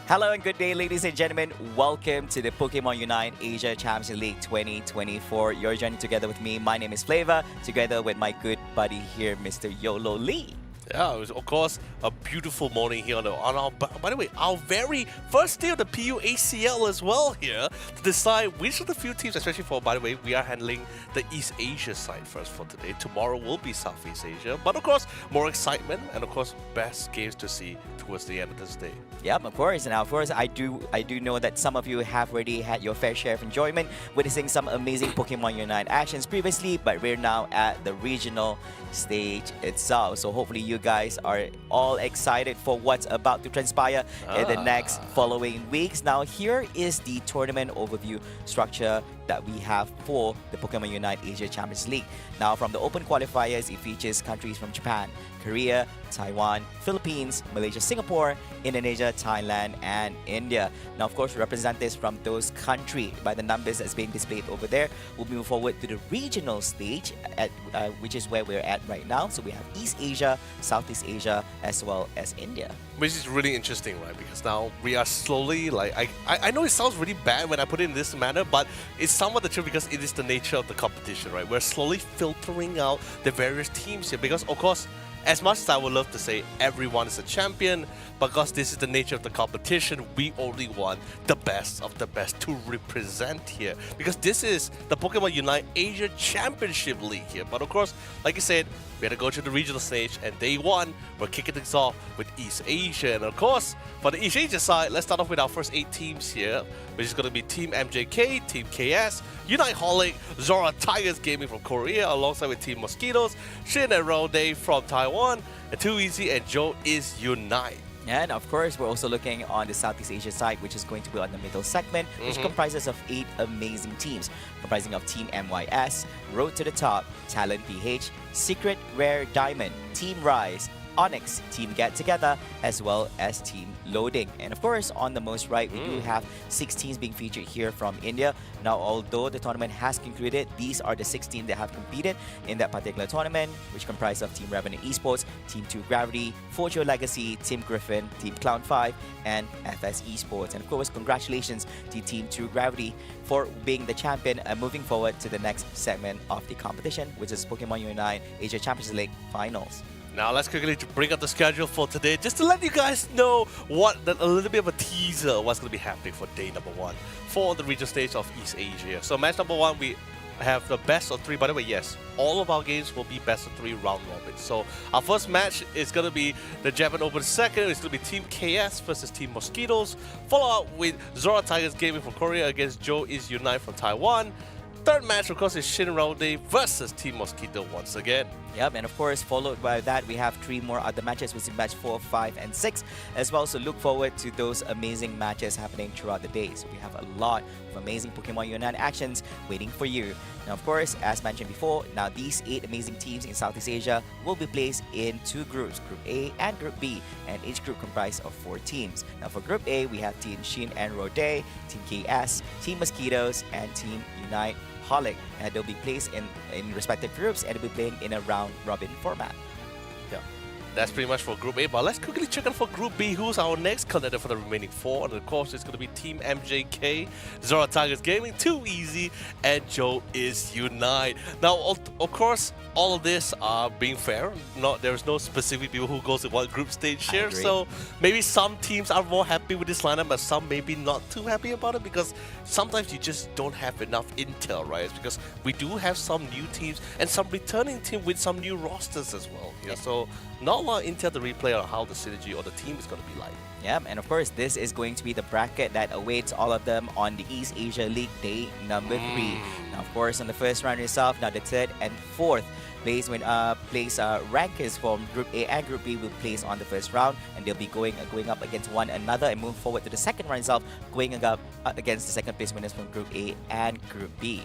Hello and good day, ladies and gentlemen. Welcome to the Pokemon Unite Asia Champions League 2024. You're joining together with me. My name is Flava, together with my good buddy here, Mr. Yololee. Yeah, it was, of course, a beautiful morning here on our, by the way, our very first day of the PU ACL as well here to decide which of the few teams, especially for, by the way, we are handling the East Asia side first for today. Tomorrow will be Southeast Asia, but of course, more excitement and of course, best games to see towards the end of this day. Yep, of course. And of course, I do know that some of you have already had your fair share of enjoyment witnessing some amazing Pokemon Unite actions previously, but we're now at the regional stage itself. So hopefully you guys are all excited for what's about to transpire in the next following weeks. Now, here is the tournament overview structure that we have for the Pokemon Unite Asia Champions League. Now, from the open qualifiers, it features countries from Japan, Korea, Taiwan, Philippines, Malaysia, Singapore, Indonesia, Thailand, and India. Now, of course, representatives from those countries, by the numbers that's being displayed over there, will move forward to the regional stage, which is where we're at right now. So we have East Asia, Southeast Asia, as well as India. Which is really interesting, right? Because now we are slowly, I know it sounds really bad when I put it in this manner, but it's somewhat the truth because it is the nature of the competition, right? We're slowly filtering out the various teams here because, of course, as much as I would love to say everyone is a champion, because this is the nature of the competition, we only want the best of the best to represent here. Because this is the Pokemon Unite Asia Championship League here. But of course, like I said, we had to go to the regional stage, and day one, we're kicking things off with East Asia. And of course, for the East Asia side, let's start off with our first 8 teams here, which is going to be Team MJK, Team KS, Unite Holic, Zora Tigers Gaming from Korea, alongside with Team Mosquitoes, Shin and Rode from Taiwan, and Too Easy and Joe is Unite. And of course, we're also looking on the Southeast Asia side, which is going to be on the middle segment, which comprises of 8 amazing teams, comprising of Team MYS, Road to the Top, Talent PH, Secret Rare Diamond, Team Rise, Onyx, Team Get Together, as well as Team Loading. And of course, on the most right, we do have 6 teams being featured here from India. Now, although the tournament has concluded, these are the 6 teams that have competed in that particular tournament, which comprise of Team Revenue Esports, Team 2 Gravity, Forjo Legacy, Team Griffin, Team Cloud5, and FS Esports. And of course, congratulations to Team 2 Gravity for being the champion and moving forward to the next segment of the competition, which is Pokemon Unite Asia Champions League Finals. Now let's quickly bring up the schedule for today, just to let you guys know a little bit of a teaser of what's going to be happening for day number 1 for the regional stage of East Asia. So match number 1, we have the best of 3. By the way, yes, all of our games will be best of 3 round robin. So our first match is going to be the Japan Open second. It's going to be Team KS versus Team Mosquitoes, followed up with Zora Tigers Gaming from Korea against Joe is Unite from Taiwan. Third match, of course, is Shin Rode versus Team Mosquito once again. Yep, and of course, followed by that, we have 3 more other matches, which is match 4, 5, and 6 as well. So look forward to those amazing matches happening throughout the day. So we have a lot of amazing Pokemon Unite actions waiting for you. Now, of course, as mentioned before, now these 8 amazing teams in Southeast Asia will be placed in 2 groups, Group A and Group B, and each group comprised of 4 teams. Now, for Group A, we have Team Shin and Rode, Team KS, Team Mosquitoes, and Team Unite Holic, and they'll be placed in respective groups, and they'll be playing in a round-robin format. Yeah, that's pretty much for Group A, but let's quickly check out for Group B, who's our next contender for the remaining 4. And of course, it's going to be Team MJK, Zora Tigers Gaming, Too Easy, and Joe is Unite. Now, of course, all of this are being fair. There's no specific people who goes to one group stage here, so maybe some teams are more happy with this lineup, but some maybe not too happy about it, because sometimes you just don't have enough intel, right? It's because we do have some new teams and some returning team with some new rosters as well. Yeah, so not a lot of intel to replay on how the synergy or the team is going to be like. Yeah, and of course, this is going to be the bracket that awaits all of them on the East Asia League day number 3. Now, of course, on the first round itself, now the 3rd and 4th rankers from Group A and Group B will place on the first round, and they'll be going up against one another and move forward to the second round itself, going up against the second place winners from Group A and Group B.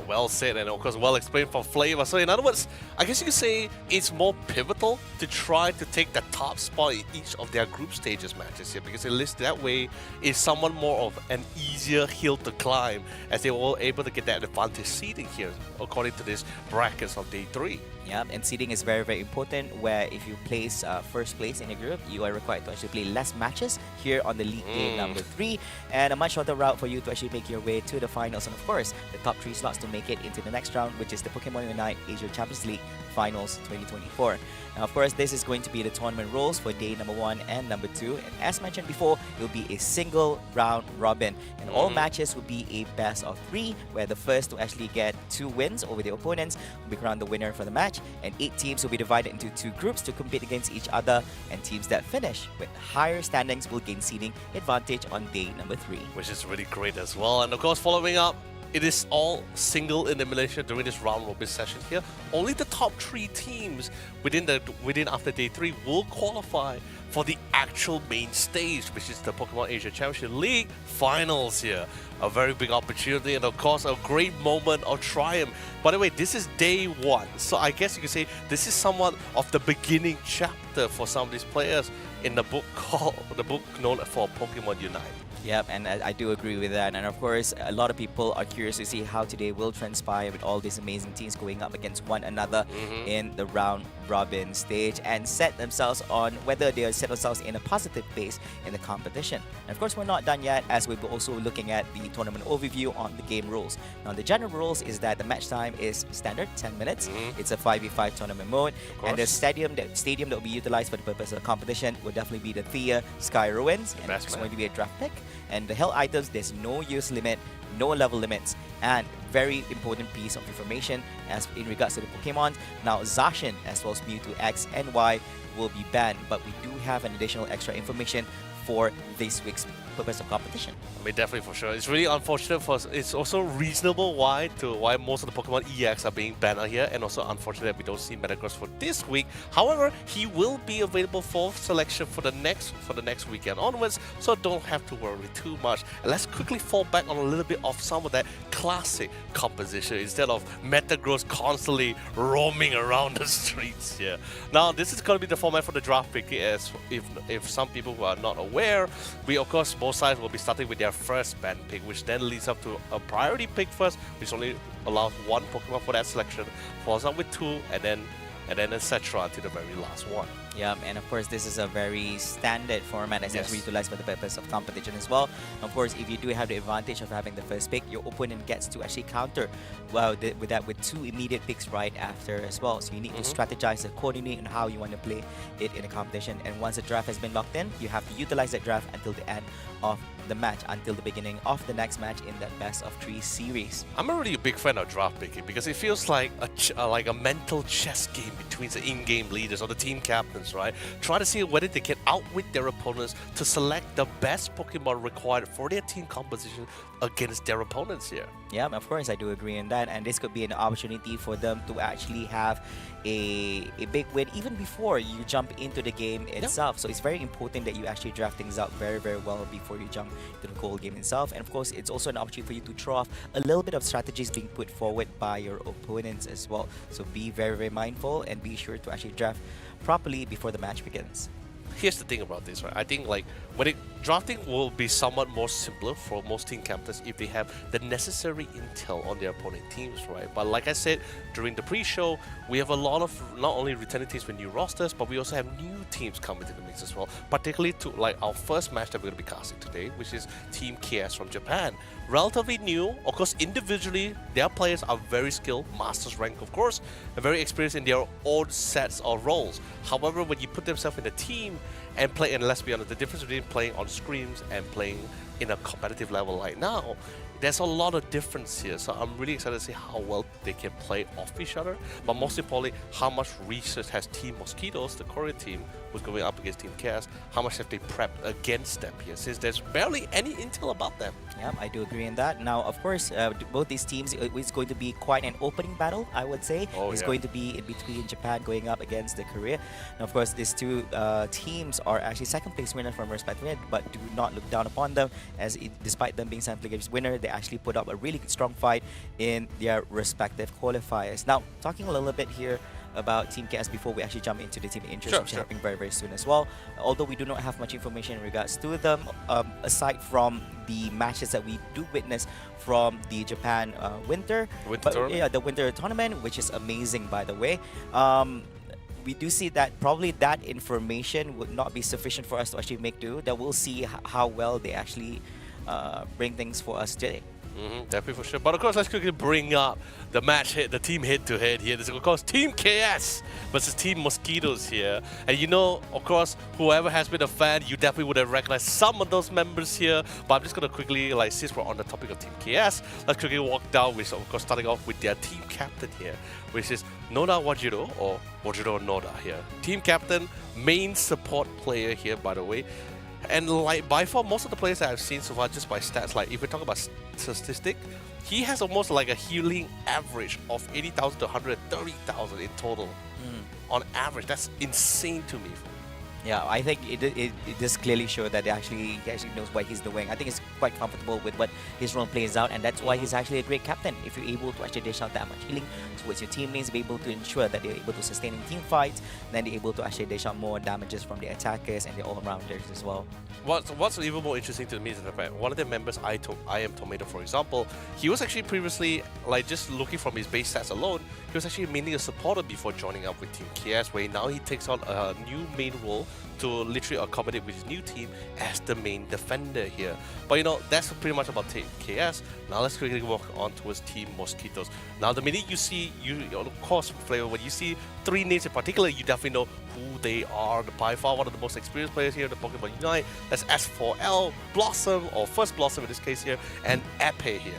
Well said, and of course well explained from Flava. So in other words, I guess you could say it's more pivotal to try to take the top spot in each of their group stages matches here, because at least that way is somewhat more of an easier hill to climb, as they were able to get that advantage seeding here according to this brackets of day 3. Yeah, and seeding is very, very important. Where if you place first place in a group, you are required to actually play less matches here on the league game number 3, and a much shorter route for you to actually make your way to the finals. And of course, the top 3 slots to make it into the next round, which is the Pokemon Unite Asia Champions League Finals 2024. Now, of course, this is going to be the tournament rules for day number 1 and number 2. And as mentioned before, it will be a single round robin, and all matches will be a best of 3, where the first to actually get 2 wins over their opponents will be crowned the winner for the match. And 8 teams will be divided into 2 groups to compete against each other, and teams that finish with higher standings will gain seeding advantage on day number 3. Which is really great as well. And of course, following up, it is all single elimination during this round robin session here. Only the top 3 teams within after day 3 will qualify for the actual main stage, which is the Pokemon Asia Championship League Finals here. A very big opportunity and of course a great moment of triumph. By the way, this is day 1, so I guess you could say this is somewhat of the beginning chapter for some of these players in the book known for Pokemon Unite. Yep, and I do agree with that. And of course, a lot of people are curious to see how today will transpire with all these amazing teams going up against one another in the round robin stage, and set themselves on whether they'll set themselves in a positive pace in the competition. And of course, we're not done yet, as we're also looking at the tournament overview on the game rules. Now, the general rules is that the match time is standard 10 minutes. It's a 5v5 tournament mode, and the stadium that will be utilized for the purpose of the competition will definitely be the Thea Sky Ruins, and it's going to be a draft pick. And the held items, there's no use limit, no level limits, and very important piece of information as in regards to the Pokemon. Now, Zacian as well as Mewtwo X and Y will be banned, but we do have an additional extra information for this week's purpose of competition. I mean, definitely for sure. It's really unfortunate it's also reasonable why most of the Pokemon EX are being banned out here, and also unfortunate that we don't see Metagross for this week. However, he will be available for selection for the next weekend onwards, so don't have to worry too much. And let's quickly fall back on a little bit of some of that classic composition instead of Metagross constantly roaming around the streets here. Now, this is going to be the format for the draft pick, as if some people who are not aware, we of course both sides will be starting with their first band pick, which then leads up to a priority pick first, which only allows 1 Pokemon for that selection, follows up with 2, and then etc. until the very last one. Yeah, and of course, this is a very standard format as it's utilized for the purpose of competition as well. Of course, if you do have the advantage of having the first pick, your opponent gets to actually counter with 2 immediate picks right after as well. So you need to strategize and coordinate on how you want to play it in a competition. And once the draft has been locked in, you have to utilize that draft until the end of the match, until the beginning of the next match in that best of 3 series. I'm already a big fan of draft picking because it feels like a mental chess game between the in-game leaders or the team captains, right? Try to see whether they can outwit their opponents to select the best Pokemon required for their team composition against their opponents here. Yeah, of course, I do agree on that, and this could be an opportunity for them to actually have a big win even before you jump into the game itself. So it's very important that you actually draft things out very, very well before you jump into the whole game itself. And of course, it's also an opportunity for you to throw off a little bit of strategies being put forward by your opponents as well. So be very, very mindful and be sure to actually draft properly before the match begins. Here's the thing about this, right? I think drafting will be somewhat more simpler for most team captains if they have the necessary intel on their opponent teams, right? But like I said during the pre-show, we have a lot of not only returning teams with new rosters, but we also have new teams coming into the mix as well. Particularly to like our first match that we're going to be casting today, which is Team KS from Japan. Relatively new, of course. Individually, their players are very skilled, masters rank, of course, and very experienced in their own sets of roles. However, when you put themselves in a team and play, and let's be honest, the difference between playing on screens and playing in a competitive level like now, there's a lot of difference here. So I'm really excited to see how well they can play off each other, but most importantly, how much research has Team Mosquitoes, the Korean team, who's going up against Team Chaos, how much have they prepped against them here, since there's barely any intel about them. Yeah, I do agree in that. Now, of course, both these teams, it's going to be quite an opening battle, I would say. It's going to be in between Japan going up against the Korea. Now, of course, these 2 teams are actually second place winners from respective, but do not look down upon them, as despite them being second place winner, they actually put up a really strong fight in their respective qualifiers. Now, talking a little bit here about Team KS before we actually jump into the team interest, Sure, which is sure. happening very, very soon as well. Although we do not have much information in regards to them, aside from the matches that we do witness from the Japan winter, Tournament? yeah, the winter tournament, which is amazing, by the way. We do see that probably that information would not be sufficient for us to actually make do. That we'll see how well they actually bring things for us today. Definitely for sure. But of course, let's quickly bring up the match hit, the team head-to-head here. This is of course Team KS versus Team Mosquitoes here. And you know, of course, whoever has been a fan, you definitely would have recognized some of those members here. But I'm just gonna quickly, like, since we're on the topic of Team KS, let's quickly walk down with, of course, starting off with their team captain here, which is Noda Wajiro, or Wajiro Noda here. Team captain, main support player here, by the way. And like by far, most of the players that I've seen so far, just by stats, like if we talk about statistic, he has almost like a healing average of 80,000 to 130,000 in total. On average, that's insane to me. Yeah, I think it does clearly show that he actually knows what he's doing. I think he's quite comfortable with what his role plays out, and that's why he's actually a great captain. If you're able to actually dish out that much healing towards your teammates, be able to ensure that they're able to sustain in team fights, then they're able to actually dish out more damages from the attackers and the all-rounders as well. What's even more interesting to me is the fact one of the members, I Am Tomato, for example, he was actually previously, like, just looking from his base stats alone, he was actually mainly a supporter before joining up with Team KS, where now he takes on a new main role to literally accommodate with his new team as the main defender here. But you know, that's pretty much about Team KS. Now let's quickly walk on towards Team Mosquitoes. Now the minute you see, of course, Flava, when you see three names in particular, you definitely know who they are. By far one of the most experienced players here in the Pokemon Unite. That's S4L, Blossom, or First Blossom in this case here, and Epe here.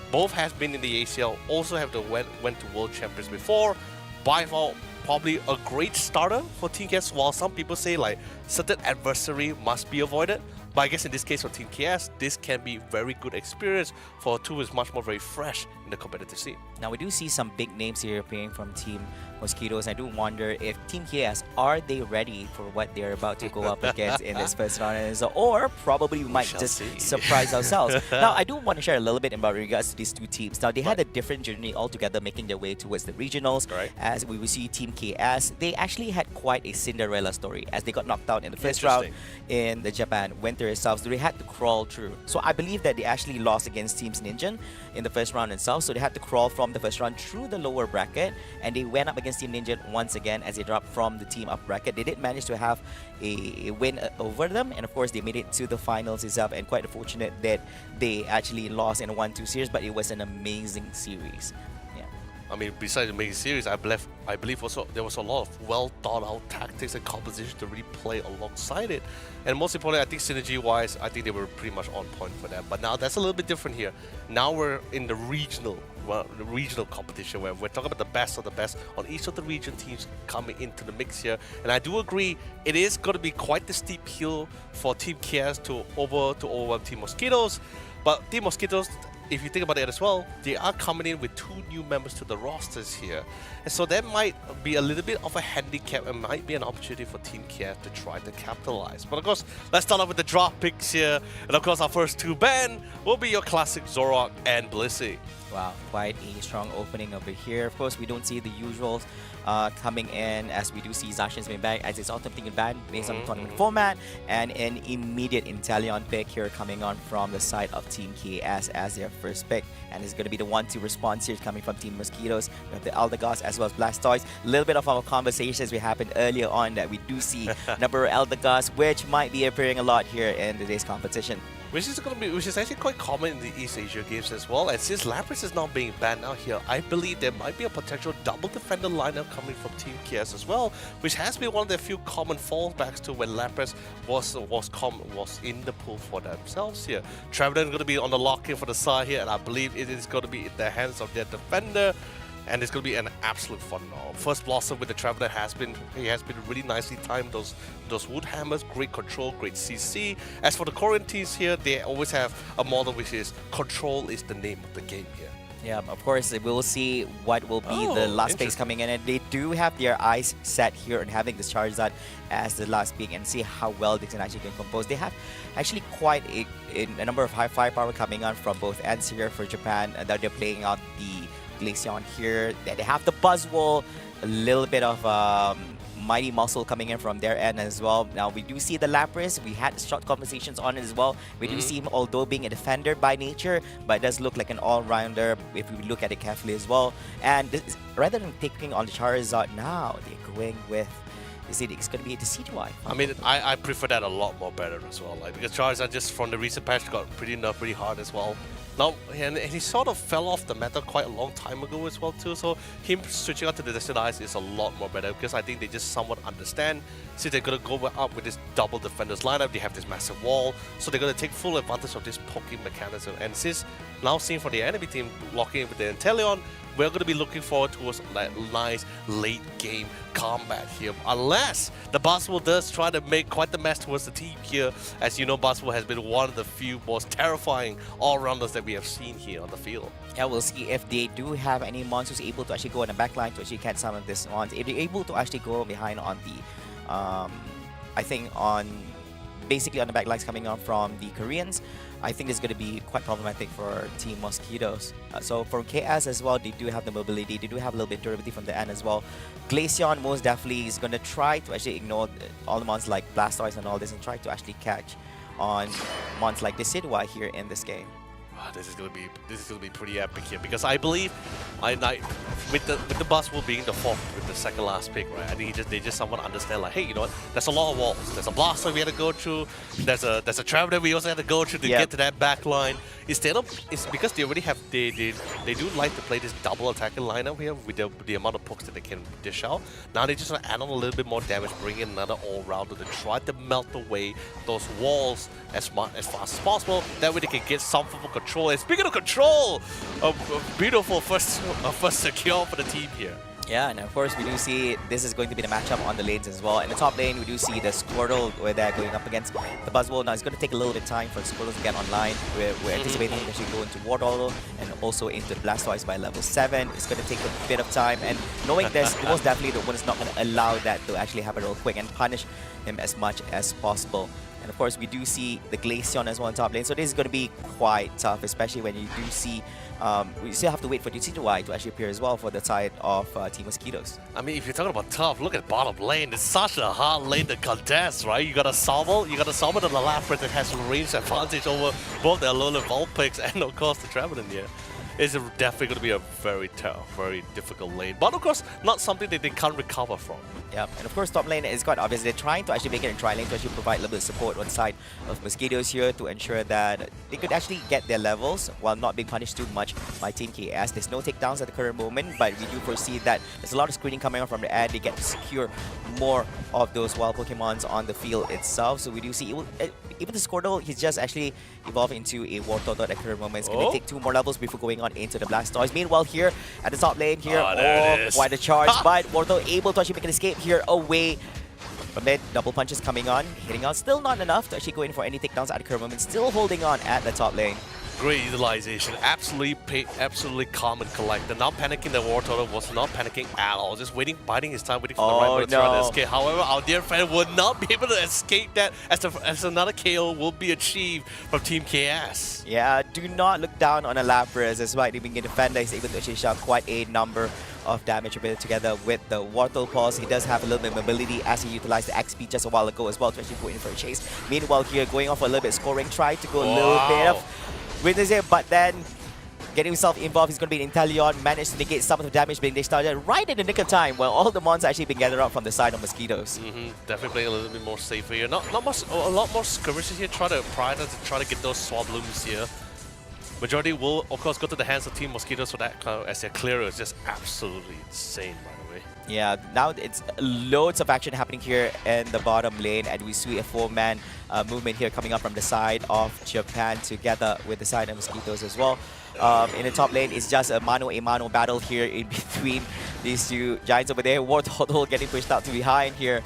Both has been in the ACL, also have went to World Champions before. By far, probably a great starter for Team KS, while some people say like certain adversary must be avoided. But I guess in this case for Team KS, this can be very good experience for a team who is much more very fresh in the competitive scene. Now we do see some big names here appearing from Team Mosquitoes. I do wonder if Team KS, are they ready for what they're about to go up against in this first round? So, or probably we might just surprise ourselves. Now I do want to share a little bit about regards to these two teams. Now they had a different journey altogether, making their way towards the regionals. As we will see Team KS, they actually had quite a Cinderella story as they got knocked out in the first round in the Japan winter itself. So they had to crawl through. So I believe that they actually lost against Teams Ninja in the first round itself. So they had to crawl from the first round through the lower bracket, and they went up against Team Ninja once again as they dropped from the team up bracket. They did manage to have a win over them, and of course they made it to the finals itself, and quite unfortunate that they actually lost in a 1-2 series, but it was an amazing series. I mean, besides the main series, I believe also there was a lot of well thought out tactics and composition to really play alongside it. And most importantly, I think synergy-wise, I think they were pretty much on point for that. But now that's a little bit different here. Now we're in the regional competition where we're talking about the best of the best on each of the region teams coming into the mix here. And I do agree, it is going to be quite the steep hill for Team KS to overwhelm Team Mosquitoes. But Team Mosquitoes, if you think about it as well, they are coming in with 2 new members to the rosters here. And so that might be a little bit of a handicap and might be an opportunity for Team KS to try to capitalize. But of course, let's start off with the draft picks here. And of course, our first 2 band will be your classic Zoroark and Blissey. Wow, quite a strong opening over here. Of course, we don't see the usuals coming in, as we do see Zacian's main bag as its ultimate ban based on the tournament format, and an immediate Inteleon pick here coming on from the side of Team KS as their first pick. And it's going to be the 1-2 response here coming from Team Mosquitoes. We have the Eldegoss as well as Blastoise. A little bit of our conversations we happened earlier on that we do see number Eldegoss, which might be appearing a lot here in today's competition. Which is actually quite common in the East Asia games as well. And since Lapras is not being banned out here, I believe there might be a potential double defender lineup coming from Team KS as well, which has been one of the few common fallbacks to when Lapras was in the pool for themselves here. Trevenant going to be on the lock-in for the side here, and I believe it is going to be in the hands of their defender. And it's going to be an absolute fun now. First Blossom with the Traveler has been really nicely timed. Those wood hammers, great control, great CC. As for the Korean teams here, they always have a model which is control is the name of the game here. Yeah, of course, we'll see what will be the last pick coming in. And they do have their eyes set here on having this Charizard as the last pick and see how well they can actually compose. They have actually quite a number of high firepower coming on from both ends here for Japan that they're playing out the Glaceon here. They have the Buzzwole, a little bit of Mighty Muscle coming in from their end as well. Now we do see the Lapras. We had short conversations on it as well. We do see him, although being a defender by nature, but it does look like an all-rounder if we look at it carefully as well. And this, rather than taking on the Charizard now, they're going with. It's going to be a Decidueye. I mean, I prefer that a lot more better as well. Like, because Charizard just from the recent patch got pretty nerfed pretty hard as well. Now, and he sort of fell off the meta quite a long time ago as well too. So him switching out to the Decidueye is a lot more better because I think they just somewhat understand. Since they're gonna go up with this double defenders lineup, they have this massive wall, so they're gonna take full advantage of this poking mechanism. And since now seeing for the enemy team locking in with the Inteleon, we're going to be looking forward towards that nice late game combat here. Unless the Buzzwole does try to make quite the mess towards the team here. As you know, Buzzwole has been one of the few most terrifying all-rounders that we have seen here on the field. Yeah, we'll see if they do have any monsters able to actually go on the backline to actually catch some of this ones. If they're able to actually go behind on the, I think on basically on the backlines coming on from the Koreans, I think it's going to be quite problematic for Team Mosquitoes. So for KS as well, they do have the mobility, they do have a little bit of durability from the end as well. Glaceon most definitely is going to try to actually ignore all the mons like Blastoise and all this and try to actually catch on mons like Decidueye here in this game. This is gonna be pretty epic here because I believe, with the Buzzwole being the fourth with the second last pick, right? I think they just somewhat understand like, hey, you know what? There's a lot of walls. There's a Blastoise we had to go through. There's a Traveler we also had to go through to get to that back line. Instead of, it's because they already have they do like to play this double attacking lineup here with the amount of pokes that they can dish out. Now they just want to add on a little bit more damage, bring in another all-rounder to try to melt away those walls as fast as possible. That way they can get some form of control. And speaking of control, a beautiful first secure for the team here. Yeah, and of course we do see this is going to be the matchup on the lanes as well. In the top lane, we do see the Squirtle where they're going up against the Buzzwole. Now it's going to take a little bit of time for the Squirtle to get online. We're anticipating to actually go into Wartortle and also into the Blastoise by level 7. It's going to take a bit of time, and knowing this, most definitely the opponent is not going to allow that to actually happen real quick and punish him as much as possible. And of course, we do see the Glaceon as well on top lane. So this is going to be quite tough, especially when you do see... we still have to wait for Decidueye to actually appear as well for the side of Team Mosquitoes. I mean, if you're talking about tough, look at bottom lane. It's such a hard lane to contest, right? You got a Sobble, and the Lapras that has range advantage over both the Alolan Vulpix and of course the Traveler here. It's definitely going to be a very tough, very difficult lane. But of course, not something that they can't recover from. Yeah, and of course top lane is quite obvious. They're trying to actually make it a tri-lane to actually provide a little bit of support on the side of Mosquitoes here to ensure that they could actually get their levels while not being punished too much by Team KS. There's no takedowns at the current moment, but we do foresee that there's a lot of screening coming out from the ad. They get to secure more of those wild Pokemons on the field itself. So we do see even the Squirtle, he's just actually evolving into a Wartortle at the current moment. It's going to take 2 more levels before going on into the Blastoise. Meanwhile here at the top lane here, quite a charge, but Wartortle able to actually make an escape here away from it. Double punches coming on, hitting out, still not enough to actually go in for any takedowns at the current moment. Still holding on at the top lane. Great utilization, absolutely calm and collected. Not panicking, the Wartortle was not panicking at all, just biding his time, waiting for the right moment to try to escape. However, our dear friend would not be able to escape that as another KO will be achieved from Team KS. Yeah, do not look down on a Lapras, despite being a defender, he's able to actually shot quite a number of damage together with the Wartortle Pulse. He does have a little bit of mobility as he utilized the XP just a while ago as well to actually go in for a chase. Meanwhile here, going off a little bit scoring, tried to go a little bit of witness it, but then getting himself involved, he's going to be an Inteleon, managed to negate some of the damage being started right in the nick of time while all the mons actually been gathered up from the side of Mosquitoes. Definitely playing a little bit more safer here. Not much, a lot more skirmishes here, try to get those Swablooms here. Majority will, of course, go to the hands of Team Mosquitoes for that as their clearer is just absolutely insane, by the way. Yeah, now it's loads of action happening here in the bottom lane, and we see a 4-man movement here coming up from the side of Japan together with the side of Mosquitoes as well. In the top lane, it's just a mano-a-mano battle here in between these two giants over there. Wartortle getting pushed out to behind here.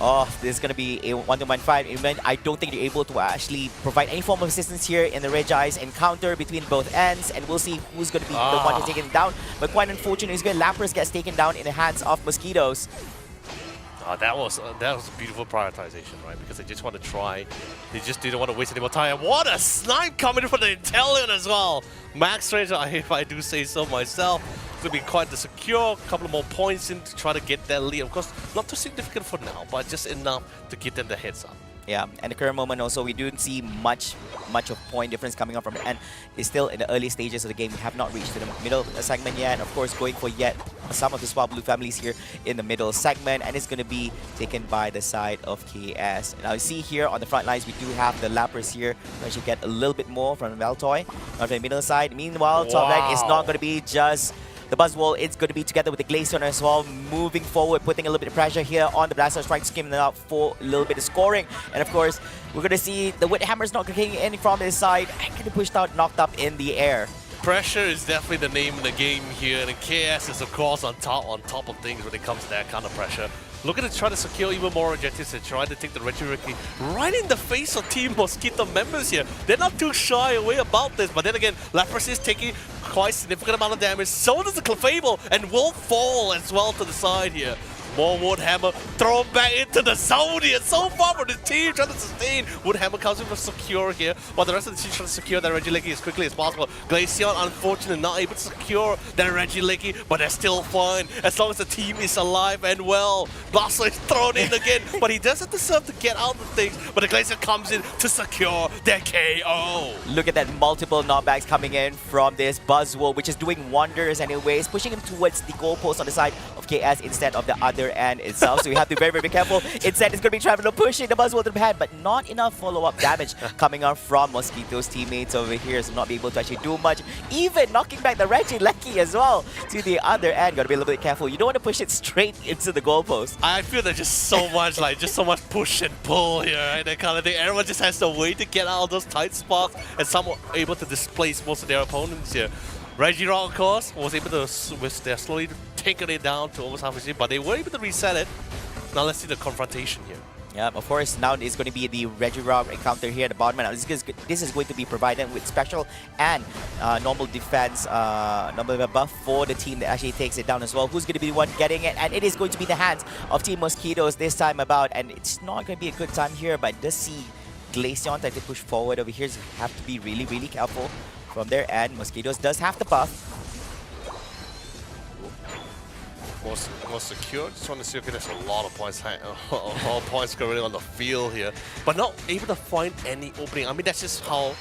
Oh, this is going to be a 1-to-1 fight. I don't think they're able to actually provide any form of assistance here in the Regice encounter between both ends, and we'll see who's going to be the one to take him down. But quite unfortunately, Lapras gets taken down in the hands of Mosquitoes. That was a beautiful prioritization, right? Because they just want to try. They just didn't want to waste any more time. What a snipe coming from the Italian as well. Max range, if I do say so myself, it's going to be quite the secure. A couple of more points in to try to get that lead. Of course, not too significant for now, but just enough to give them the heads up. Yeah, and the current moment also, we don't see much of point difference coming up from the end. It's still in the early stages of the game. We have not reached the middle segment yet. And of course, going for yet some of the Swap Blue families here in the middle segment. And it's going to be taken by the side of KS. Now, you see here on the front lines, we do have the Lapras here to actually get a little bit more from Valtoy on the middle side. Meanwhile, top lane is not going to be just the Buzzwole. It's going to be together with the Glaceon as well, moving forward, putting a little bit of pressure here on the Blasters, trying to skim them out for a little bit of scoring. And of course, we're going to see the Wood Hammer's not getting any from this side, and getting pushed out, knocked up in the air. Pressure is definitely the name of the game here, and KS is of course on top of things when it comes to that kind of pressure. Looking to try to secure even more objectives and try to take the Reggie right in the face of Team Mosquito members here. They're not too shy away about this, but then again, Lapras is taking quite significant amount of damage. So does the Clefable, and will fall as well to the side here. More Woodhammer thrown back into the zone here. So far from the team trying to sustain. Woodhammer comes in for secure here, while the rest of the team trying to secure that Regieleki as quickly as possible. Glaceon, unfortunately, not able to secure that Regieleki, but they're still fine as long as the team is alive and well. Blaster is thrown in again, but he doesn't deserve to get out of things. But the Glaceon comes in to secure their KO. Look at that, multiple knockbacks coming in from this Buzzwole, which is doing wonders anyways, pushing him towards the goalpost on the side of KS instead of the other end itself. So we have to be very, very be careful. Instead, it's going to be traveling, pushing the Buzzwole to the head, but not enough follow-up damage coming up from Mosquito's teammates over here, so not be able to actually do much. Even knocking back the Regieleki as well to the other end. Got to be a little bit careful. You don't want to push it straight into the goalpost. I feel there's just so much so much push and pull here, right? That kind of thing. Everyone just has to wait to get out of those tight spots, and some were able to displace most of their opponents here. Regirock, of course, was able to, they're slowly taking it down to almost half a speed, but they were able to reset it. Now let's see the confrontation here. Yeah, of course, now it's going to be the Regirock encounter here at the bottom. Now, this is going to be provided with special and normal defense, normal buff for the team that actually takes it down as well. Who's going to be the one getting it? And it is going to be the hands of Team Mosquitoes this time about. And it's not going to be a good time here, but does see Glaceon try to push forward over here. So you have to be really, really careful from their end. Mosquitoes does have the buff. More secure. Just want to see, okay, there's a lot of points, a lot of points going on the field here, but not able to find any opening. I mean, that's just how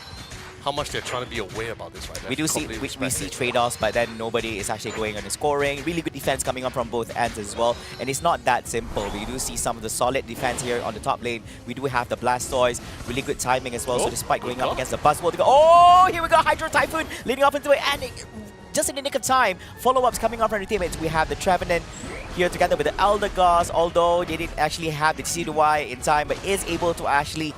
much they're trying to be aware about this, right? We do see we see trade-offs, but then nobody is actually going on the scoring. Really good defense coming up from both ends as well, and it's not that simple. We do see some of the solid defense here on the top lane. We do have the Blastoise, really good timing as well. So despite going up against the Buzzwole, oh, here we go, Hydro Typhoon leading up into it, and just in the nick of time, follow-ups coming up from the teammates. We have the Trevenant here together with the Elder Gods, although they didn't actually have the CDY in time, but is able to actually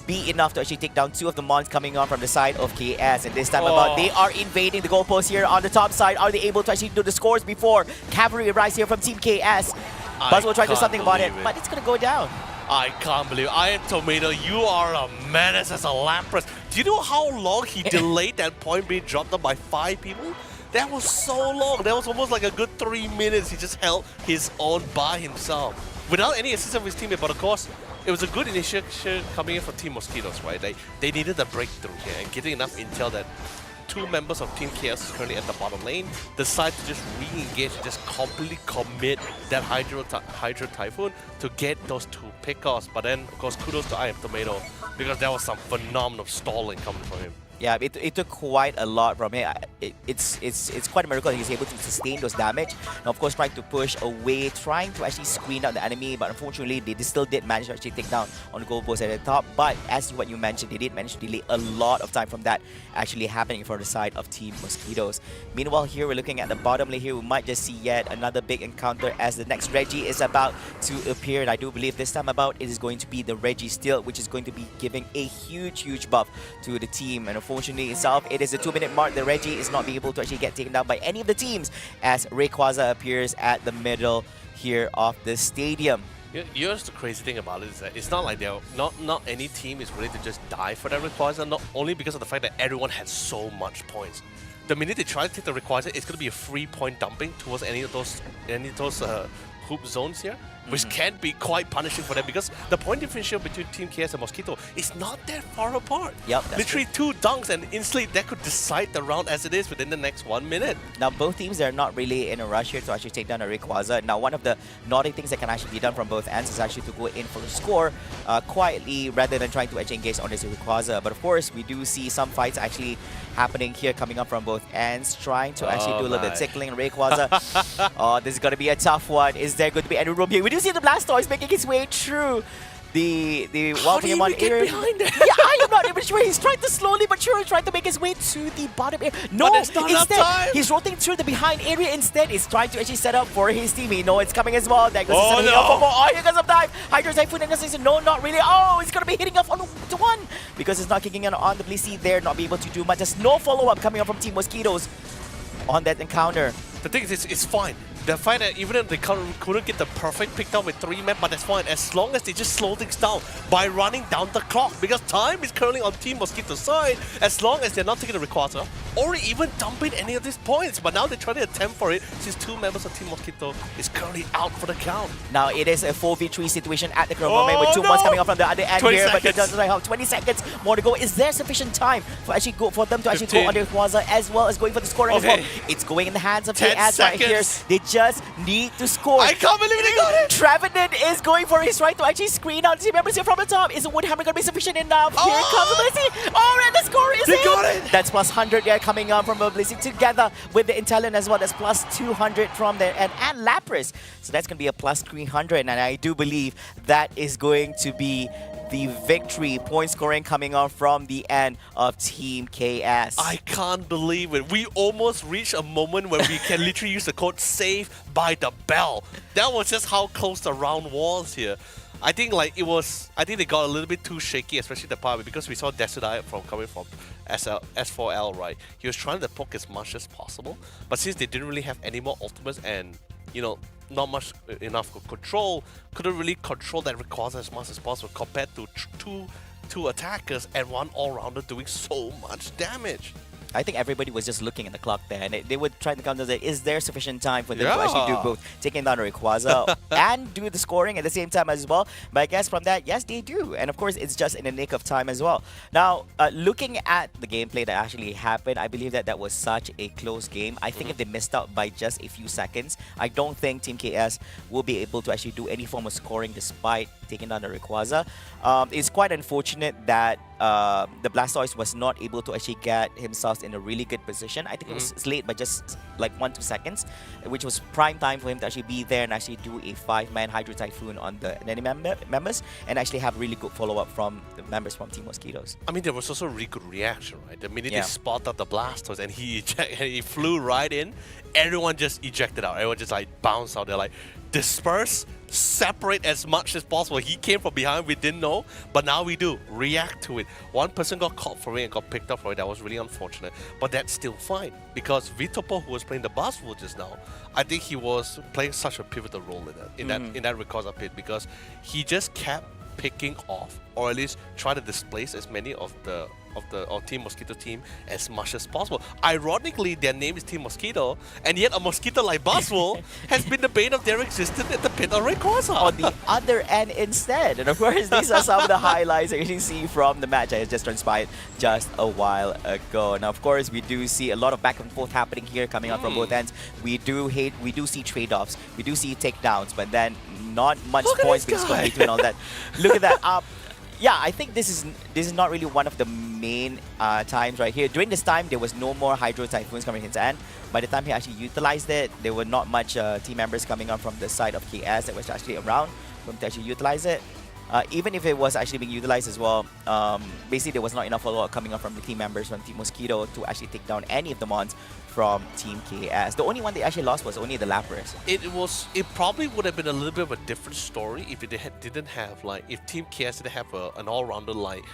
be enough to actually take down two of the mons coming on from the side of KS. And this time about, they are invading the goalpost here on the top side. Are they able to actually do the scores before Cavalry arrives here from Team KS? Buzzwole try to do something about it, but it's going to go down. I can't believe it. I am Tomato. You are a menace as a Lapras. Do you know how long he delayed that point being dropped up by 5 people? That was so long. That was almost like a good 3 minutes. He just held his own by himself without any assistance of his teammate. But of course, it was a good initiative coming in from Team Mosquitoes, right? They needed a breakthrough here and getting enough intel that 2 members of Team KS currently at the bottom lane decide to just re-engage and just completely commit that Hydro Typhoon to get those 2 pickoffs. But then, of course, kudos to I Am Tomato, because there was some phenomenal stalling coming from him. Yeah, it took quite a lot from him. It's quite a miracle he's able to sustain those damage. Now, of course, trying to push away, trying to actually screen out the enemy, but unfortunately, they still did manage to actually take down on the goalpost at the top. But as what you mentioned, they did manage to delay a lot of time from that actually happening for the side of Team Mosquitoes. Meanwhile, here we're looking at the bottom lane here. We might just see yet another big encounter as the next Reggie is about to appear. And I do believe this time about it is going to be the Reggie Steel, which is going to be giving a huge buff to the team. And unfortunately itself, it is the 2-minute mark. The Reggie is not be able to actually get taken down by any of the teams as Rayquaza appears at the middle here of the stadium. Here's the crazy thing about it is that it's not like they're not any team is ready to just die for that Rayquaza, not only because of the fact that everyone had so much points. The minute they try to take the Rayquaza, it's going to be a free point dumping towards any of those hoop zones here. which can be quite punishing for them because the point differential between Team KS and Mosquito is not that far apart. Yep, that's literally true. 2 dunks and instantly that could decide the round as it is within the next 1 minute. Now, both teams, they're not really in a rush here to actually take down a Rayquaza. Now, one of the naughty things that can actually be done from both ends is actually to go in for a score quietly rather than trying to actually engage on this Rayquaza. But of course, we do see some fights actually happening here coming up from both ends, trying to actually do a little bit of tickling Rayquaza. Oh, this is going to be a tough one. Is there going to be any room here? We do see the Blastoise making his way through the wild Pokemon area. Behind it? Yeah, I am not even sure. He's trying to slowly but surely try to make his way to the bottom area. No, instead he's rotating through the behind area. Instead, he's trying to actually set up for his team. He knows it's coming as well. There goes oh, here comes some dive. Hydro Typhoon and says no, not really. Oh, he's gonna be hitting off on the one because it's not kicking in on the Blissey there. Not be able to do much. There's no follow up coming up from Team Mosquitoes on that encounter. The thing is, it's fine. The fact that even if they couldn't get the perfect pick down with 3 men, but that's fine as long as they just slow things down by running down the clock because time is currently on Team Mosquito's side as long as they're not taking the Rayquaza or even dumping any of these points. But now they're trying to attempt for it since 2 members of Team Mosquito is currently out for the count. Now it is a 4v3 situation at the current moment with 2 mons coming up from the other end here, seconds. but it doesn't have 20 seconds more to go. Is there sufficient time for them to actually go on the Rayquaza as well as going for the scoring as well? It's going in the hands of KS right here. They just need to score. I can't believe they got it! Trevenant is going for his right to actually screen out team members here from the top. Is the Woodhammer going to be sufficient enough? Here comes Blissey. Oh, and the score is They got it! That's plus 100 there coming up from Blissey together with the Intellion as well. That's plus 200 from there and Lapras. So that's going to be a plus 300 and I do believe that is going to be the victory point scoring coming on from the end of Team KS. I can't believe it. We almost reached a moment where we can literally use the code SAVE by the bell. That was just how close the round was here. I think they got a little bit too shaky, especially the part because we saw Desudai coming from S4L, right? He was trying to poke as much as possible, but since they didn't really have any more ultimates and, you know, not much enough control, couldn't really control that Rayquaza as much as possible compared to two attackers and one all-rounder doing so much damage. I think everybody was just looking at the clock there, and they would try to counter that. Is there sufficient time for them to actually do both, taking down Rayquaza and do the scoring at the same time as well? But I guess from that, yes, they do. And of course, it's just in the nick of time as well. Now, looking at the gameplay that actually happened, I believe that was such a close game. I think if they missed out by just a few seconds, I don't think Team KS will be able to actually do any form of scoring despite taking down the Rayquaza. It's quite unfortunate that the Blastoise was not able to actually get himself in a really good position. I think it was late by just like 1-2 seconds, which was prime time for him to actually be there and actually do a 5-man Hydro Typhoon on the enemy members and actually have really good follow-up from the members from Team Mosquitoes. I mean, there was also a really good reaction, right? The minute they spotted out the Blastoise and he flew right in, everyone just ejected out. Everyone just like bounced out. They're like, disperse, separate as much as possible. He came from behind, we didn't know, but now we do. React to it. One person got caught for it and got picked up for it. That was really unfortunate, but that's still fine because Vitopo, who was playing the Buzzwool just now, I think he was playing such a pivotal role in that Rayquaza pit because he just kept picking off, or at least try to displace as many of Team Mosquito team as much as possible. Ironically, their name is Team Mosquito, and yet a mosquito like Buzzwool has been the bane of their existence at the pit of Rayquaza. On the other end instead. And of course, these are some of the highlights that you can see from the match that has just transpired just a while ago. Now, of course, we do see a lot of back and forth happening here coming out from both ends. We do see trade-offs, we do see takedowns, but then not much points being scored between all that. Look at that. Yeah, I think this is not really one of the main times right here. During this time, there was no more Hydro Typhoons coming into hand. By the time he actually utilized it, there were not much team members coming on from the side of KS that was actually around for him to actually utilize it. Even if it was actually being utilized as well, basically there was not enough follow-up coming up from the team members from Team Mosquito to actually take down any of the mons from Team KS. The only one they actually lost was only the Lapras. It probably would have been a little bit of a different story if it didn't have if Team KS didn't have an all-rounder like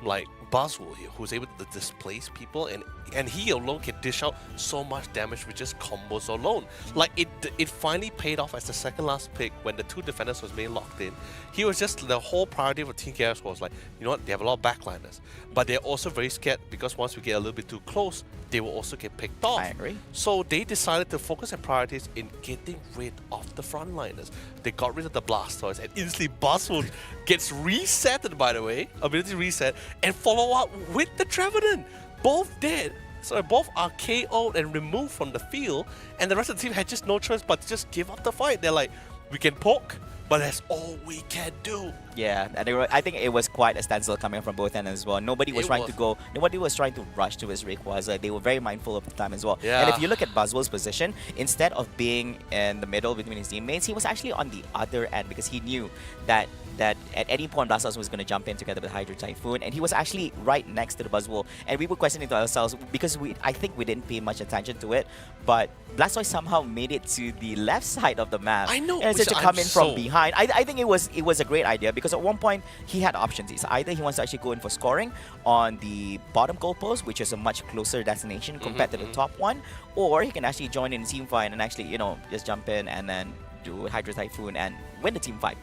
like Buzzwole here, who's able to displace people, and he alone can dish out so much damage with just combos alone. Like it finally paid off as the second last pick when the 2 defenders was being locked in. He was just the whole priority for Team KS was like, you know what, they have a lot of backliners, but they're also very scared because once we get a little bit too close, they will also get picked off. I agree. So they decided to focus their priorities in getting rid of the frontliners. They got rid of the Blastoise, and instantly Buzzwole gets resetted, by the way, ability reset, and follow up with the Trevenant. Both dead. So both are KO'd and removed from the field, and the rest of the team had just no choice but to just give up the fight. They're like, we can poke, but that's all we can do. Yeah, and I think it was quite a standstill coming from both ends as well. Nobody was trying to rush to his Rayquaza. They were very mindful of the time as well. Yeah. And if you look at Buzzwole's position, instead of being in the middle between his teammates, he was actually on the other end because he knew that at any point Blastoise was going to jump in together with Hydro Typhoon, and he was actually right next to the Buzzwole. And we were questioning to ourselves because I think we didn't pay much attention to it, but Blastoise somehow made it to the left side of the map. I know, and instead to come in so from behind. I think it was a great idea because at one point he had options. It's either he wants to actually go in for scoring on the bottom goalpost, which is a much closer destination compared to the top one, or he can actually join in team fight and actually, you know, just jump in and then do Hydro Typhoon and win the team fight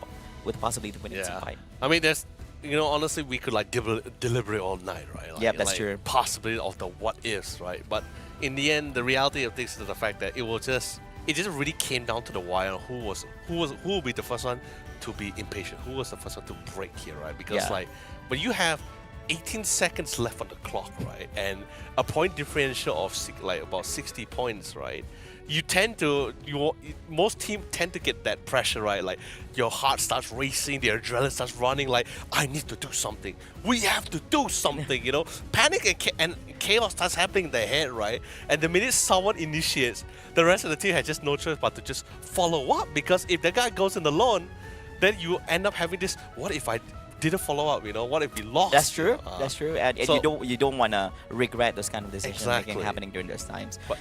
with possibility to win the team fight. I mean, there's, you know, honestly, we could like deliberate all night, right? Like, Yep, that's like true. Possibility of the what ifs, right? But in the end, the reality of this is the fact that it just really came down to the wire. Who will be the first one to be impatient? Who was the first one to break here, right? Because like when you have 18 seconds left on the clock, right, and a point differential of like about 60 points, right? Most teams tend to get that pressure, right? Like your heart starts racing, the adrenaline starts running. Like, I need to do something. We have to do something, you know. Panic and chaos starts happening in their head, right? And the minute someone initiates, the rest of the team has just no choice but to just follow up. Because if the guy goes in alone, then you end up having this. What if I didn't follow up? You know, what if we lost? That's true. That's true, and so, you don't want to regret those kind of decisions exactly. making happening during those times. But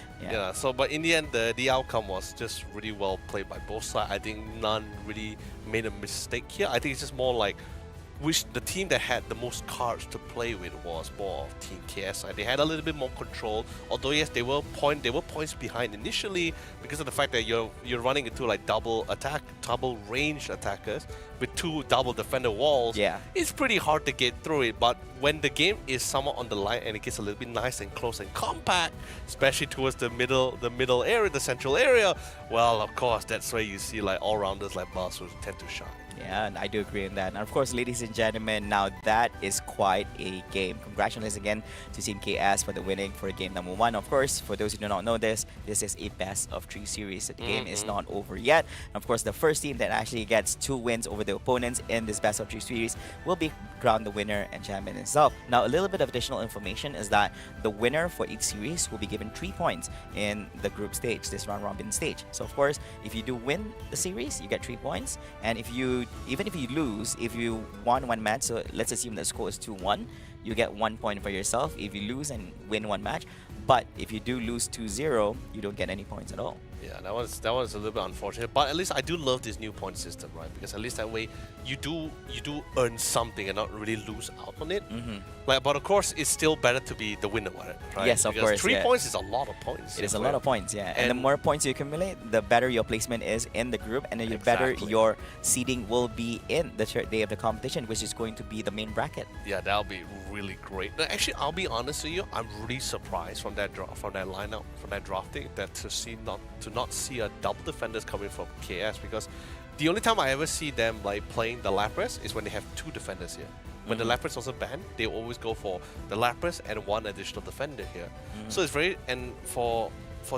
but in the end, the outcome was just really well played by both sides. I think none really made a mistake here. I think it's just more like the team that had the most cards to play with was more of Team KS. They had a little bit more control. Although yes, they were points behind initially because of the fact that you're running into like double range attackers with 2 double defender walls. Yeah, it's pretty hard to get through it. But when the game is somewhat on the line and it gets a little bit nice and close and compact, especially towards the middle area, the central area, well, of course, that's where you see like all-rounders like Buzzwole tend to shine. Yeah, and I do agree on that. And of course, ladies and gentlemen, now that is quite a game. Congratulations again to Team KS for the winning for game number 1. Of course, for those who do not know this is a best of 3 series. The game is not over yet. And of course, the first team that actually gets 2 wins over the opponents in this best of 3 series will be crowned the winner and champion itself. Now, a little bit of additional information is that the winner for each series will be given 3 points in the group stage, this round robin stage. So of course, if you do win the series, you get 3 points. And even if you lose, if you won 1 match, so let's assume the score is 2-1, you get 1 point for yourself if you lose and win 1 match. But if you do lose 2-0, you don't get any points at all. Yeah, that was a little bit unfortunate, but at least I do love this new point system, right? Because at least that way you do earn something and not really lose out on it. Like, but of course, it's still better to be the winner, right? Yes, of because course. 3 points is a lot of points. It is a lot of points, yeah. And the more points you accumulate, the better your placement is in the group, and the better your seeding will be in the third day of the competition, which is going to be the main bracket. Yeah, that'll be really great. Now, actually, I'll be honest with you, I'm really surprised from that lineup, from that drafting, that to not see a double defenders coming from KS, because the only time I ever see them like playing the Lapras is when they have 2 defenders here. When the Lapras also banned, they always go for the Lapras and 1 additional defender here. So it's very, and for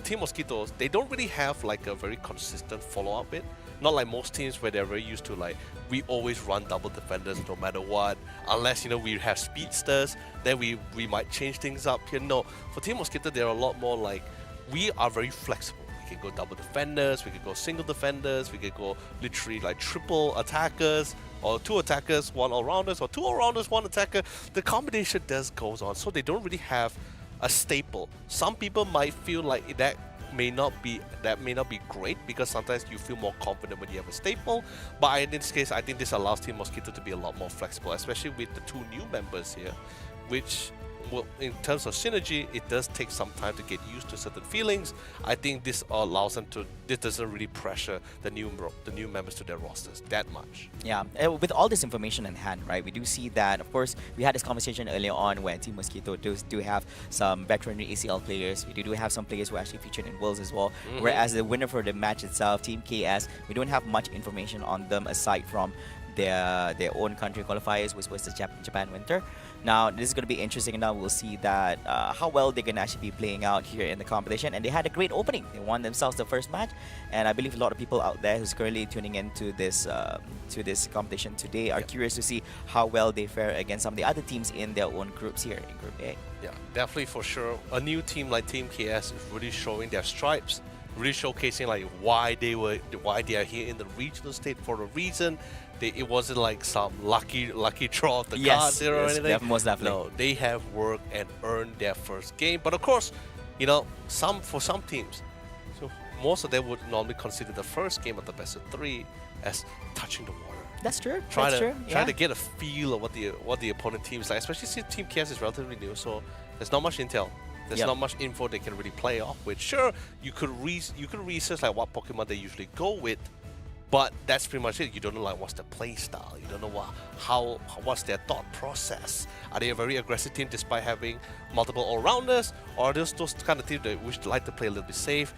Team Mosquitoes, they don't really have like a very consistent follow-up bit. Not like most teams where they're very used to like, we always run double defenders no matter what. Unless, you know, we have speedsters, then we might change things up here. No, for Team Mosquito, they're a lot more like, we are very flexible. We can go double defenders, we can go single defenders, we can go literally like triple attackers, or 2 attackers, 1 all-rounders, or 2 all-rounders, 1 attacker. The combination goes on, so they don't really have a staple. Some people might feel like that may not be great because sometimes you feel more confident when you have a staple. But in this case, I think this allows Team Mosquito to be a lot more flexible, especially with the 2 new members here, which, well, in terms of synergy, it does take some time to get used to certain feelings. I think this allows them to. This doesn't really pressure the new members to their rosters that much. Yeah, with all this information in hand, right, we do see that, of course, we had this conversation earlier on where Team Mosquito do have some veteran ACL players. We do have some players who are actually featured in Worlds as well. Whereas the winner for the match itself, Team KS, we don't have much information on them aside from their own country qualifiers, which was the Japan Winter. Now, this is going to be interesting. Now we'll see that how well they can actually be playing out here in the competition. And they had a great opening. They won themselves the first match. And I believe a lot of people out there who's currently tuning into this competition today are curious to see how well they fare against some of the other teams in their own groups here in Group A. Yeah, definitely for sure. A new team like Team KS is really showing their stripes, really showcasing like why they are here in the regional state for a reason. It wasn't like some lucky draw of the cards here or anything. Most definitely. No, they have worked and earned their first game. But of course, you know, for some teams, so most of them would normally consider the first game of the best of 3 as touching the water. That's true. Trying to get a feel of what the opponent team is like, especially since Team KS is relatively new, so there's not much intel. There's not much info they can really play off with. Sure, you could research like what Pokemon they usually go with, but that's pretty much it. You don't know like what's the play style. You don't know what's their thought process. Are they a very aggressive team despite having multiple all-rounders, or are those kind of teams that wish to like to play a little bit safe,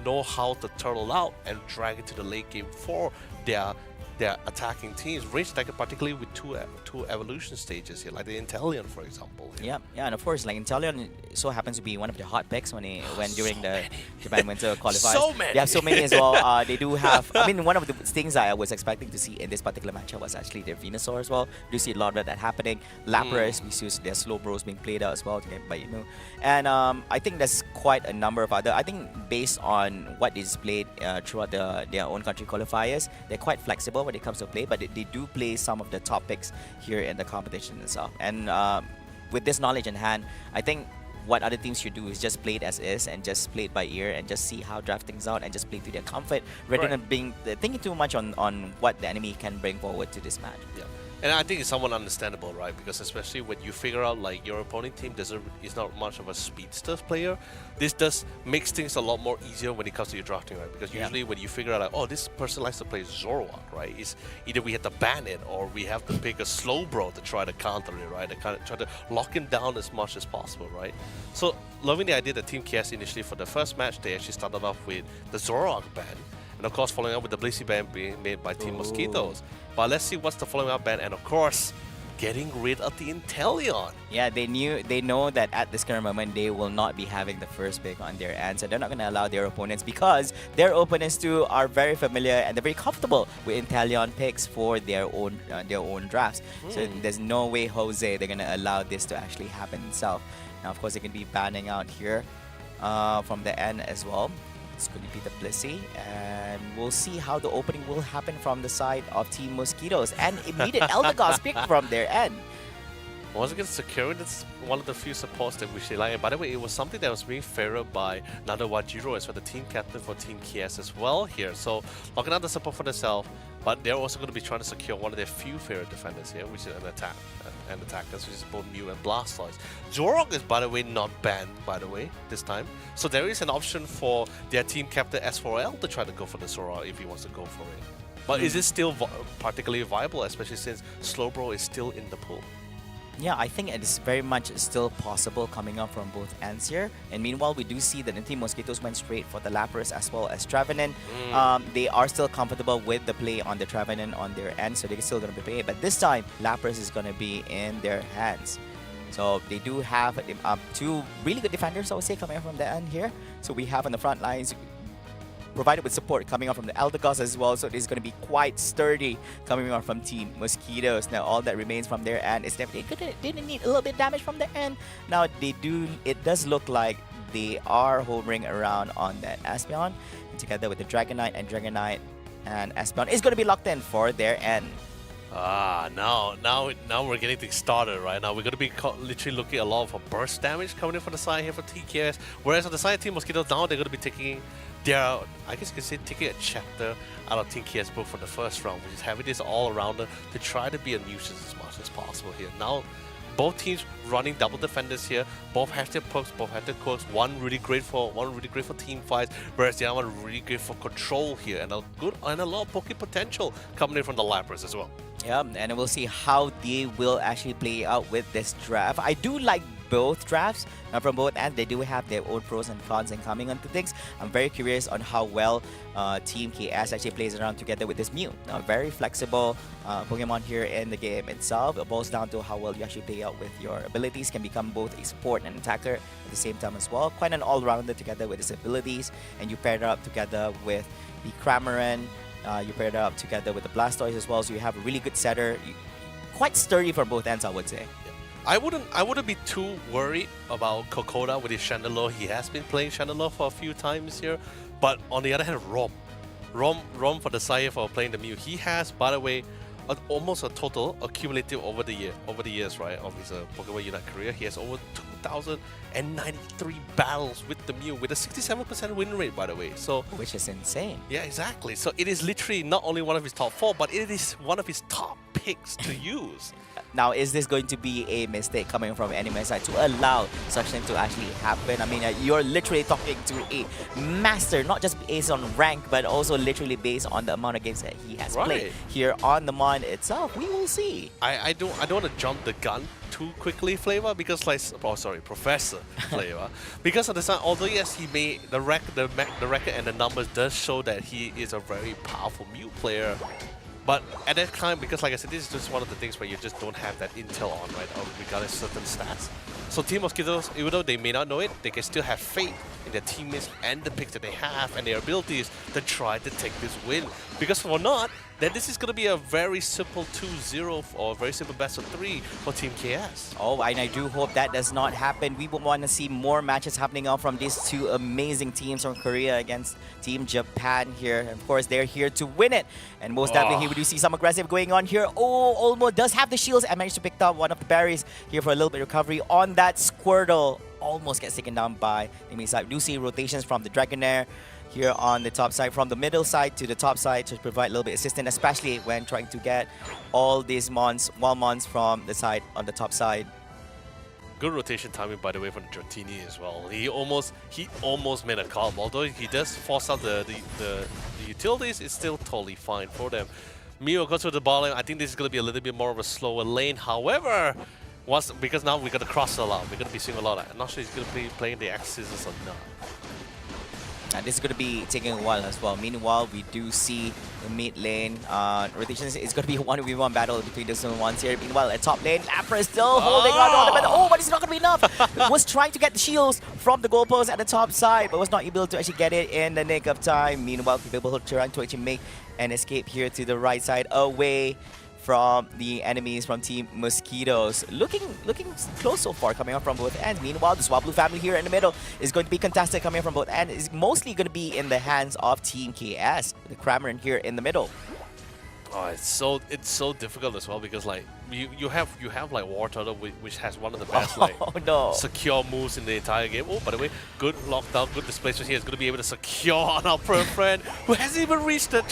know how to turtle out and drag it to the late game for their attacking teams, range attacker particularly with two evolution stages here, like the Inteleon, for example. Yeah, and of course, like Inteleon so happens to be one of the hot picks when during the Japan Winter qualifiers. So many. They have so many as well. They do have. I mean, one of the things I was expecting to see in this particular matchup was actually their Venusaur as well. We do see a lot of that happening. Lapras, we see their slow bros being played out as well to get by and I think there's quite a number of other. I think based on what is played throughout their own country qualifiers, they're quite flexible when it comes to play, but they do play some of the top picks here in the competition itself. And with this knowledge in hand, I think what other teams should do is just play it as is and just play it by ear and just see how draft things out and just play to their comfort rather than thinking too much on what the enemy can bring forward to this match. Yeah. And I think it's somewhat understandable, right? Because especially when you figure out like your opponent team is not much of a speedster player, this does makes things a lot more easier when it comes to your drafting, right? Because usually when you figure out like, oh, this person likes to play Zoroark, right? It's either we have to ban it or we have to pick a slow bro to try to counter it, right? To kind of try to lock him down as much as possible, right? So loving the idea that Team KS initially for the first match, they actually started off with the Zoroark ban. And of course, following up with the Blissey ban being made by Team Mosquitoes. But let's see what's the following up ban, and of course, getting rid of the Inteleon. Yeah, they know that at this current moment they will not be having the first pick on their end, so they're not going to allow their opponents, because their opponents too are very familiar and they're very comfortable with Inteleon picks for their own drafts. So there's no way, Jose, they're going to allow this to actually happen itself. Now, of course, they can be banning out here from the end as well. It's going to be the Blissey, and we'll see how the opening will happen from the side of Team Mosquitoes. And immediate Eldegoss pick from their end. Once again, securing is one of the few supports that we should like. And by the way, it was something that was being favored by Nadawajiro as well, the team captain for Team KS as well here. So locking out the support for themselves, but they're also going to be trying to secure one of their few favorite defenders here, which is an attackers, which is both Mew and Blastoise. Zoroark is, by the way, not banned, by the way, this time. So there is an option for their team captain S4L to try to go for the Zoroark if he wants to go for it. But is it still particularly viable, especially since Slowbro is still in the pool? Yeah, I think it is very much still possible coming up from both ends here. And meanwhile, we do see that the Team Mosquitoes went straight for the Lapras as well as Trevenant. They are still comfortable with the play on the Trevenant on their end, so they're still going to be playing. But this time, Lapras is going to be in their hands. So they do have two really good defenders, I would say, coming up from the end here. So we have on the front lines, provided with support coming up from the Eldegoss as well, so it is going to be quite sturdy coming up from Team Mosquitoes. Now all that remains from their end is definitely didn't need a little bit of damage from their end. Now it does look like they are hovering around on that Espeon, and together with the Dragonite and Espeon is going to be locked in for their end. Now we're getting things started right now. We're going to be literally looking at a lot of burst damage coming in from the side here for TKS. Whereas on the side of Team Mosquito now, they're going to be taking their, I guess you could say, taking a chapter out of Team KS book from the first round, which is having this all around to try to be a nuisance as much as possible here. Now, both teams running double defenders here. Both have their perks, both have their quirks. One really great for team fights, whereas the other one really great for control here, and a lot of poke potential coming in from the Lapras as well. Yeah, and we'll see how they will actually play out with this draft. I do like both drafts from both ends. They do have their own pros and cons and coming onto things. I'm very curious on how well Team KS actually plays around together with this Mew. Very flexible Pokemon here in the game itself. It boils down to how well you actually play out with your abilities. Can become both a support and attacker at the same time as well. Quite an all-rounder together with his abilities, and you pair it up together with the Cramorant. You pair it up together with the Blastoise as well, so you have a really good setter. Quite sturdy from both ends, I would say. I wouldn't be too worried about Kokoda with his Chandelure. He has been playing Chandelure for a few times here, but on the other hand, Rom for the side for playing the Mew. He has, by the way, almost a total accumulative over the years, right, of his Pokemon Unite career. He has over 2,093 battles with the Mew, with a 67% win rate, by the way. So, which is insane. Yeah, exactly. So it is literally not only one of his top 4, but it is one of his top picks to use. Now, is this going to be a mistake coming from anime side to allow such thing to actually happen? I mean, you're literally talking to a master, not just based on rank, but also literally based on the amount of games that he has played here on the Mon itself. We will see. I don't want to jump the gun too quickly, Flava, because Professor Flava, because of the side, although yes, he made the record and the numbers does show that he is a very powerful Mew player. But at that time, because like I said, this is just one of the things where you just don't have that intel on, right, regarding certain stats. So Team Mosquitoes, even though they may not know it, they can still have faith in their teammates and the picks that they have and their abilities to try to take this win. Because for not, then this is going to be a very simple 2-0 or a very simple best of 3 for Team KS. Oh, and I do hope that does not happen. We will want to see more matches happening out from these two amazing teams from Korea against Team Japan here. And of course, they're here to win it. And most definitely, we do see some aggressive going on here. Oh, Olmo does have the shields and managed to pick up one of the berries here for a little bit of recovery on that Squirtle. Almost gets taken down by enemy side. We do see rotations from the Dragonair here on the top side, from the middle side to the top side, to provide a little bit of assistance, especially when trying to get all these mons from the side on the top side. Good rotation timing, by the way, from Dratini as well. He almost made a call. Although he does force out the utilities, it's still totally fine for them. Mew goes to the bottom. I think this is going to be a little bit more of a slower lane. However, because now we're going to cross a lot. We're going to be seeing a lot. I'm not sure he's going to be playing the X-Scissors or not. And this is going to be taking a while as well. Meanwhile, we do see the mid lane rotations. It's going to be a 1v1 battle between the two ones here. Meanwhile, at top lane, Lapras still holding on. But it's not going to be enough. Was trying to get the shields from the goalpost at the top side, but was not able to actually get it in the nick of time. Meanwhile, people trying to actually make an escape here to the right side, away from the enemies from Team Mosquitoes. Looking close so far, coming up from both ends. Meanwhile, the Swablu family here in the middle is going to be contested, coming from both ends. It's mostly going to be in the hands of Team KS. The Cramorant here in the middle. Oh, it's so difficult as well, because like you have like War Turtle, which has one of the best secure moves in the entire game. Oh, by the way, good lockdown, good displacement here. Is going to be able to secure on our friend who hasn't even reached the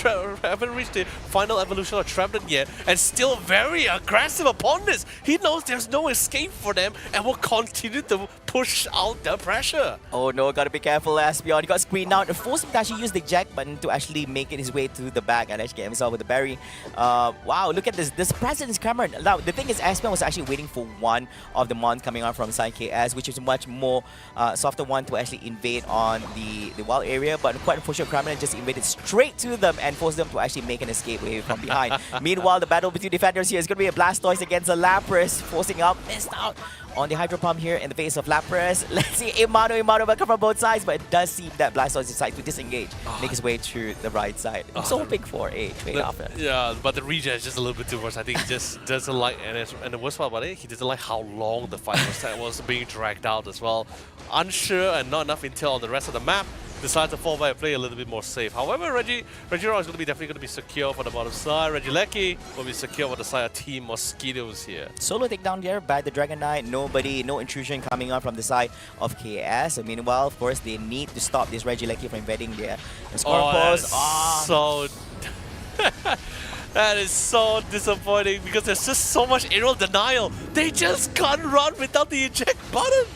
final evolution of Trapdown yet, and still very aggressive upon this. He knows there's no escape for them and will continue to push out the pressure. Oh no, gotta be careful, Espeon. He got screened out. It forced him to actually use the eject button to actually make it his way to the back and actually get himself with the berry. Wow, look at this presence, Cameron. Now, the thing is, Espeon was actually waiting for one of the mons coming out from side KS, which is a much more softer one to actually invade on the wild area. But quite unfortunate, Cramorant just invaded straight to them and forced them to actually make an escape way from behind. Meanwhile, the battle between defenders here is going to be a Blastoise against a Lapras, forcing out, missed out on the Hydro Pump here in the face of Lapras. Let's see, Imano will come from both sides, but it does seem that Blastoise decides to disengage, make his way to the right side. I'm so hoping for a trade after. Yeah, but the regen is just a little bit too much. I think he just doesn't like, and the worst part about it, he doesn't like how long the fight was being dragged out as well. Unsure and not enough intel on the rest of the map decides to fall back and play a little bit more safe. However, Reggie Rock is definitely going to be secure for the bottom side. Yololee will be secure for the side of Team Mosquitoes here. Solo takedown there by the Dragon Knight. Nobody, no intrusion coming on from the side of KS. So meanwhile, of course, they need to stop this Yololee from invading there. The score post. So that is so disappointing because there's just so much aerial denial. They just can't run without the eject button.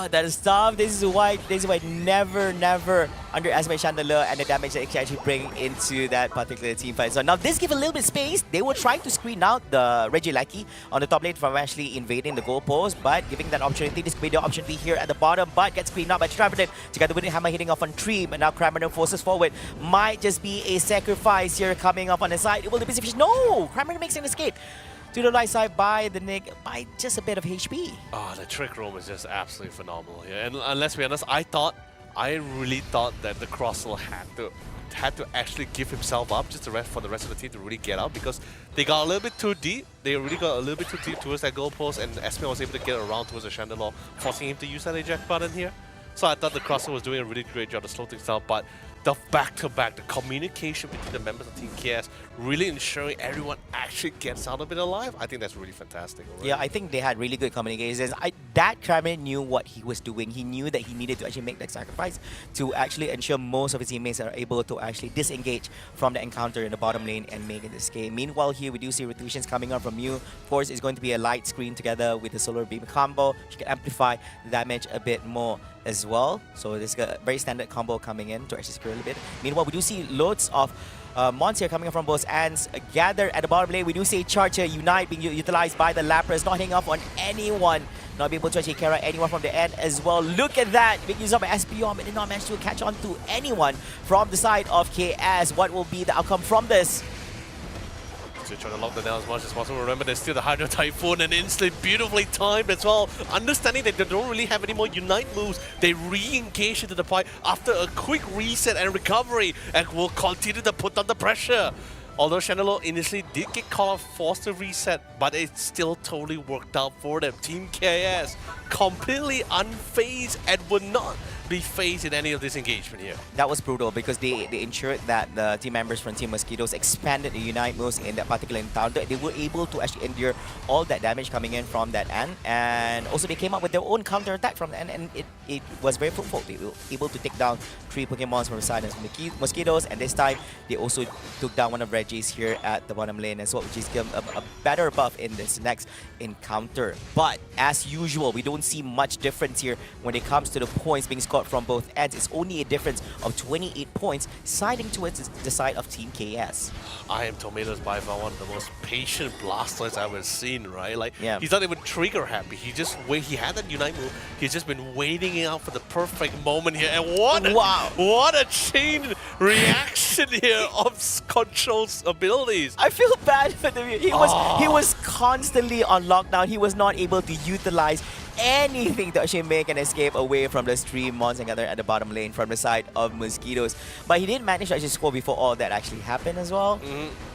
That is tough. This is why never underestimate Chandelier and the damage that it can actually bring into that particular team fight. So now this gives a little bit space. They were trying to screen out the Yololee on the top lane from actually invading the goalpost, but giving that opportunity. This could be the opportunity here at the bottom, but gets screened out by Traverton together with the hammer hitting off on Tree, and now Cramerton forces forward. Might just be a sacrifice here coming up on the side. It will be sufficient. No! Cramerton makes an escape to the right side by the Nick by just a bit of HP. The trick room is just absolutely phenomenal here. And let's be honest, I really thought that the Crossel had to actually give himself up just for the rest of the team to really get out, because they got a little bit too deep. They really got a little bit too deep towards that goalpost, and Esme was able to get around towards the Chandelier, forcing him to use that eject button here. So I thought the Crossel was doing a really great job to slow things down, but the back-to-back, the communication between the members of Team KS, really ensuring everyone actually gets out of it alive, I think that's really fantastic. Already. Yeah, I think they had really good communications. That Kramer knew what he was doing. He knew that he needed to actually make that sacrifice to actually ensure most of his teammates are able to actually disengage from the encounter in the bottom lane and make it escape. Meanwhile, here we do see rotations coming up from Mew. Of course, it's going to be a light screen together with the solar beam combo. She can amplify the damage a bit more as well. So this is a very standard combo coming in to actually secure a little bit. Meanwhile, we do see loads of mons here coming from both ends. Gather at the bottom lane. We do see Charger Unite being utilized by the Lapras, not hanging off on anyone. Not be able to actually carry anyone from the end as well. Look at that. Big use of SPO, but did not manage to catch on to anyone from the side of KS. What will be the outcome from this? So trying to lock them down as much as possible. Remember, there's still the Hydro Typhoon and instantly beautifully timed as well. Understanding that they don't really have any more Unite moves, they re-engage into the fight after a quick reset and recovery and will continue to put on the pressure. Although Chandelier initially did get caught off, forced to reset, but it still totally worked out for them. Team KS completely unfazed and would not be phased in any of this engagement here. That was brutal because they ensured that the team members from Team Mosquitoes expanded the Unite moves in that particular encounter. They were able to actually endure all that damage coming in from that end, and also they came up with their own counter attack from the end, and it was very fruitful. They were able to take down 3 Pokemons from the side of Mosquitoes, and this time they also took down one of Reggie's here at the bottom lane as well, which is given a better buff in this next encounter. But as usual, we don't see much difference here when it comes to the points being scored from both ends. It's only a difference of 28 points, siding towards the side of Team KS. I am Tomatoes by far one of the most patient Blastoise I've ever seen, right? Like, yeah. He's not even trigger happy. He had that Unite move. He's just been waiting out for the perfect moment here. And what a chain reaction here of Control's abilities. I feel bad for the he was constantly on lockdown. He was not able to utilize anything to actually make an escape away from the stream mons and gather at the bottom lane from the side of Mosquitoes. But he did manage to actually score before all that actually happened as well.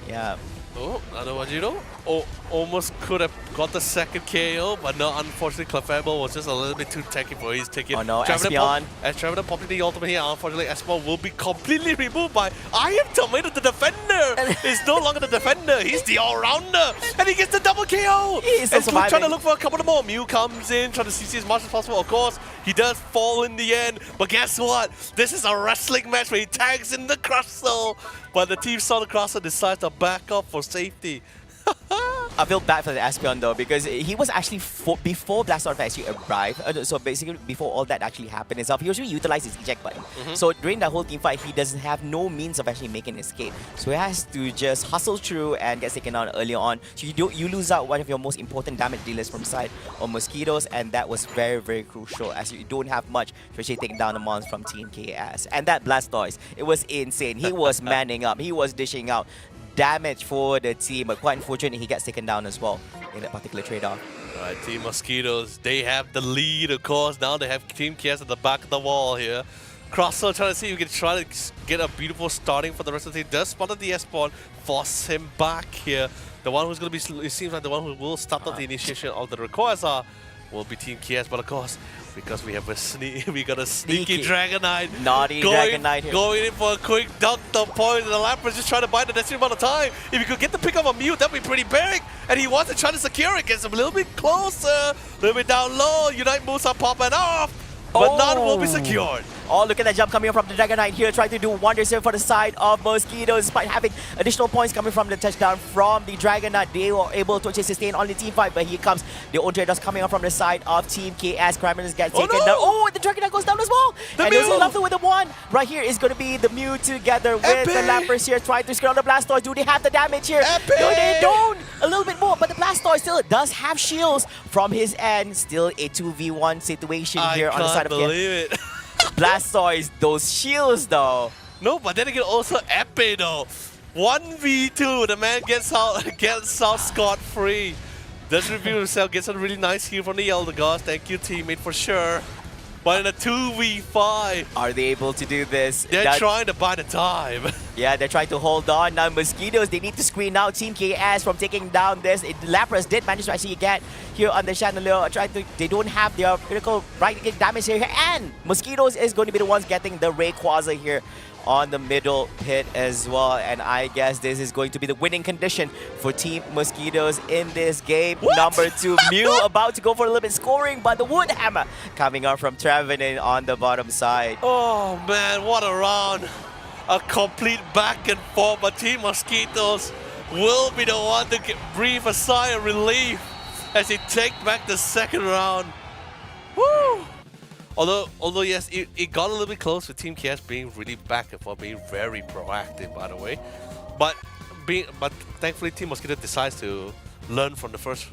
Yeah. Oh, Nanowajiro. Oh, almost could have got the second KO, but no, unfortunately, Clefable was just a little bit too techy for his ticket. Oh no, Espeon. As Traveler popping the ultimate here, unfortunately, Espeon will be completely removed by I am Tomato, the defender. He's no longer the defender, he's the all-rounder. And he gets the double KO. He's still surviving. Trying to look for a couple more. Mew comes in, trying to CC as much as possible. Of course, he does fall in the end, but guess what? This is a wrestling match where he tags in the Crustle. But the team saw the Crustle, decides to back up for safety. I feel bad for the Espeon though, because he was actually before Blastoise actually arrived. So basically, before all that actually happened itself, he actually utilized his eject button. So during that whole team fight, he doesn't have no means of actually making an escape. So he has to just hustle through and get taken out earlier on. So you lose out one of your most important damage dealers from the side of Mosquitoes, and that was very, very crucial as you don't have much to actually take down the mons from Team KS. And that Blastoise, it was insane. He was manning up. He was dishing out damage for the team, but quite unfortunately he gets taken down as well in that particular trade-off. Right, Team Mosquitoes, they have the lead, of course. Now they have Team KS at the back of the wall here. Crosser trying to see if he can try to get a beautiful starting for the rest of the team. Does spot the S-spawn, force him back here. The one who's going to be, it seems like the one who will start up the initiation of the Rayquaza will be Team KS, but of course, because we have we got a sneaky Sneaky. Dragonite. Naughty Dragonite here. Going in for a quick dunk the point, and the Lapras just trying to buy the necessary amount of time. If he could get the pick up on Mew, that'd be pretty big. And he wants to try to secure it, gets him a little bit closer, a little bit down low. Unite moves are popping off, but none will be secured. Oh, look at that jump coming from the Dragonite here, trying to do wonders here for the side of Mosquitoes, despite having additional points coming from the touchdown from the Dragonite. They were able to actually sustain on the team fight, but here comes the own traders coming up from the side of Team KS. Criminals gets taken down. Oh, the Dragonite goes down as well. And there's a Lafleur with the one. Right here is going to be the Mew together with the Lapras here, trying to scale the Blastoise. Do they have the damage here? Epic! No, they don't. A little bit more, but the Blastoise still does have shields from his end. Still a 2v1 situation here on the side of KS. I can't believe it. Blastoise, those shields though. No, but then again, also epic though. 1v2, the man gets out scot-free. Doesn't reveal himself, gets a really nice heal from the Elder Gods. Thank you, teammate, for sure. But in a 2v5, are they able to do this? They're trying to buy the time. Yeah, they're trying to hold on. Now Mosquitoes, they need to screen out Team KS from taking down this. Lapras did manage to actually get here on the Chandelier. They don't have their critical right damage here. And Mosquitoes is going to be the ones getting the Rayquaza here on the middle pit as well. And I guess this is going to be the winning condition for Team Mosquitoes in this game. What? Number 2, Mew about to go for a little bit scoring, but the Wood Hammer coming out from Trevenant on the bottom side. Oh man, what a round. A complete back and forth, but Team Mosquitoes will be the one to breathe a sigh of relief as they take back the second round. Woo! Although yes, it got a little bit close with Team KS being really back and forth, being very proactive, by the way. But thankfully, Team Mosquito decides to learn from the first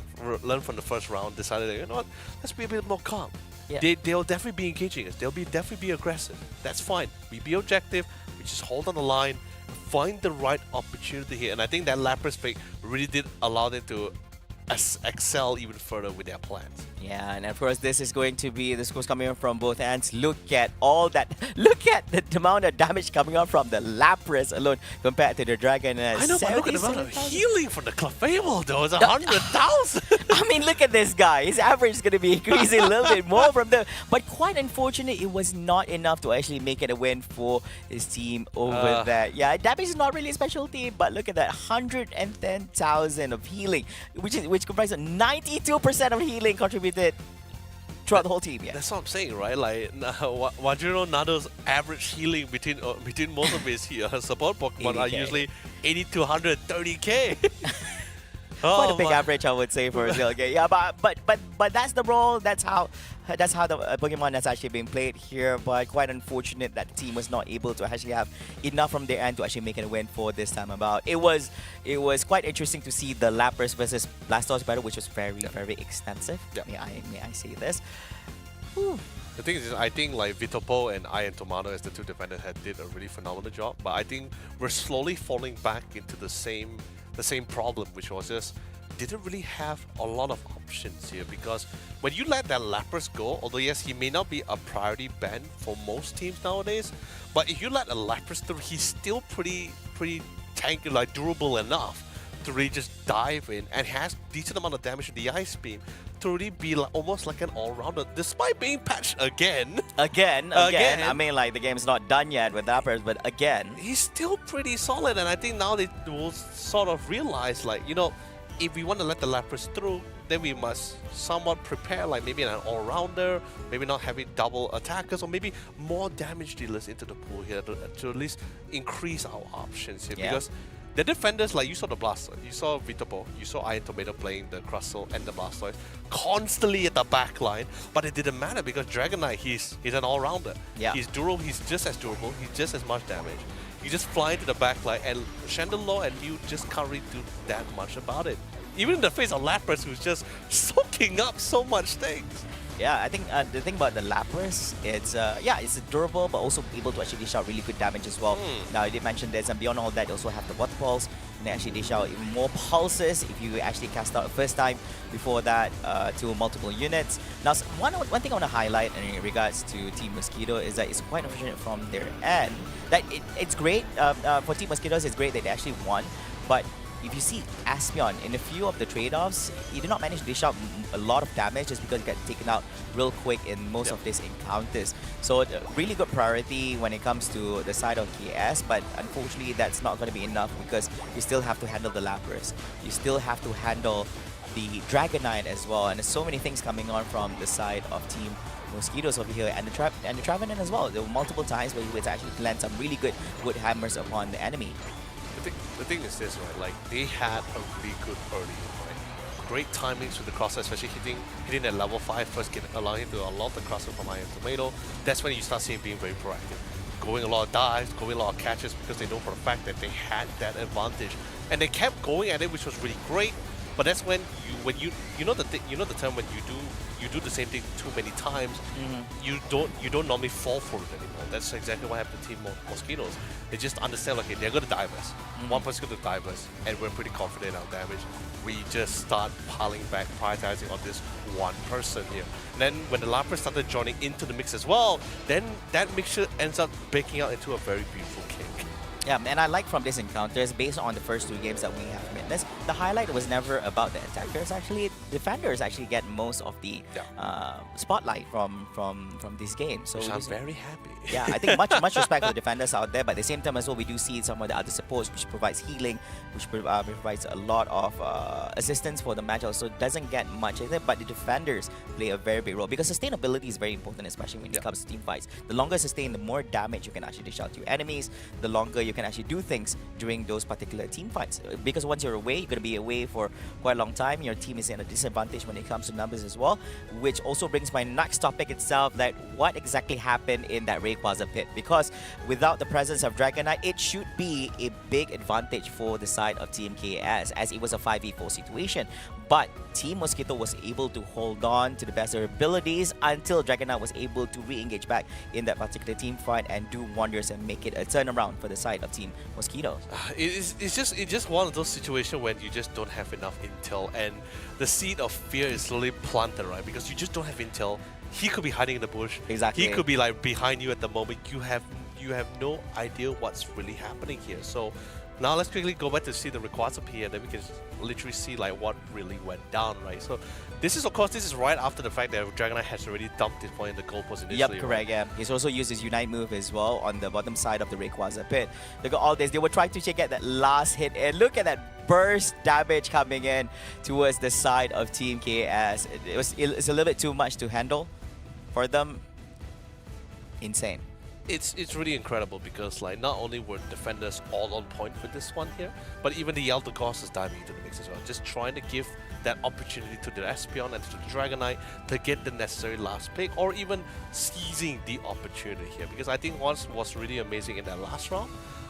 round. Decided, you know what, let's be a bit more calm. Yeah. They'll definitely be engaging us. They'll definitely be aggressive. That's fine. We be objective. We just hold on the line, find the right opportunity here. And I think that Lapras pick really did allow them to excel even further with their plans. Yeah, and of course this is going to be the scores coming in from both ends. Look at all that. Look at the amount of damage coming up from the Lapras alone compared to the Dragon. I know, but look at the amount of healing from the Clefable though. It's 100,000. I mean, look at this guy. His average is going to be increasing a little bit more from there. But quite unfortunate, it was not enough to actually make it a win for his team over there. Yeah, damage is not really a specialty, but look at that. 110,000 of healing, which comprises 92% of healing contributed throughout the whole team. Yeah, that's what I'm saying, right? Like Wajiro Nado's average healing between most of his support Pokemon are usually 80 to 130k. Quite a big average, I would say, for a Zilgate. Yeah, but that's the role. That's how the Pokemon has actually been played here. But quite unfortunate that the team was not able to actually have enough from their end to actually make it a win for this time about. It was quite interesting to see the Lapras versus Blastoise battle, which was very extensive. Yep. May I say this? Whew. The thing is, I think like Vitopo and Iron Tomato as the two defenders did a really phenomenal job. But I think we're slowly falling back into the same problem, which was just didn't really have a lot of options here, because when you let that Lapras go, although yes, he may not be a priority ban for most teams nowadays, but if you let a Lapras through, he's still pretty tanky, like durable enough to really just dive in and has decent amount of damage with the Ice Beam to really be like, almost like an all-rounder, despite being patched again. Again. I mean, like, the game's not done yet with Lapras, but again. He's still pretty solid, and I think now they will sort of realize, like, you know, if we want to let the Lapras through, then we must somewhat prepare, like maybe an all-rounder, maybe not having double attackers, or maybe more damage dealers into the pool here to at least increase our options here. Yeah. Because the defenders, like you saw the Blastoise, you saw Vitopo, you saw Iron Tomato playing the Crustle and the Blastoise constantly at the back line, but it didn't matter because Dragonite, he's an all-rounder. Yeah. He's durable, he's just as durable, he's just as much damage. You just fly into the back line, and Chandelure and you just can't really do that much about it. Even in the face of Lapras, who's just soaking up so much things. Yeah, I think the thing about the Lapras, it's durable, but also able to actually dish out really good damage as well. Now, I did mention this, and beyond all that, they also have the Water Pulse, and they actually dish out even more pulses if you actually cast out a first time before that to multiple units. Now, one thing I want to highlight in regards to Team Mosquito is that it's quite unfortunate from their end. That it's great for Team Mosquitoes, it's great that they actually won, but if you see Aspeon in a few of the trade-offs, he did not manage to dish out a lot of damage just because he got taken out real quick in most of these encounters. So really good priority when it comes to the side of KS, but unfortunately that's not going to be enough because you still have to handle the Lapras. You still have to handle the Dragonite as well, and there's so many things coming on from the side of Team Mosquitoes over here, and the Trevenant as well. There were multiple times where he was actually land some really good wood hammers upon the enemy. The thing is this, right? Like, they had a really good early, right? Great timings with the crosser, especially hitting at level 5 first, allowing him to unlock the crosser from Iron Tomato. That's when you start seeing him being very proactive. Going a lot of dives, going a lot of catches, because they know for a fact that they had that advantage. And they kept going at it, which was really great. But that's when you know the term when you do the same thing too many times, you don't normally fall for it anymore. That's exactly what happened to Team Mosquitoes. They just understand, okay, they're gonna dive us. One person's gonna dive us, and we're pretty confident in our damage. We just start piling back, prioritizing on this one person here. And then when the Lapras started joining into the mix as well, then that mixture ends up breaking out into a very beautiful cake. Yeah, and I like from these encounters, based on the first 2 games that we have witnessed, the highlight was never about the attackers. Actually, defenders actually get most of the spotlight from this game. So which I'm very happy. Yeah, I think much respect for the defenders out there, but at the same time as well, we do see some of the other supports, which provides healing, which provides a lot of assistance for the match. Also doesn't get much in it, but the defenders play a very big role because sustainability is very important, especially when it comes to team fights. The longer sustain, the more damage you can actually dish out to your enemies. The longer you can actually do things during those particular team fights. Because once you're away, you're going to be away for quite a long time. Your team is in a disadvantage when it comes to numbers as well, which also brings my next topic itself, that what exactly happened in that Rayquaza pit. Because without the presence of Dragonite, it should be a big advantage for the side of Team KS, as it was a 5v4 situation. But Team Mosquito was able to hold on to the best of their abilities until Dragonite was able to re-engage back in that particular team fight and do wonders and make it a turnaround for the side of Team Mosquitoes. It's just one of those situations when you just don't have enough intel, and the seed of fear is slowly planted, right? Because you just don't have intel. He could be hiding in the bush. Exactly. He could be like behind you at the moment. You have no idea what's really happening here. So now let's quickly go back to see the Rayquaza P, and then we can literally see like what really went down, right? So this is right after the fact that Dragonite has already dumped his point in the goalpost initially. Yep, correct, right? yeah. He's also used his Unite move as well on the bottom side of the Rayquaza pit. Look at all this. They were trying to get that last hit, and look at that burst damage coming in towards the side of Team KS. It's a little bit too much to handle for them. Insane. It's really incredible because like not only were defenders all on point with this one here, but even the Eldegoss is diving into the mix as well, just trying to give that opportunity to the Espeon and to the Dragonite to get the necessary last pick, or even seizing the opportunity here. Because I think what was really amazing in that last round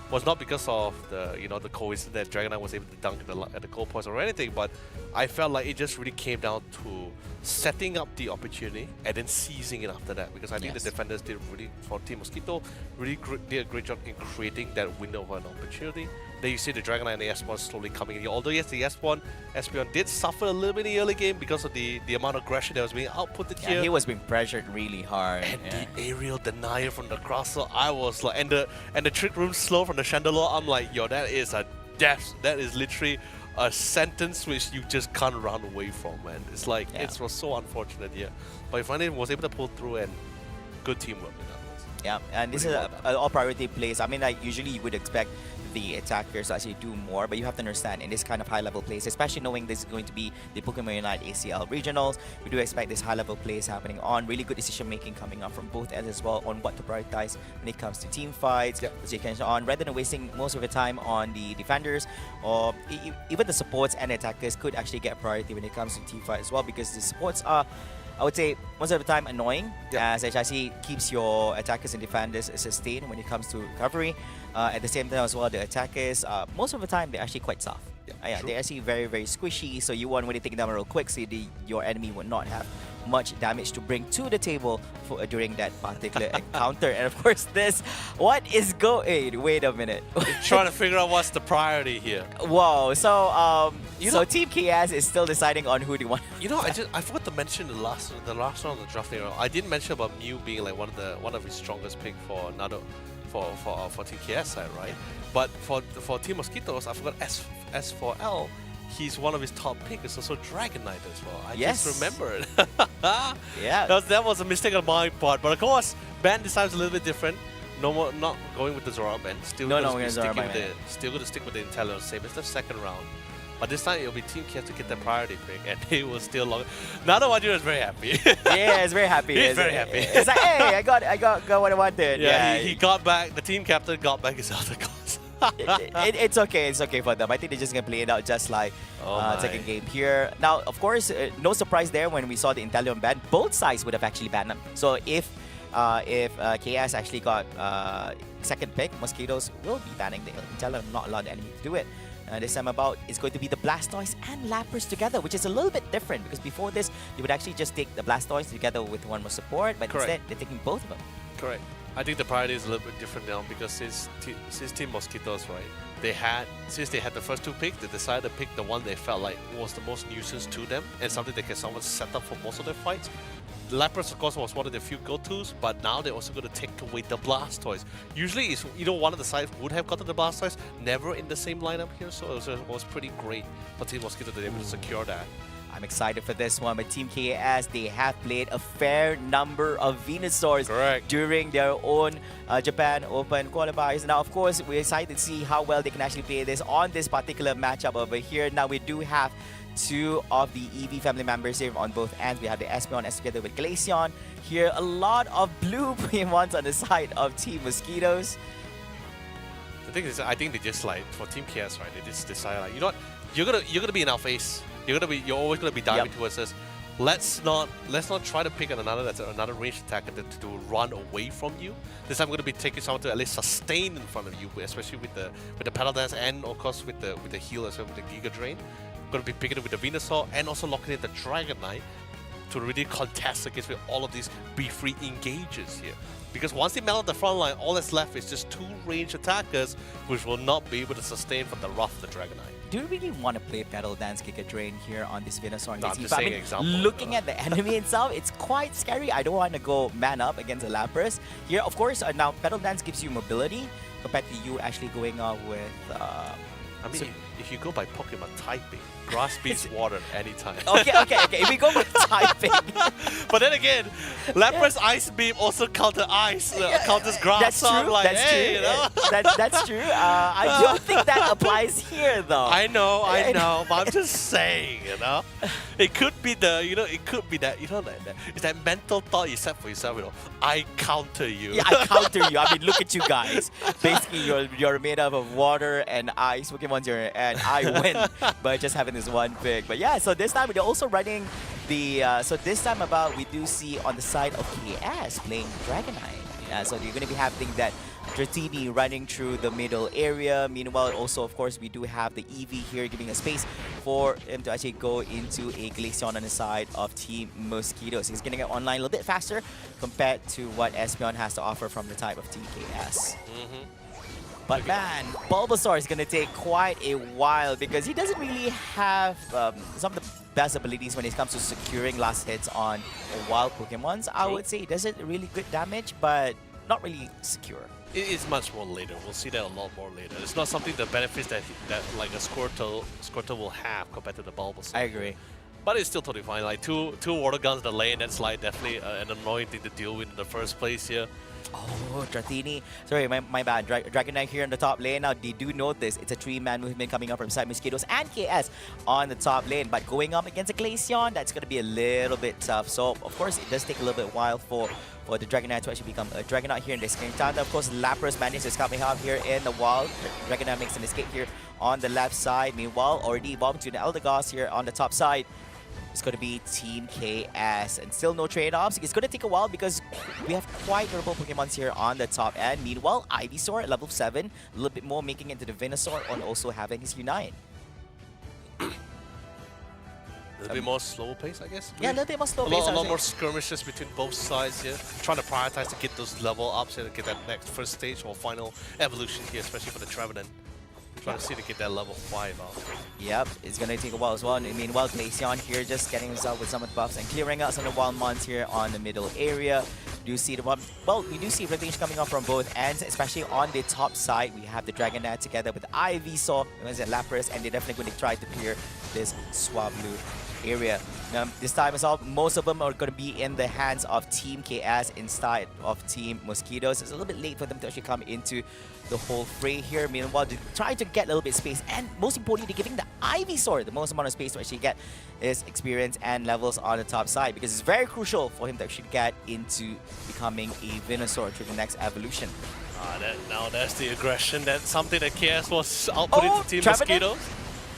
was not because of the the coincidence that Dragonite was able to dunk at the goal post or anything, but I felt like it just really came down to setting up the opportunity and then seizing it after that. Because I think the defenders did really, for Team Mosquito, did a great job in creating that window of an opportunity. Then you see the Dragonite and the Espeon slowly coming in. Although yes, the Espeon did suffer a little bit in the early game because of the amount of aggression that was being outputted here. He was being pressured really hard. And the aerial denial from the crosser, I was like, and the trick room slow from the Chandelure, I'm like, yo, that is a death. That is literally a sentence which you just can't run away from, man. It's like, it was so unfortunate here. But he finally was able to pull through, and good teamwork in that one. Yeah, and this is an all priority plays. I mean, like usually you would expect the attackers to actually do more, but you have to understand in this kind of high level plays, especially knowing this is going to be the Pokemon Unite ACL regionals, we do expect this high level plays happening on. Really good decision making coming up from both ends as well on what to prioritize when it comes to team fights. As you can on, rather than wasting most of the time on the defenders, or even the supports and attackers could actually get priority when it comes to team fight as well, because the supports are, I would say, most of the time annoying, as HIC keeps your attackers and defenders sustained when it comes to recovery. At the same time as well, the attackers, most of the time, they're actually quite soft. They're actually very, very squishy, so you want when you take them real quick, so your enemy would not have much damage to bring to the table during that particular encounter. And of course, what is going? Wait a minute. Trying to figure out what's the priority here. Whoa, so Team KS is still deciding on who they want. I forgot to mention the last round of the draft. I didn't mention about Mew being like one of his strongest pick for another for Team KS side, right? But for Team Mosquitoes, I forgot as for L, he's one of his top picks. It's also Dragonite as well. I Yes. just remembered. Yeah. That was a mistake on my part. But of course, ban this time is a little bit different. No more, not going with the Zora ban. Still No, gonna we're be gonna Zora sticking ban, with it. Still gonna stick with the Intelligence, same as the second round. But this time it'll be Team K to get the priority pick, and they will still long. Nano Wajiro is very happy. Yeah, he's very happy. He's very happy. It's like, hey, I got what I wanted. Yeah, he got back. The team captain got back his other cards. It's okay. It's okay for them. I think they're just gonna play it out just like second game here. Now, of course, no surprise there when we saw the Inteleon ban. Both sides would have actually banned them. So if KS actually got second pick, Mosquitoes will be banning the Inteleon. Not allowed the enemy to do it. This time about, it's going to be the Blastoise and Lapras together, which is a little bit different because before this, you would actually just take the Blastoise together with one more support, but Correct. instead they're taking both of them. Correct. I think the priority is a little bit different now because since Team Mosquitoes, right, since they had the first two picks, they decided to pick the one they felt like was the most nuisance to them and something they can somewhat set up for most of their fights. Lapras, of course, was one of their few go-tos, but now they're also going to take away the Blastoise. Usually, it's either one of the sides would have gotten the Blastoise, never in the same lineup here, so it was pretty great for Team Mosquito to be able to secure that. I'm excited for this one, but Team KS, they have played a fair number of Venusaurs Correct. during their own Japan Open qualifiers. Now, of course, we're excited to see how well they can actually play this on this particular matchup over here. Now, we do have two of the EV family members here on both ends. We have the Espeon as together with Glaceon. Here, a lot of blue Pokemons on the side of Team Mosquitoes. The thing is, I think they just like for Team KS, right? They just decide like, you know what, you're gonna be in our face. You're always gonna be diving towards us. Let's not try to pick another ranged attacker to run away from you. This time I'm gonna be taking someone to at least sustain in front of you, especially with the Pedal Dance and of course with the heal as well with the Giga Drain. I'm gonna be picking it with the Venusaur and also locking in the Dragonite to really contest against with all of these B-free engages here. Because once they melt the front line, all that's left is just two ranged attackers which will not be able to sustain from the wrath of the Dragonite. Do you really want to play Pedal Dance Giga Drain here on this Venusaur? No, I'm just saying example. Looking at the enemy itself, it's quite scary. I don't want to go man up against a Lapras. Here, of course, now Pedal Dance gives you mobility compared to you actually going out with... I mean, if you go by Pokemon typing, grass beats water anytime. Okay. If we go with typing. But then again, Lapras Ice Beam also counters grass. That's so I'm true. like, That's hey, true. you know? That's true. I don't think that applies here, though. I know, but I'm just saying, you know, it could be that, it's that mental thought you set for yourself, I counter you. Yeah, I counter you. I mean, look at you guys. Basically, you're made up of water and ice Pokemons, and I win by just having this one pick. But yeah, so this time we're also running the. So this time about, we do see on the side of KS playing Dragonite. So you're going to be having that Dratini running through the middle area. Meanwhile, also, of course, we do have the Eevee here giving a space for him to actually go into a Glaceon on the side of Team Mosquitoes. He's getting it online a little bit faster compared to what Espeon has to offer from the type of Team KS. But man, Bulbasaur is going to take quite a while because he doesn't really have some of the best abilities when it comes to securing last hits on wild Pokemons. I would say he does it really good damage, but not really secure. It is much more later. We'll see that a lot more later. It's not something the benefits that like a Squirtle will have compared to the Bulbasaur. I agree. But it's still totally fine. Like two water guns in the lane, that's like definitely an annoying thing to deal with in the first place here. Oh, Dratini. Sorry, my bad. Dragonite here in the top lane. Now, they do know this. It's a three-man movement coming up from side Mosquitoes and KS on the top lane. But going up against a Glaceon, that's going to be a little bit tough. So, of course, it does take a little bit while for the Dragonite to actually become a Dragonite here in this game. Of course, Lapras manages to coming out here in the wild. Dragonite makes an escape here on the left side. Meanwhile, already evolving to the Eldegoss here on the top side. It's going to be Team KS, and still no trade-offs. It's going to take a while because we have quite durable Pokemons here on the top end. Meanwhile, Ivysaur at level 7, a little bit more making it to the Venusaur and also having his Unite. A little bit more slow pace, I guess. Yeah, a little bit more slow pace. A lot more skirmishes between both sides here. Trying to prioritize to get those level ups and get that next first stage or final evolution here, especially for the Trevenant. Trying to see to get that level 5 out. Yep, it's going to take a while as well. Meanwhile, Glaceon here just getting himself with some of the buffs and clearing out some of the wild mons here on the middle area. do see the one. Well, we do see rotation coming off from both ends, especially on the top side. We have the Dragonette together with Ivysaur, and Lapras, and they're definitely going to try to clear this Swablu area. This time as well, most of them are going to be in the hands of Team KS instead of Team Mosquitoes. It's a little bit late for them to actually come into the whole fray here. Meanwhile, they're trying to get a little bit of space, and most importantly, they're giving the Ivysaur the most amount of space to actually get his experience and levels on the top side, because it's very crucial for him to actually get into becoming a Venusaur through the next evolution. Now there's the aggression. That's something that KS was outputting to Team Mosquitoes.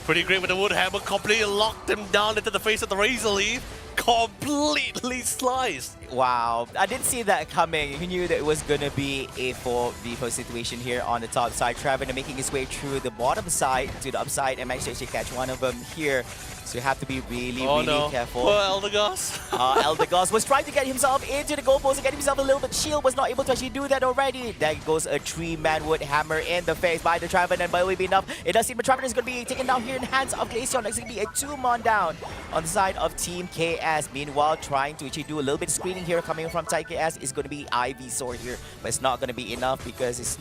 Pretty great with the Wood Hammer, completely locked him down into the face of the Razor Leaf. Completely sliced. Wow, I didn't see that coming. He knew that it was going to be a 4v4 situation here on the top side. Trevor making his way through the bottom side to the upside and managed to actually catch one of them here. So you have to be really careful. Oh, Eldegoss. Eldegoss was trying to get himself into the goalpost and get himself a little bit shield, was not able to actually do that already. There goes a 3-man Wood Hammer in the face by the Trevenant, but it will be enough. It does seem the Trevenant is going to be taken down here in the hands of Glaceon. It's going to be a 2-man down on the side of Team KS. Meanwhile, trying to actually do a little bit of screening here coming from Thai KS is going to be Ivysaur here, but it's not going to be enough because it's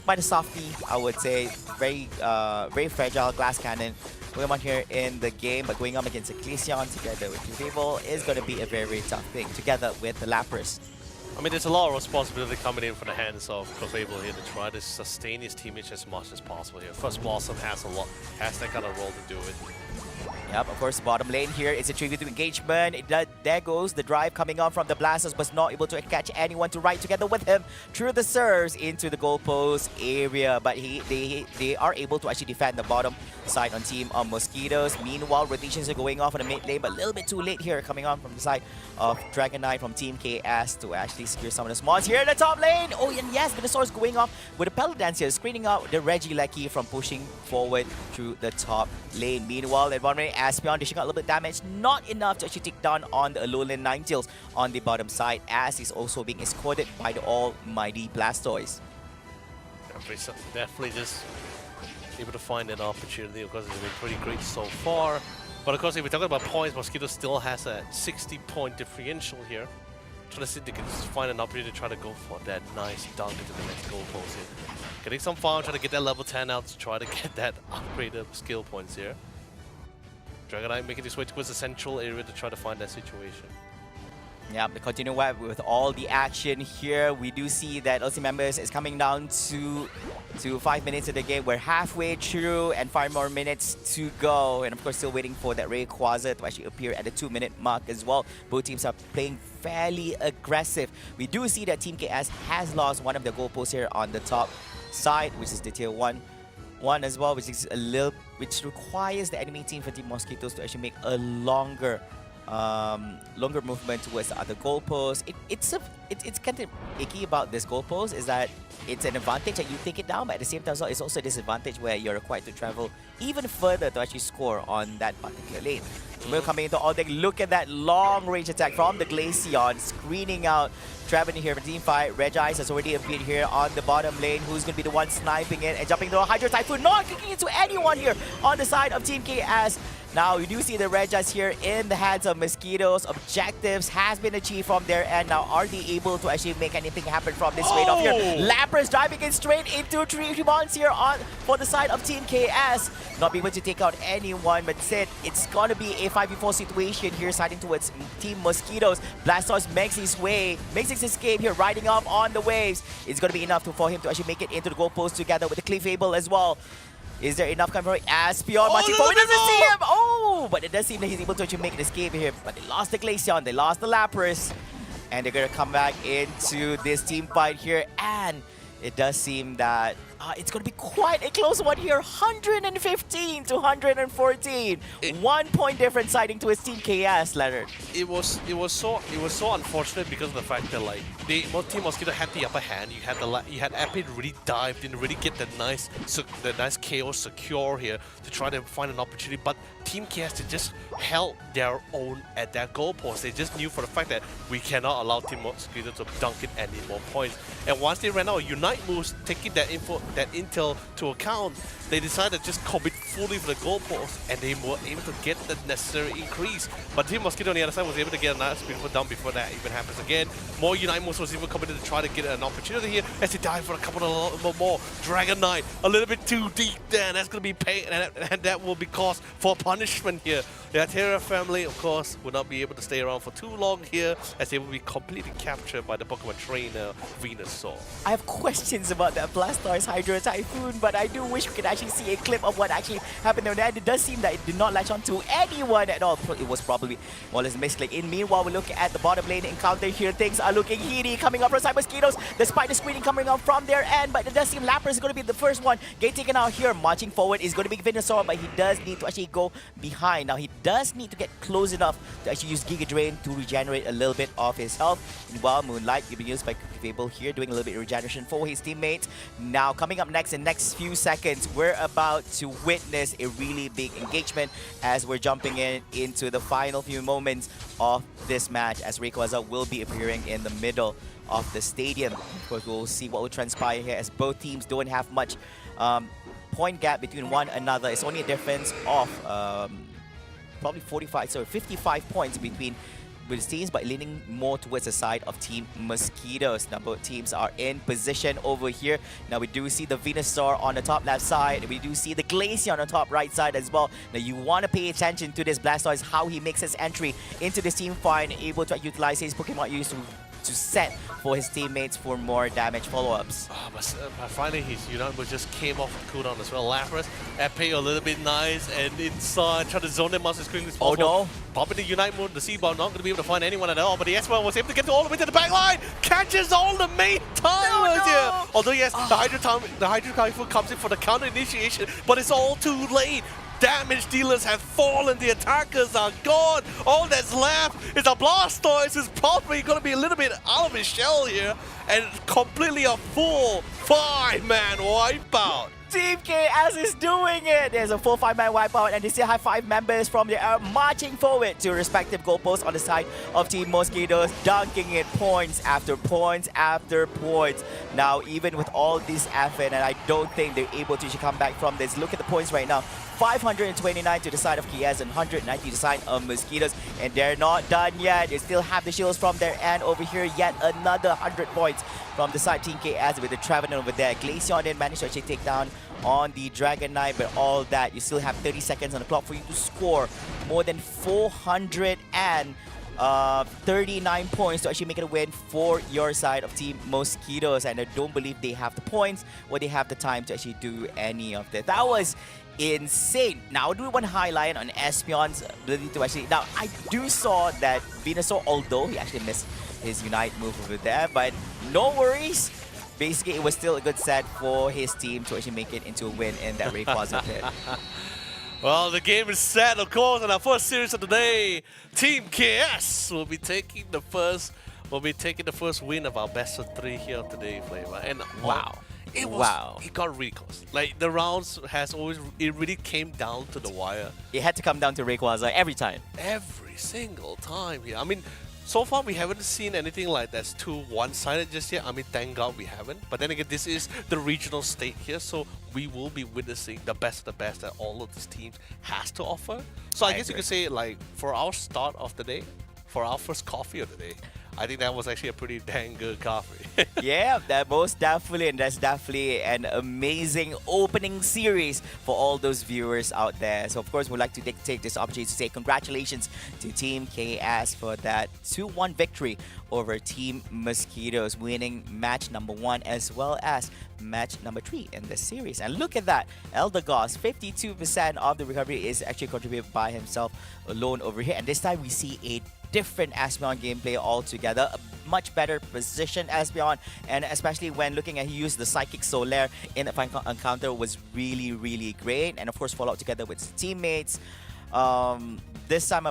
quite a softy, I would say. Very fragile glass cannon Pokemon here in the game, but going up against a Glaceon together with Clefable is going to be a very, very tough thing, together with the Lapras. I mean, there's a lot of responsibility coming in from the hands of Clefable here to try to sustain his teammates as much as possible here. First Blossom has that kind of role to do it. Yep, of course, bottom lane here is a 3v2 engagement. There goes the drive coming on from the Blasters, was not able to catch anyone to ride together with him through the serves into the goalpost area. But they are able to actually defend the bottom side on Team Mosquitoes. Meanwhile, rotations are going off on the mid lane, but a little bit too late here coming on from the side of Dragonite from Team KS to actually secure some of the spawns here in the top lane. Oh, and yes, Venusaur is going off with a Peloton here, screening out the Regieleki from pushing forward through the top lane. Meanwhile, at one rate, Aspion dishing out a little bit of damage, not enough to actually take down on the Alolan Ninetales on the bottom side, as he's also being escorted by the almighty Blastoise. Definitely just able to find an opportunity. Of course, it's been pretty great so far. But of course, if we're talking about points, Mosquito still has a 60-point differential here. Trying to see if they can just find an opportunity to try to go for that nice dunk into the next goal post here. Getting some farm, trying to get that level 10 out to try to get that upgraded skill points here. Dragonite making his way towards the central area to try to find that situation. Yeah, the continue with all the action here. We do see that LC members is coming down to 5 minutes of the game. We're halfway through and 5 more minutes to go. And of course, still waiting for that Rayquaza to actually appear at the 2-minute mark as well. Both teams are playing fairly aggressive. We do see that Team KS has lost one of the goalposts here on the top side, which is the tier 1 as well, which requires the enemy team for Team Mosquitoes to actually make a longer movement towards the other goalpost. It's kind of icky about this goalpost is that it's an advantage that you take it down, but at the same time it's also a disadvantage where you're required to travel even further to actually score on that particular lane. We're coming into all deck. Look at that long range attack from the Glaceon, screening out Traveling here for team fight. Regice has already appeared here on the bottom lane. Who's going to be the one sniping it and jumping through a Hydro Typhoon? Not kicking into anyone here on the side of Team KS. Now, you do see the Regice here in the hands of Mosquitoes. Objectives has been achieved from their end. Now, are they able to actually make anything happen from this raid off here? Lapras driving in straight into 3 months here on for the side of Team KS. Not be able to take out anyone, but instead, it's going to be a 5v4 situation here, siding towards Team Mosquitoes. Blastoise makes his escape here, riding up on the waves. It's going to be enough for him to actually make it into the goalpost together with the Clefable as well. Is there enough coming from Aspion? Marching forward, doesn't see him! Oh! But it does seem that he's able to actually make an escape here. But they lost the Glaceon, they lost the Lapras. And they're going to come back into this team fight here. And it does seem that it's going to be quite a close one here. 115 to 114. 1 point difference siding to his Team KS, Leonard. It was so unfortunate because of the fact that like Team Mosquito had the upper hand. You had Epic really dived in, really get the nice KO secure here to try to find an opportunity. But Team KS, they just held their own at that goal post. They just knew for the fact that we cannot allow Team Mosquito to dunk it any more points. And once they ran out of Unite moves, taking that info, that intel to account, they decided to just commit fully for the goalpost, and they were able to get the necessary increase. But Team Mosquito on the other side was able to get a nice beautiful down before that even happens again. More Unite Moves was even committed to try to get an opportunity here as they dive for a couple of more. Dragon Knight a little bit too deep there, and that's going to be paid, and that will be cause for punishment here. The Terra family, of course, will not be able to stay around for too long here as they will be completely captured by the Pokemon trainer Venusaur. I have questions about that Blastoise Hydro Typhoon, but I do wish we could actually see a clip of what actually happened there. It does seem that it did not latch on to anyone at all. It was probably more or less a misclick. In meanwhile, we look at the bottom lane encounter here. Things are looking heaty coming up from Cyber Mosquitoes. Despite the screening coming up from their end, but it does seem Lapras is going to be the first one get taken out here. Marching forward is going to be Venusaur, but he does need to actually go behind. Now, he does need to get close enough to actually use Giga Drain to regenerate a little bit of his health. While Moonlight being used by Fable here, doing a little bit of regeneration for his teammates. Now, coming up next in the next few seconds, we're about to witness a really big engagement as we're jumping into the final few moments of this match, as Rayquaza will be appearing in the middle of the stadium. Of course, we'll see what will transpire here as both teams don't have much point gap between one another. It's only a difference of probably 55 points between with teams, but leaning more towards the side of Team Mosquitoes. Now both teams are in position over here. Now we do see the Venusaur on the top left side. We do see the Glacier on the top right side as well. Now you want to pay attention to this Blastoise, how he makes his entry into this team fight, able to utilize his Pokemon use to set for his teammates for more damage follow-ups. Oh, but finally his Unite Move just came off the cooldown as well. Lapras, Epee a little bit nice, and inside, try to zone them out as quickly as possible. Oh no! Popping the Unite Move, the Seaball not going to be able to find anyone at all, but the Esper was able to get all the way to the back line, catches all the main timers here! Although yes, the Hydro Typhoon comes in for the counter initiation, but it's all too late. Damage dealers have fallen, the attackers are gone. All that's left is a Blastoise who's probably going to be a little bit out of his shell here, and completely a full 5-man wipeout. Team KS is doing it! There's a full 5-man wipeout, and they still have 5 members from there marching forward to respective goalposts on the side of Team Mosquitoes, dunking it points after points after points. Now, even with all this effort, and I don't think they're able to come back from this. Look at the points right now. 529 to the side of KS and 190 to the side of Mosquitoes, and they're not done yet. They still have the shields from their end over here. Yet another 100 points from the side Team KS with the Trevenant over there. Glaceon didn't manage to actually take down on the Dragon Knight, but all that, you still have 30 seconds on the clock for you to score more than 439 points to actually make it a win for your side of Team Mosquitoes. And I don't believe they have the points or they have the time to actually do any of that. That was insane. Now, I do want to highlight on Espeon's ability to actually... Now, I do saw that Venusaur, although he actually missed his Unite move over there, but no worries. Basically, it was still a good set for his team to actually make it into a win in that Rayquaza pit. Well, the game is set, of course, in our first series of the day. Team KS will be taking the first win of our best of 3 here today, Flava. And wow. It got really close. Like, the rounds it really came down to the wire. It had to come down to Rayquaza every time. Every single time here. I mean, so far we haven't seen anything like that's too one-sided just yet. I mean, thank God we haven't. But then again, this is the regional state here, so we will be witnessing the best of the best that all of these teams has to offer. So I guess you could say, like, for our start of the day, for our first coffee of the day, I think that was actually a pretty dang good coffee. Yeah, that most definitely, and that's definitely an amazing opening series for all those viewers out there. So of course, we'd like to take this opportunity to say congratulations to Team KS for that 2-1 victory over Team Mosquitoes, winning match number 1 as well as match number 3 in this series. And look at that, Eldegoss, 52% of the recovery is actually contributed by himself alone over here. And this time we see a different Espeon gameplay altogether, a much better position Espeon, and especially when looking at he used the Psychic Solaire in the final encounter was really, really great. And of course, follow up together with his teammates. This time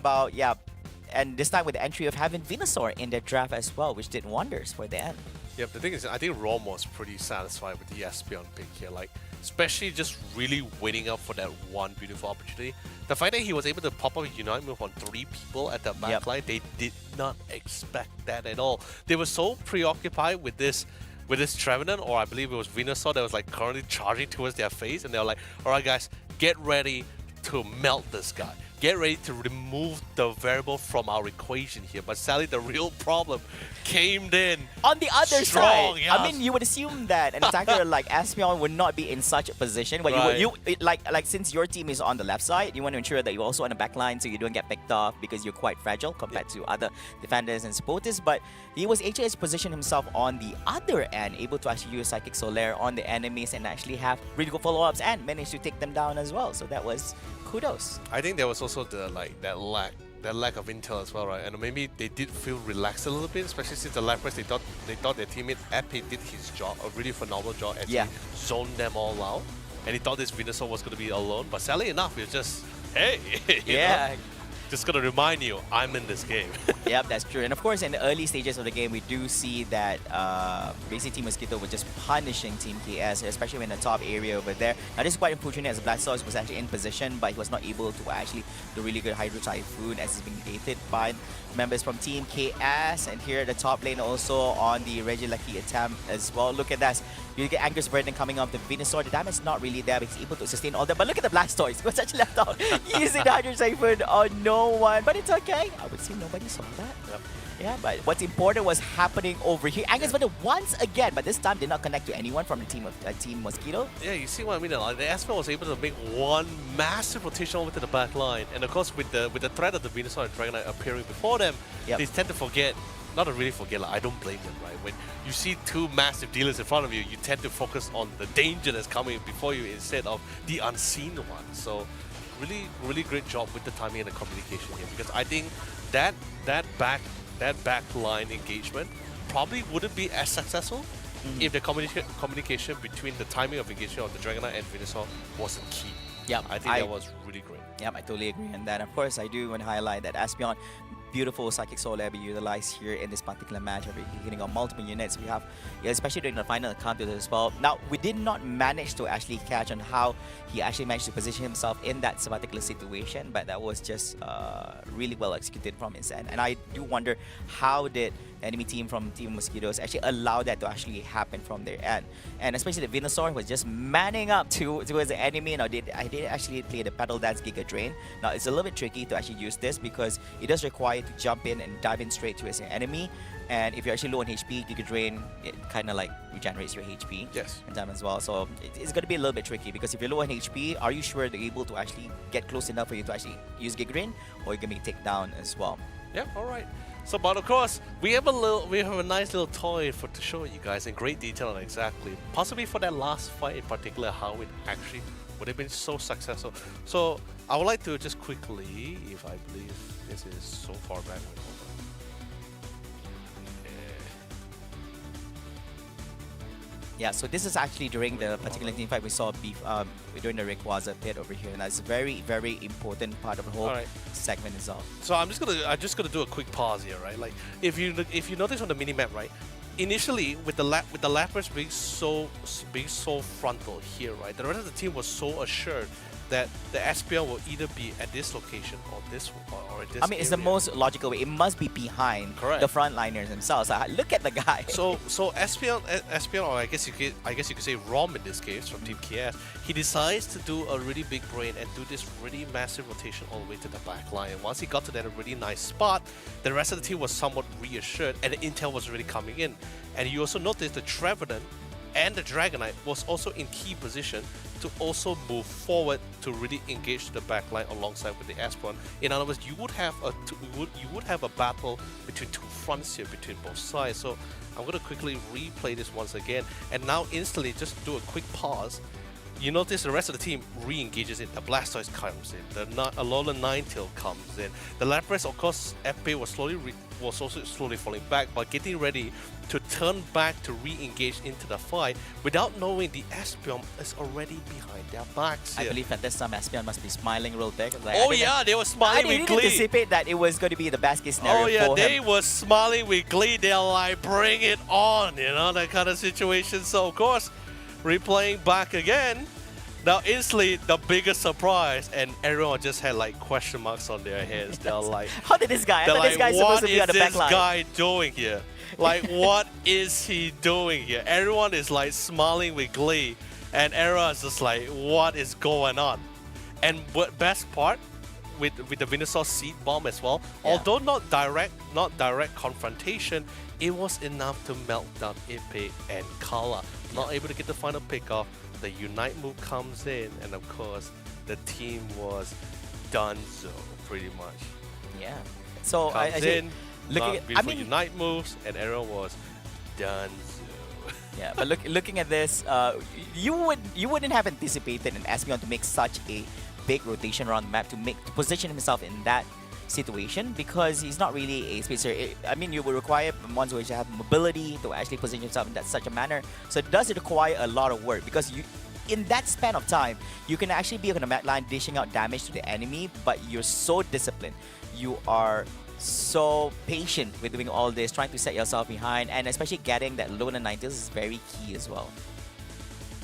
and this time with the entry of having Venusaur in their draft as well, which did wonders for the end. Yep, the thing is, I think Rom was pretty satisfied with the Espeon pick here, like, especially just really waiting up for that one beautiful opportunity. The fact that he was able to pop up a Unite move on 3 people at the back line, they did not expect that at all. They were so preoccupied with this with this Trevenant, or I believe it was Venusaur that was like currently charging towards their face, and they were like, all right guys, get ready to melt this guy. Get ready to remove the variable from our equation here. But sadly, the real problem came in on the other strong, side. yes. I mean, you would assume that an attacker like Espeon would not be in such a position where Right. like since your team is on the left side, you want to ensure that you're also on the back line so you don't get picked off because you're quite fragile compared to other defenders and supporters. But he was actually positioned himself on the other end, able to actually use Psychic Solaire on the enemies and actually have really good follow-ups and managed to take them down as well. So that was kudos. I think there was also the that lack of intel as well, right? And maybe they did feel relaxed a little bit, especially since the Lapras, they thought their teammate Epi did his job, a really phenomenal job, as he zoned them all out. And he thought this Venusaur was going to be alone, but sadly enough, it was just, hey, you know, just going to remind you, I'm in this game. Yep, that's true. And of course, in the early stages of the game, we do see that basically Team Mosquito was just punishing Team KS, especially in the top area over there. Now, this is quite unfortunate as Blastoise was actually in position, but he was not able to actually do really good Hydro Typhoon as he's being baited by members from Team KS. And here at the top lane also on the Regieleki attempt as well. Look at that. You get Anger's Burden coming off the Venusaur. The damage is not really there, but he's able to sustain all that. But look at the Blastoise. He was actually left out using the Hydro Typhoon on no one. But it's okay. I would say nobody saw that. Yep. Yeah, but what's important was happening over here. Anger's Burden once again, but this time did not connect to anyone from the team of Team Mosquito. Yeah, you see what I mean? Like, the Espeon was able to make one massive rotation over to the back line. And of course, with the threat of the Venusaur and Dragonite appearing before them, they tend to forget. Not to really forget, like, I don't blame them, right? When you see two massive dealers in front of you, you tend to focus on the danger that's coming before you instead of the unseen one. So really, really great job with the timing and the communication here, because I think that back line engagement probably wouldn't be as successful if the communication between the timing of engagement of the Dragonite and Venusaur wasn't key. Yeah, I think that was really great. Yeah, I totally agree on that. Of course, I do want to highlight that Espeon, beautiful Psychic Solaire be utilized here in this particular match. Hitting on multiple units. We have, especially during the final encounter as well. Now, we did not manage to actually catch on how he actually managed to position himself in that particular situation, but that was just really well executed from his end. And I do wonder how did the enemy team from Team Mosquitoes actually allow that to actually happen from their end. And especially the Venusaur was just manning up towards the enemy. Now, I did actually play the Petal Dance Giga Drain. Now, it's a little bit tricky to actually use this because it does require to jump in and dive in straight towards your enemy. And if you're actually low on HP, Giga Drain, it kind of like regenerates your HP in time as well. So it's going to be a little bit tricky because if you're low on HP, are you sure they're able to actually get close enough for you to actually use Giga Drain, or you're going to be taken down as well? Yeah, all right. So, but of course, we have a nice little toy to show you guys in great detail on exactly, possibly for that last fight in particular, how it actually would have been so successful. So, I would like to just quickly, if I believe this is so far back. Yeah, so this is actually during the particular team fight we saw during the Rayquaza pit over here, and that's a very, very important part of the whole segment itself. So I'm just gonna do a quick pause here, right? Like if you notice on the mini map, right? Initially, with the Lapras being so frontal here, right? The rest of the team was so assured that the Espeon will either be at this location or this or at this. I mean, it's the most logical way. It must be behind the frontliners themselves. Look at the guy. So Espeon, or I guess you could say Rom in this case from Team KS, he decides to do a really big brain and do this really massive rotation all the way to the back line. And once he got to that really nice spot, the rest of the team was somewhat reassured, and the intel was really coming in. And you also notice the Trevenant and the Dragonite was also in key position to also move forward to really engage the backline alongside with the Espeon. In other words, you would have a battle between two fronts here, between both sides. So I'm going to quickly replay this once again, and now instantly just do a quick pause. You notice the rest of the team re-engages it. The Blastoise comes in, the Alolan Ninetale comes in. The Lapras, of course, FP was also slowly falling back, but getting ready to turn back to re-engage into the fight without knowing the Espeon is already behind their backs here. I believe at this time Espeon must be smiling real big. Like, they were smiling with glee. I didn't anticipate that it was going to be the best case scenario for him. They were smiling with glee. They're like, bring it on, you know, that kind of situation. So, of course, replaying back again, Now, instantly, the biggest surprise, and everyone just had like question marks on their heads. They're like, How did this guy? I they're thought like, this guy's supposed to be on the back what is this line. guy doing here? Like, what is he doing here? Everyone is like smiling with glee, and everyone's just like, what is going on? And what best part, with the Venusaur seed bomb as well, Yeah. although not direct confrontation, it was enough to melt down Ipe and Kala. Not able to get the final pick off. The Unite move comes in, and of course, the team was donezo pretty much. Yeah. So I Comes say, in, looking at, beautiful Unite moves, and everyone was donezo. yeah, but looking at this, you wouldn't have anticipated an Espeon to make such a big rotation around the map to position himself in that situation, because he's not really a spacer. I mean, you would require ones who have mobility to actually position himself in that such a manner. So it does require a lot of work, because in that span of time, you can actually be on the map line dishing out damage to the enemy, but you're so disciplined. You are so patient with doing all this, trying to set yourself behind, and especially getting that low in the 90s is very key as well.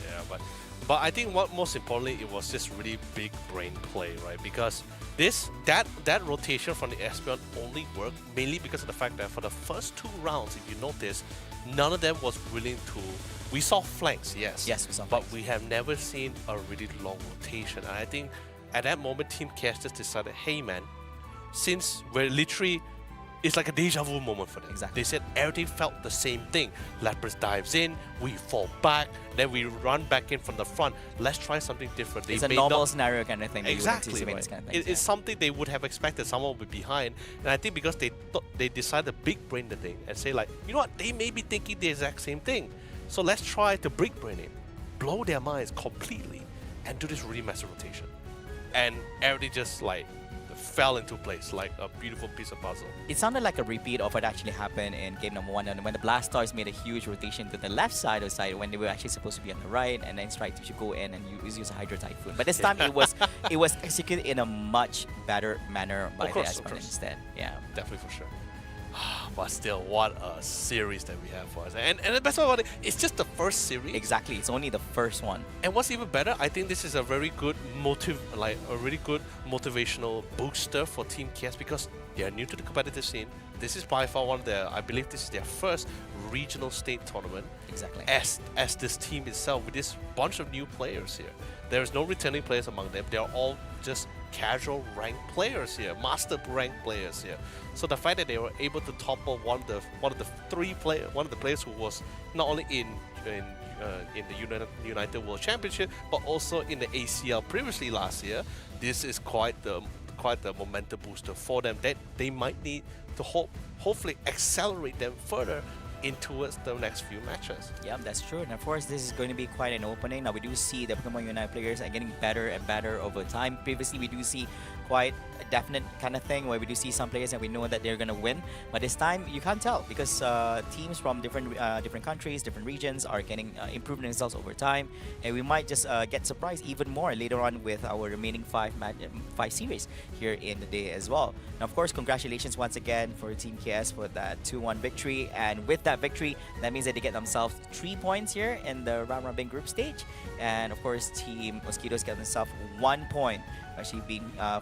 Yeah, but I think what most importantly, it was just really big brain play, right? Because that rotation from the Espeon only worked mainly because of the fact that for the first 2 rounds, if you notice, none of them was willing to. We saw flanks, yes. Yes, we saw but flanks. we have never seen a really long rotation. And I think at that moment, Team Cash just decided, hey man, since we're literally, it's like a deja vu moment for them. Exactly. They said everything felt the same thing. Lapras dives in, we fall back, then we run back in from the front. Let's try something different. It's a normal scenario kind of thing. that you would Exactly. anticipate Right. this kind of things, It's something they would have expected someone would be behind. And I think because they decided to big brain the thing and say like, you know what, they may be thinking the exact same thing. So let's try to big brain it, blow their minds completely, and do this really massive rotation. And everything just like fell into place like a beautiful piece of puzzle. It sounded like a repeat of what actually happened in game number 1, and when the Blastars made a huge rotation to the left side of the side when they were actually supposed to be on the right, and then tried to go in and use a Hydro Typhoon. But this time it was executed in a much better manner by the Espeon instead. Yeah. Definitely for sure. But still, what a series that we have for us. And the best part about it, it's just the first series. Exactly. It's only the first one. And what's even better, I think this is a very good really good motivational booster for Team KS, because they are new to the competitive scene. This is by far one of their, I believe this is their first regional state tournament. Exactly. As this team itself, with this bunch of new players here. There is no returning players among them. They are all just casual ranked players here, master ranked players here. So the fact that they were able to topple one of the players who was not only in the United World Championship, but also in the ACL previously last year, this is quite the momentum booster for them that they might need to hopefully accelerate them further in towards the next few matches. Yeah, that's true. And of course, this is going to be quite an opening. Now, we do see the Pokemon Unite players are getting better and better over time. Previously, we do see quite a definite kind of thing where we do see some players and we know that they're going to win. But this time, you can't tell, because teams from different countries, different regions are getting improved themselves over time. And we might just get surprised even more later on with our remaining 5 series here in the day as well. Now, of course, congratulations once again for Team KS for that 2-1 victory. And with that victory, that means that they get themselves 3 points here in the round robin group stage. And of course, Team Mosquitoes get themselves 1 point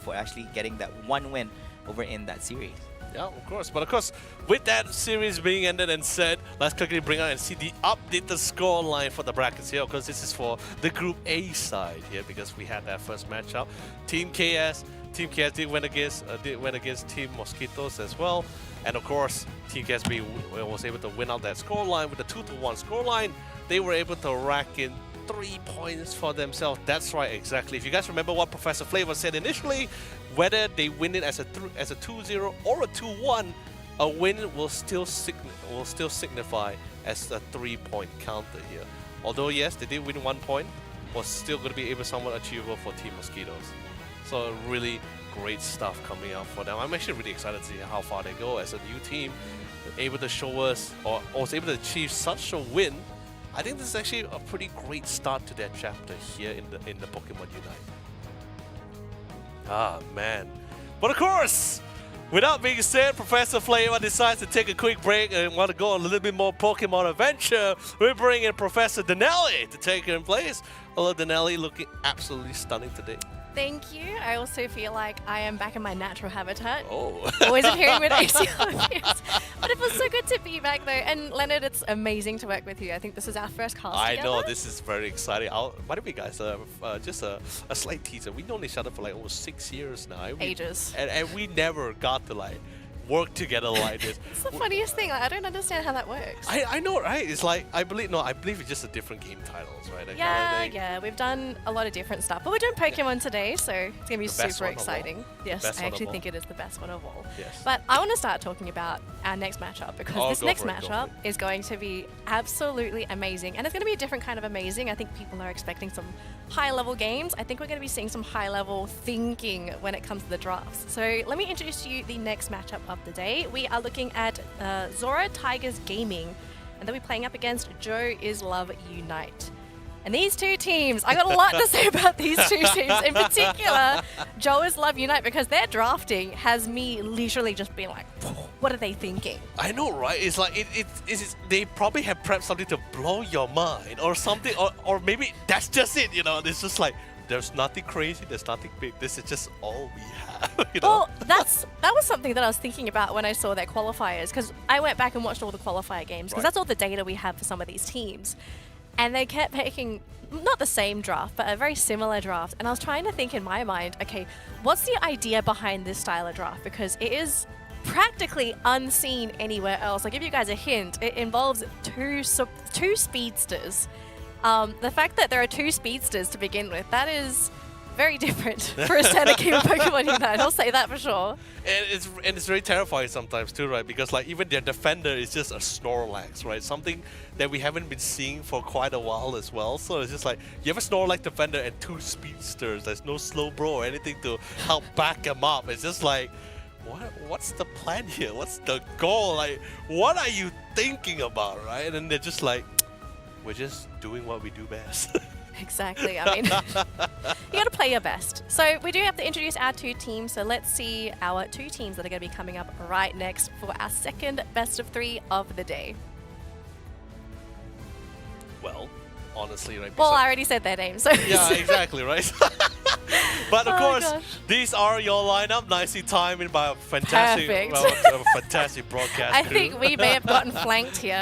for actually getting that 1 win over in that series. Yeah, of course. But of course, with that series being ended and said, let's quickly bring out and see the updated score line for the brackets here. Of course, this is for the Group A side here, because we had that first matchup. Team KS did win against Team Mosquitoes as well. And of course, Team KS was able to win out that scoreline with a 2-1 scoreline. They were able to rack in 3 points for themselves. That's right, exactly. If you guys remember what Professor Flava said initially, whether they win it as a 2-0 or a 2-1, a win will still signify as a 3-point counter here. Although yes, they did win 1 point, was still going to be able somewhat achievable for Team Mosquitoes. So really great stuff coming out for them. I'm actually really excited to see how far they go as a new team, able to show us or was able to achieve such a win. I think this is actually a pretty great start to their chapter here in the Pokemon Unite. Ah man. But of course, Without being said, Professor Flava decides to take a quick break and want to go on a little bit more Pokemon adventure. We're bringing Professor Danelie to take her in place. Hello, Danelie, looking absolutely stunning today. Thank you. I also feel like I am back in my natural habitat. Oh. Always appearing with ACL reviews. But it feels so good to be back though. And Leonard, it's amazing to work with you. I think this is our first cast I together. know, this is very exciting. By the way, guys, just a slight teaser. We've known each other for like almost 6 years now. Ages. And we never got to like work together like this. It's the funniest thing. Like, I don't understand how that works. I know, right? It's like, I believe it's just a different game titles, right? That kind of thing. Yeah. We've done a lot of different stuff. But we're doing Pokemon today, so it's going to be The best super one of all. exciting. Yes, Best I one of actually all. think it is the best one of all. Yes. But I want to start talking about our next matchup because Oh, this go next for it, go for matchup is going to be absolutely amazing. And it's going to be a different kind of amazing. I think people are expecting some high-level games. I think we're going to be seeing some high-level thinking when it comes to the drafts. So let me introduce to you the next matchup of the day. We are looking at Zora Tigers Gaming, and they'll be playing up against Joe Is Love Unite. And these two teams, I got a lot to say about these two teams. In particular, Joe Is Love Unite, because their drafting has me literally just being like, what are they thinking? I know, right? It's like they probably have prepped something to blow your mind or something, or maybe that's just it. You know, it's just like there's nothing crazy, there's nothing big. This is just all we have. You know? Well, that was something that I was thinking about when I saw their qualifiers, because I went back and watched all the qualifier games, because Right. that's all the data we have for some of these teams. And they kept picking, not the same draft, but a very similar draft. And I was trying to think in my mind, okay, what's the idea behind this style of draft? Because it is practically unseen anywhere else. I'll give you guys a hint. It involves two speedsters. The fact that there are two speedsters to begin with, that is very different for a standard game of Pokemon Unite. I'll say that for sure. And it's very terrifying sometimes too, right? Because like even their defender is just a Snorlax, right? Something that we haven't been seeing for quite a while as well. So it's just like you have a Snorlax defender and two speedsters. There's no slow bro or anything to help back them up. It's just like, what's the plan here? What's the goal? Like, what are you thinking about, right? And then they're just like, we're just doing what we do best. Exactly. I mean, you got to play your best. So we do have to introduce our two teams. So let's see our two teams that are going to be coming up right next for our second best of 3 of the day. Well, honestly, right? Well, besides- I already said their names. So Yeah, exactly, right? But of Oh, course, gosh. these are your lineup, nicely timed by a fantastic, Perfect. a fantastic broadcast I crew. think we may have gotten flanked here.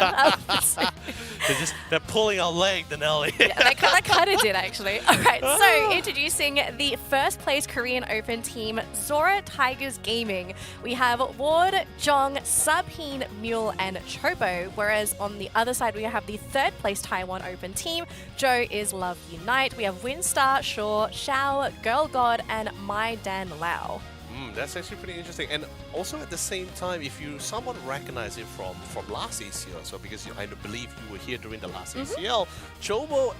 They're pulling our leg, Danelie. Yeah, that kind of did actually. All right, so introducing the first place Korean Open team, Zora Tigers Gaming. We have Ward, Jong, Subheen, Mule, and Chobo. Whereas on the other side, we have the third place Taiwan Open team, Joe Is Love Unite. We have Winstar, Shaw, Shao, Girl God, and My Dan Lao. That's actually pretty interesting. And also at the same time, if you someone recognize it from last ACL, so because I believe you were here during the last ACL, Chobo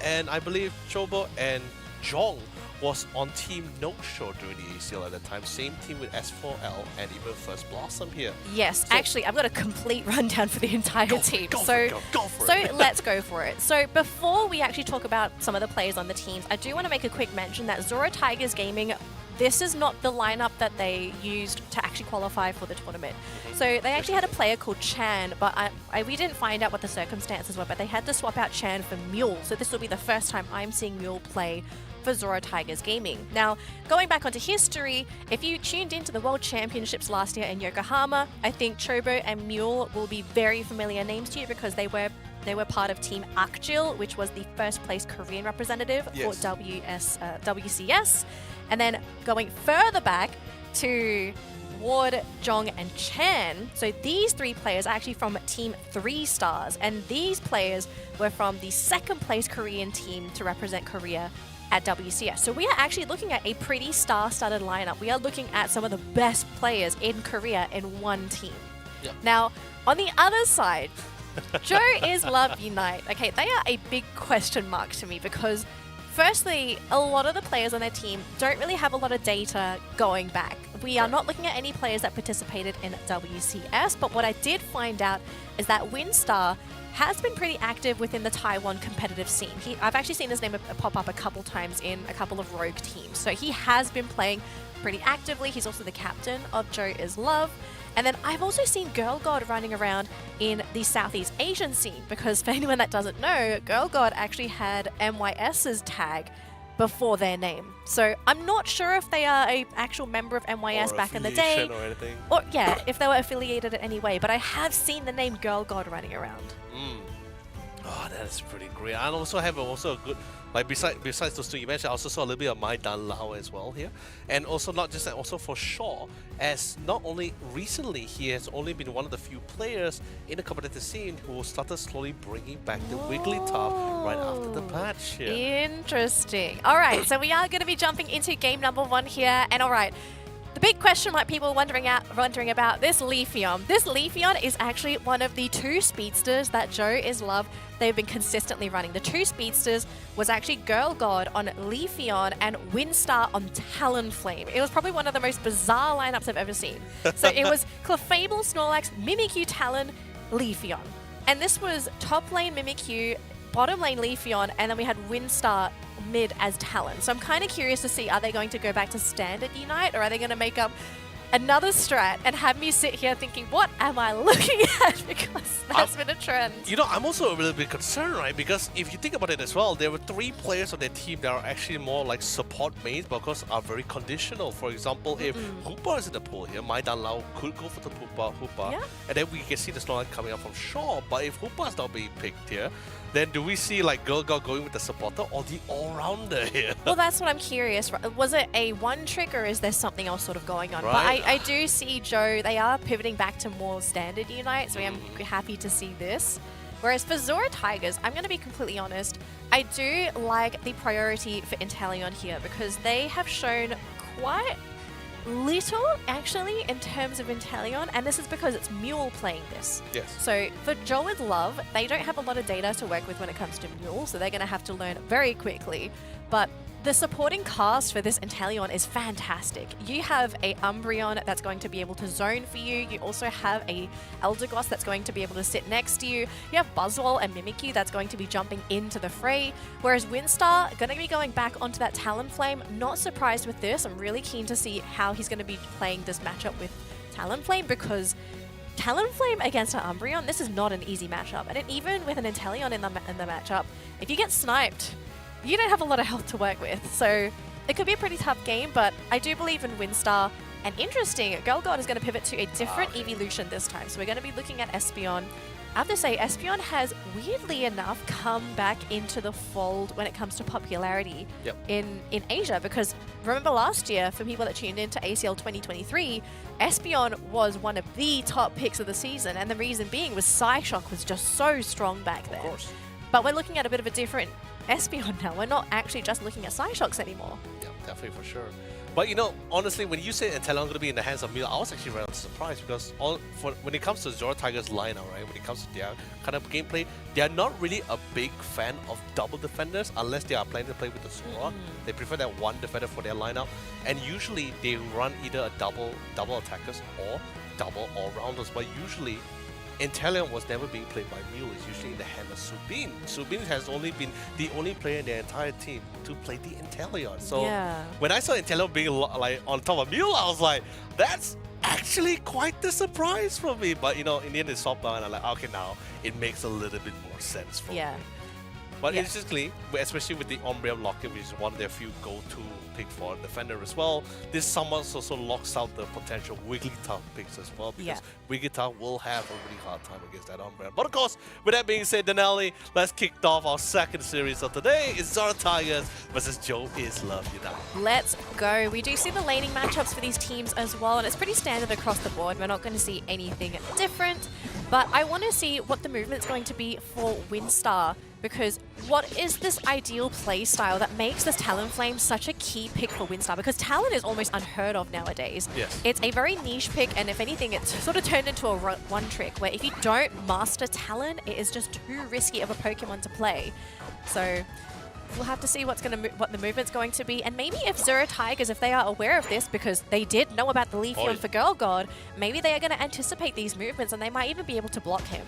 and Jong was on Team No Show during the ACL at the time. Same team with S4L and even First Blossom here. Yes, So- actually, I've got a complete rundown for the entire team. Go so for it. let's go for it. So before we actually talk about some of the players on the teams, I do want to make a quick mention that Zora Tigers Gaming, this is not the lineup that they used to actually qualify for the tournament. So they actually had a player called Chan, but we didn't find out what the circumstances were, but they had to swap out Chan for Mule. So this will be the first time I'm seeing Mule play for Zora Tigers Gaming. Now, going back onto history, if you tuned into the World Championships last year in Yokohama, I think Chobo and Mule will be very familiar names to you because they were part of Team Akjil, which was the first place Korean representative Yes. for WCS. And then going further back to Ward, Jong, and Chan. So these three players are actually from Team 3 Stars, and these players were from the second place Korean team to represent Korea at WCS. So we are actually looking at a pretty star-studded lineup. We are looking at some of the best players in Korea in one team. Yep. Now, on the other side, Joe Is Love Unite. Okay, they are a big question mark to me because firstly, a lot of the players on their team don't really have a lot of data going back. we are not looking at any players that participated in WCS, but what I did find out is that Winstar has been pretty active within the Taiwan competitive scene. I've actually seen his name pop up a couple times in a couple of rogue teams. So he has been playing pretty actively. He's also the captain of Joe Is Love. And then I've also seen Girl God running around in the Southeast Asian scene, because for anyone that doesn't know, Girl God actually had MYS's tag before their name. So I'm not sure if they are a actual member of MYS back in the day. Or anything. Or yeah, if they were affiliated in any way. But I have seen the name Girl God running around. Oh, that is pretty great. I also have a good, like besides those two you mentioned, I also saw a little bit of my Danelie as well here. And also not just that, also for Shaw, as not only recently he has only been one of the few players in the competitive scene who started slowly bringing back the Wigglytuff right after the patch here. Interesting. All right, so we are going to be jumping into game number 1 here. And all right, the big question mark people wondering about this Leafeon. This Leafeon is actually one of the 2 speedsters that Joe Is Love they've been consistently running. The 2 speedsters was actually Girl God on Leafeon and Winstar on Talonflame. It was probably one of the most bizarre lineups I've ever seen. So it was Clefable, Snorlax, Mimikyu, Talon, Leafeon. And this was top lane Mimikyu, bottom lane Leafeon, and then we had Winstar mid as Talon. So I'm kind of curious to see, are they going to go back to standard Unite, or are they going to make up another strat and have me sit here thinking, what am I looking at? Because that's been a trend. You know, I'm also a little bit concerned, right? Because if you think about it as well, there were 3 players on their team that are actually more like support mains, but of course are very conditional. For example, if Hoopa is in the pool here, my Danelie could go for the Hoopa, Yeah. and then we can see the Snorlax coming up from Shaw. But if Hoopa is not being picked here, then do we see like Girl God going with the supporter or the all-rounder here? Well, that's what I'm curious. Was it a one trick, or is there something else sort of going on? Right. But I do see Joe, they are pivoting back to more standard Unite, so I'm happy to see this. Whereas for Zora Tigers, I'm going to be completely honest, I do like the priority for Inteleon here, because they have shown quite little actually in terms of Inteleon, and this is because it's Mule playing this. Yes. So for Joe With Love, they don't have a lot of data to work with when it comes to Mule, so they're going to have to learn very quickly. But the supporting cast for this Inteleon is fantastic. You have a Umbreon that's going to be able to zone for you. You also have a Eldegoss that's going to be able to sit next to you. You have Buzzwole and Mimikyu that's going to be jumping into the fray. Whereas Winstar going to be going back onto that Talonflame. Not surprised with this. I'm really keen to see how he's going to be playing this matchup with Talonflame, because Talonflame against an Umbreon, this is not an easy matchup. And even with an Inteleon in the matchup, if you get sniped, you don't have a lot of health to work with. So it could be a pretty tough game, but I do believe in Winstar. And interesting, Girl God is going to pivot to a different evolution this time. So we're going to be looking at Espeon. I have to say, Espeon has, weirdly enough, come back into the fold when it comes to popularity in Asia. Because remember last year, for people that tuned in to ACL 2023, Espeon was one of the top picks of the season. And the reason being was Psyshock was just so strong back then. Of course. But we're looking at a bit of a different Espeon now. We're not actually just looking at Psyshocks anymore. Yeah, definitely for sure. But you know, honestly, when you say Inteleon going to be in the hands of Mule, I was actually rather surprised, because when it comes to Zora Tigers lineup, right, when it comes to their kind of gameplay, they are not really a big fan of double defenders unless they are planning to play with the Zora. They prefer that one defender for their lineup, and usually they run either a double attackers or double all-rounders, but usually Inteleon was never being played by Mule. It's usually in the hand of Subin. Subin has only been the only player in their entire team to play the Inteleon. So when I saw Inteleon being like on top of Mule, I was like, that's actually quite the surprise for me. But you know, in the end, it swapped out, and I'm like, okay, now it makes a little bit more sense for me. But interestingly, especially with the Umbreon Locket, which is one of their few go-to pick for a defender as well, this somewhat also locks out the potential Wigglytuff picks as well, because Wigglytuff will have a really hard time against that Umbreon. But of course, with that being said, Danelie, let's kick off our second series of today. It's Zora Tigers versus Joe Is Love Unite. Let's go. We do see the laning matchups for these teams as well, and it's pretty standard across the board. We're not going to see anything different, but I want to see what the movement's going to be for Winstar, because what is this ideal play style that makes this Talonflame such a key pick for Winstar? Because Talon is almost unheard of nowadays. Yes. It's a very niche pick, and if anything, it's sort of turned into a one trick, where if you don't master Talon, it is just too risky of a Pokemon to play. So we'll have to see what the movement's going to be. And maybe if Zero Tigers, if they are aware of this, because they did know about the Leafeon for Girl God, maybe they are going to anticipate these movements and they might even be able to block him.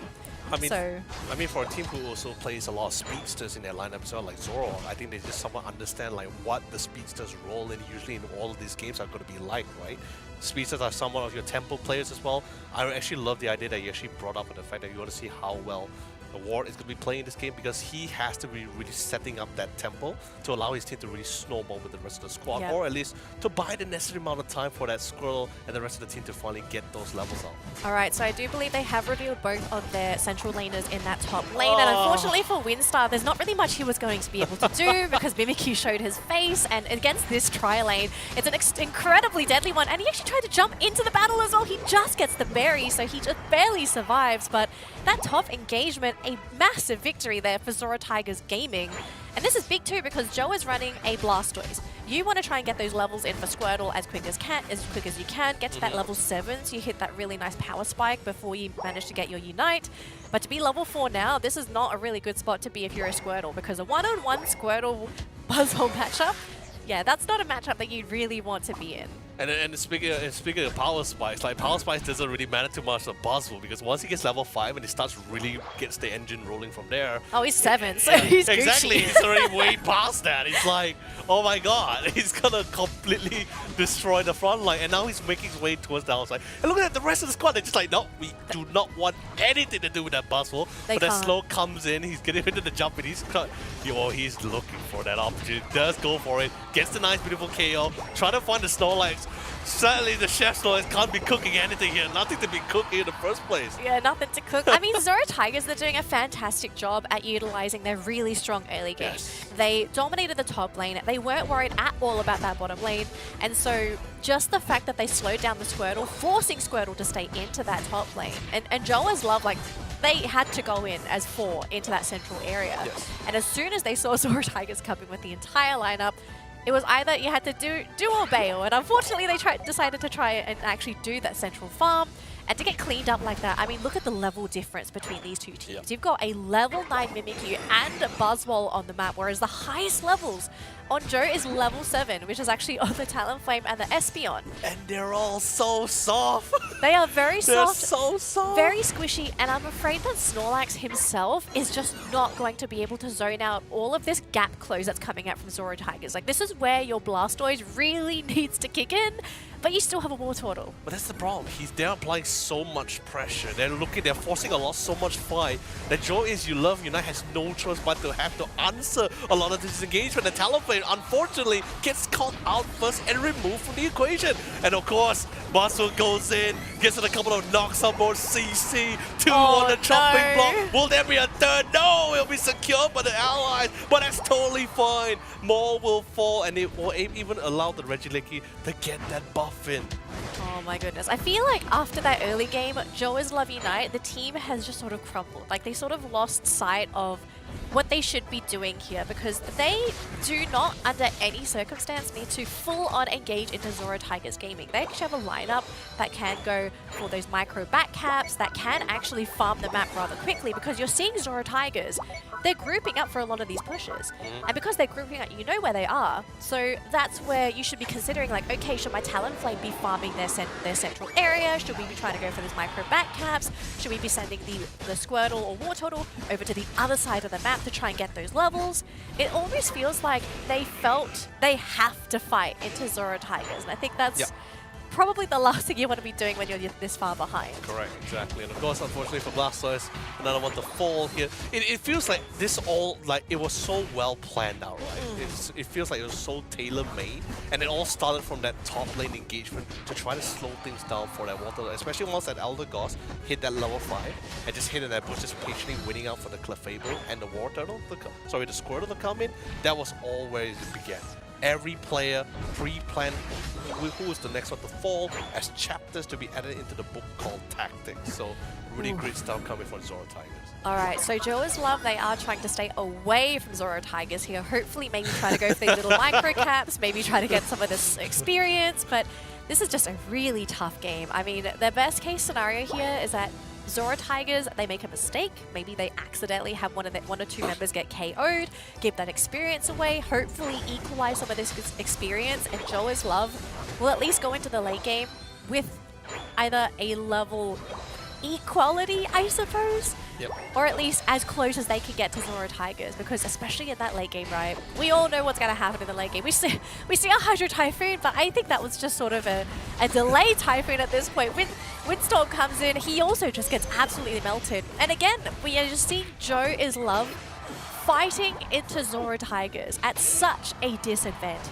I mean, for a team who also plays a lot of speedsters in their lineup as well, like Zoro, I think they just somewhat understand like what the speedsters role in usually in all of these games are going to be like, right? Speedsters are somewhat of your tempo players as well. I actually love the idea that you actually brought up with the fact that you want to see how well the Ward is going to be playing this game, because he has to be really setting up that tempo to allow his team to really snowball with the rest of the squad, or at least to buy the necessary amount of time for that Squirrel and the rest of the team to finally get those levels up. Alright, so I do believe they have revealed both of their central laners in that top lane, and unfortunately for Winstar, there's not really much he was going to be able to do because Mimikyu showed his face, and against this tri-lane, it's an incredibly deadly one, and he actually tried to jump into the battle as well. He just gets the berry, so he just barely survives, but that top engagement, a massive victory there for Zoro Tigers Gaming. And this is big too because Joe is running a Blastoise. You want to try and get those levels in for Squirtle as quick as you can, get to that level 7 so you hit that really nice power spike before you manage to get your Unite. But to be level 4 now, this is not a really good spot to be if you're a Squirtle, because a one-on-one Squirtle Buzzwole matchup, yeah, that's not a matchup that you really want to be in. And speaking of power spikes, like power spikes doesn't really matter too much to Buzzwole, because once he gets level 5 and he starts really gets the engine rolling from there. Oh, he's 7, so he's exactly. Gucci. He's already way past that. It's like, oh my god, he's gonna completely destroy the front line, and now he's making his way towards the outside. And look at that, the rest of the squad, they're just like, no, we do not want anything to do with that Buzzwole. But that slow comes in, he's getting into the jump, and he's looking for that opportunity. Does go for it, gets the nice beautiful KO, trying to find the Snorlax. Certainly the Chef Snorlax can't be cooking anything here. Nothing to be cooking in the first place. Yeah, nothing to cook. I mean, Zoro Tigers, they're doing a fantastic job at utilizing their really strong early game. Yes. They dominated the top lane. They weren't worried at all about that bottom lane. And so just the fact that they slowed down the Squirtle, forcing Squirtle to stay into that top lane. And Joa's Love, like, they had to go in as 4 into that central area. Yes. And as soon as they saw Zoro Tigers coming with the entire lineup, it was either you had to do or bail, and unfortunately they decided to try and actually do that central farm. And to get cleaned up like that, I mean, look at the level difference between these two teams. You've got a level 9 Mimikyu and a Buzzwole on the map, whereas the highest levels on Joe is level 7, which is actually on the Talonflame and the Espeon. And they're all so soft. They are very soft. They're so soft. Very squishy, and I'm afraid that Snorlax himself is just not going to be able to zone out all of this gap close that's coming out from Zoro Tigers. Like, this is where your Blastoise really needs to kick in, but you still have a Wartortle. But that's the problem. They're applying so much pressure. They're forcing so much fight. That Joe is Yololee Unite has no choice but to have to answer a lot of this engagement. The Talonflame, unfortunately, gets caught out first and removed from the equation. And of course, Buzzwole goes in, gets a couple of knocks on board CC, 2 on the chopping block. Will there be a third? No, it'll be secured by the allies, but that's totally fine. More will fall, and it will even allow the Regieleki to get that buff in. Oh my goodness. I feel like after that early game, Joe's Love Unite, the team has just sort of crumbled. Like, they sort of lost sight of what they should be doing here, because they do not, under any circumstance, need to full-on engage into Zoro Tigers Gaming. They actually have a lineup that can go for those micro back caps, that can actually farm the map rather quickly, because you're seeing Zoro Tigers, they're grouping up for a lot of these pushes. And because they're grouping up, you know where they are. So that's where you should be considering, like, okay, should my Talonflame be farming their central area? Should we be trying to go for those micro back caps? Should we be sending the Squirtle or Wartortle over to the other side of the map to try and get those levels? It almost feels like they felt they have to fight into Zoro Tigers, and I think that's probably the last thing you want to be doing when you're this far behind. Correct, exactly. And of course, unfortunately for Blastoise, another one to fall here. It feels like this all, like, it was so well planned out, right? It feels like it was so tailor-made, and it all started from that top lane engagement to try to slow things down for that Water, especially once that Elder Goss hit that level 5 and just hit in that bush, just patiently waiting out for the Clefable and the Wartortle, the Squirtle to come in. That was all where it began. Every player pre-planned who is the next one to fall as chapters to be added into the book called Tactics. So really great stuff coming from Zoro Tigers. Alright, so Joe's Love, they are trying to stay away from Zoro Tigers here. Hopefully maybe try to go for these little micro caps, maybe try to get some of this experience, but this is just a really tough game. I mean, their best case scenario here is that Zora Tigers, they make a mistake. Maybe they accidentally have one or two members get KO'd, give that experience away, hopefully equalize some of this experience, and Joe's Love will at least go into the late game with either a level equality, I suppose, Yep. or at least as close as they can get to Zora Tigers, because especially in that late game, right? We all know what's going to happen in the late game. We see a Hydro Typhoon, but I think that was just sort of a delay Typhoon at this point. When Windstorm comes in, he also just gets absolutely melted. And again, we are just seeing Joe is Love fighting into Zora Tigers at such a disadvantage.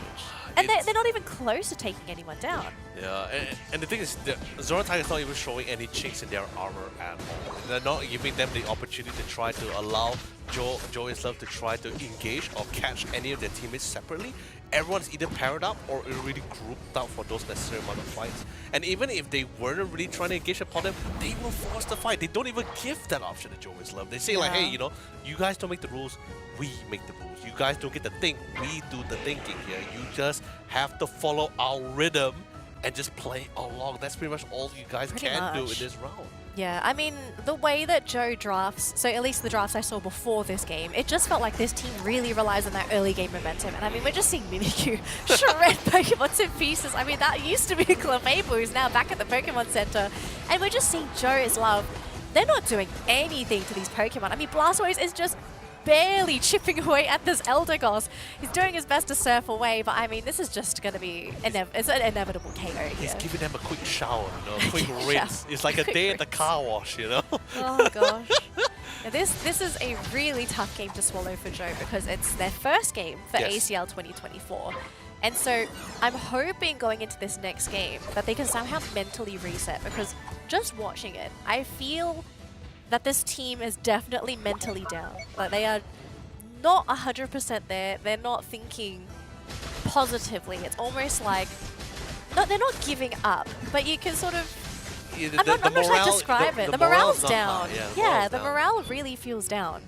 And they're not even close to taking anyone down. Yeah, and the thing is, the Zora Tiger is not even showing any chinks in their armor at all. They're not giving them the opportunity to try to allow Joe is Love to try to engage or catch any of their teammates separately. Everyone's either paired up or already grouped up for those necessary amount of fights. And even if they weren't really trying to engage upon them, they will force the fight. They don't even give that option to Joe is Love. They say like, hey, you know, you guys don't make the rules, we make the rules. You guys don't get to think, we do the thinking here. You just have to follow our rhythm and just play along. That's pretty much all you guys can do in this round. Yeah, I mean, the way that Joe drafts, so at least the drafts I saw before this game, it just felt like this team really relies on that early game momentum. And I mean, we're just seeing Mimikyu shred Pokemon to pieces. I mean, that used to be Clefairy, who's now back at the Pokemon Center. And we're just seeing Joe is Love. They're not doing anything to these Pokemon. I mean, Blastoise is just barely chipping away at this Eldegoss. He's doing his best to surf away, but I mean, this is just going to be it's an inevitable KO here. He's giving them a quick shower, you know, a quick rinse. It's like a day at the car wash, you know? Oh gosh. Now this is a really tough game to swallow for Joe because it's their first game for ACL 2024. And so I'm hoping going into this next game that they can somehow mentally reset, because just watching it, I feel that this team is definitely mentally down. Like, they are not 100% there. They're not thinking positively. It's almost like they're not giving up, but you can sort of. Yeah, I'm not sure how to describe it. The morale's down. Yeah, the morale really feels down.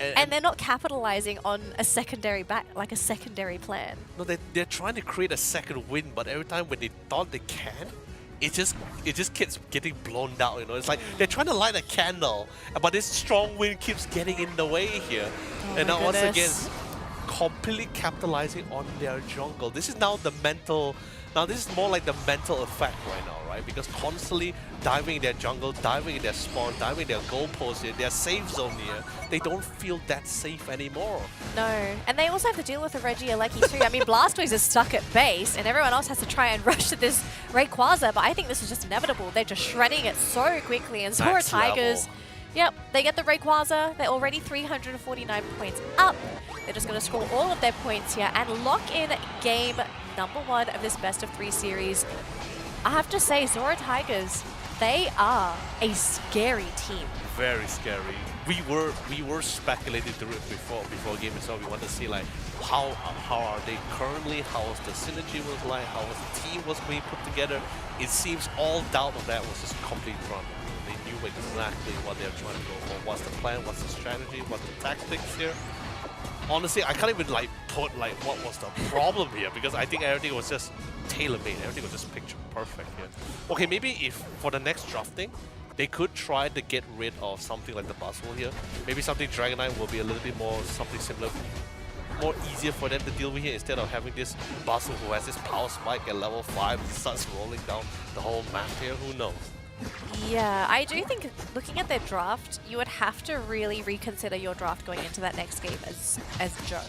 And they're not capitalizing on a secondary secondary plan. No, they're trying to create a second win, but every time when they thought they can, it just keeps getting blown out, you know. It's like they're trying to light a candle, but this strong wind keeps getting in the way here. And now once again, completely capitalizing on their jungle. This is now the mental. Now this is more like the mental effect right now, right? Because constantly diving in their jungle, diving in their spawn, diving in their goalpost here, their safe zone here, they don't feel that safe anymore. No, and they also have to deal with a Regieleki too. I mean, Blastoise is stuck at base, and everyone else has to try and rush to this Rayquaza, but I think this is just inevitable. They're just shredding it so quickly, and Zora Tigers, yep, they get the Rayquaza. They're already 349 points up. They're just going to score all of their points here and lock in game number 1 of this best-of-3 series. I have to say, Zora Tigers, they are a scary team. Very scary. We were speculating through it before game itself. We want to see like how are they currently, how was the synergy was like, how was the team was being put together. It seems all doubt of that was just complete run. They knew exactly what they're trying to go for. What's the plan? What's the strategy? What's the tactics here? Honestly, I can't even like put like what was the problem here, because I think everything was just tailor-made. Everything was just picture perfect here. Okay, maybe if for the next drafting, they could try to get rid of something like the Bustle here. Maybe something Dragonite will be a little bit more something similar, more easier for them to deal with here, instead of having this Bustle who has this power spike at level 5 and starts rolling down the whole map here. Who knows? Yeah, I do think looking at their draft, you would have to really reconsider your draft going into that next game as Joe.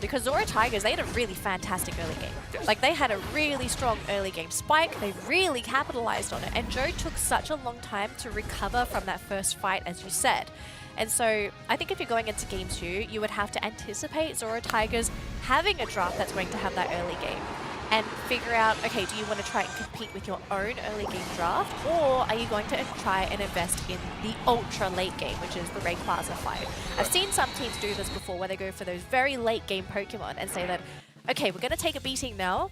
Because Zora Tigers, they had a really fantastic early game. Yes. Like, they had a really strong early game spike. They really capitalized on it. And Joe took such a long time to recover from that first fight, as you said. And so I think if you're going into game 2, you would have to anticipate Zora Tigers having a draft that's going to have that early game. And figure out, okay, do you want to try and compete with your own early game draft, or are you going to try and invest in the ultra late game, which is the Rayquaza fight? I've seen some teams do this before, where they go for those very late game Pokemon and say that, okay, we're going to take a beating now,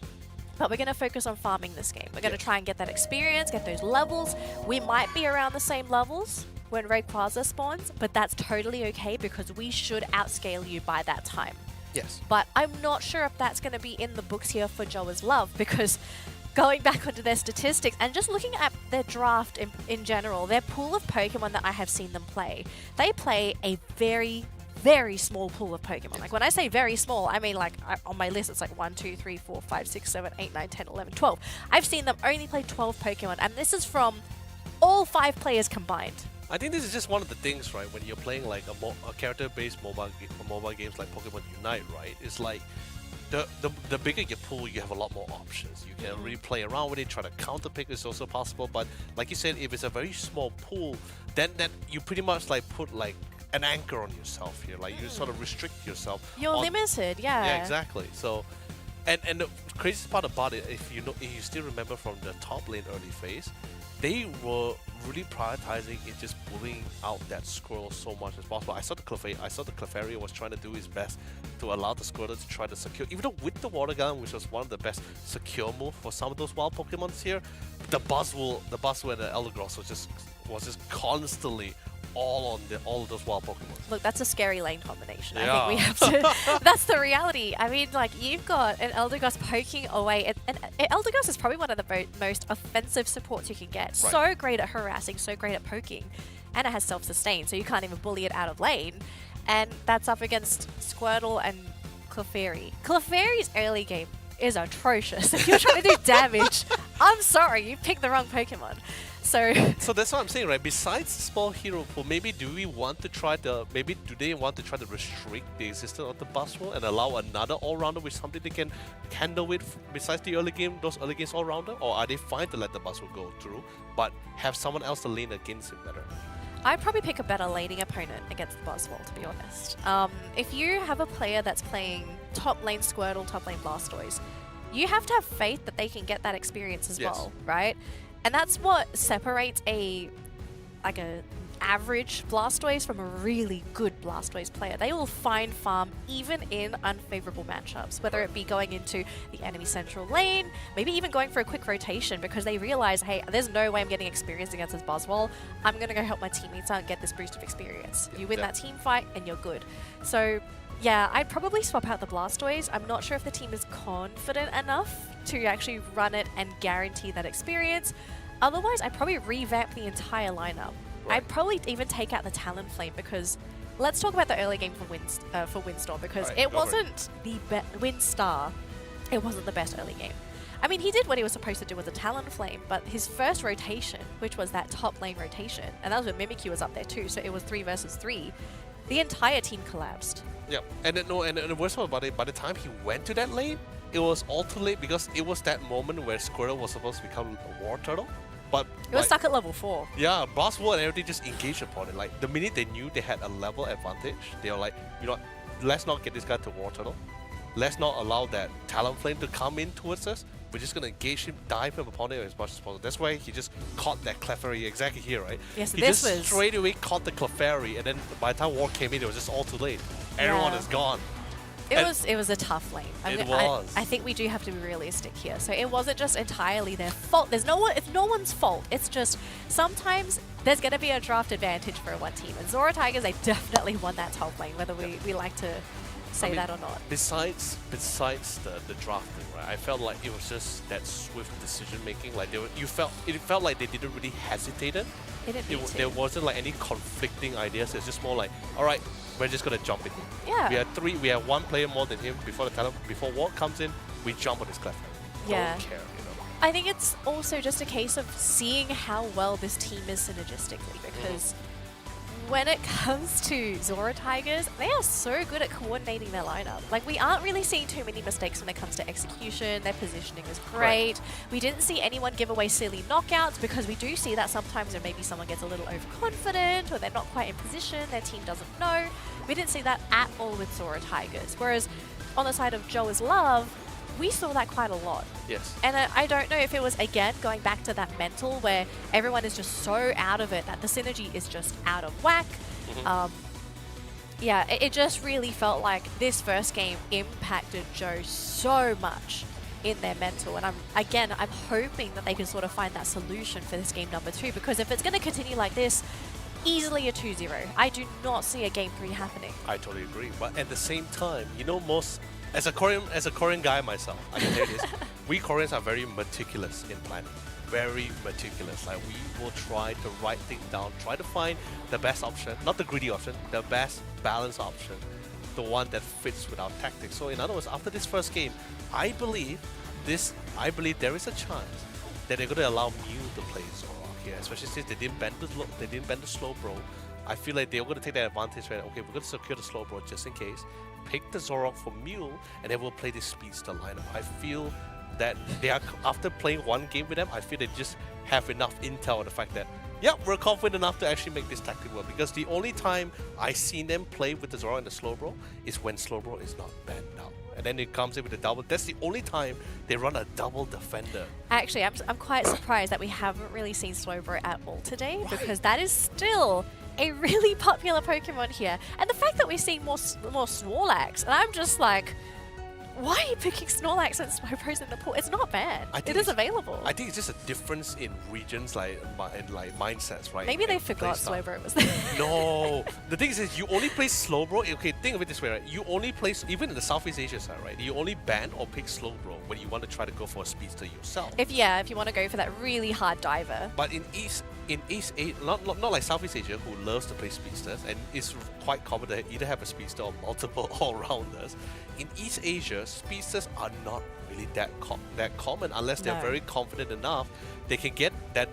but we're going to focus on farming this game. We're going to try and get that experience, get those levels. We might be around the same levels when Rayquaza spawns, but that's totally okay, because we should outscale you by that time. Yes. But I'm not sure if that's going to be in the books here for Joe is Love, because going back onto their statistics and just looking at their draft in general, their pool of Pokemon that I have seen them play, they play a very, very small pool of Pokemon. Like when I say very small, I mean like on my list it's like 1, 2, 3, 4, 5, 6, 7, 8, 9, 10, 11, 12. I've seen them only play 12 Pokemon, and this is from all 5 players combined. I think this is just one of the things, right? When you're playing like a character-based mobile games like Pokemon Unite, right? It's like the bigger your pool, you have a lot more options. You can really play around with it, try to counter pick is also possible. But like you said, if it's a very small pool, then you pretty much like put like an anchor on yourself here. Like you sort of restrict yourself. You're limited, yeah. Yeah, exactly. So, and the craziest part about it, if you still remember from the top lane early phase, they were really prioritizing in just bullying out that Squirtle so much as possible. I saw the Clefairy was trying to do his best to allow the Squirtle to try to secure, even though with the Water Gun, which was one of the best secure move for some of those wild Pokemons here, the Buzzwole and the Eldegoss was just constantly all of those wild Pokemon. Look, that's a scary lane combination. Yeah. I think we have to. That's the reality. I mean, like, you've got an Eldegoss poking away. And Eldegoss is probably one of the most offensive supports you can get. Right. So great at harassing, so great at poking. And it has self-sustain, so you can't even bully it out of lane. And that's up against Squirtle and Clefairy. Clefairy's early game is atrocious. If you're trying to do damage, I'm sorry, you picked the wrong Pokemon. So that's what I'm saying, right? Besides small hero pool, maybe do they want to try to restrict the existence of the Buzzwole and allow another all-rounder with something they can handle with besides those early games all-rounder? Or are they fine to let the Buzzwole go through, but have someone else to lane against him better? I'd probably pick a better laning opponent against the Buzzwole, to be honest. If you have a player that's playing top lane Squirtle, top lane Blastoise, you have to have faith that they can get that experience as well, right? And that's what separates an average Blastoise from a really good Blastoise player. They will find farm even in unfavorable matchups, whether it be going into the enemy central lane, maybe even going for a quick rotation because they realize, hey, there's no way I'm getting experience against this Buzzwole. I'm going to go help my teammates out and get this boost of experience. You win that team fight and you're good. So yeah, I'd probably swap out the Blastoise. I'm not sure if the team is confident enough to actually run it and guarantee that experience. Otherwise, I'd probably revamp the entire lineup. Right. I'd probably even take out the Talonflame because let's talk about the early game for Windstorm because it wasn't the Windstar. It wasn't the best early game. I mean, he did what he was supposed to do with the Talonflame, but his first rotation, which was that top lane rotation, and that was when Mimikyu was up there too, so it was 3 versus 3. The entire team collapsed. Yeah, and the worst part about it, by the time he went to that lane, it was all too late because it was that moment where Squirtle was supposed to become a War Turtle. But it was stuck at level 4. Yeah, Buzzwole and everything just engaged upon it. Like the minute they knew they had a level advantage, they were like, you know what, let's not get this guy to War Turtle. Let's not allow that Talonflame to come in towards us. We're just gonna engage him, dive him upon it as much as possible. That's why he just caught that Clefairy exactly here, right? Yes, he just straight away caught the Clefairy, and then by the time War came in, it was just all too late. Everyone is gone. It was a tough lane. I think we do have to be realistic here. So it wasn't just entirely their fault. It's no one's fault. It's just sometimes there's going to be a draft advantage for one team. And Zora Tigers, they definitely won that top lane, whether we like to say that or not. Besides the drafting, right? I felt like it was just that swift decision making. Like it felt like they didn't really hesitate it. There wasn't like any conflicting ideas. It's just more like, all right, we're just gonna jump in. Yeah. We have one player more than him before before War comes in. We jump on his Clefairy. Yeah. Don't care, you know. I think it's also just a case of seeing how well this team is synergistically because when it comes to Zora Tigers, they are so good at coordinating their lineup. Like, we aren't really seeing too many mistakes when it comes to execution. Their positioning is great. Right. We didn't see anyone give away silly knockouts because we do see that sometimes when maybe someone gets a little overconfident or they're not quite in position, their team doesn't know. We didn't see that at all with Zora Tigers. Whereas on the side of Joe is Love, we saw that quite a lot. Yes. And I don't know if it was, again, going back to that mental where everyone is just so out of it that the synergy is just out of whack. Yeah, it just really felt like this first game impacted Joe so much in their mental. And I'm hoping that they can sort of find that solution for this game number 2 because if it's going to continue like this, easily a 2-0. I do not see a game 3 happening. I totally agree. But at the same time, you know, as a Korean guy myself, I can tell you this. we Koreans are very meticulous in planning. Very meticulous. Like we will try to write things down, try to find the best option, not the greedy option, the best balanced option, the one that fits with our tactics. So in other words, after this first game, I believe there is a chance that they're going to allow Mew to play Zoroark here, especially since they didn't bend the slow bro. I feel like they're going to take that advantage, right? Okay, we're going to secure the slow bro just in case. Pick the Zoroark for Mew, and then we'll play this speedster lineup. I feel that they are, after playing one game with them, I feel they just have enough intel on the fact that, yeah, we're confident enough to actually make this tactic work. Because the only time I've seen them play with the Zoroark and the Slowbro is when Slowbro is not banned out. And then it comes in with a double. That's the only time they run a double defender. Actually, I'm quite surprised that we haven't really seen Slowbro at all today, because that is still a really popular Pokemon here. And the fact that we're seeing more Snorlax, and I'm just like, why are you picking Snorlax and Slowbros in the pool? It's not bad. It is available. I think it's just a difference in regions, and mindsets, right? Maybe they forgot Slowbro was there. No, the thing is, you only play Slowbro. Okay, think of it this way, right? You only play, even in the Southeast Asia side, right? You only ban or pick Slowbro when you want to try to go for a speedster yourself. If you want to go for that really hard diver. But in East Asia, not like Southeast Asia, who loves to play speedsters, and it's quite common to either have a speedster or multiple all-rounders. In East Asia, speedsters are not really that common unless they're very confident enough. They can get that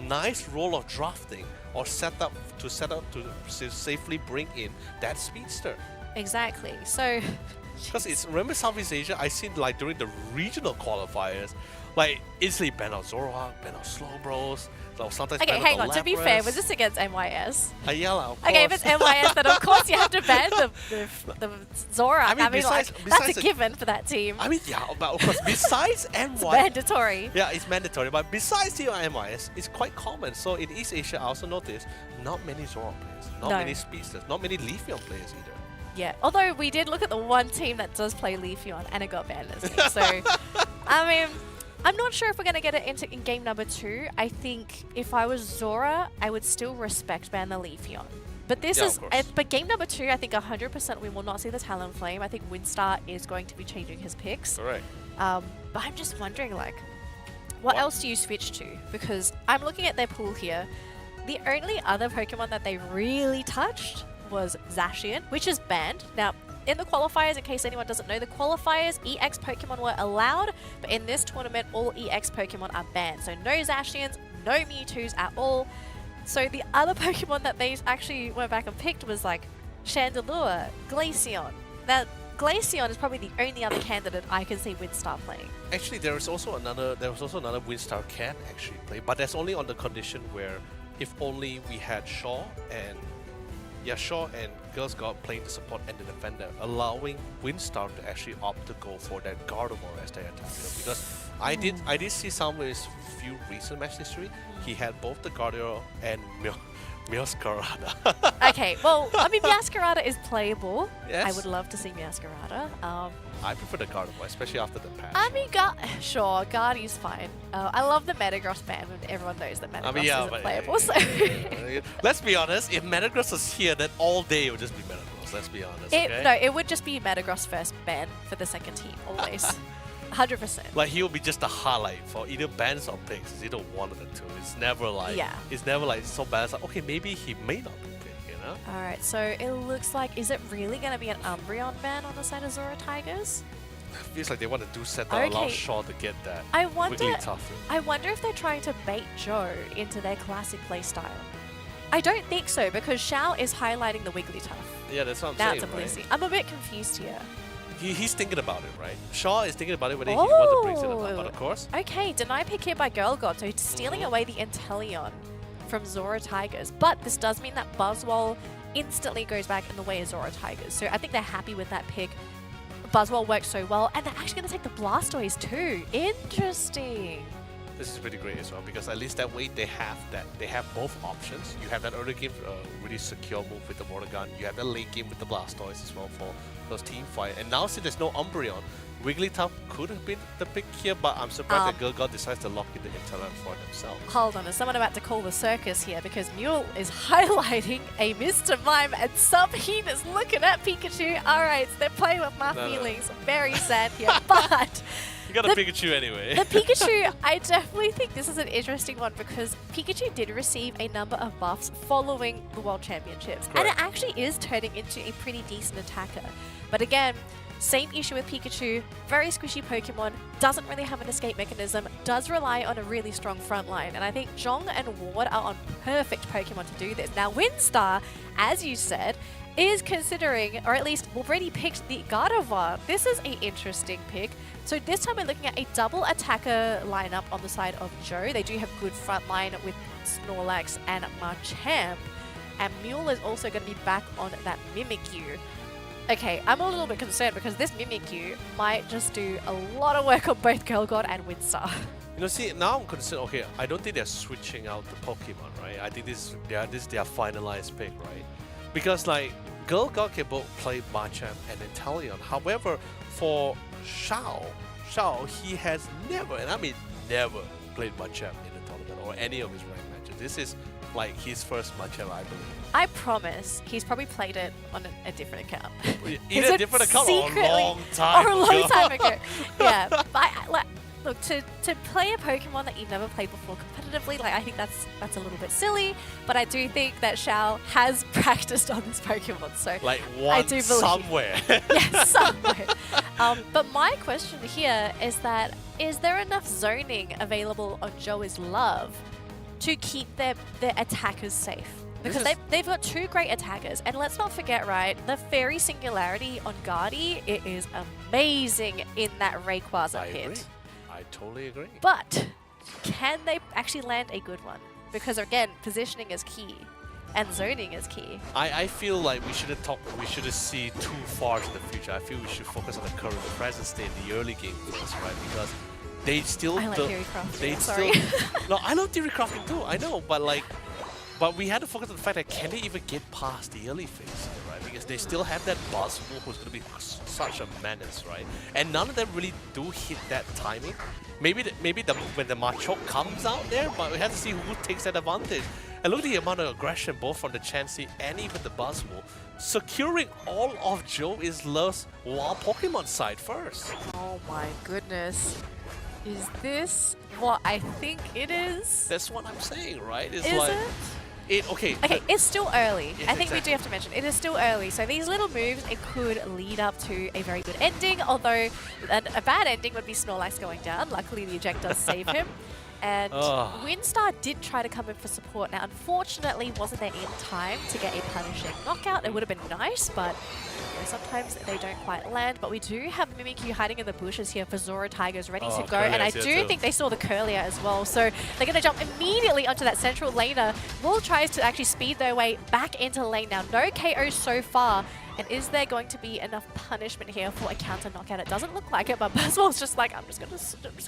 nice roll of drafting or set up to safely bring in that speedster. Exactly. So, because remember Southeast Asia, I seen like during the regional qualifiers, like instantly ban out Zoroark, ban out Slowbros. Sometimes okay, hang on. To be fair, was this against MYS? Yeah, of course. Okay, if it's MYS, then of course you have to ban the Zoroark. I mean, that's a given for that team. I mean, yeah, but of course, besides MYS, it's mandatory. Yeah, it's mandatory. But besides the MYS, it's quite common. So in East Asia, I also noticed not many Zoroark players, not many speedsters, not many Leafeon players either. Yeah, although we did look at the one team that does play Leafeon and it got banned this game. So, I mean, I'm not sure if we're going to get it in game number 2. I think if I was Zora, I would still respect ban the Leafeon. But but game number 2, I think 100% we will not see the Talonflame. I think Windstar is going to be changing his picks. Correct. But I'm just wondering, like, what else do you switch to? Because I'm looking at their pool here. The only other Pokemon that they really touched was Zacian, which is banned. Now, in the qualifiers, in case anyone doesn't know, the qualifiers, EX Pokemon were allowed, but in this tournament, all EX Pokemon are banned. So no Zacians, no Mewtwo's at all. So the other Pokemon that they actually went back and picked was like Chandelure, Glaceon. Now, Glaceon is probably the only other candidate I can see Windstar playing. Actually, there was also another Windstar can actually play, but that's only on the condition where if only we had Shaw and Girls God playing the support and the defender, allowing Windstar to actually opt to go for that Gardevoir as their attacker. Because I did see some of his few recent match history. He had both the Gardevoir and Meowscarada. Okay, well, I mean, Meowscarada is playable. Yes. I would love to see Meowscarada. I prefer the Gardevoir, especially after the patch. I mean, Guardy's fine. I love the Metagross ban, and everyone knows that Metagross isn't playable. So. Let's be honest, if Metagross was here, then all day it would just be Metagross, let's be honest, No, it would just be Metagross first ban for the second team, always. 100%. Like, he will be just a highlight for either bans or picks. It's either one of the two. It's never like, so bad. It's like, okay, maybe he may not be picked, you know? Alright, so it looks like, is it really going to be an Umbreon ban on the side of Zora Tigers? Feels like they want to do set that allow Shaw to get that Wigglytuff. I wonder if they're trying to bait Joe into their classic playstyle. I don't think so, because Shao is highlighting the Wigglytuff. Yeah, that's what I'm now saying, it's a Blissey. right? I'm a bit confused here. He's thinking about it, right? Shaw is thinking about it whether he wants to bring it up, but of course. Okay, deny pick here by Girl God, so stealing away the Inteleon from Zora Tigers. But this does mean that Buzzwole instantly goes back in the way of Zora Tigers. So I think they're happy with that pick. Buzzwole works so well, and they're actually going to take the Blastoise too. Interesting. This is pretty great as well, because at least that way they have both options. You have that early game really secure move with the Water Gun. You have that late game with the Blastoise as well for those team fight. And now since there's no Umbreon, Wigglytuff could have been the pick here, but I'm surprised that Girl God decides to lock in the Inteleon for themselves. Hold on, is someone about to call the circus here? Because Mule is highlighting a Mr. Mime and Subheat is looking at Pikachu. Alright, so they're playing with my feelings. Very sad here, but... got a Pikachu anyway. The Pikachu, I definitely think this is an interesting one because Pikachu did receive a number of buffs following the World Championships. And it Correct. actually is turning into a pretty decent attacker. But again, same issue with Pikachu, very squishy Pokemon, doesn't really have an escape mechanism, does rely on a really strong front line. And I think Zhong and Ward are on perfect Pokemon to do this. Now, Windstar, as you said, is considering, or at least already picked the Gardevoir. This is an interesting pick. So this time we're looking at a double attacker lineup on the side of Joe. They do have good front line with Snorlax and Machamp. And Mule is also going to be back on that Mimikyu. Okay, I'm a little bit concerned because this Mimikyu might just do a lot of work on both Girl God and Windstar. You know, see, now I'm concerned. Okay, I don't think they're switching out the Pokemon, right? I think this is their finalized pick, right? Because like Girl God can both play Machamp and Inteleon. However, for Xiao, he has never, and I mean never, played Machamp in a tournament or any of his ranked matches. This is like his first Machamp, I believe. I promise he's probably played it on a different account. Either a different account or a long time Or a long ago. time ago. Yeah. But look, to play a Pokemon that you've never played before competitively, like I think that's a little bit silly. But I do think that Xiao has practiced on this Pokemon, so Like I one do believe. somewhere. Yes, somewhere. But my question here is that is there enough zoning available on Joey's Love to keep their attackers safe? Because they've got two great attackers, and let's not forget, right, the Fairy Singularity on Guardy, it is amazing in that Rayquaza I pit. agree. I totally agree. But can they actually land a good one? Because again, positioning is key, and zoning is key. I feel like we shouldn't see too far to the future. I feel we should focus on the current present state in the early game first, right? Because they still I like theory crafting. they Sorry. No, I love theory crafting too. I know, but we had to focus on the fact that can they even get past the early phase here, right? Because they still have that Buzzwole who's going to be such a menace, right? And none of them really do hit that timing. Maybe when the Machop comes out there, but we have to see who takes that advantage. And look at the amount of aggression both from the Chansey and even the Buzzwole. Securing all of Joe is Love's wild Pokemon side first. Oh my goodness. Is this what I think it is? That's what I'm saying, right? It's Is like it? okay. Okay, it's still early. Yes, I think we exactly. do have to mention it is still early. So these little moves, it could lead up to a very good ending. Although a bad ending would be Snorlax going down. Luckily, the eject does save him. And Ugh. Windstar did try to come in for support. Now, unfortunately, wasn't there in time to get a punishing knockout. It would have been nice, but you know, sometimes they don't quite land. But we do have Mimikyu hiding in the bushes here for Zoro Tigers ready to go. And I Curlier's do here too. think they saw the Curlier as well. So they're going to jump immediately onto that central laner. Will tries to actually speed their way back into lane now. No KO so far. And is there going to be enough punishment here for a counter knockout? It doesn't look like it, but Buzzwole's just like, I'm just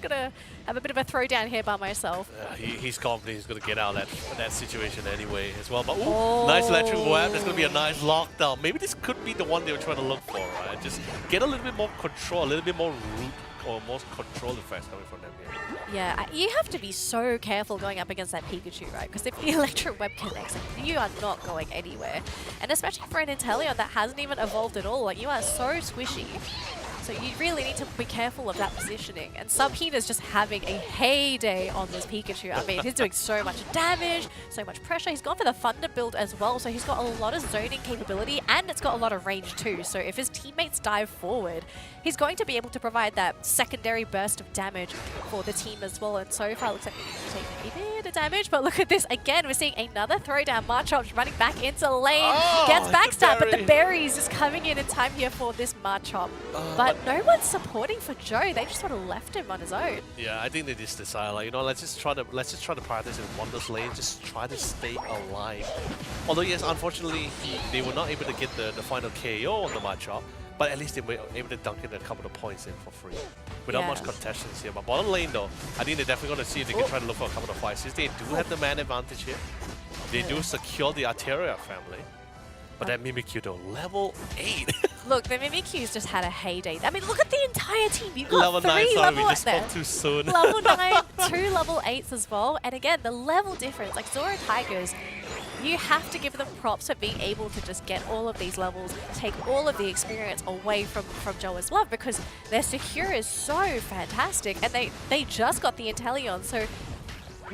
gonna have a bit of a throwdown here by myself. He's confident he's going to get out of that situation anyway as well. But ooh, nice electric web. There's going to be a nice lockdown. Maybe this could be the one they were trying to look for, right? Just get a little bit more control, a little bit more root or more control effects coming from them here. Yeah, you have to be so careful going up against that Pikachu, right? Because if the electric web connects, you are not going anywhere. And especially for an Inteleon that hasn't even evolved at all, like you are so squishy. So you really need to be careful of that positioning. And Subheat is just having a heyday on this Pikachu. I mean, he's doing so much damage, so much pressure. He's gone for the Thunder build as well, so he's got a lot of zoning capability, and it's got a lot of range too. So if his teammates dive forward, he's going to be able to provide that secondary burst of damage for the team as well. And so far, it looks like he's taking a bit of damage, but look at this. Again, we're seeing another throwdown. Machop's running back into lane, gets backstabbed, but the berries is coming in time here for this Machop. But no one's supporting for Joe. They just sort of left him on his own. Yeah, I think they just decided, like, you know, let's just try to prioritize in Wonder's lane, just try to stay alive. Although yes, unfortunately, they were not able to get the final KO on the Machop, but at least they were able to dunk in a couple of points in for free. Without much contestants here. But bottom lane though, I think they're definitely going to see if they can try to look for a couple of fights. Since they do have the man advantage here, they do secure the Arteria family. But that Mimikyu though, level 8. Look, the Mimikyu's just had a heyday. I mean, look at the entire team. You've got level 9, three sorry, level we just there. spoke too soon. Level 9, 2 level 8s as well. And again, the level difference, like Zoro Tigers, you have to give them props for being able to just get all of these levels, take all of the experience away from Joa's Love, because their secure is so fantastic, and they just got the Inteleon, so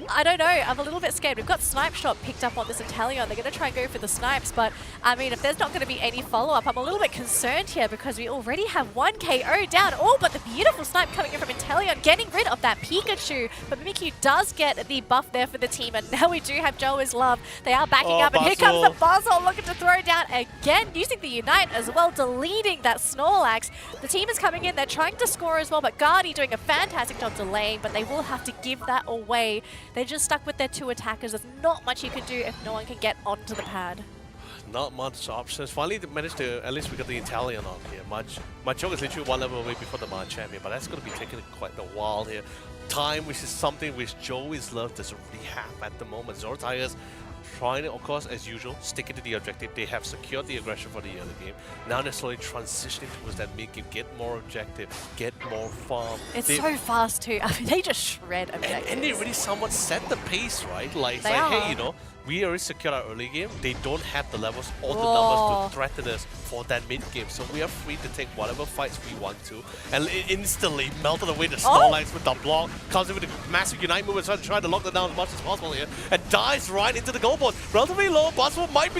I don't know, I'm a little bit scared. We've got Snipe Shot picked up on this Inteleon. They're going to try and go for the snipes, but I mean, if there's not going to be any follow-up, I'm a little bit concerned here because we already have one KO down. Oh, but the beautiful snipe coming in from Inteleon, getting rid of that Pikachu. But Mimikyu does get the buff there for the team, and now we do have Joa's Love. They are backing up, and here comes the Buzzwole looking to throw down again, using the Unite as well, deleting that Snorlax. The team is coming in, they're trying to score as well, but Guardy doing a fantastic job delaying, but they will have to give that away. They're just stuck with their two attackers. There's not much you can do if no one can get onto the pad. Not much options. Finally, they managed to, at least we got the Italian on here. Machoke is literally one level away before the March champion, but that's going to be taking quite a while here. Time, which is something which Joey's Love doesn't really have at the moment. Zoro Tigers trying to, of course, as usual, stick it to the objective. They have secured the aggression for the early game. Now they're slowly transitioning towards that mid game, get more objective, get more farm. It's so fast too. I mean, they just shred objectives. And they really somewhat set the pace, right? Like, it's like, hey, you know, we already secured our early game. They don't have the levels or the numbers to threaten us for that mid game. So we are free to take whatever fights we want to. And it instantly melted away the Snorlax with the block. Comes in with a massive Unite move and trying to lock them down as much as possible here. And dives right into the goal board. Relatively low. Buzzwole might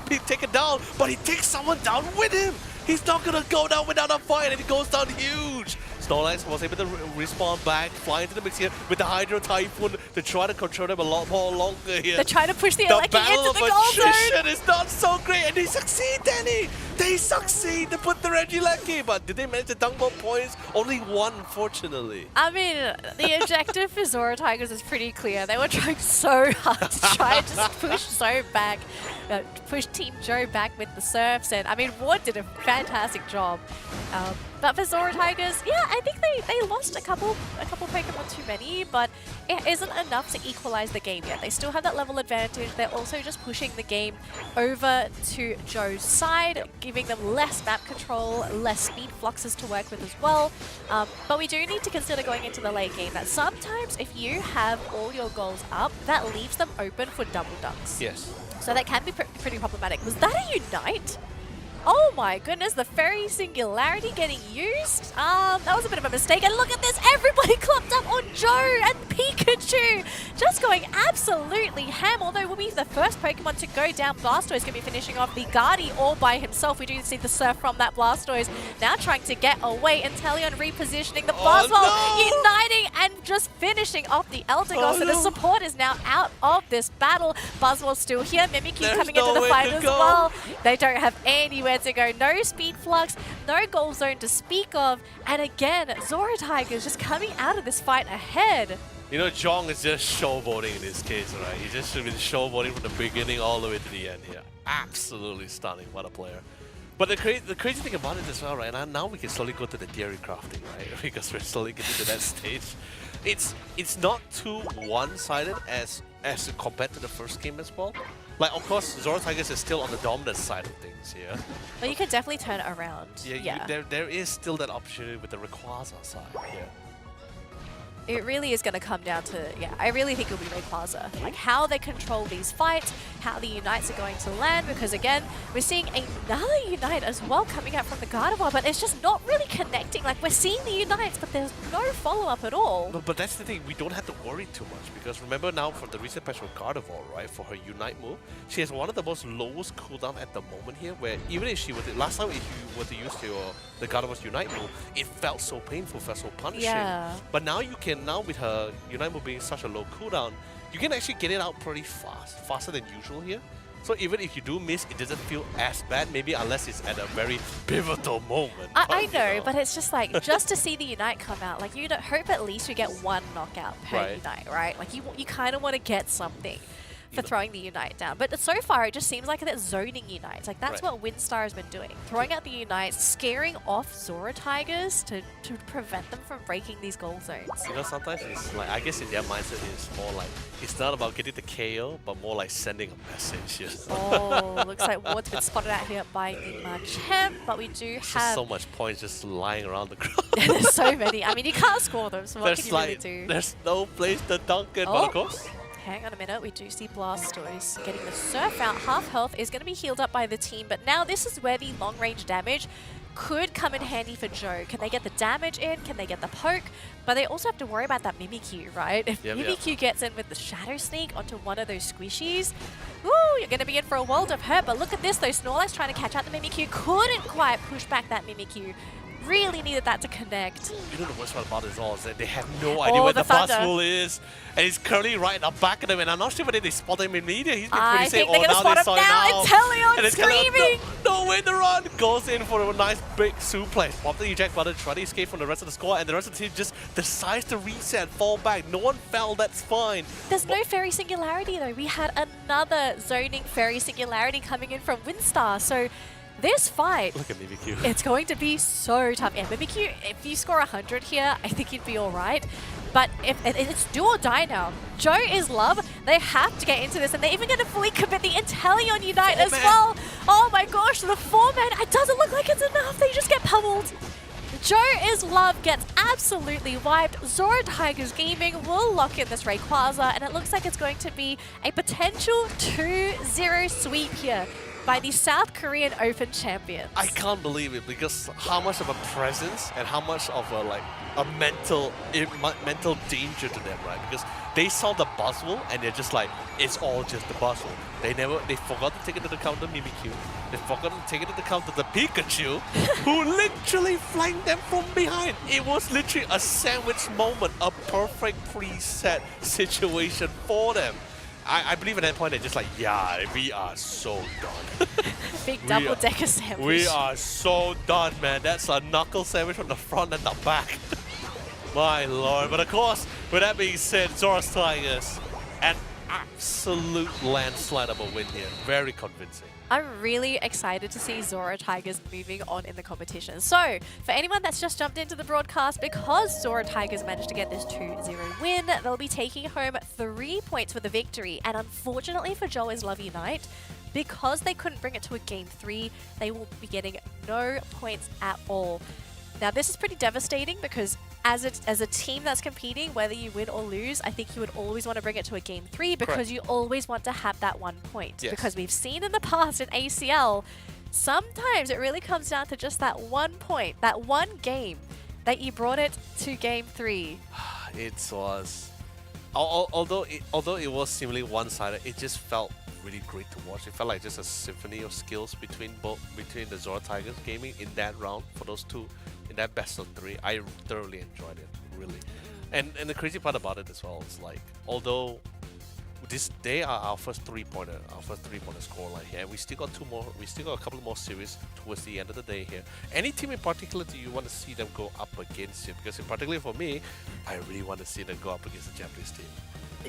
be taken down, but he takes someone down with him. He's not going to go down without a fight, and he goes down huge. Snorlax was able to respawn back, fly into the mix here with the Hydro Typhoon to try to control them a lot more longer here. They're trying to push the Eleki into the goal zone. Is not so great, and they succeed, Danny! They succeed to put the Regieleki, but did they manage to dunk more points? Only one, unfortunately. I mean, the objective for Zoro Tigers is pretty clear. They were trying so hard to try and just push Zoe back, push Team Joe back with the Surfs, and I mean, Ward did a fantastic job. But for Zoro Tigers, yeah, I think they lost a couple Pokemon too many, but it isn't enough to equalize the game yet. They still have that level advantage. They're also just pushing the game over to Joe's side, giving them less map control, less speed fluxes to work with as well. But we do need to consider going into the late game that sometimes if you have all your goals up, that leaves them open for double dunks. Yes. So that can be pretty problematic. Was that a Unite? Oh my goodness, the Fairy Singularity getting used? That was a bit of a mistake. And look at this, everybody clumped up on Joe and Pikachu. Just going absolutely ham, although will be the first Pokemon to go down. Blastoise going to be finishing off the Guardy all by himself. We do see the Surf from that Blastoise. Now trying to get away. Inteleon repositioning the Buzzwole, uniting and just finishing off the Eldegoss. So the support is now out of this battle. Buzzwole's still here. Mimikyu coming into the fight as well. They don't have anywhere to go. No speed flux, no goal zone to speak of. And again, Zoro Tigers just coming out of this fight ahead. You know, Jong is just showboating in this case, right? He just been showboating from the beginning all the way to the end here. Absolutely stunning. What a player. But the crazy thing about it as well, right? Now we can slowly go to the theory crafting, right? Because we're slowly getting to that stage. It's not too one-sided as compared to the first game as well. Like, of course, Zoro Tigers is still on the dominant side of things here. But you can definitely turn it around. Yeah. There is still that opportunity with the Rayquaza side. Yeah. It really is going to come down to, I really think it'll be Rayquaza. Like how they control these fights, how the Unites are going to land, because again, we're seeing another Unite as well coming out from the Gardevoir, but it's just not really connecting. Like we're seeing the Unites, but there's no follow-up at all. But that's the thing, we don't have to worry too much, because remember now from the recent patch with Gardevoir, right, for her Unite move, she has one of the most lowest cooldown at the moment here, where even if she were to, last time if you were to use the Gardevoir's Unite move, it felt so painful, felt so punishing. Yeah. But now you can, now with her Unite move being such a low cooldown, you can actually get it out pretty fast, faster than usual here. So even if you do miss, it doesn't feel as bad, maybe unless it's at a very pivotal moment. I know, but it's just like, just to see the Unite come out, like you hope at least you get one knockout per Unite, right? Like you kind of want to get something for throwing the Unite down. But so far, it just seems like it's zoning Unites. Like, that's what Windstar has been doing. Throwing out the Unites, scaring off Zoro Tigers to prevent them from breaking these goal zones. You know, sometimes it's like, I guess in their mindset, it's more like, it's not about getting the KO, but more like sending a message. Oh, looks like Ward's been spotted out here by the Machamp, but we do have... so much points just lying around the ground. There's so many. I mean, you can't score them, so what can you really do? There's no place to dunk it, but of course... Hang on a minute, we do see Blastoise getting the Surf out. Half health is going to be healed up by the team, but now this is where the long-range damage could come in handy for Joe. Can they get the damage in? Can they get the poke? But they also have to worry about that Mimikyu, right? If Mimikyu gets in with the Shadow Sneak onto one of those squishies, woo, you're going to be in for a world of hurt. But look at this though, Snorlax trying to catch out the Mimikyu, couldn't quite push back that Mimikyu. Really needed that to connect. You know the worst part about it all is that they have no idea where the Buzzwole is. And he's currently right in the back of them. And I'm not sure whether they spotted him in media. He's been pretty safe. I think they're going to spot him now. Inteleon screaming. No way to run. Goes in for a nice big suplex. Pop the eject button. Try to escape from the rest of the squad. And the rest of the team just decides to reset, fall back. No one fell. That's fine. There's no Fairy Singularity though. We had another zoning Fairy Singularity coming in from Windstar. So this fight, look at Mimikyu. It's going to be so tough. And Mimikyu, if you score 100 here, I think you'd be all right. But if it's do or die now. Joe is love. They have to get into this, and they're even going to fully commit the Inteleon Unite as well. Oh my gosh, the 4-man. It doesn't look like it's enough. They just get pummeled. Joe is love gets absolutely wiped. Zora Tigers Gaming will lock in this Rayquaza, and it looks like it's going to be a potential 2-0 sweep here by the South Korean Open champions. I can't believe it, because how much of a presence and how much of a mental danger to them, right? Because they saw the Buzzwole and they're just like, it's all just the Buzzwole. They forgot to take into account the Mimikyu. They forgot to take into account the Pikachu, who literally flanked them from behind. It was literally a sandwich moment, a perfect preset situation for them. I believe at that point they're just like, yeah, we are so done. Big double-decker sandwich. We are so done, man. That's a knuckle sandwich from the front and the back. My lord. But of course, with that being said, Zora Tigers, an absolute landslide of a win here. Very convincing. I'm really excited to see Zora Tigers moving on in the competition. So, for anyone that's just jumped into the broadcast, because Zora Tigers managed to get this 2-0 win, they'll be taking home 3 points for the victory. And unfortunately for Joe is Love Unite, because they couldn't bring it to a Game 3, they will be getting no points at all. Now, this is pretty devastating because as a team that's competing, whether you win or lose, I think you would always want to bring it to a Game 3 because Correct. you always want to have that 1 point. Yes. Because we've seen in the past in ACL, sometimes it really comes down to just that 1 point, that one game that you brought it to Game 3. It was, although it was seemingly one-sided, it just felt really great to watch. It felt like just a symphony of skills between the Zora Tigers Gaming in that round for those two. In that best of 3, I thoroughly enjoyed it, really. And the crazy part about it as well is like, although they are our first 3-pointer scoreline here, and we still got a couple more series towards the end of the day here. Any team in particular do you want to see them go up against here? Because in particular for me, I really want to see them go up against the Japanese team.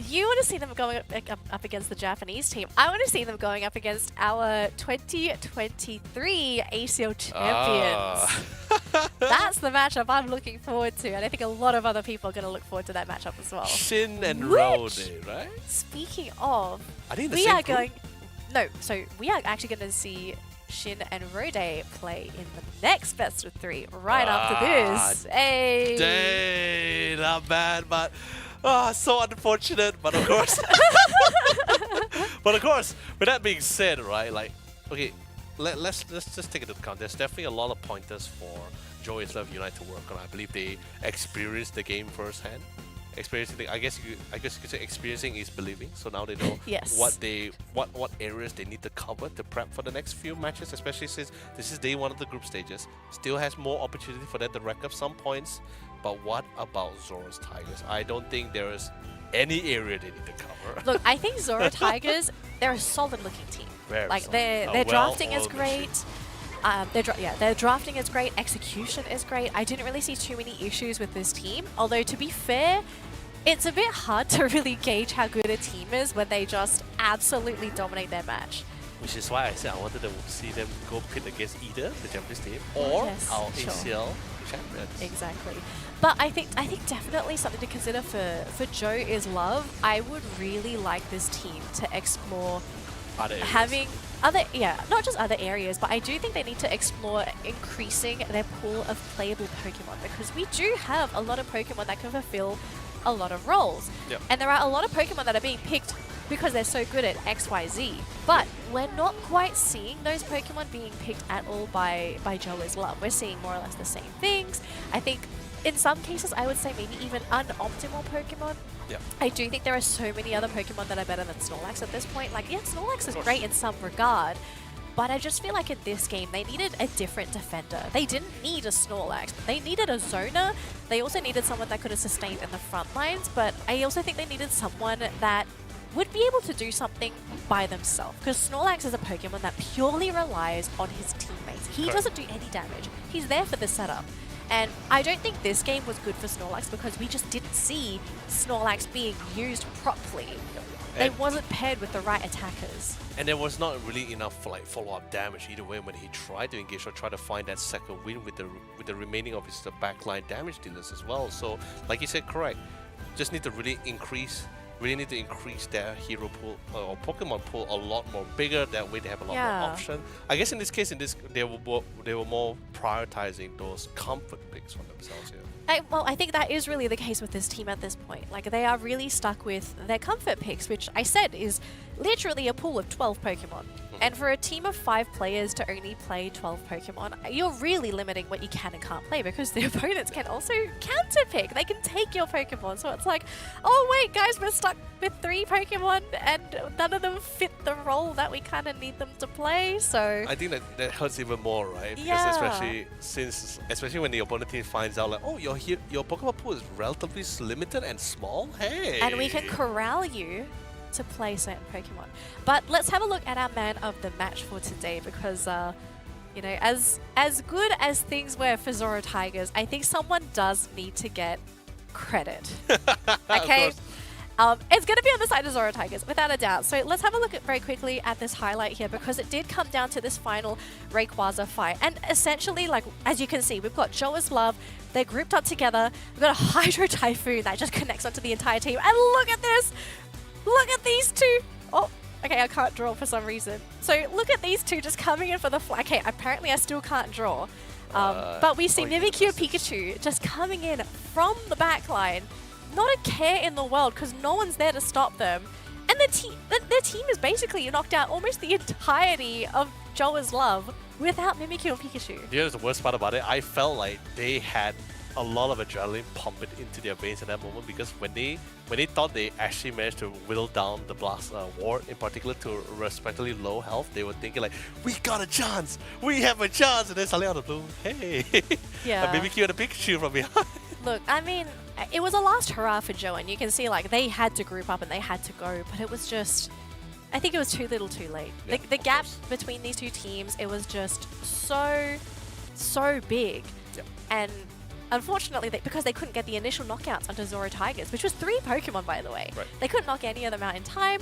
You want to see them going up against the Japanese team. I want to see them going up against our 2023 ACL champions. That's the matchup I'm looking forward to, and I think a lot of other people are going to look forward to that matchup as well. Shin and Rode, right? Speaking of, I think we are going. No, so we are actually going to see Shin and Rode play in the next best of 3 right after this. Hey, dang, not bad, but. So unfortunate, but of course. But of course, with that being said, right, like, okay, let's just take into account. There's definitely a lot of pointers for Joe is Love Unite to work on. I believe they experienced the game firsthand. Experiencing, I guess you could say experiencing is believing. So now they know yes. what areas they need to cover to prep for the next few matches, especially since this is day 1 of the group stages. Still has more opportunity for them to rack up some points. But what about Zora's Tigers? I don't think there is any area they need to cover. Look, I think Zora Tigers, they're a solid-looking team. Very like solid. their drafting is great. Their drafting is great. Execution is great. I didn't really see too many issues with this team. Although to be fair, it's a bit hard to really gauge how good a team is when they just absolutely dominate their match. Which is why I said I wanted to see them go pit against either the Japanese team or our ACL champions. Exactly. But I think definitely something to consider for Joe is Love. I would really like this team to explore Other areas. having not just other areas, but I do think they need to explore increasing their pool of playable Pokemon, because we do have a lot of Pokemon that can fulfill a lot of roles. Yep. And there are a lot of Pokemon that are being picked because they're so good at XYZ. But we're not quite seeing those Pokemon being picked at all by Joe is Love. We're seeing more or less the same things. I think in some cases, I would say maybe even unoptimal Pokemon. Yeah. I do think there are so many other Pokemon that are better than Snorlax at this point. Like, yeah, Snorlax is great in some regard, but I just feel like in this game, they needed a different defender. They didn't need a Snorlax. They needed a Zoner. They also needed someone that could have sustained in the front lines, but I also think they needed someone that would be able to do something by themselves. Because Snorlax is a Pokemon that purely relies on his teammates. He doesn't do any damage. He's there for the setup. And I don't think this game was good for Snorlax because we just didn't see Snorlax being used properly. It wasn't paired with the right attackers. And there was not really enough like follow-up damage either way when he tried to engage or try to find that second win with the remaining of his backline damage dealers as well. So, like you said, correct. Just need to really need to increase their hero pool or Pokemon pool a lot more bigger. That way they have a lot more option. I guess in this case, they were more prioritizing those comfort picks for themselves here. Well, I think that is really the case with this team at this point. Like, they are really stuck with their comfort picks, which I said is literally a pool of 12 Pokemon. And for a team of 5 players to only play 12 Pokemon, you're really limiting what you can and can't play because the opponents can also counter-pick. They can take your Pokemon. So it's like, oh wait, guys, we're stuck with 3 Pokemon and none of them fit the role that we kind of need them to play. So I think that hurts even more, right? Yeah. Because especially when the opponent team finds out like, oh, your Pokemon pool is relatively limited and small. Hey. And we can corral you to play certain Pokemon. But let's have a look at our man of the match for today because, you know, as good as things were for Zoro Tigers, I think someone does need to get credit. Okay? It's going to be on the side of Zoro Tigers, without a doubt. So let's have a look very quickly at this highlight here because it did come down to this final Rayquaza fight. And essentially, like, as you can see, we've got Joe is Love. They're grouped up together. We've got a Hydro Typhoon that just connects onto the entire team. And look at this! Look at these two! Oh, okay, I can't draw for some reason. So look at these two just coming in for the fly. Okay, apparently I still can't draw. But we see Mimikyu and Pikachu just coming in from the back line. Not a care in the world because no one's there to stop them. And their team is basically knocked out almost the entirety of Joe is Love without Mimikyu and Pikachu. Here's the worst part about it. I felt like they had a lot of adrenaline pumping into their veins at that moment because when they thought they actually managed to whittle down the blast ward in particular to respectively low health, they were thinking like, we got a chance, we have a chance, and then suddenly out of the blue, hey, Yeah. a Mimikyu and a Pikachu from behind. Look, I mean, it was a last hurrah for Joe, and you can see like they had to group up and they had to go, but it was just, I think it was too little too late. Yeah, The gap between these two teams, it was just so big. Yep. And unfortunately, because they couldn't get the initial knockouts onto Zoro Tigers, which was 3 Pokemon, by the way. Right. They couldn't knock any of them out in time.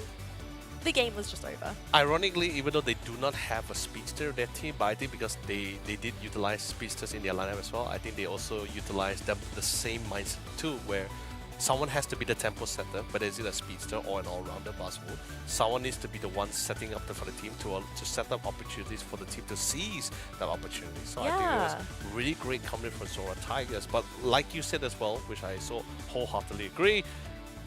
The game was just over. Ironically, even though they do not have a speedster in their team, but I think because they did utilize speedsters in their lineup as well, I think they also utilized the same mindset too, where someone has to be the tempo setter, whether it's a speedster or an all-rounder buzzword. Someone needs to be the one setting up for the team to set up opportunities for the team to seize that opportunity. So I think it was really great coming from Zoro Tigers. But like you said as well, which I so wholeheartedly agree,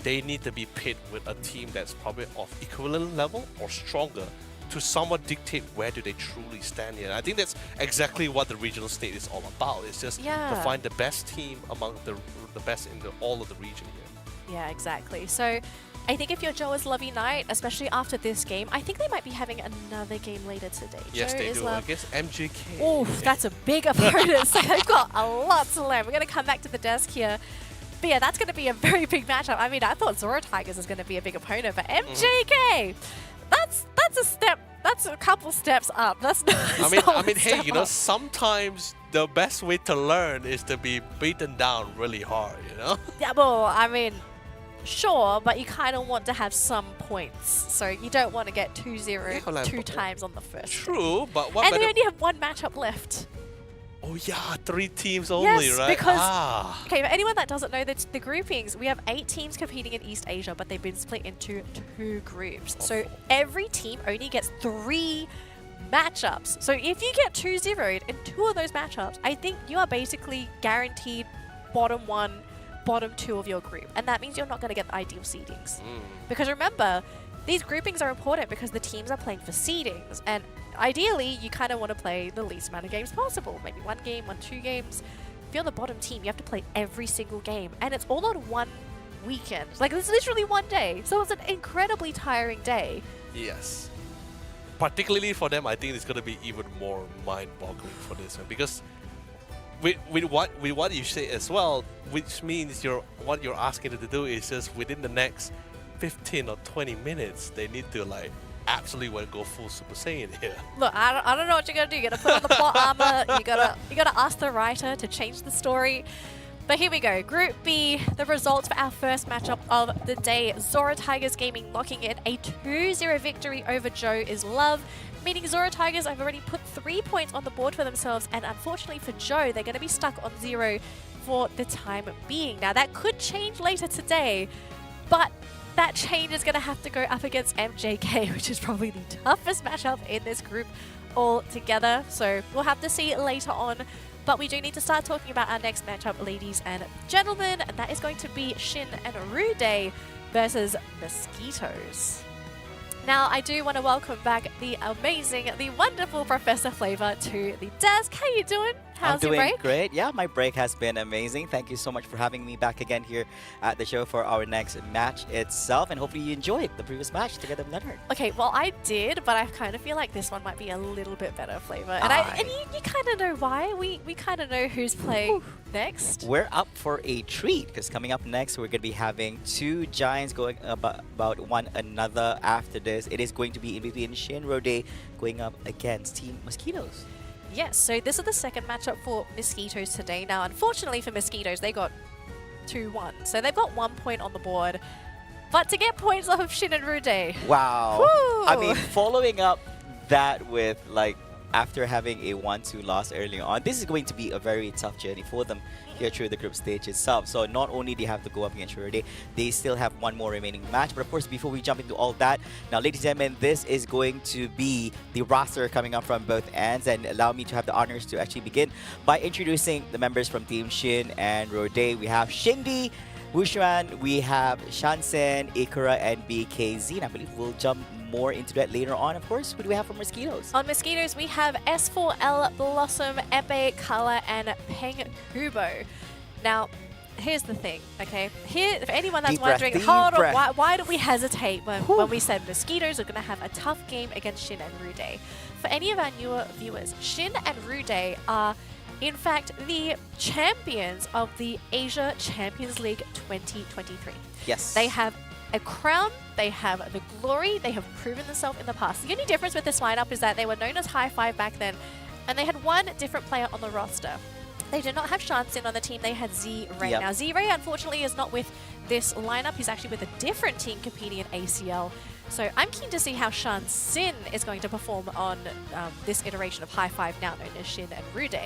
they need to be paired with a team that's probably of equivalent level or stronger to somewhat dictate where do they truly stand here. And I think that's exactly what the regional state is all about. It's just to find the best team among the best in all of the region here. Yeah, exactly. So I think if you're Joe is Love Unite, especially after this game, I think they might be having another game later today. Yes, Joe they is do. Love. I guess MJK. Oof, that's a big opponent. So they've got a lot to learn. We're going to come back to the desk here. But yeah, that's going to be a very big matchup. I mean, I thought Zoro Tigers is going to be a big opponent, but MJK, that's a step. That's a couple steps up. That's not. I mean, hey, you know, sometimes the best way to learn is to be beaten down really hard. You know. Yeah, well, I mean, sure, but you kind of want to have some points, so you don't want to get 2-0 2 times on the first. True, but what? And we only have 1 matchup left. Oh yeah, 3 teams only, yes, right? Because okay, for anyone that doesn't know the groupings, we have 8 teams competing in East Asia, but they've been split into 2 groups. So every team only gets 3 matchups. So if you get 2-0'd in 2 of those matchups, I think you are basically guaranteed bottom 1 bottom 2 of your group. And that means you're not going to get the ideal seedings. Mm. Because remember, these groupings are important because the teams are playing for seedings. And ideally, you kind of want to play the least amount of games possible. Maybe 1 game, 2 games. If you're the bottom team, you have to play every single game. And it's all on one weekend. Like, it's literally 1 day. So it's an incredibly tiring day. Yes. Particularly for them, I think it's going to be even more mind-boggling for this one because with what you say as well, which means what you're asking them to do is just within the next 15 or 20 minutes, they need to like absolutely go full Super Saiyan here. Look, I don't know what you're gonna do. You're gonna put on the plot armor. You gotta ask the writer to change the story. But here we go. Group B, the results for our first matchup of the day. Zora Tigers Gaming locking in a 2-0 victory over Joe is Love, meaning Zora Tigers have already put 3 points on the board for themselves, and unfortunately for Joe, they're going to be stuck on 0 for the time being. Now, that could change later today, but that change is going to have to go up against MJK, which is probably the toughest matchup in this group altogether. So we'll have to see later on. But we do need to start talking about our next matchup, ladies and gentlemen, and that is going to be Shin and Rude versus Mosquitoes. Now, I do want to welcome back the amazing, the wonderful Professor Flava to the desk. How you doing? How's your break? I'm doing great. Yeah, my break has been amazing. Thank you so much for having me back again here at the show for our next match itself. And hopefully you enjoyed the previous match together with Leonard. Okay, well, I did, but I kind of feel like this one might be a little bit better, Flava. And you kind of know why. We kind of know who's playing next. We're up for a treat because coming up next, we're going to be having 2 giants going about one another after this. It is going to be in between Shin Rode going up against Team Mosquitoes. Yes, so this is the second matchup for Mosquitoes today. Now, unfortunately for Mosquitoes, they got 2-1. So they've got 1 point on the board. But to get points off of Shin and Rude. Wow. Woo! I mean, following up that with like after having a 1-2 loss earlier on, this is going to be a very tough journey for them here through the group stage itself. So not only do they have to go up against Rude, they still have 1 more remaining match. But of course, before we jump into all that, now ladies and gentlemen, this is going to be the roster coming up from both ends, and allow me to have the honors to actually begin by introducing the members from Team Shin and Rode. We have Shindy, Wushuan, we have Shansen, Ikura, and BKZ. And I believe we'll jump more into that later on. Of course, who do we have for Mosquitoes? On Mosquitoes, we have S4L, Blossom, Epe, Kala, and Peng Kubo. Now, here's the thing, okay? Here, for anyone that's wondering, hold on, why do we hesitate when we said Mosquitoes are going to have a tough game against Shin and Rude? For any of our newer viewers, Shin and Rude are in fact the champions of the Asia Champions League 2023. Yes. They have a crown, they have the glory, they have proven themselves in the past. The only difference with this lineup is that they were known as High Five back then, and they had 1 different player on the roster. They did not have Shansin on the team, they had Z-Ray. Yep. Now, Z-Ray unfortunately is not with this lineup, he's actually with a different team competing in ACL. So I'm keen to see how Shansin is going to perform on this iteration of High Five, now known as Shin and Rude.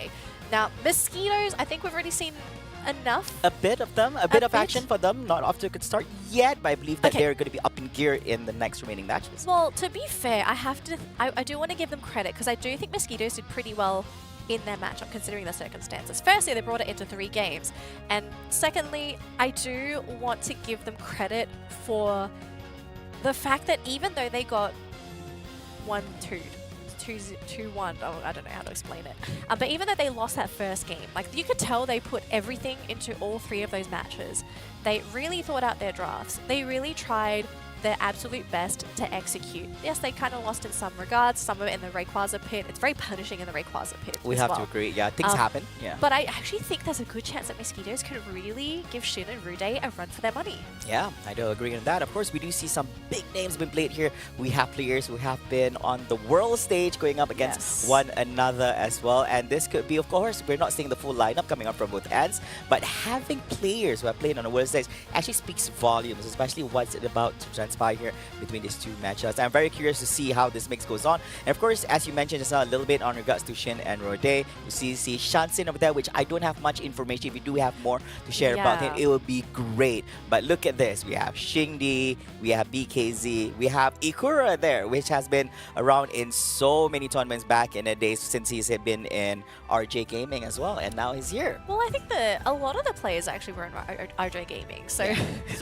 Now, Mosquitoes, I think we've already seen enough. A bit of them, a bit of action for them. Not off to a good start yet, but I believe that they're going to be up in gear in the next remaining matches. Well, to be fair, I do want to give them credit because I do think Mosquitoes did pretty well in their matchup considering the circumstances. Firstly, they brought it into 3 games. And secondly, I do want to give them credit for the fact that even though they got 1-2, 2-1, oh, I don't know how to explain it. But even though they lost that first game, like you could tell they put everything into all 3 of those matches. They really thought out their drafts. They really tried their absolute best to execute. Yes, they kind of lost in some regards, some of it in the Rayquaza pit. It's very punishing in the Rayquaza pit. We have to agree. Yeah, things happen. Yeah. But I actually think there's a good chance that Mosquitoes could really give Shin and Rude a run for their money. Yeah, I do agree on that. Of course, we do see some big names being played here. We have players who have been on the world stage going up against one another as well. And this could be, of course, we're not seeing the full lineup coming up from both ends, but having players who have played on the world stage actually speaks volumes, especially what's it about to transpire here between these two matchups. I'm very curious to see how this mix goes on. And of course, as you mentioned just now, a little bit on regards to Shin and Rode, you see Shansin over there, which I don't have much information. If you do have more to share about him, it would be great. But look at this. We have Shingdi, we have BKZ, we have Ikura there, which has been around in so many tournaments back in the days since he's been in RJ Gaming as well, and now he's here. Well, I think a lot of the players actually were in RJ Gaming, so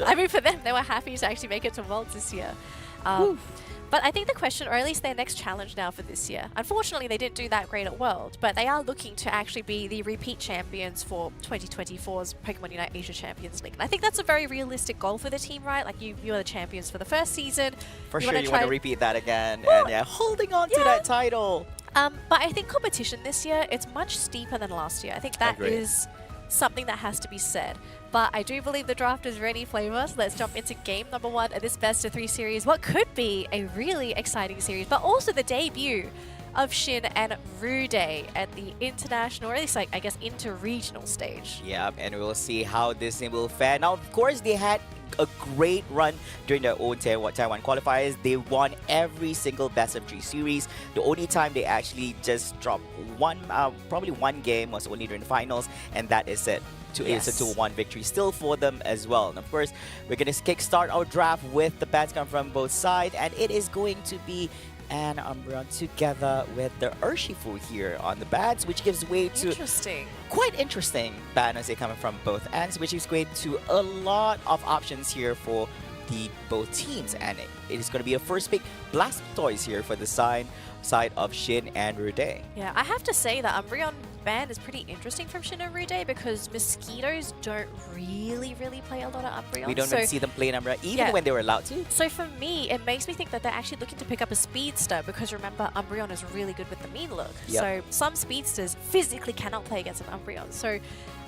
I mean, for them, they were happy to actually make it to Worlds this year. But I think the question, or at least their next challenge now for this year, unfortunately they didn't do that great at World, but they are looking to actually be the repeat champions for 2024's Pokemon Unite Asia Champions League. And I think that's a very realistic goal for the team, right? Like you are the champions for the first season. For sure, you want to repeat that again, and holding on to that title. But I think competition this year, it's much steeper than last year. I think that is something that has to be said. But I do believe the draft is ready, Flava. So let's jump into game number 1 of this best of 3 series. What could be a really exciting series, but also the debut of Shin and Rude at the international, or at least like, I guess, inter-regional stage. Yeah, and we'll see how this thing will fare. Now, of course, they had a great run during their own Taiwan qualifiers. They won every single best of 3 series. The only time they actually just dropped probably one game was only during the finals, and that is it. It's a 2-1 victory still for them as well. And of course, we're going to kickstart our draft with the bats coming from both sides, and it is going to be an Umbreon together with the Urshifu here on the bats, which gives way to quite interesting banners coming from both ends, which is great to a lot of options here for both teams. And it is going to be a first pick Blastoise here for the side of Shin and Rude. Yeah, I have to say that Umbreon ban is pretty interesting from Shin and Rude because mosquitoes don't really play a lot of Umbreon. We don't even see them play an Umbreon even when they were allowed to. So for me, it makes me think that they're actually looking to pick up a speedster because remember, Umbreon is really good with the mean look. So some speedsters physically cannot play against an Umbreon. So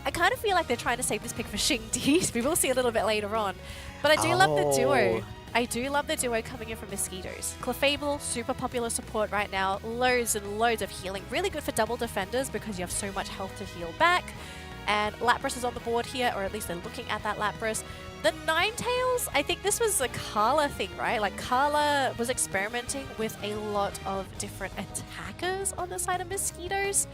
I kind of feel like they're trying to save this pick for Shingdi. We will see a little bit later on. But I do love the duo. I do love the duo coming in from Mosquitoes. Clefable, super popular support right now. Loads and loads of healing. Really good for double defenders because you have so much health to heal back. And Lapras is on the board here, or at least they're looking at that Lapras. The Ninetales, I think this was a Carla thing, right? Like Carla was experimenting with a lot of different attackers on the side of Mosquitoes.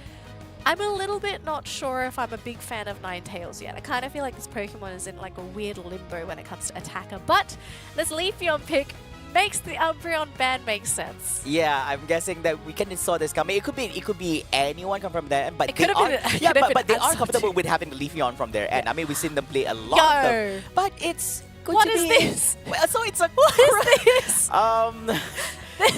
I'm a little bit not sure if I'm a big fan of Ninetales yet. I kind of feel like this Pokemon is in like a weird limbo when it comes to attacker. But this Leafeon pick makes the Umbreon ban make sense. Yeah, I'm guessing that we can saw this coming. It could be anyone come from there, but they are comfortable with having the Leafeon from there. And I mean, we've seen them play a lot of them, but it's going what to is be this? Well, so it's a what is this?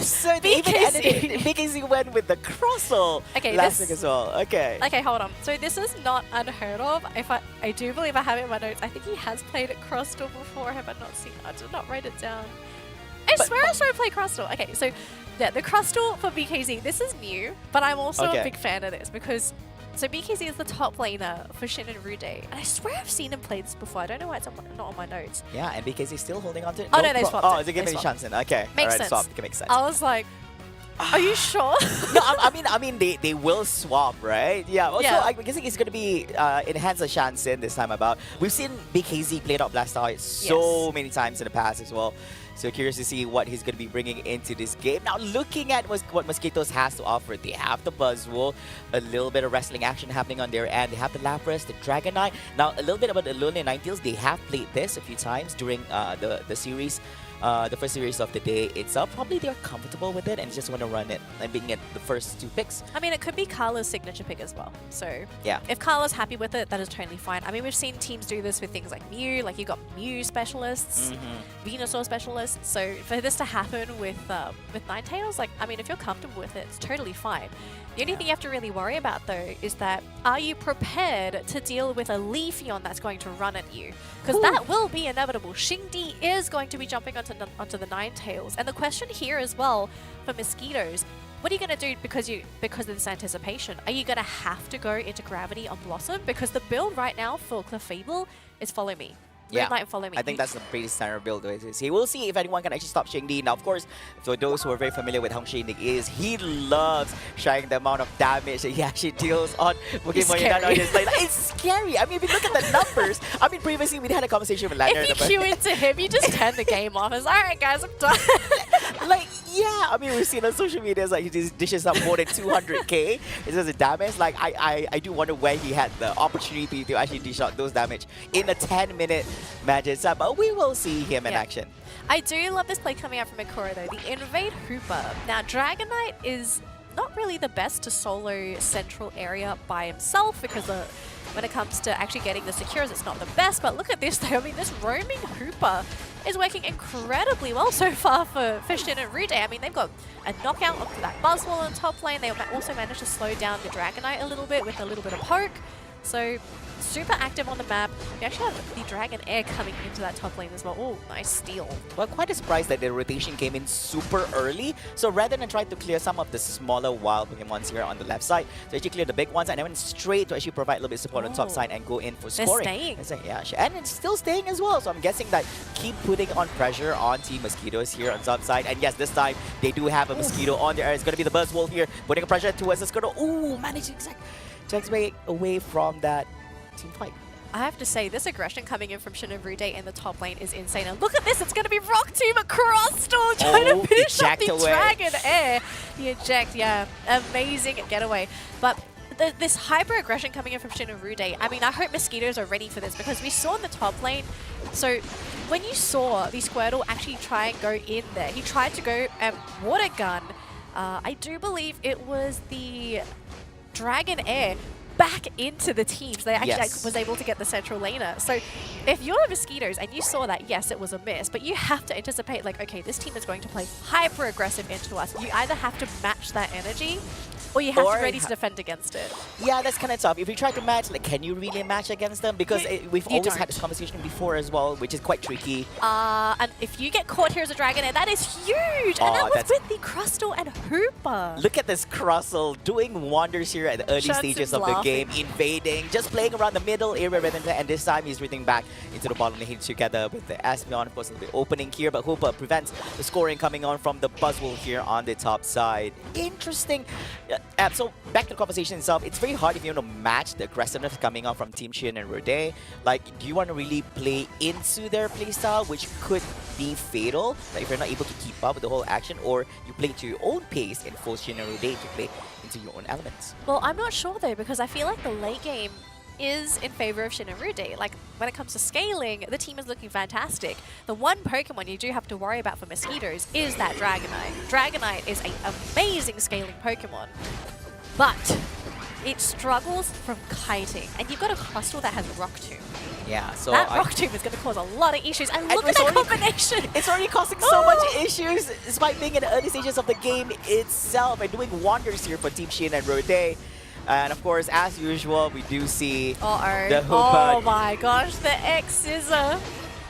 So BKZ went with the Crossel last week as well. Okay, hold on. So this is not unheard of. I do believe I have it in my notes. I think he has played at Crostal before. Have I not seen? I did not write it down. I swear I saw him play Crostal. Okay, so yeah, the Crostal for BKZ. This is new, but I'm also a big fan of this because so BKZ is the top laner for Shin and Rude, and I swear I've seen him play this before. I don't know why it's not on my notes. Yeah, and BKZ is still holding on to it. Oh no, they swapped. Oh, is it giving a chance then? Okay, makes sense. Swap. It makes sense. I was like, are you sure? No, I mean, they will swap, right? Yeah. Also, I'm guessing it's going to be enhance a Shansin this time about. We've seen BKZ played out Blastoise so many times in the past as well. So curious to see what he's going to be bringing into this game. Now, looking at what Mosquitoes has to offer, they have the Buzzwole, a little bit of wrestling action happening on their end. They have the Lapras, the Dragonite. Now, a little bit about the Yololee Ninetales. They have played this a few times during the series. The first series of the day itself. Probably they're comfortable with it and just want to run it and being it the first 2 picks. I mean, it could be Carla's signature pick as well. So yeah, if Carla's happy with it, that is totally fine. I mean, we've seen teams do this with things like Mew. Like you got Mew specialists, Venusaur specialists. So for this to happen with Ninetales, like I mean, if you're comfortable with it, it's totally fine. The only thing you have to really worry about, though, is that are you prepared to deal with a Leafeon that's going to run at you? Because that will be inevitable. Shingdi is going to be jumping onto the Ninetales. And the question here as well for Mosquitoes, what are you going to do because of this anticipation? Are you going to have to go into Gravity on Blossom? Because the build right now for Clefable is Follow Me. Root Knight and follow me. I think that's the pretty standard build. See, we'll see if anyone can actually stop Xingdi. Now, of course, for those who are very familiar with how Xingdi is, he loves sharing the amount of damage that he actually deals on Pokemon Unite on his lane. It's scary. I mean, if you look at the numbers, I mean, previously we had a conversation with Leonard. If you queue into him, you just turn the game off. It's all right, guys, I'm done. Like, yeah, I mean, we've seen on social media, it's like he just dishes up more than 200k in terms of damage. Like, I do wonder where he had the opportunity to actually dish out those damage in a 10-minute match itself. But we will see him in action. I do love this play coming out from Ikora, though. The Invade Hooper. Now, Dragonite is not really the best to solo central area by himself because when it comes to actually getting the secures, it's not the best. But look at this, though. I mean, this roaming Hooper is working incredibly well so far for Shin and Rude. I mean, they've got a knockout onto that Buzzwole on top lane. They also managed to slow down the Dragonite a little bit with a little bit of poke. So super active on the map. We actually have the Dragon Air coming into that top lane as well. Oh, nice steal. Well, quite surprised that the rotation came in super early. So rather than try to clear some of the smaller wild Pokemons here on the left side, so actually clear the big ones and then went straight to actually provide a little bit of support on the top side and go in for scoring. They're staying. Yeah, and it's still staying as well. So I'm guessing that keep putting on pressure on Team Mosquitoes here on the top side. And yes, this time they do have a Mosquito on there. It's going to be the Buzzwole here, putting a pressure towards the Squirtle. Ooh, managed to exact away from that team fight. I have to say, this aggression coming in from Shin and Rude in the top lane is insane. And look at this, it's going to be Rock Tomb across trying to finish up the Dragon Air. The eject, yeah, amazing getaway. But this hyper aggression coming in from Shin and Rude, I mean, I hope Mosquitoes are ready for this because we saw in the top lane, so when you saw the Squirtle actually try and go in there, he tried to go Water Gun. I do believe it was the Dragon Air back into the teams. They actually was able to get the central laner. So if you're the Mosquitoes and you saw that, yes, it was a miss, but you have to anticipate like, okay, this team is going to play hyper aggressive into us. You either have to match that energy or you have to be ready to defend against it. Yeah, that's kind of tough. If you try to match, like, can you really match against them? Because we've always had this conversation before as well, which is quite tricky. And if you get caught here as a Dragonair, that is huge! And that was with the Crustle and Hooper. Look at this Crustle doing wonders here at the early stages of the game, invading, just playing around the middle area rather than, and this time he's returning back into the bottom lane together with the Espeon, of course, a little bit opening here, but Hooper prevents the scoring coming on from the Buzzwole here on the top side. Interesting. So back to the conversation itself, it's very hard if you want to match the aggressiveness coming on from Team Shin and Rude. Like, do you want to really play into their playstyle, which could be fatal, like if you're not able to keep up with the whole action, or you play to your own pace and force Shin and Rude to play into your own elements? Well, I'm not sure though, because I feel like the late game is in favor of Shin and Rude. Like, when it comes to scaling, the team is looking fantastic. The one Pokemon you do have to worry about for Mosquitoes is that Dragonite. Dragonite is an amazing scaling Pokemon, but it struggles from kiting. And you've got a Crustle that has Rock Tomb. Yeah, so that Rock Tomb is going to cause a lot of issues. And look at that combination! It's already causing so much issues, despite being in the early stages of the game itself and doing wonders here for Team Shin and Rude. And of course, as usual, we do see the Hooper. Oh my gosh, the X-Scissor.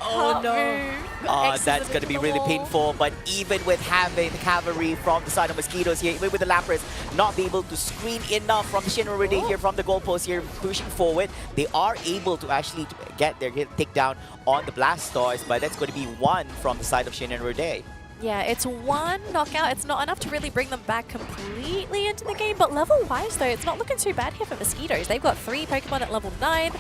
Oh no. That's going to be really painful. But even with having the cavalry from the side of Mosquitoes here, even with the Lapras not be able to screen enough from Shin and Rude here from the goalpost here, pushing forward, they are able to actually get their takedown on the Blastoise. But that's going to be one from the side of Shin and Rude. Yeah, it's one knockout. It's not enough to really bring them back completely into the game, but level-wise, though, it's not looking too bad here for Mosquitoes. They've got 3 Pokemon at level 9,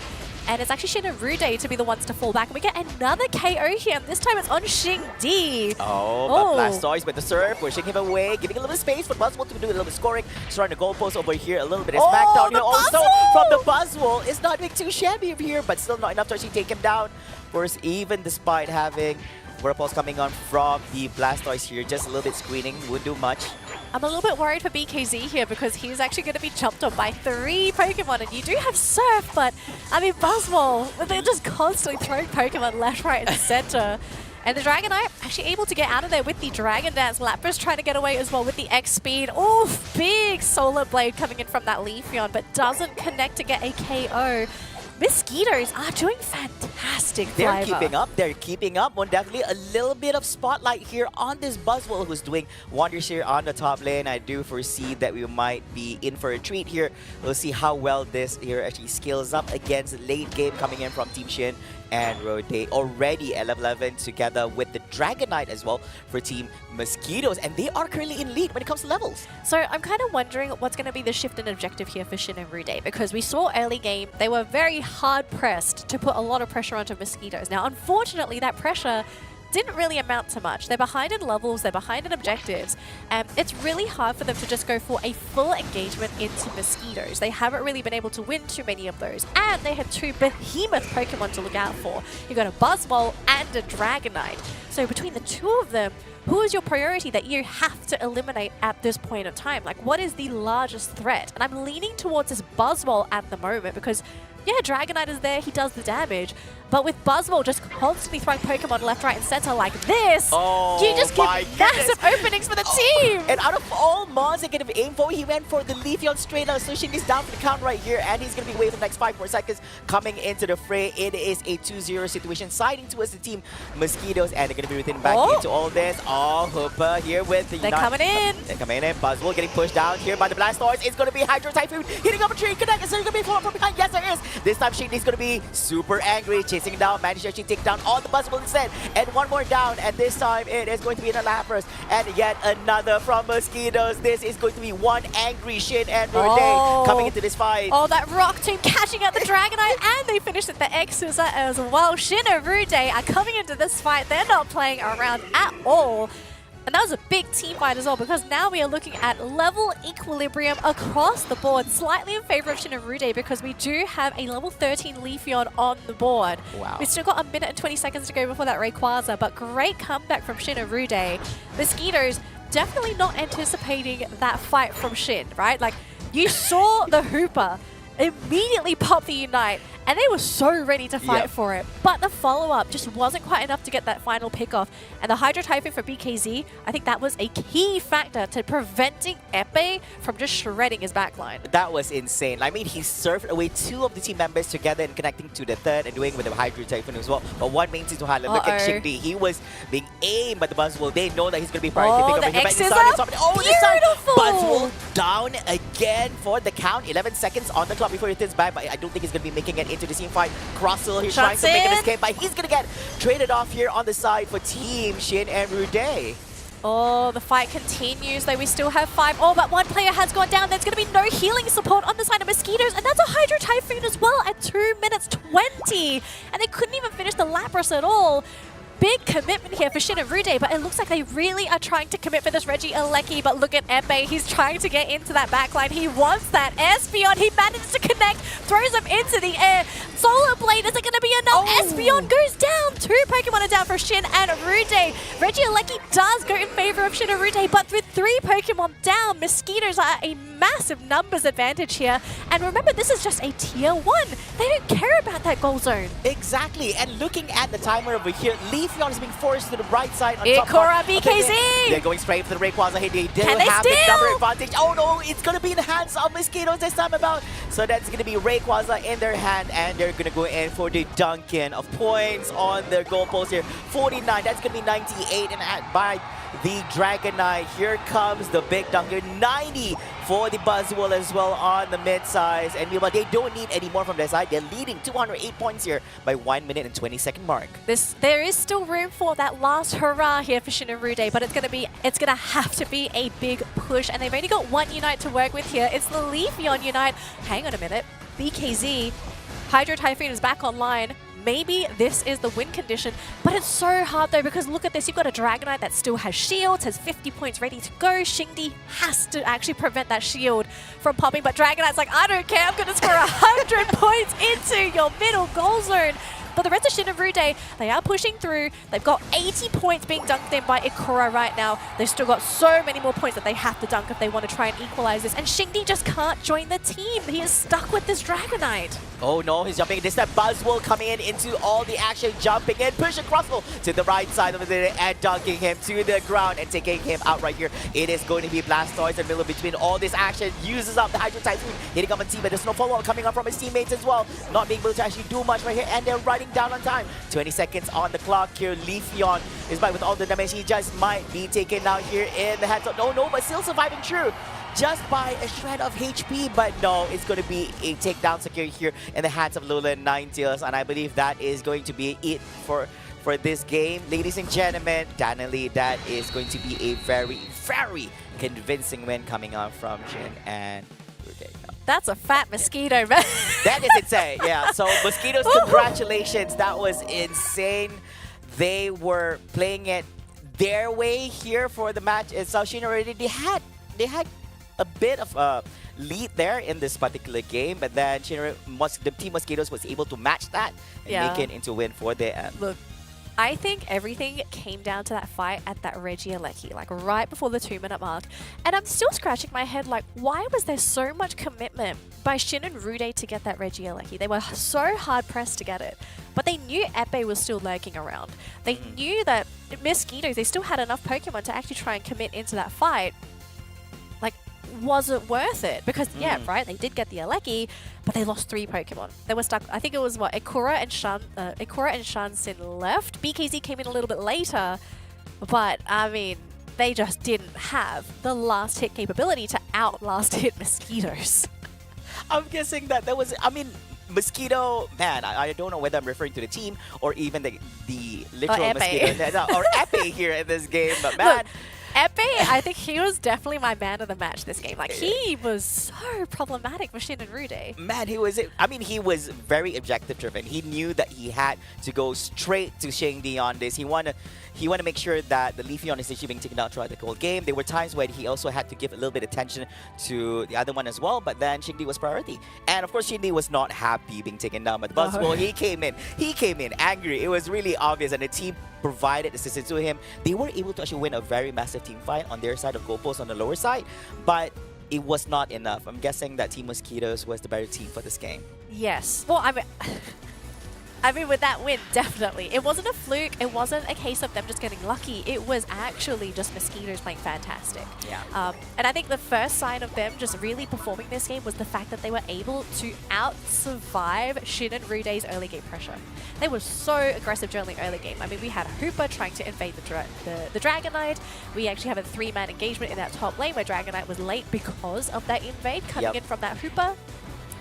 and it's actually Shin and Rude to be the ones to fall back. And we get another KO here, and this time it's on Xingdi. But Blastoise with the Surf, pushing him away, giving a little bit of space for Buzzwole to do a little bit of scoring. Surrounding the goalpost over here, a little bit of smackdown here. Also, from the Buzzwole, it's not being too shabby over here, but still not enough to actually take him down. Of course, even despite having Whirlpools coming on from the Blastoise here, just a little bit screening, would do much. I'm a little bit worried for BKZ here because he's actually going to be jumped on by 3 Pokemon, and you do have Surf, but I mean Buzzwole, they're just constantly throwing Pokemon left, right, and center. And the Dragonite actually able to get out of there with the Dragon Dance. Lapras trying to get away as well with the X Speed. Oof, big Solar Blade coming in from that Leafeon, but doesn't connect to get a KO. Mosquitoes are doing fantastic, They're Flava. keeping up. They're keeping up. Well, definitely a little bit of spotlight here on this Buzzwole who's doing wonders here on the top lane. I do foresee that we might be in for a treat here. We'll see how well this here actually scales up against late game coming in from Team Shin and Rode. Already at level 11 together with the Dragon Knight as well for Team Mosquitoes. And they are currently in lead when it comes to levels. So I'm kind of wondering what's going to be the shift in objective here for Shin and Rude, because we saw early game, they were very hard pressed to put a lot of pressure onto Mosquitoes. Now, unfortunately, that pressure didn't really amount to much. They're behind in levels, they're behind in objectives, and it's really hard for them to just go for a full engagement into Mosquitoes. They haven't really been able to win too many of those, and they have two behemoth Pokemon to look out for. You've got a Buzzwole and a Dragonite. So between the two of them, who is your priority that you have to eliminate at this point of time? Like, what is the largest threat? And I'm leaning towards this Buzzwole at the moment because, yeah, Dragonite is there, he does the damage, but with Buzzwole just constantly throwing Pokemon left, right, and center like this, you just give massive openings for the team! And out of all mons they could have aimed for, he went for the Leafeon straight up. So Shin is down for the count right here, and he's going to be away for the next 5 more seconds coming into the fray. It is a 2-0 situation, siding towards the Team Mosquitoes, and they're going to be within back into all this. Oh, Hoopa here with the... They're coming in! They're coming in. Buzzwole getting pushed down here by the Blastoise. It's going to be Hydro Typhoon hitting up a tree. Connect. Is there going to be a follow-up from behind? Yes, there is. This time Shin is going to be super angry, chasing him down, managed to actually take down all the Buzzwole instead. And one more down, and this time it is going to be an Lapras. And yet another from Mosquitoes. This is going to be one angry Shin and Rode coming into this fight. Oh, that Rock Tomb catching out the Dragonite, and they finished at the X's as well. Shin and Rude are coming into this fight. They're not playing around at all. And that was a big team fight as well, because now we are looking at level equilibrium across the board, slightly in favor of Shin and Rude because we do have a level 13 Leafeon on the board. Wow. We've still got 1 minute and 20 seconds to go before that Rayquaza, but great comeback from Shin and Rude. Mosquitoes definitely not anticipating that fight from Shin, right? Like, you saw the Hooper immediately pop the Unite, and they were so ready to fight for it. But the follow-up just wasn't quite enough to get that final pick-off. And the Hydro Typhoon for BKZ, I think that was a key factor to preventing Epe from just shredding his backline. That was insane. I mean, he surfed away 2 of the team members together and connecting to the third and doing it with the Hydro Typhoon as well. But one main thing to highlight, look at Shingdi. He was being aimed by the Buzzwole. They know that he's going to be priority pick up. The X is up. Beautiful! Buzzwole down again for the count. 11 seconds on the clock before he turns back, but I don't think he's going to be making it into the team fight. Crossel, he's trying to make an escape, but he's going to get traded off here on the side for Team Shin and Rude. Oh, the fight continues, though we still have 5. Oh, but one player has gone down. There's going to be no healing support on the side of Mosquitoes, and that's a Hydro Typhoon as well at 2 minutes 20. And they couldn't even finish the Lapras at all. Big commitment here for Shin and Rude, but it looks like they really are trying to commit for this Regieleki. But look at Epe, he's trying to get into that backline. He wants that Espeon. He manages to connect, throws him into the air. Solar Blade, is it going to be enough? Espeon goes down. 2 Pokemon are down for Shin and Rude. Regieleki does go in favor of Shin and Rude, but with 3 Pokemon down, Mosquitoes are a massive numbers advantage here. And remember, this is just a tier 1. They don't care about that goal zone. Exactly, and looking at the timer over here, Leafeon is being forced to the right side on top. Ikora BKZ! They're going straight for the Rayquaza. They do Can they have the steal? number advantage. Oh no, it's going to be in the hands of Mosquitoes this time about. So that's going to be Rayquaza in their hand, and they're going to go in for the Duncan of points on their goal post here. 49, that's going to be 98, and by the Dragonite. Here comes the big dunker. 90 for the Buzzwole as well on the mid-size. And meanwhile, they don't need any more from their side. They're leading 208 points here by 1 minute and 20-second mark. There is still room for that last hurrah here for Shin and Rude, but it's gonna have to be a big push. And they've only got 1 Unite to work with here. It's the Leafeon Unite. Hang on a minute. BKZ. Hydro Typhoon is back online. Maybe this is the win condition, but it's so hard though, because look at this. You've got a Dragonite that still has shields, has 50 points ready to go. Shingdi has to actually prevent that shield from popping, but Dragonite's like, I don't care, I'm going to score 100 points into your middle goal zone. But the rest of Shin and Rude, they are pushing through. They've got 80 points being dunked in by Ikora right now. They've still got so many more points that they have to dunk if they want to try and equalize this. And Shingdi just can't join the team. He is stuck with this Dragonite. Oh no, he's jumping. This time Buzzwole coming in into all the action, jumping in, pushing Crosswell to the right side of the and dunking him to the ground and taking him out right here. It is going to be Blastoise in the middle between all this action, uses up the Hydro Typhoon, hitting up on team, but there's no follow-up coming up from his teammates as well. Not being able to actually do much right here, and they're running down on time. 20 seconds on the clock here. Leafeon is back with all the damage. He just might be taken out here in the heads up. No, but still surviving through. Just by a shred of HP, but no, it's going to be a takedown secure here in the hands of Lola and Ninetales, and I believe that is going to be it for this game. Ladies and gentlemen, Danelie, that is going to be a very, very convincing win coming on from Jin and Rude. That's a fat mosquito, man. That is insane, yeah. So Mosquitoes, congratulations. That was insane. They were playing it their way here for the match itself. Shin already, they had a bit of a lead there in this particular game, but then the Team Mosquitoes was able to match that and make it into a win for their end. Look, I think everything came down to that fight at that Regieleki, like right before the 2-minute mark. And I'm still scratching my head, like, why was there so much commitment by Shin and Rude to get that Regieleki? They were so hard pressed to get it. But they knew Epee was still lurking around. They knew that Mosquitoes, they still had enough Pokemon to actually try and commit into that fight. Like, was it worth it? Because, yeah, right, they did get the Aleki, but they lost 3 Pokemon. They were stuck, I think it was, what, Ikura and Shansin left. BKZ came in a little bit later, but, I mean, they just didn't have the last hit capability to outlast hit Mosquitoes. I'm guessing that was, I mean, Mosquito, man, I don't know whether I'm referring to the team or even the literal Mosquito, or Epee here in this game, but man. Look, Epee, I think he was definitely my man of the match this game. Like, he was so problematic with Shin and Rude. Man, he was very objective driven. He knew that he had to go straight to Shingdi on this. He wanted to make sure that the Leafeon is actually being taken out throughout the whole game. There were times when he also had to give a little bit of attention to the other one as well, but then Shingdi was priority. And of course, Shingdi was not happy being taken down by the Buzzwole. He came in angry. It was really obvious, and the team provided assistance to him. They were able to actually win a very massive team fight on their side of goalpost on the lower side, but it was not enough. I'm guessing that Team Mosquitoes was the better team for this game. Yes. Well, I mean, with that win, definitely. It wasn't a fluke. It wasn't a case of them just getting lucky. It was actually just Mosquitoes playing fantastic. Yeah. And I think the first sign of them just really performing this game was the fact that they were able to out-survive Shin and Rude's early game pressure. They were so aggressive during the early game. I mean, we had Hooper trying to invade the Dragonite. We actually have a 3-man engagement in that top lane where Dragonite was late because of that invade coming in from that Hooper.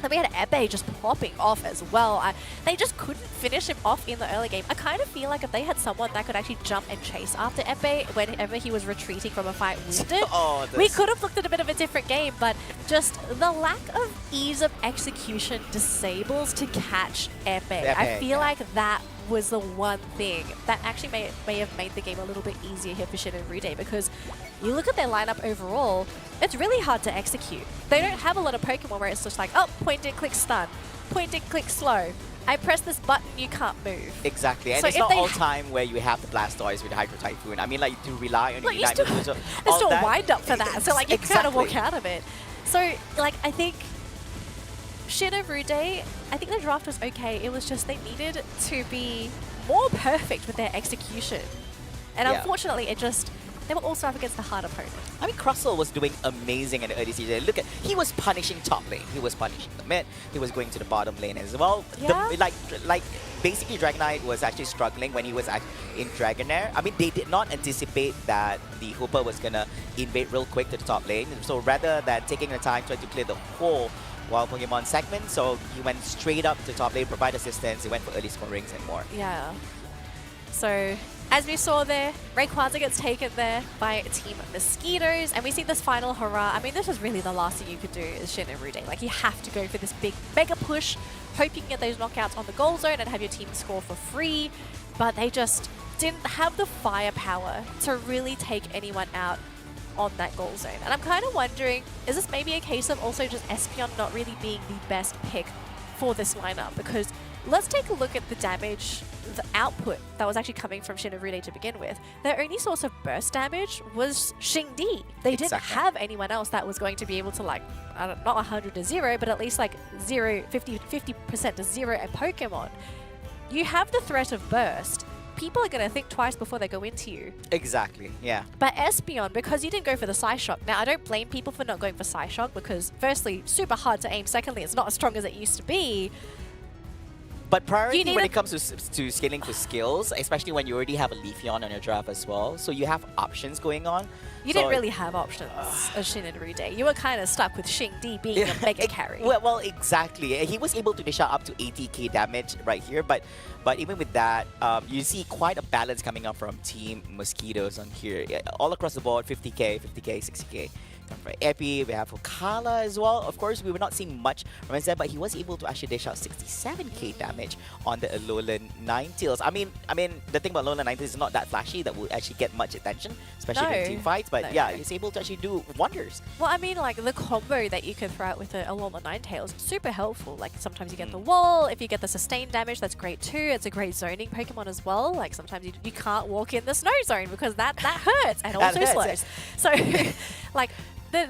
Then we had Epee just popping off as well. They just couldn't finish him off in the early game. I kind of feel like if they had someone that could actually jump and chase after Epee whenever he was retreating from a fight wounded, we could have looked at a bit of a different game, but just the lack of ease of execution disables to catch Epee. I feel like that was the one thing that actually may have made the game a little bit easier here for Shin and Rude, because you look at their lineup overall, it's really hard to execute. They don't have a lot of Pokemon where it's just like, oh, point and click stun, point and click slow. I press this button, you can't move. Exactly, and so it's not all time where you have the Blastoise with the Hydro Typhoon. I mean, like, to rely on your Unite moves. There's still a wind up for that, so like you kind of walk out of it. So like, I think Shin and Rude, I think the draft was okay. It was just they needed to be more perfect with their execution. And unfortunately, they were also up against the hard opponent. I mean, Crosswell was doing amazing in the early season. Look at, he was punishing top lane. He was punishing the mid. He was going to the bottom lane as well. Yeah. Like basically Dragonite was actually struggling when he was in Dragonair. I mean, they did not anticipate that the Hooper was gonna invade real quick to the top lane. So rather than taking the time trying to clear the whole Wild Pokemon segment, so he went straight up to top lane, provide assistance. He went for early score rings and more. Yeah. So, as we saw there, Rayquaza gets taken there by Team Mosquitoes, and we see this final hurrah. I mean, this is really the last thing you could do as Shin and Rude. Like, you have to go for this big mega push, hope you can get those knockouts on the goal zone and have your team score for free, but they just didn't have the firepower to really take anyone out on that goal zone. And I'm kind of wondering, is this maybe a case of also just Espeon not really being the best pick for this lineup? Because let's take a look at the damage, the output that was actually coming from Yololee to begin with. Their only source of burst damage was Xingdi. They didn't have anyone else that was going to be able to like, I don't, not 100 to 0, but at least like 50% to 0 a Pokemon. You have the threat of burst. People are going to think twice before they go into you. Exactly, yeah. But Espeon, because you didn't go for the Psyshock. Now, I don't blame people for not going for Psyshock because, firstly, super hard to aim. Secondly, it's not as strong as it used to be. But priority when it comes to scaling for skills, especially when you already have a Leafeon on your draft as well, so you have options going on. You didn't really have options as Shin and Rude. You were kind of stuck with Xingdi being a mega carry. Well, exactly. He was able to dish out up to 80k damage right here, but even with that, you see quite a balance coming up from Team Mosquitoes on here. All across the board, 50k, 50k, 60k. For Epi, we have Okala as well. Of course, we were not seeing much from Zed, but he was able to actually dish out 67k damage on the Alolan Ninetales. I mean, the thing about Alolan Ninetales is not that flashy that will actually get much attention, especially in team fights. But yeah, he's able to actually do wonders. Well, I mean, like the combo that you can throw out with the Alolan Ninetales, super helpful. Like sometimes you get the wall. If you get the sustained damage, that's great too. It's a great zoning Pokemon as well. Like sometimes you can't walk in the snow zone because that hurts and also slows. So, like.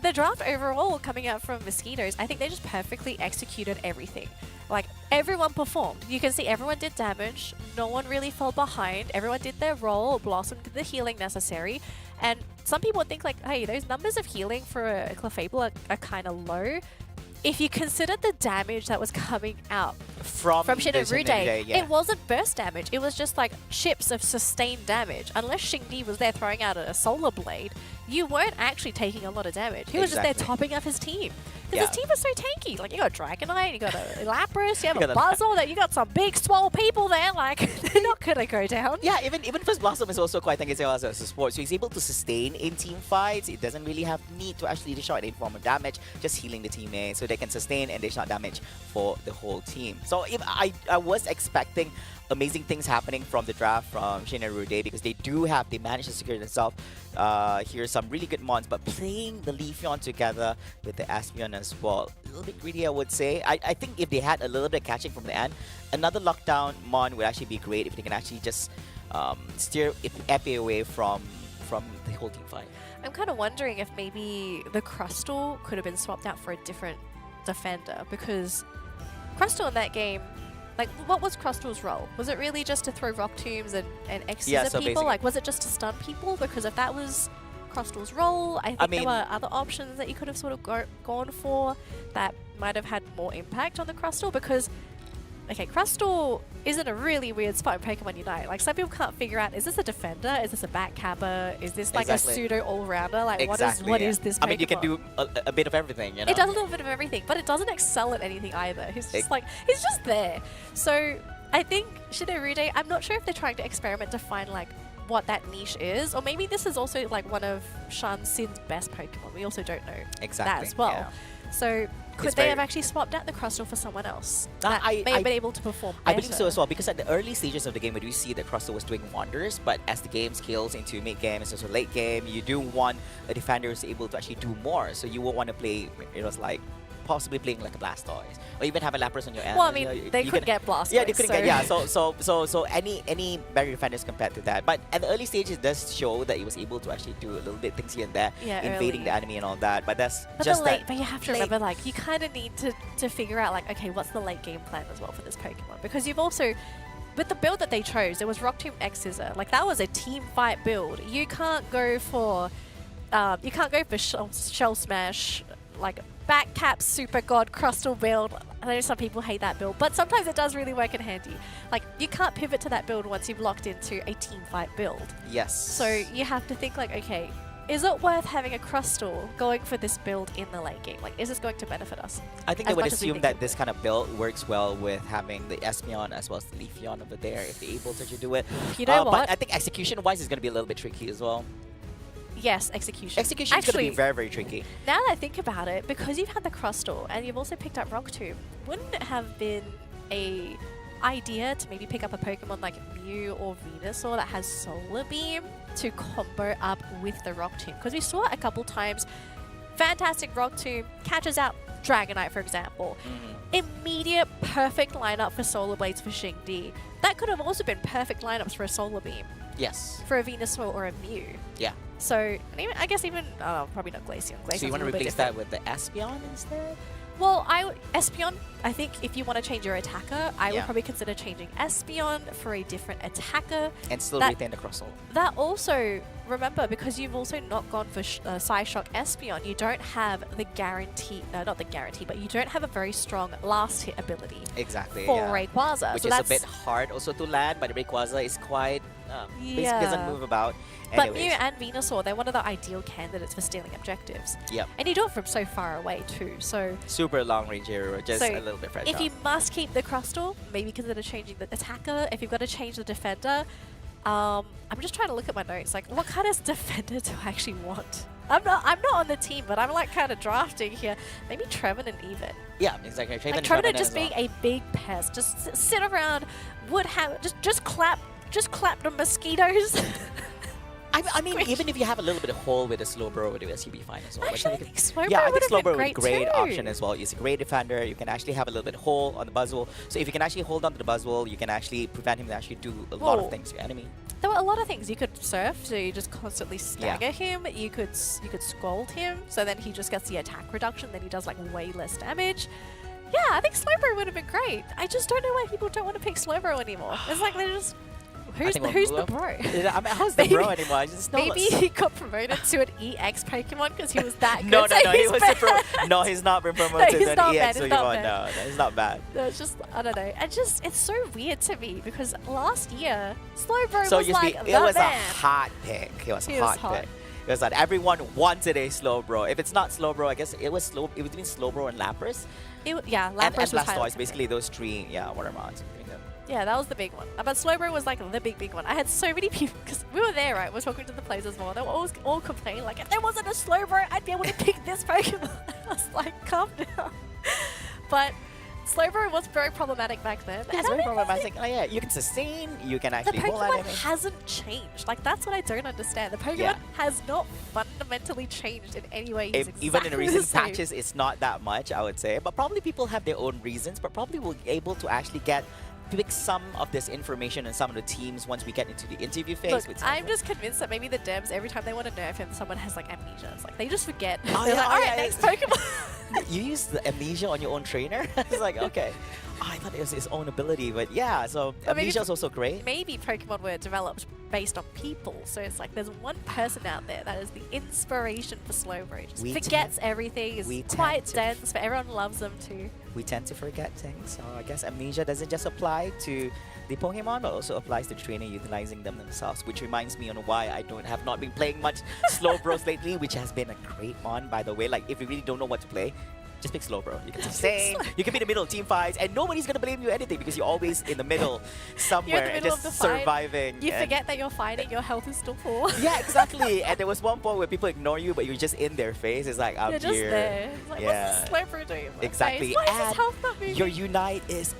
The draft overall coming out from Mosquitoes, I think they just perfectly executed everything. Like, everyone performed. You can see everyone did damage. No one really fell behind. Everyone did their role. Blossom did the healing necessary. And some people would think, like, hey, those numbers of healing for a Clefable are kind of low. If you consider the damage that was coming out from Shin and Rude, it wasn't burst damage. It was just like chips of sustained damage. Unless Xingdi was there throwing out a Solar Blade, you weren't actually taking a lot of damage. He was just there topping up his team. Because his team was so tanky. Like, you got Dragonite, you got a Lapras, you have a Buzzle, you got some big, swole people there. Like, they're not going to go down. Yeah, even First Blossom is also quite tanky as a support. So he's able to sustain in team fights. It doesn't really have need to actually dish out any form of damage, just healing the teammates so they can sustain and dish out damage for the whole team. So if I was expecting amazing things happening from the draft from Shin and Rude because they managed to secure themselves here some really good mons, but playing the Leafeon together with the Espeon as well, a little bit greedy I would say. I think if they had a little bit of catching from the end, another lockdown mon would actually be great if they can actually just steer Epi away from the whole team fight. I'm kind of wondering if maybe the Crustle could have been swapped out for a different defender because Crustle in that game, like, what was Crustle's role? Was it really just to throw Rock Tombs and X's at people? Basically. Like, was it just to stun people? Because if that was Crustle's role, I think there were other options that you could have sort of gone for that might have had more impact on the Crustle because, okay, Crustle is in a really weird spot in Pokemon Unite. Like, some people can't figure out, is this a defender? Is this a back capper? Is this like a pseudo all-rounder? Like, what is this Pokemon? I mean, you can do a bit of everything, you know? It does a little bit of everything, but it doesn't excel at anything either. He's just he's just there. So, I think Shin and Rude, I'm not sure if they're trying to experiment to find, like, what that niche is, or maybe this is also, like, one of Shan Sin's best Pokemon. We also don't know that as well. Yeah. So, could they have actually swapped out the Crustle for someone else that may have been able to perform better? I believe so as well, because at the early stages of the game, we do see that Crustle was doing wonders, but as the game scales into mid-game and also late game, you do want a defender who's able to actually do more. So you will want to play, like, possibly playing like a Blastoise, or even have a Lapras on your end. Well, I mean, they couldn't get Blastoise. Yeah, they couldn't get. Yeah, so any barrier defenders compared to that. But at the early stages, it does show that he was able to actually do a little bit things here and there, invading the enemy and all that. But that's just that. But you have to remember, like, you kind of need to figure out, like, okay, what's the late game plan as well for this Pokemon? Because you've also, with the build that they chose, it was Rock Tomb X Scissor. Like, that was a team fight build. You can't go for, Shell Smash, like, back cap super god Crustle build. I know some people hate that build, but sometimes it does really work in handy. Like, you can't pivot to that build once you've locked into a team fight build. Yes. So you have to think, like, okay, is it worth having a Crustle going for this build in the late game? Like, is this going to benefit us? I think I would assume that this kind of build works well with having the Espeon as well as the Leafeon over there if they're able to do it. You know what? But I think execution-wise is going to be a little bit tricky as well. Yes, execution. Execution is going to be very, very tricky. Now that I think about it, because you've had the Crustle and you've also picked up Rock Tomb, wouldn't it have been a idea to maybe pick up a Pokemon like Mew or Venusaur that has Solar Beam to combo up with the Rock Tomb? Because we saw it a couple times. Fantastic Rock Tomb catches out Dragonite, for example. Immediate perfect lineup for Solar Blades for Xingdi. That could have also been perfect lineups for a Solar Beam, Yes. for a Venusaur or a Mew. Yeah. So, and even, I guess even, probably not Glaceon. So you want to replace that with the Espeon instead? Well, Espeon, I think if you want to change your attacker, I would Yeah. probably consider changing Espeon for a different attacker. And still That- retain the Crustle. That also, remember, because you've also not gone for Psyshock Espeon, you don't have the guarantee, not the guarantee, but you don't have a very strong last hit ability Exactly. for yeah. Rayquaza. Which so is a that's, bit hard also to land, but Rayquaza is quite, basically doesn't Yeah. move about. But Anyways. Mew and Venusaur, they're one of the ideal candidates for stealing objectives. Yep. And you do it from so far away too, so Super long range hero, just So, a little bit fragile. if you must keep the Crustle, maybe consider changing the attacker. If you've got to change the defender, I'm just trying to look at my notes. Like, what kind of defender do I actually want? I'm not on the team, but I'm like kind of drafting here. Maybe Trevin and Even. Yeah, exactly. Like Trevin just being a big pest, just sit around, would have just clap the mosquitoes. I mean, even if you have a little bit of hole with a Slowbro with this, you'll be fine as well. Actually, I But think Slowbro yeah, I would think have been Slowbro would be a great great too. option as well. It's a great defender. You can actually have a little bit of hole on the Buzzwole. So if you can actually hold on to the Buzzwole, you can actually prevent him to actually do a lot Whoa. of things to your enemy. There were a lot of things. You could surf, so you just constantly stagger him. You could scold him, so then he just gets the attack reduction. Then he does like way less damage. Yeah, I think Slowbro would have been great. I just don't know why people don't want to pick Slowbro anymore. It's like they're just who's the bro? I mean, how's the bro anymore? I just know Maybe he got promoted to an EX Pokemon because he was that good. no, so he he's was bad. no, he's not been promoted he's to not an bad, EX he's not Pokemon. bad. No, he's not bad. No, it's just I don't know. It's so weird to me because last year Slowbro So was you like speak, the it was man. a hot pick. It was He a was hot hot. pick. It was like everyone wanted a Slowbro. If it's not Slowbro, I guess it was between Slowbro and Lapras. Yeah, And Lapras was highly Blastoise, basically those three, Watermons. Yeah, that was the big one. But Slowbro was like the big one. I had so many people because we were there, right? We're talking to the players as well. They were all complaining like, if there wasn't a Slowbro, I'd be able to pick this Pokemon. I was like, calm down. But Slowbro was very problematic back then. It's very problematic. Oh, yeah, you can sustain, you can The actually roll at Pokemon it. hasn't changed. Like, that's what I don't understand. The Pokemon Yeah. has not fundamentally changed in any way. He's Even in exactly recent the same. patches, it's not that much, I would say. But probably people have their own reasons, but probably we'll be able to actually pick some of this information and some of the teams once we get into the interview phase. Look, with some I'm of just convinced that maybe the devs, every time they want to nerf him, someone has like amnesia. It's like they just forget. Oh, They're yeah, like, oh, all right, yeah, next yeah. Pokemon. You use the amnesia on your own trainer? It's like, okay. Oh, I thought it was his own ability, but yeah, so But maybe amnesia is also great. Maybe Pokemon were developed based on people. So it's like there's one person out there that is the inspiration for Slowbro. Just We forgets everything, is we quite tend to dense, but everyone loves them too. We tend to forget things, so I guess amnesia doesn't just apply to the Pokemon, but also applies to the trainer utilizing them themselves, which reminds me on why I have not been playing much Slowbros lately, which has been a great one, by the way. Like, if you really don't know what to play, just pick Slowbro. You can sustain, you can be in the middle of team fights, and nobody's gonna blame you anything because you're always in the middle somewhere You're in the and middle just of the fight. surviving. You and- forget that you're fighting, your health is still full. Yeah, exactly. And there was one point where people ignore you, but you're just in their face. It's like, I'm You're just here. there. It's like, Yeah. what's this Slowbro doing? in my Exactly. face? Why is And his health not moving? Your Unite is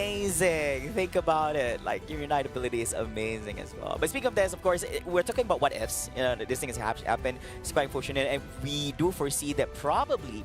amazing. Think about it. Like, your Unite ability is amazing as well. But speaking of this, of course, we're talking about what ifs. You know, this thing has happened. It's quite unfortunate. And we do foresee that probably,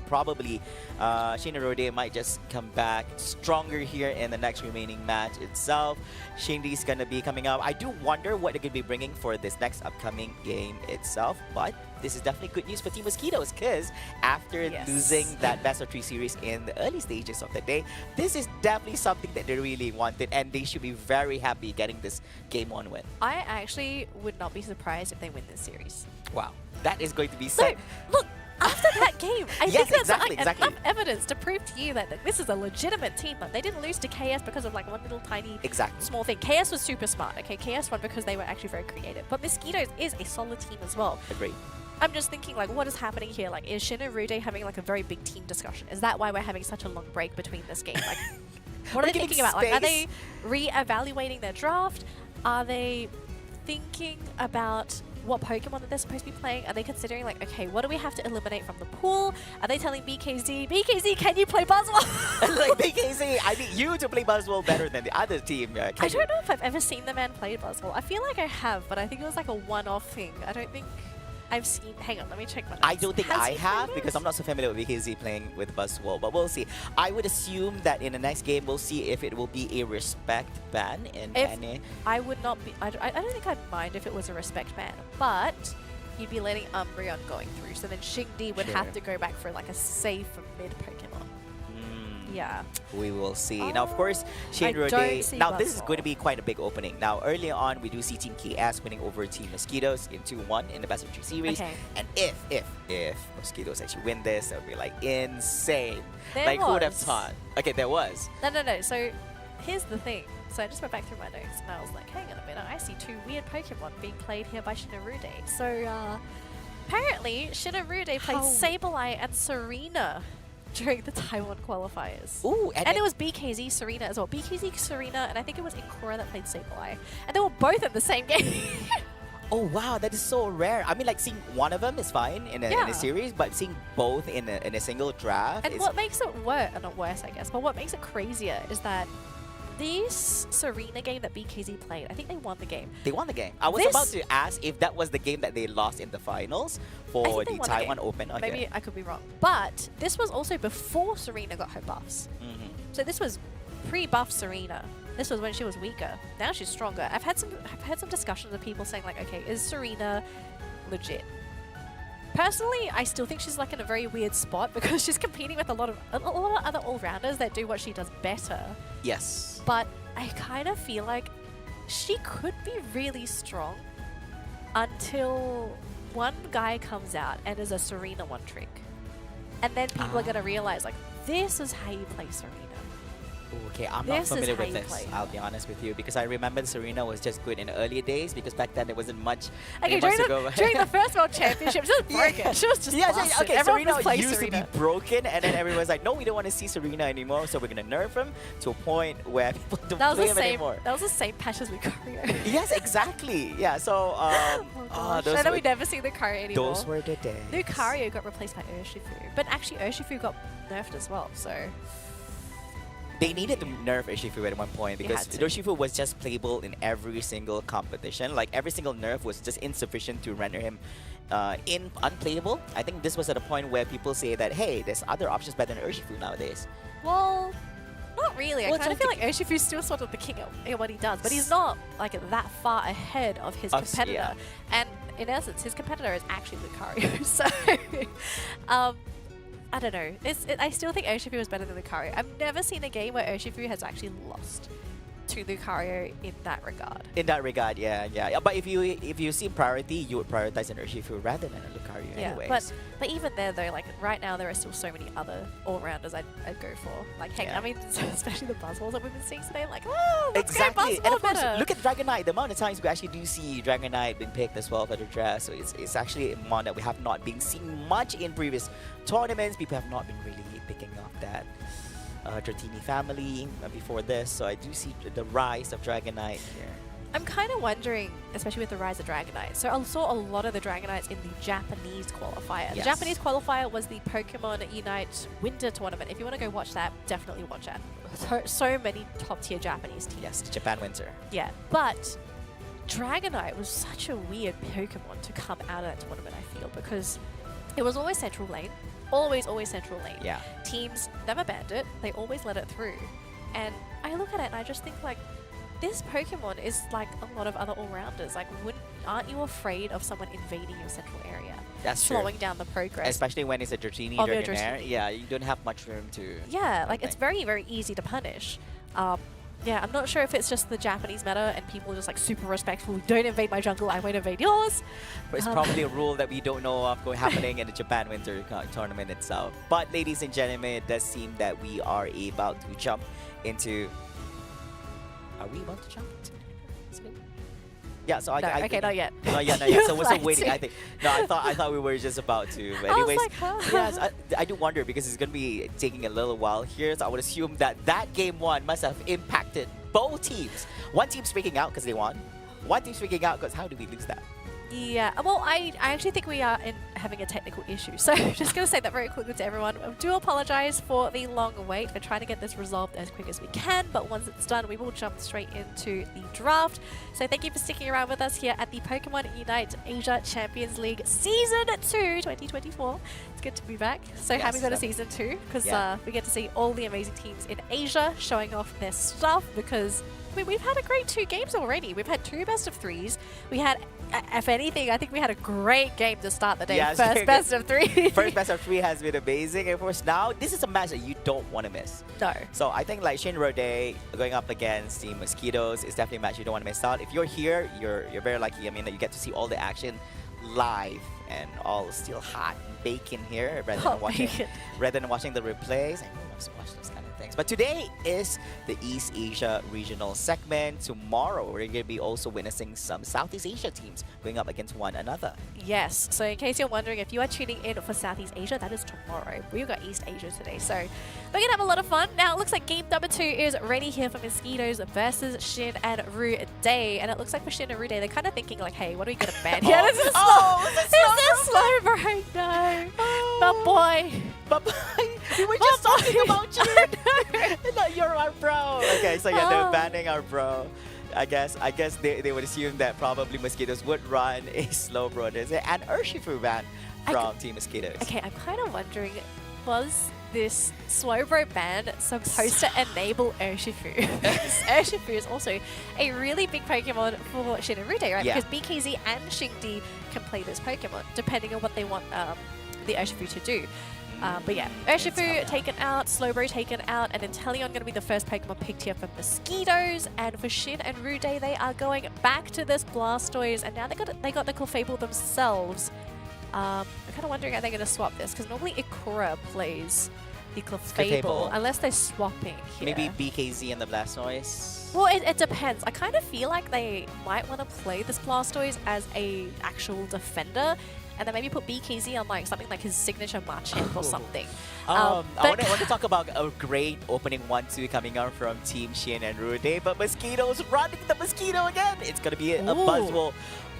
Shayna Rode might just come back stronger here in the next remaining match itself. Shindi's going to be coming up. I do wonder what they're going to be bringing for this next upcoming game itself. But this is definitely good news for Team Mosquitoes because after Yes. losing that best of 3 series in the early stages of the day, this is definitely something that they really wanted, and they should be very happy getting this Game 1 win. I actually would not be surprised if they win this series. Wow. That is going to be So, so... look, after that game, I Yes, think there's exactly, like exactly. enough evidence to prove to you that this is a legitimate team. Like, they didn't lose to KS because of like one little tiny Exactly. small thing. KS was super smart, okay? KS won because they were actually very creative. But Mosquitoes is a solid team as well. Agreed. I'm just thinking, like, what is happening here? Like, is Shin and Rude having like a very big team discussion? Is that why we're having such a long break between this game? Like, what are they giving thinking about? Like, are they space. re-evaluating their draft? Are they thinking about what Pokemon that they're supposed to be playing? Are they considering, like, okay, what do we have to eliminate from the pool? Are they telling BKZ, can you play Buzzwole? Like, BKZ, I need you to play Buzzwole better than the other team. I don't know if I've ever seen the man play Buzzwole. I feel like I have, but I think it was like a one-off thing. I don't think... I've seen. Hang on, let me check my notes. I don't think Has I he have played because I'm not so familiar with BKZ playing with Buzzwole, but we'll see. I would assume that in the next game we'll see if it will be a respect ban in If- NA. I would not be. I don't think I'd mind if it was a respect ban, but you'd be letting Umbreon going through. So then Xingdi would have Sure. to go back for like a safe mid Pokemon. Yeah. We will see. Now, of course, Shane I don't Rode. see Now, this is Buzzwole. going to be quite a big opening. Now, early on, we do see Team KS winning over Team Mosquitoes in 2-1 in the best of 3 series. Okay. And if Mosquitoes actually win this, that would be like insane. There like, who would have was- thought? Okay, there was. No. So here's the thing. So I just went back through my notes and I was like, hang on a minute, I see 2 weird Pokemon being played here by Shinarude. So apparently Shinarude played How? Sableye and Serena during the Taiwan qualifiers. Ooh, And it was BKZ Serena as well. BKZ Serena, and I think it was Ikora that played Sableye. And they were both in the same game. Oh wow, that is so rare. I mean, like seeing one of them is fine in a Yeah. series, but seeing both in a single draft And is what makes it worse, not worse, I guess, but what makes it crazier is that this Serena game that BKZ played, I think they won the game. they won the game. I was This- about to ask if that was the game that they lost in the finals I for think they the won Taiwan game. Open. Okay. Maybe I could be wrong. But this was also before Serena got her buffs. Mhm. So this was pre-buff Serena. This was when she was weaker. Now she's stronger. I've had some discussions with people saying like, okay, is Serena legit? Personally, I still think she's like in a very weird spot because she's competing with a lot of other all-rounders that do what she does better. Yes. But I kind of feel like she could be really strong until one guy comes out and is a Serena one trick. And then people are going to realize like, this is how you play Serena. Okay, I'm not This is familiar how with you this. play. I'll be honest with you because I remember Serena was just good in the early days because back then there wasn't much. Okay, many months during ago. the first World Championship, she was broken. She was just yeah, busted. okay. Everyone Serena was playing used Serena. to be broken, and then everyone's like, "No, we don't want to see Serena anymore, so we're gonna nerf him to a point where people don't That was play the him same. anymore." That was the same patch as Lucario. Yes, exactly. Yeah. So, Oh gosh. those I know were, we never see Lucario anymore. those were the days. Lucario got replaced by Urshifu, but actually Urshifu got nerfed as well. So They needed to nerf Urshifu at one point They because had to. Urshifu was just playable in every single competition. Like every single nerf was just insufficient to render him unplayable. I think this was at a point where people say that, hey, there's other options better than Urshifu nowadays. well. Not really. Well, I it's kind of like feel like Urshifu's still sort of the king at what he does, but he's not like that far ahead of his Us, competitor. yeah. And in essence, his competitor is actually Lucario. So, I don't know. I still think Urshifu is better than Lucario. I've never seen a game where Urshifu has actually lost to Lucario in that regard. In that regard, yeah. But if you see priority, you would prioritize an Urshifu rather than a Lucario Yeah, anyways. but even there though, like right now there are still so many other all-rounders I'd go for. Like, heck, Yeah. I mean, especially the Buzzballs that we've been seeing today. Like, oh, let's Exactly, go and of Buzzball course, better. look at Dragonite. The amount of times we actually do see Dragonite being picked as well for the draft. So it's actually a mon that we have not been seeing much in previous tournaments. People have not been really picking up that Dratini family before this. So I do see the rise of Dragonite here. I'm kind of wondering, especially with the rise of Dragonite. So I saw a lot of the Dragonites in the Japanese qualifier. The Yes. Japanese qualifier was the Pokemon Unite Winter Tournament. If you want to go watch that, definitely watch that. So many top-tier Japanese teams. Yes, the Japan Winter. Yeah, but Dragonite was such a weird Pokemon to come out of that tournament, I feel, because it was always central lane. Always central lane. Yeah. Teams never banned it. They always let it through. And I look at it and I just think, like, this Pokemon is like a lot of other all-rounders. Like, aren't you afraid of someone invading your central area? That's true. Slowing down the progress. Especially when it's a Dratini Of your Dragonair. Dratini. Yeah, you don't have much room to... Yeah, like, it's something. very easy to punish. Yeah, I'm not sure if it's just the Japanese meta and people are just like super respectful. Don't invade my jungle, I won't invade yours. But it's probably a rule that we don't know of happening in the Japan Winter Tournament itself. But ladies and gentlemen, it does seem that we are about to jump into... Are we about to jump into... Yeah, so No, I okay, not yet. Not yet. So You're we're still like- waiting. I think. No, I thought we were just about to. But I was anyways, like, huh? yes, I do wonder because it's gonna be taking a little while here. So I would assume that game one must have impacted both teams. One team's freaking out because they won. One team's freaking out because how do we lose that? Yeah, well, I actually think we are having a technical issue. So just going to say that very quickly to everyone. I do apologize for the long wait. We're trying to get this resolved as quick as we can, but once it's done, we will jump straight into the draft. So thank you for sticking around with us here at the Pokemon Unite Asia Champions League Season 2 2024. It's good to be back. So Yes, happy for the Season 2 because we get to see all the amazing teams in Asia showing off their stuff because we've had a great 2 games already. We've had 2 best of 3s. We had, if anything, I think we had a great game to start the day. Yeah, First best of 3. First best of 3 has been amazing. And of course, now this is a match that you don't want to miss. No. So I think like Shinrode going up against Team Mosquitoes is definitely a match you don't want to miss out. If you're here, you're very lucky. I mean, that you get to see all the action live and all still hot and bacon here rather than watching the replays. I love to watch those kind of things. But today is the East Asia regional segment. Tomorrow we're going to be also witnessing some Southeast Asia teams going up against one another. Yes. So in case you're wondering, if you are tuning in for Southeast Asia, that is tomorrow. We've got East Asia today. So we're going to have a lot of fun. Now it looks like game number 2 is ready here for Mosquitoes versus Shin and Rude. And it looks like for Shin and Rude, they're kind of thinking like, hey, what do we get a ban here? This is slow right now. But boy. We were just talking about you. No, you're our bro. Okay, so yeah, they're banning our bro. I guess they would assume that probably Mosquitoes would run a slow bro and Urshifu ban from Team Mosquitoes. Okay, I'm kind of wondering, was this Slowbro ban supposed to enable Urshifu? Urshifu is also a really big Pokemon for Shin and Rude, right? Yeah. Because BKZ and Xingdi can play this Pokemon, depending on what they want the Urshifu to do. But yeah, Urshifu taken out, Slowbro taken out, and Inteleon going to be the first Pokemon picked here for Mosquitoes. And for Shin and Rude, they are going back to this Blastoise, and now they got the Clefable themselves. I'm kind of wondering, are they going to swap this? Because normally Ikura plays the Clefable, unless they're swapping here. Maybe BKZ and the Blastoise. Well, it depends. I kind of feel like they might want to play this Blastoise as a actual defender, and then maybe put BKZ on like something like his signature Machamp or something. I want to talk about a great opening 1-2 coming out from Team Shin and Rude, but Mosquitoes running the Mosquito again. It's going to be a Buzzwole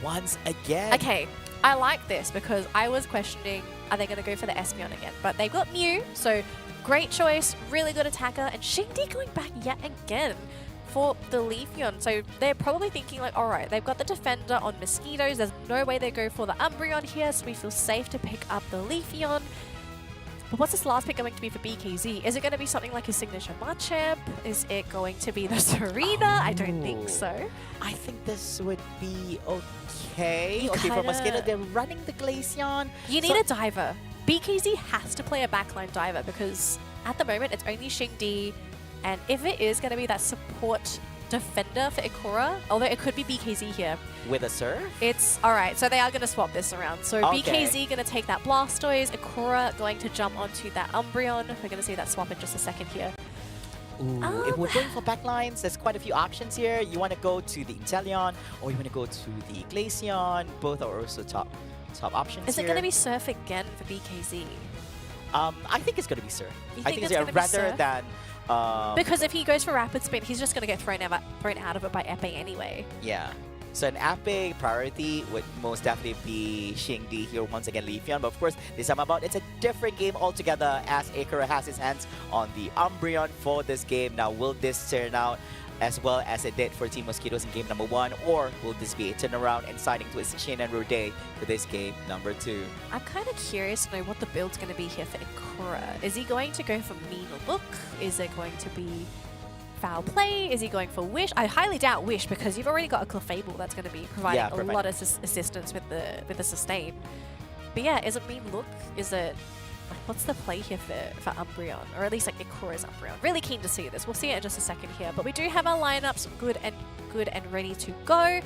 once again. Okay, I like this because I was questioning, are they going to go for the Espeon again? But they've got Mew, so great choice, really good attacker, and Xingdi going back yet again for the Leafeon. So they're probably thinking like, all right, they've got the defender on Mosquitoes. There's no way they go for the Umbreon here, so we feel safe to pick up the Leafeon. But what's this last pick going to be for BKZ? Is it going to be something like his signature Machamp? Is it going to be the Serena? I don't think so. I think this would be okay. Okay, for Mosquito, they're running the Glaceon. You need a diver. BKZ has to play a backline diver because at the moment it's only Xingdi. And if it is going to be that support defender for Ikura, although it could be BKZ here. With a Surf? It's alright, so they are going to swap this around. So BKZ going to take that Blastoise, Ikura going to jump onto that Umbreon. We're going to see that swap in just a second here. Ooh, if we're going for backlines, there's quite a few options here. You want to go to the Inteleon or you want to go to the Glaceon. Both are also top options. Is it going to be Surf again for BKZ? I think it's going to be Surf. I think it's rather than because if he goes for Rapid Spin, he's just going to get thrown out of it by Epee anyway. Yeah. So an Epee priority would most definitely be Xingdi here once again, Leafeon. But of course, this time about, it's a different game altogether as Ikura has his hands on the Umbreon for this game. Now, will this turn out as well as it did for Team Mosquitoes in game number 1, or will this be a turnaround and siding to Shin and Rude for this game number 2? I'm kind of curious to know what the build's going to be here for Ikura. Is he going to go for Mean Look? Is it going to be Foul Play? Is he going for Wish? I highly doubt Wish because you've already got a Clefable that's going to be providing a lot of assistance with the sustain. But yeah, is it Mean Look? Is it... What's the play here for Umbreon? Or at least like Ikura's Umbreon. Really keen to see this. We'll see it in just a second here. But we do have our lineups good and ready to go.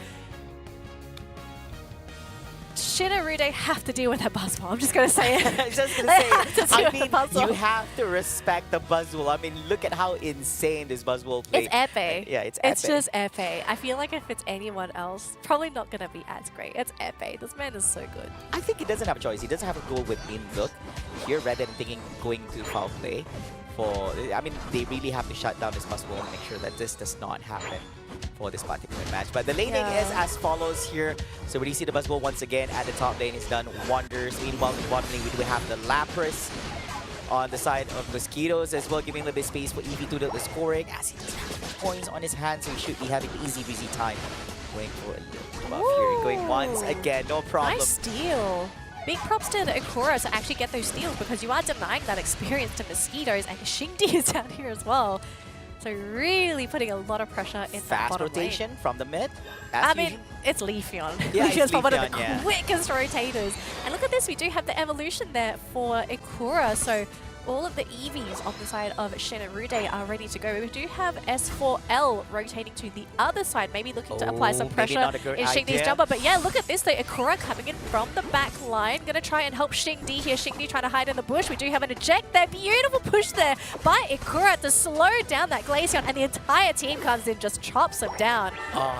Shin and Rude have to deal with that Buzzwole. I'm just going to say it. Just going to say it. I mean, you have to respect the Buzzwole. I mean, look at how insane this Buzzwole plays. It's Epee. Yeah, it's Epee. It's just Epee. I feel like if it's anyone else, probably not going to be as great. It's Epee. This man is so good. I think he doesn't have a choice. He doesn't have to go with Mean Look here rather than going to Foul Play. for. I mean, they really have to shut down this Buzzwole and make sure that this does not happen for this particular match. But the laning is as follows here. So when you see the Buzzwole once again at the top lane, it's done wonders. Meanwhile, in the bottom lane, we do have the Lapras on the side of Mosquitoes as well, giving a little bit of space for EV to do the scoring, as he does have points on his hands, so he should be having easy breezy time. Going for a little buff here, going once again, no problem. Nice steal. Big props to the Ikora to actually get those steals, because you are denying that experience to Mosquitoes, and Xingdi is down here as well. So really putting a lot of pressure in that bottom rotation lane. From the mid. I mean, it's Leafeon. Yeah, it's one of the Leafeon, quickest rotators. And look at this, we do have the evolution there for Ikora. So all of the EVs on the side of Shen and Rude are ready to go. We do have S4L rotating to the other side, maybe looking to apply some pressure in Xingdi's jumper. But yeah, look at this, the Ikora coming in from the back line. Gonna try and help Xingdi here. Xingdi trying to hide in the bush. We do have an eject there. Beautiful push there by Ikora to slow down that Glaceon, and the entire team comes in, just chops him down.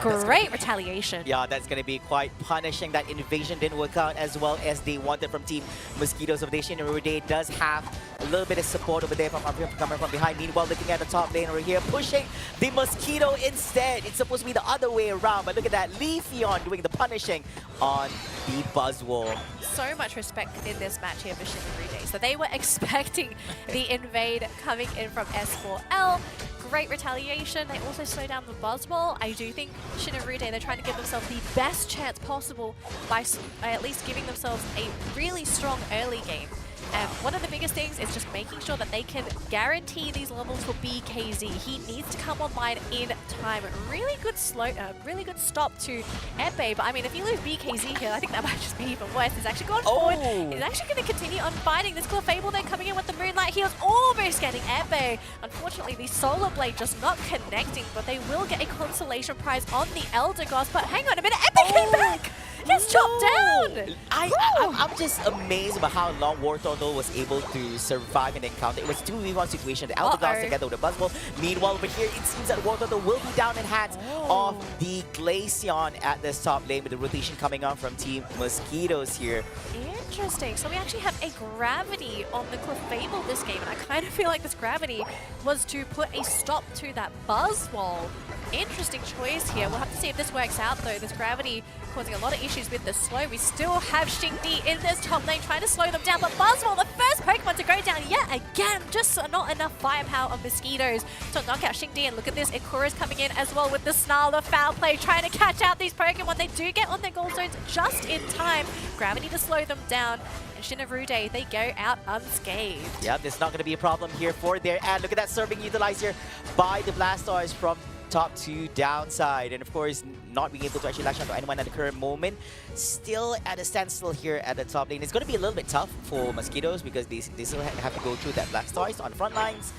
Great retaliation. Yeah, that's going to be quite punishing. That invasion didn't work out as well as they wanted from Team Mosquitoes. Of Shen and Rude does have a little bit of support over there from coming from behind. Meanwhile, looking at the top lane over here, pushing the Mosquito instead. It's supposed to be the other way around, but look at that. Leafeon doing the punishing on the Buzzwole. So much respect in this match here for Shen and Rude. So they were expecting the invade coming in from S4L. Great retaliation. They also slow down the Buzzwole. I do think Shen and Rude, they're trying to give themselves the best chance possible by at least giving themselves a really strong early game. And one of the biggest things is just making sure that they can guarantee these levels for BKZ. He needs to come online in time. Really good stop to Epe. But I mean, if you lose BKZ here, I think that might just be even worse. He's actually gone forward. He's actually going to continue on fighting. This Clefable then coming in with the Moonlight. He was almost getting Epe. Unfortunately, the Solar Blade just not connecting, but they will get a consolation prize on the Elder Gods. But hang on a minute, Epe came back! Gets chopped down! I'm just amazed about how long War Turtle was able to survive an encounter. It was 2v1 situation. The Elder Gods together with the Buzzwole. Meanwhile, over here, it seems that War Turtle will be down in hands of the Glaceon at this top lane, with the rotation coming on from Team Mosquitoes here. Interesting. So we actually have a gravity on the Clefable this game, and I kind of feel like this gravity was to put a stop to that Buzzwole. Interesting choice here. We'll have to see if this works out, though. This gravity causing a lot of issues with the slow. We still have Xingdi in this top lane trying to slow them down, but Buzzwole, the first Pokemon to go down yet again. Just not enough firepower of Mosquitoes to knock out Xingdi. And look at this, Ikura's coming in as well with the Snarl, the foul play, trying to catch out these Pokemon. They do get on their gold zones just in time. Gravity to slow them down. And Shen and Rude, they go out unscathed. Yeah, there's not going to be a problem here for their ad. Look at that surf being utilized here by the Blastoise from top to downside, and of course not being able to actually lash out to anyone at the current moment. Still at a standstill here at the top lane. It's going to be a little bit tough for Mosquitoes because they still have to go through that Blastoise on the front lines.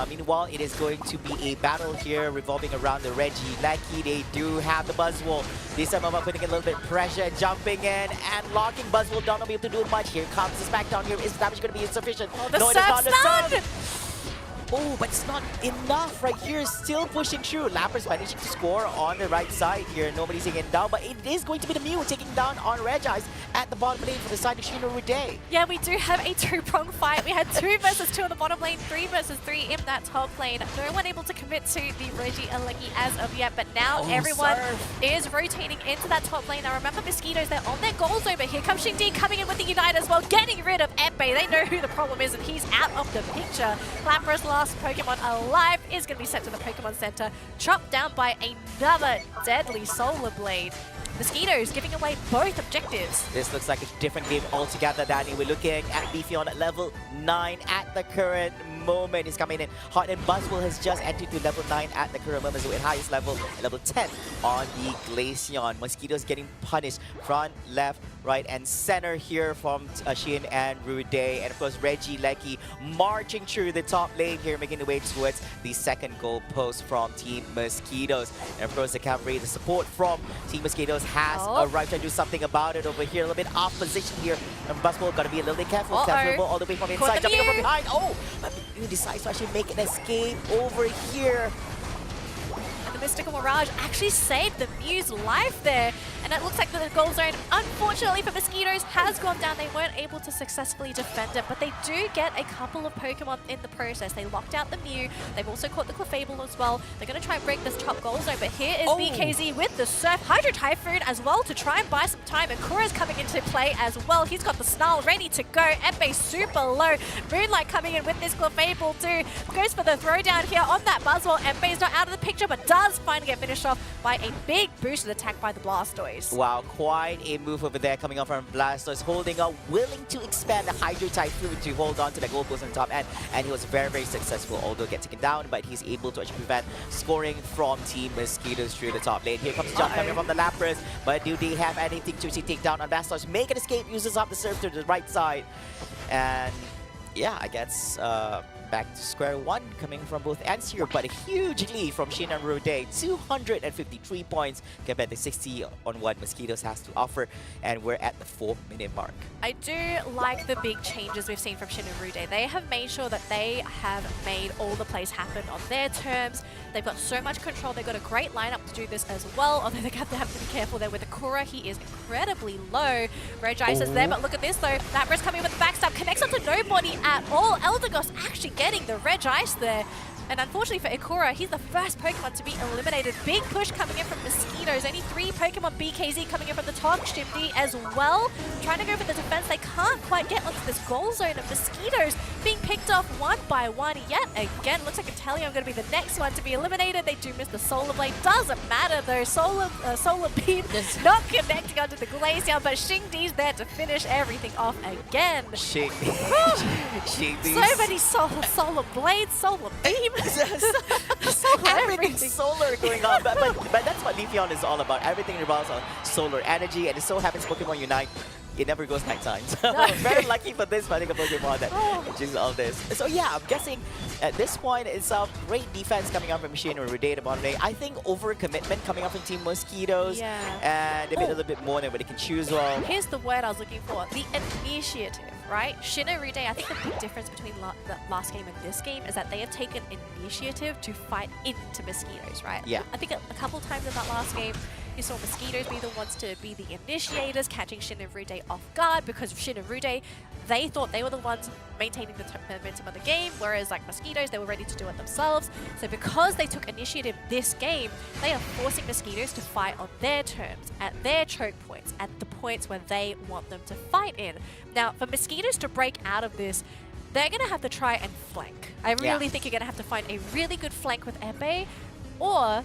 Meanwhile, it is going to be a battle here revolving around the Regieleki. They do have the Buzzwole. This time about putting a little bit of pressure, jumping in and locking Buzzwole down. Not be able to do much. Here comes the smackdown here. Is the damage going to be insufficient? No, it is not. The stun! Oh, but it's not enough right here. Still pushing through. Lapras managing to score on the right side here. Nobody's taking it down, but it is going to be the Mew taking down on Regice at the bottom lane for the side of Shen and Rude. Yeah, we do have a two-prong fight. We had 2 versus 2 on the bottom lane, 3 versus 3 in that top lane. No one able to commit to the Regieleki as of yet, but now everyone is rotating into that top lane. Now remember, Mosquitoes, they're on their goals over here. Comes Xingdi coming in with the Unite as well, getting rid of Epe. They know who the problem is, and he's out of the picture. Lapras, last Pokemon alive, is going to be sent to the Pokemon Center, chopped down by another deadly Solar Blade. Mosquitoes giving away both objectives. This looks like a different game altogether, Danny. We're looking at Leafeon at level 9 at the current moment. He's coming in hot, and Buzzwole has just entered to level 9 at the current moment. So at highest level, level 10 on the Glaceon. Mosquitoes getting punished front, left, right, and center here from Shen and Rude. And of course, Regieleki marching through the top lane here, making the way towards the second goal post from Team Mosquitoes. And of course, the cavalry, the support from Team Mosquitoes has arrived to do something about it over here. A little bit off position here. And Buzzwole got to be a little bit careful. Careful all the way from inside, jumping up from behind. Oh, but he decides to actually make an escape over here. And the Mystical Mirage actually saved the Mew's life there. And it looks like the goal zone, unfortunately for Mosquitoes, has gone down. They weren't able to successfully defend it, but they do get a couple of Pokemon in the process. They locked out the Mew. They've also caught the Clefable as well. They're going to try and break this top goal zone, but here is BKZ with the Surf Hydro Typhoon as well to try and buy some time. And Kura's coming into play as well. He's got the Snarl ready to go. Embe super low. Moonlight coming in with this Clefable too. Goes for the throwdown here on that Buzzwole. Embe's not out of the picture, but does finally get finished off by a big boosted attack by the Blastoise. Wow, quite a move over there coming up from Blastoise, holding up, willing to expand the Hydro Typhoon to hold on to the goal post on top end, and he was very, very successful, although get taken down, but he's able to actually prevent scoring from Team Mosquitoes through the top lane. Here comes the jump coming from the Lapras, but do they have anything to actually take down on Blastoise? Make an escape, uses up the surf to the right side, and yeah, I guess back to square one coming from both ends here, but a huge lead from Shin and Rude, 253 points compared to 60 on what Mosquitoes has to offer, and we're at the 4-minute mark. I do like the big changes we've seen from Shin and Rude. They have made sure that they have made all the plays happen on their terms. They've got so much control. They've got a great lineup to do this as well, although they have to be careful there with Akura. He is incredibly low. Regice is there, but look at this though. Lapras coming with the backstab, connects onto nobody at all. Eldegoss actually getting the Regice there. And unfortunately for Ikura, he's the first Pokemon to be eliminated. Big push coming in from Mosquitoes. Only 3 Pokemon BKZ coming in from the top. Shimdi as well. Trying to go for the defense. They can't quite get onto this goal zone of Mosquitoes being picked off one by one yet again. Looks like Inteleon going to be the next one to be eliminated. They do miss the Solar Blade. Doesn't matter though. Solar Beam not connecting onto the Glaceon, but Shingdi's there to finish everything off again. Shingdi. So many Solar Blades, Solar Beam. Everything's solar going on, but that's what Leafeon is all about. Everything revolves on solar energy, and it so happens Pokemon Unite, it never goes nighttime. So very lucky for this particular Pokemon that chooses all this. So yeah, I'm guessing at this point it's a great defense coming up from Machine or Rude Monday. I think overcommitment coming up from Team Mosquitoes, and a little bit more than what they can choose well. Here's the word I was looking for, the initiative. Right? Shin and Rude, I think the big difference between the last game and this game is that they have taken initiative to fight into Mosquitoes, right? Yeah. I think a couple times in that last game, you saw Mosquitoes be the ones to be the initiators, catching Shin and Rude off guard, because Shin and Rude, they thought they were the ones maintaining the momentum of the game, whereas like Mosquitoes, they were ready to do it themselves. So because they took initiative this game, they are forcing Mosquitoes to fight on their terms, at their choke points, at the points where they want them to fight in. Now, for Mosquitoes to break out of this, they're going to have to try and flank. I really think you're going to have to find a really good flank with Embe, or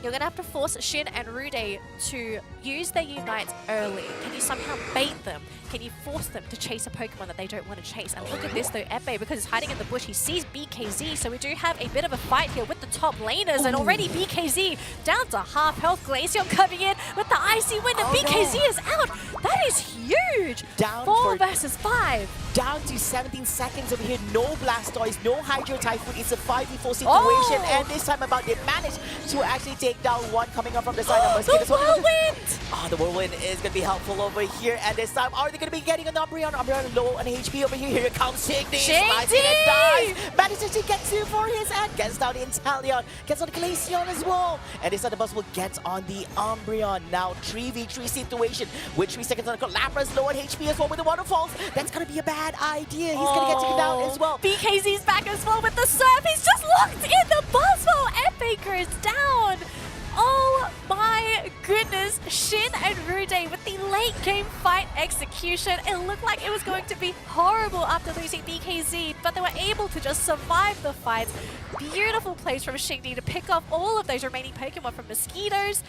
you're going to have to force Shin and Rude to use their Unites early. Can you somehow bait them? Can you force them to chase a Pokemon that they don't want to chase? And look at this though, Embe, because he's hiding in the bush, he sees BKZ, so we do have a bit of a fight here with the top laners, and already BKZ down to half health. Glaceon coming in with the Icy Wind, and BKZ is out! That is huge! Down 4 versus 5. Down to 17 seconds over here, no Blastoise, no Hydro Typhoon, it's a 5v4 situation, and this time about they managed to actually take down one coming up from the side of Mosquitoes. The Whirlwind! The Whirlwind is going to be helpful over here, and this time, are they going to be getting an Umbreon? Umbreon low on HP over here. Here comes Shingdi, slicing and dies. Manages to get 2 for his end, gets down the Inteleon, gets on the Glaceon as well. And this time the Buzzwole gets on the Umbreon. Now 3v3 situation with 3 seconds on the clock. Lapras low on HP as well with the Waterfalls. That's going to be a bad idea. He's going to get taken down as well. BKZ's back as well with the Surf. He's just locked in the Buzzwole. Epic goes down. Oh my goodness, Shin and Rude with the late game fight execution. It looked like it was going to be horrible after losing BKZ, but they were able to just survive the fight. Beautiful plays from Shingdi to pick off all of those remaining Pokemon from Mosquitoes.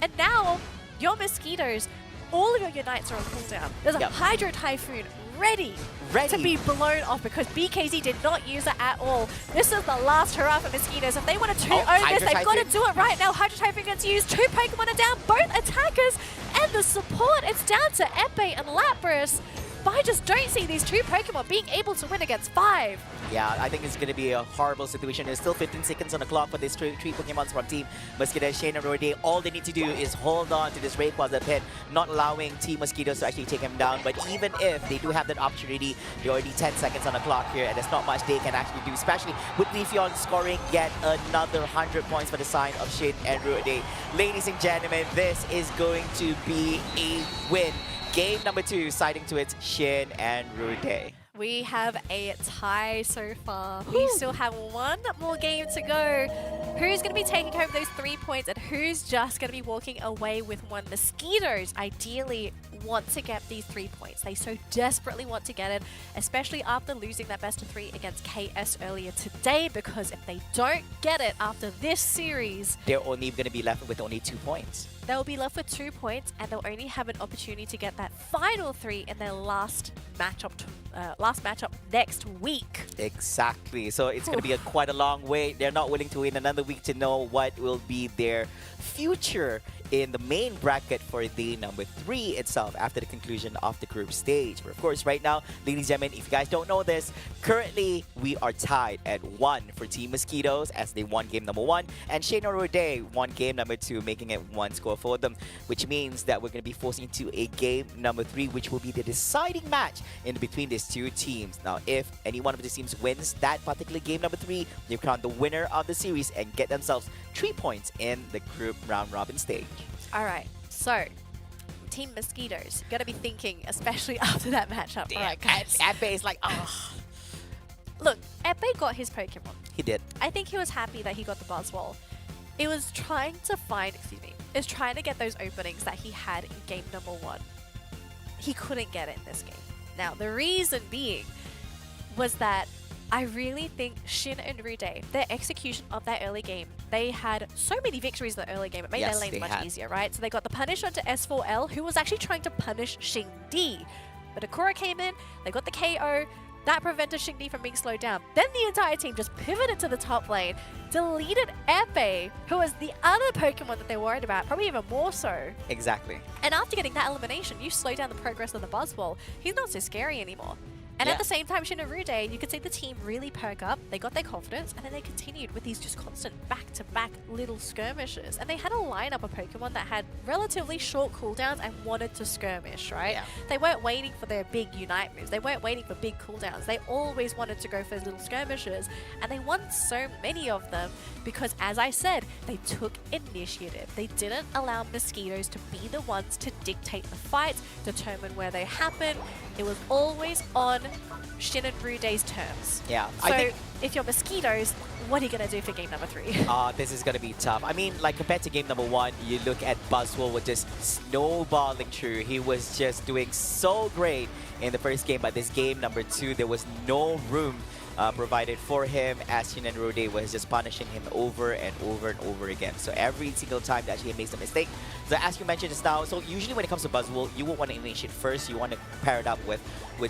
And now, your Mosquitoes, all of your Unites are on cooldown. There's a Hydro Typhoon ready to be blown off because BKZ did not use it at all. This is the last hurrah for Mosquitoes. If they want to own this, they've got to do it right now. Hydro Typhoon gets used. 2 Pokemon are down, both attackers, and the support. It's down to Embe and Lapras. but I just don't see these 2 Pokemon being able to win against 5. Yeah, I think it's going to be a horrible situation. There's still 15 seconds on the clock for these three Pokemons from Team Mosquitoes, Shane and Rode. All they need to do is hold on to this Rayquaza pit, not allowing Team Mosquitoes to actually take him down. But even if they do have that opportunity, they're already 10 seconds on the clock here, and there's not much they can actually do, especially with Leafeon scoring yet another 100 points for the sign of Shane and Rode. Ladies and gentlemen, this is going to be a win. Game number 2, siding to its Shin and Rude. We have a tie so far. We still have 1 more game to go. Who's going to be taking home those 3 points and who's just going to be walking away with 1? Mosquitoes ideally want to get these 3 points. They so desperately want to get it, especially after losing that best of 3 against KS earlier today, because if they don't get it after this series, they're only going to be left with only 2 points. They'll be left with 2 points, and they'll only have an opportunity to get that final 3 in their last matchup next week. Exactly. So it's going to be quite a long wait. They're not willing to wait another week to know what will be their future in the main bracket for day number 3 itself after the conclusion of the group stage. But of course, right now, ladies and gentlemen, if you guys don't know this, currently we are tied at 1 for Team Mosquitoes as they won game number 1, and Shane or Rode won game number 2, making it 1 score for them, which means that we're going to be forced into a game number 3, which will be the deciding match in between these 2 teams. Now, if any one of the teams wins that particular game number 3, they crown the winner of the series and get themselves 3 points in the group round robin stage. All right, so Team Mosquitoes, got to be thinking, especially after that matchup. Damn, all right, guys. Ape is like, oh. Look, Epe got his Pokemon. He did. I think he was happy that he got the Buzzwole. It was trying to find, it was trying to get those openings that he had in game number 1. He couldn't get it in this game. Now, the reason being was that I really think Shin and Rude, their execution of that early game, they had so many victories in the early game. It made Yes, their lanes they much had. easier, right? So they got the punish onto S4L, who was actually trying to punish Xing Di. But Akura came in, they got the KO, that prevented Xing Di from being slowed down. Then the entire team just pivoted to the top lane, deleted Epe, who was the other Pokemon that they worried about, probably even more so. Exactly. And after getting that elimination, you slow down the progress of the Buzzwole. He's not so scary anymore. And Yeah. at the same time, Shin and Rude, you could see the team really perk up. They got their confidence, and then they continued with these just constant back-to-back little skirmishes. And they had a lineup of Pokemon that had relatively short cooldowns and wanted to skirmish, right? Yeah. They weren't waiting for their big Unite moves. They weren't waiting for big cooldowns. They always wanted to go for little skirmishes. And they won so many of them because, as I said, they took initiative. They didn't allow Mosquitoes to be the ones to dictate the fights, determine where they happen. It was always on Shin and Rude's terms. Yeah. So I think if you're Mosquitoes, what are you going to do for game number 3? this is going to be tough. I mean, like, compared to game number 1, you look at Buzzwole was just snowballing through. He was just doing so great in the first game, but this game number 2, there was no room provided for him, as Shin and Rode was just punishing him over and over and over again. So every single time that he makes a mistake. So as you mentioned just now, so usually when it comes to Buzzwole, you won't want to initiate first. You want to pair it up with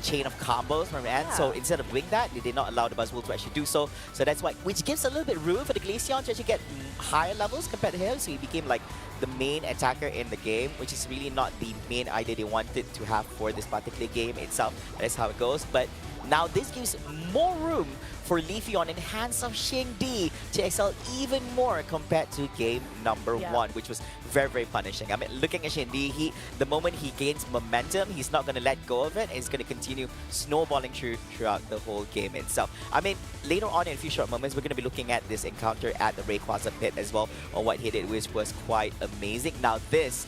chain of combos from the end. So Yeah. instead of doing that, they did not allow the Buzzwole to actually do so. So that's why, which gives a little bit room for the Glaceon to actually get higher levels compared to him. So he became like the main attacker in the game, which is really not the main idea they wanted to have for this particular game itself. That's how it goes. But now this gives more room for Leafeon and hands of Xing Di to excel even more compared to game number 1, which was very, very punishing. I mean, looking at Xing Di, the moment he gains momentum, he's not going to let go of it. He's going to continue snowballing throughout the whole game itself. I mean, later on in a few short moments, we're going to be looking at this encounter at the Rayquaza pit as well, on what he did, which was quite amazing. Now this,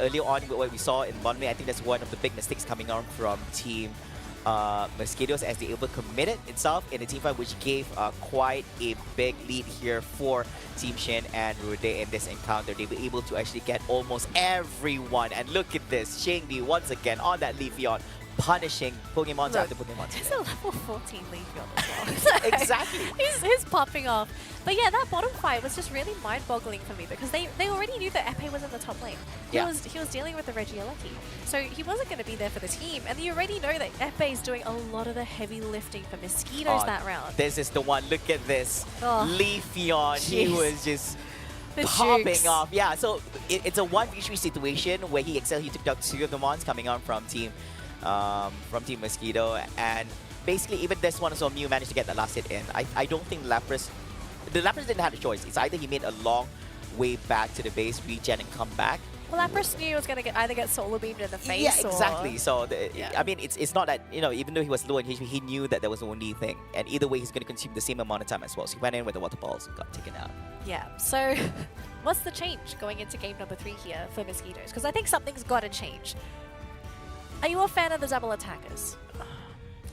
earlier on, what we saw in bottom lane, I think that's one of the big mistakes coming on from Team Mosquitoes, as they able to commit it itself in the team fight, which gave quite a big lead here for Team Shin and Rude in this encounter. They were able to actually get almost everyone, and look at this, Shingdi once again on that Leafeon, punishing Pokemons after Pokemons. It's a level 14 Leafeon as well. Exactly. He's popping off. But yeah, that bottom fight was just really mind-boggling for me because they already knew that Epe was in the top lane. He was dealing with the Regieleki. So he wasn't going to be there for the team. And you already know that Epe is doing a lot of the heavy lifting for Mosquitoes that round. This is the one. Look at this. Leafeon. He Jeez. was just The popping jukes. off. Yeah, so it's a 1v3 situation where he excelled. He took out 2 of the mons coming on from Team from Team Mosquito. And basically, even this one as well, Mew managed to get the last hit in. I don't think the Lapras didn't have a choice. It's either he made a long way back to the base, regen, and come back. Well, Lapras knew he was going to either get solar beamed in the face. Yeah, exactly. Or... So, Yeah. I mean, it's not that, you know, even though he was low in HP, he knew that there was the only thing. And either way, he's going to consume the same amount of time as well. So he went in with the water balls and got taken out. Yeah. So, what's the change going into game number 3 here for Mosquitoes? Because I think something's got to change. Are you a fan of the double attackers?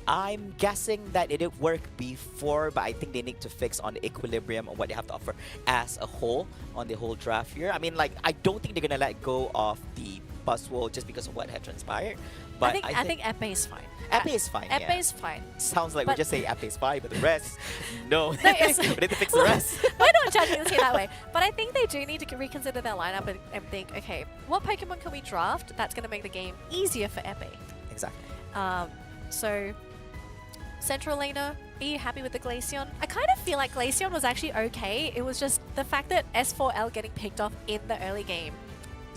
I'm guessing that it did work before, but I think they need to fix on the equilibrium of what they have to offer as a whole on the whole draft here. I mean, like, I don't think they're going to let go of the Buzzwole just because of what had transpired. But I think Epee is fine. Epee is fine, yeah. Epee is fine. Sounds like we But- just say Epee is fine, but the rest, no. No, it's- We need to fix the rest. We're not judging this here that way. But I think they do need to reconsider their lineup and think, okay, what Pokemon can we draft that's going to make the game easier for Epee? Exactly. So, Central Laner, are you happy with the Glaceon? I kind of feel like Glaceon was actually okay. It was just the fact that S4L getting picked off in the early game.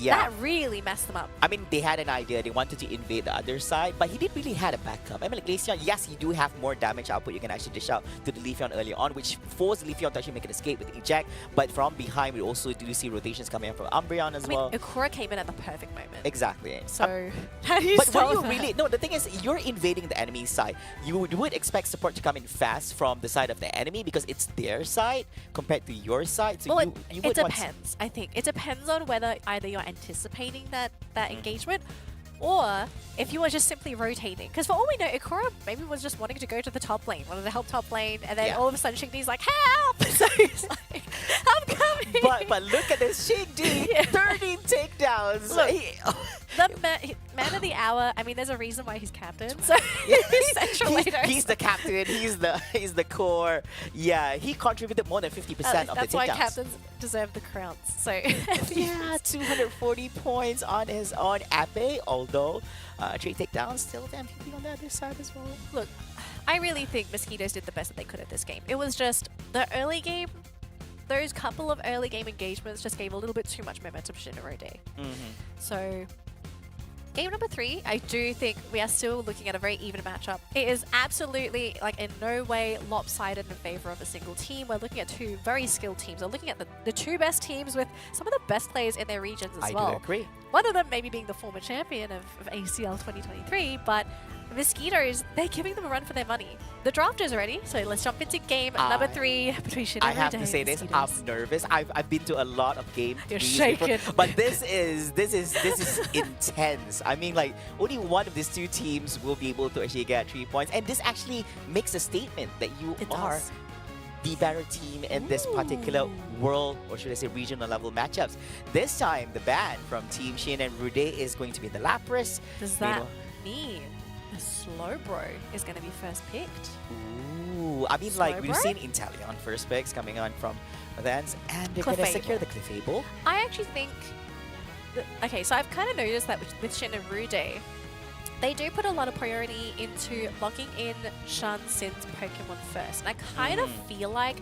Yeah. That really messed them up. I mean, they had an idea. They wanted to invade the other side, but he didn't really had a backup. I mean, like Glaceon, yes, you do have more damage output. You can actually dish out to the Leafeon early on, which forced Leafeon to actually make an escape with eject. But from behind, we also do see rotations coming in from Umbreon as well. I mean, Ukura came in at the perfect moment. Exactly. So, how do you But stop when you that? really no, the thing is, you're invading the enemy side. You would expect support to come in fast from the side of the enemy because it's their side compared to your side. So Well, you it would want depends. I think it depends on whether either you're anticipating that engagement, or if you are just simply rotating. Because for all we know, Ikora maybe was just wanting to go to the top lane, wanted to help top lane, and then Yeah. all of a sudden Shigny's like, help! So he's like, I'm coming! but look at this Shiggy, Yeah. 13 takedowns. Look, He- the man of the hour, I mean, there's a reason why he's captain. So Yeah, Central Laner. he's the captain. He's the core. Yeah, he contributed more than 50% of the That's why takedowns. captains deserve the crowns. So Yeah, 240 points on his own Epee, although 3 takedowns, still damn MVP on the other side as well. Look, I really think Mosquitoes did the best that they could at this game. It was just the early game, those couple of early game engagements just gave a little bit too much momentum to Shinra Day. So, game number 3, I do think we are still looking at a very even matchup. It is absolutely, like, in no way lopsided in favor of a single team. We're looking at 2 very skilled teams. We're looking at the 2 best teams with some of the best players in their regions as I well. do agree. One of them maybe being the former champion of ACL 2023, but Mosquitoes, they're giving them a run for their money. The draft is ready, so let's jump into game number 3 between Shin I and have Rude to say this, Mosquitoes. I'm nervous. I've been to a lot of games. You're before, shaking. but this is intense. I mean, like, only one of these 2 teams will be able to actually get 3 points, and this actually makes a statement that you It are does. the better team in this particular world, or should I say regional level matchups. This time, the ban from Team Shin and Rude is going to be the Lapras. Does that mean the Slowbro is going to be first picked? Ooh, I mean, like, we've Slowbro? seen Inteleon first picks coming on from the ends, and they're going to secure Clefable. the Clefable. I actually think... Okay, so I've kind of noticed that with Shin and Rude, they do put a lot of priority into locking in Shan Sin's Pokemon first. And I kind of feel like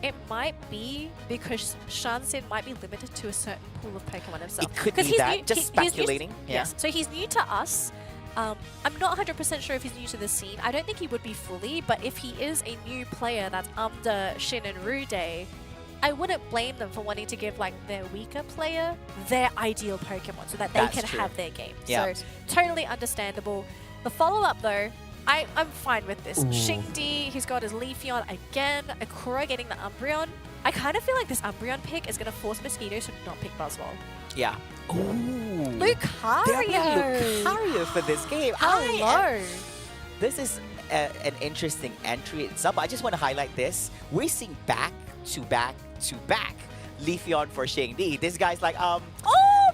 it might be because Shan Sin might be limited to a certain pool of Pokemon himself. It could 'Cause be he's that, new- just he's new- speculating. Yeah. Yes, so he's new to us. I'm not 100% sure if he's new to the scene. I don't think he would be fully, but if he is a new player that's under Shin and Rude, I wouldn't blame them for wanting to give like their weaker player their ideal Pokemon so that they That's can true. have their game. Yeah. So totally understandable. The follow-up though, I'm fine with this. Ooh. Shingdi, he's got his Leafeon again, Akura getting the Umbreon. I kind of feel like this Umbreon pick is going to force Mosquitoes to not pick Buzzwole. Yeah. Ooh. Lucario! They're playing Lucario for this game. Hello! This is an interesting entry itself, but I just want to highlight this. We're seeing back to back to back Leafeon for Shingdi. This guy's like, Oh,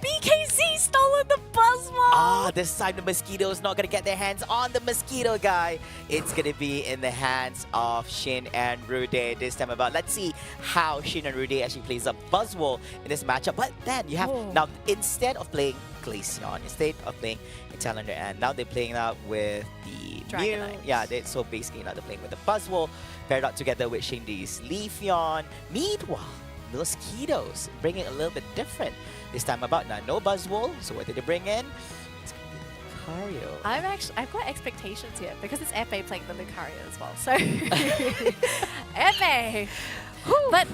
BKZ stolen the Buzzwole! this time the Mosquito's not going to get their hands on the Mosquito guy. It's going to be in the hands of Shin and Rude this time about. Let's see how Shin and Rude actually plays up Buzzwole in this matchup. But then you have, Whoa. now instead of playing Glaceon, instead of playing Inteleon, and now they're playing out with the Dragonite. Mew. Yeah, so basically now they're playing with the Buzzwole, paired up together with Shindi's Leafeon. Meanwhile, Mosquitoes bringing a little bit different this time about. Now, no Buzzwole, so what did they bring in? It's gonna be Lucario. I've got expectations here because it's Epe playing the Lucario as well. So Epe. But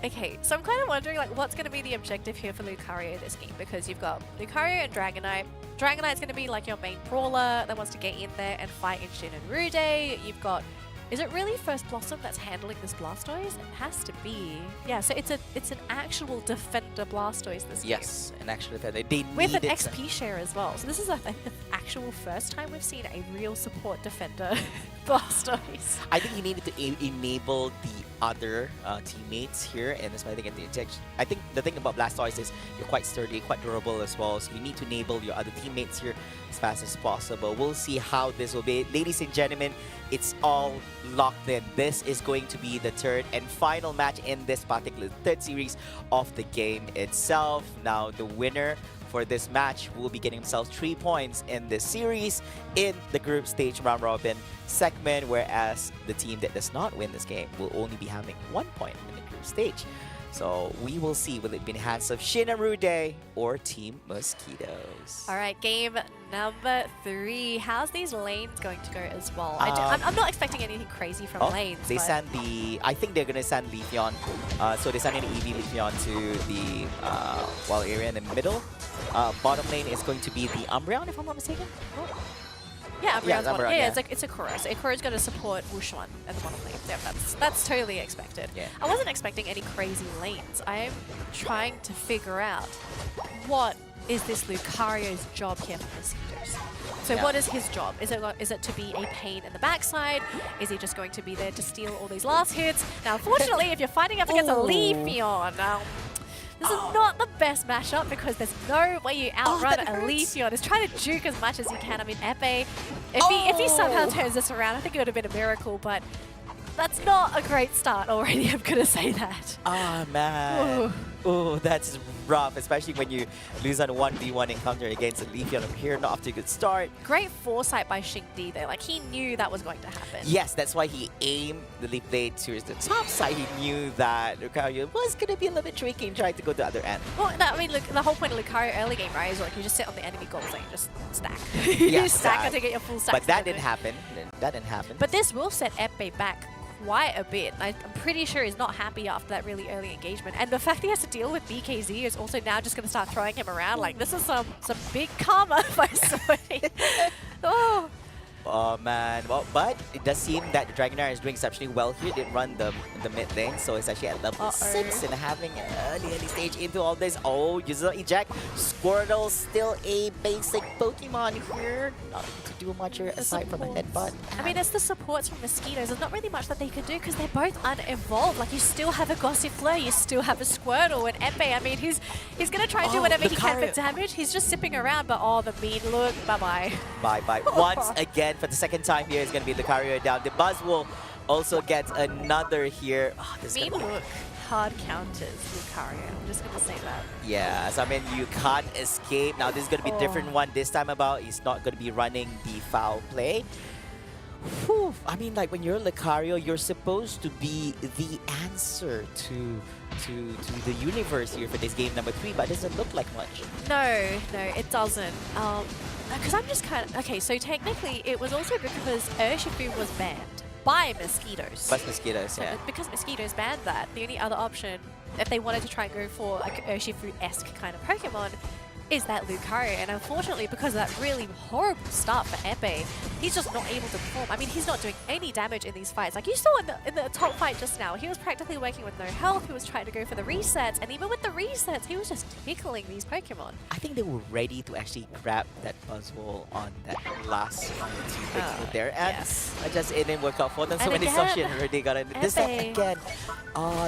okay, so I'm kind of wondering like what's going to be the objective here for Lucario this game, because you've got Lucario and Dragonite. Dragonite's going to be like your main brawler that wants to get in there and fight in Shin and Rude. You've got, is it really First Blossom that's handling this Blastoise? It has to be. Yeah, so it's an actual defender Blastoise this game. Yes, an actual defender. They With an needed XP share as well. So this is the actual first time we've seen a real support defender Blastoise. I think he needed to enable the other teammates here, and that's why I think I think the thing about Blastoise is you're quite sturdy, quite durable as well, so you need to enable your other teammates here as fast as possible. We'll see how this will be. Ladies and gentlemen, it's all locked in. This is going to be the third and final match in this particular third series of the game itself. Now, the winner for this match will be getting themselves 3 points in this series in the group stage round robin segment, whereas the team that does not win this game will only be having 1 point in the group stage. So we will see, will it be in the hands of Shin and Rude or Team Mosquitoes? All right, game number 3. How's these lanes going to go as well? I'm not expecting anything crazy from lanes. They but send I think they're going to send Leafeon. So they send an EV Leafeon to the wild area in the middle. Bottom lane is going to be the Umbreon, if I'm not mistaken. yeah, Umbreon's one. Umbreon, Yeah, it's a Kuro. So Kuro's going to support Wushuan at the bottom lane. Yeah, that's totally expected. Yeah. I wasn't expecting any crazy lanes. I am trying to figure out what is this Lucario's job here for Mosquitoes. So Yeah. what is his job? Is it to be a pain in the backside? Is he just going to be there to steal all these last hits? Now, unfortunately, if you're fighting up against a Leafeon, this is not the best matchup because there's no way you outrun that a hurts. Leafeon. It's trying to juke as much as you can. I mean, Epe, if he somehow turns this around, I think it would have been a miracle, but that's not a great start already, I'm going to say that. Ah, man. Oh, that's rough, especially when you lose on a 1v1 encounter against a Leafeon over here. Not off to a good start. Great foresight by Xingdi there. Like, he knew that was going to happen. Yes, that's why he aimed the Leaf Blade towards the top side. He knew that Lucario was going to be a little bit tricky and tried to go to the other end. Well, no, I mean, look, the whole point of Lucario early game, right, is like you just sit on the enemy goals and you just stack. Yeah, you stack until you get your full stack. But that didn't happen. That didn't happen. But this will set Epe back quite a bit. I'm pretty sure he's not happy after that really early engagement. And the fact that he has to deal with BKZ is also now just going to start throwing him around. Like, this is some big karma by somebody. Oh. Oh man, well, but it does seem that the Dragonair is doing exceptionally well here. They run the mid lane, so it's actually at level 6 and having an early stage into all this. Oh, uses an eject. Squirtle still a basic Pokemon here. Not able to do much here aside from a headbutt. I mean, it's the supports from Mosquitoes. There's not really much that they can do because they're both unevolved. Like, you still have a Gossifleur, you still have a Squirtle, and Epe, I mean, he's going to try and do whatever he can for damage. He's just sipping around, but oh, the mean look. Bye-bye. Bye-bye. Once again, for the second time here, it's going to be Lucario down. The Buzz will also get another here. Oh, this is Mean look. Hard counters, Lucario. I'm just going to say that. Yeah, so I mean, you can't escape. Now, this is going to be a different one this time about. He's not going to be running the foul play. Whew. I mean, like, when you're Lucario, you're supposed to be the answer to the universe here for this game number 3, but it doesn't look like much. No, it doesn't. Because I'm just kind of... Okay, so technically, it was also because Urshifu was banned by Mosquitoes. But Mosquitoes, yeah. Because Mosquitoes banned that, the only other option, if they wanted to try and go for like Urshifu-esque kind of Pokemon, is that Lucario. And unfortunately, because of that really horrible start for Epe, he's just not able to perform. I mean, he's not doing any damage in these fights. Like you saw in the top fight just now, he was practically working with no health. He was trying to go for the resets. And even with the resets, he was just tickling these Pokemon. I think they were ready to actually grab that Buzzwole on that last two there. And it didn't work out for them. So And many again, Sashin already got it. This time Epe. again.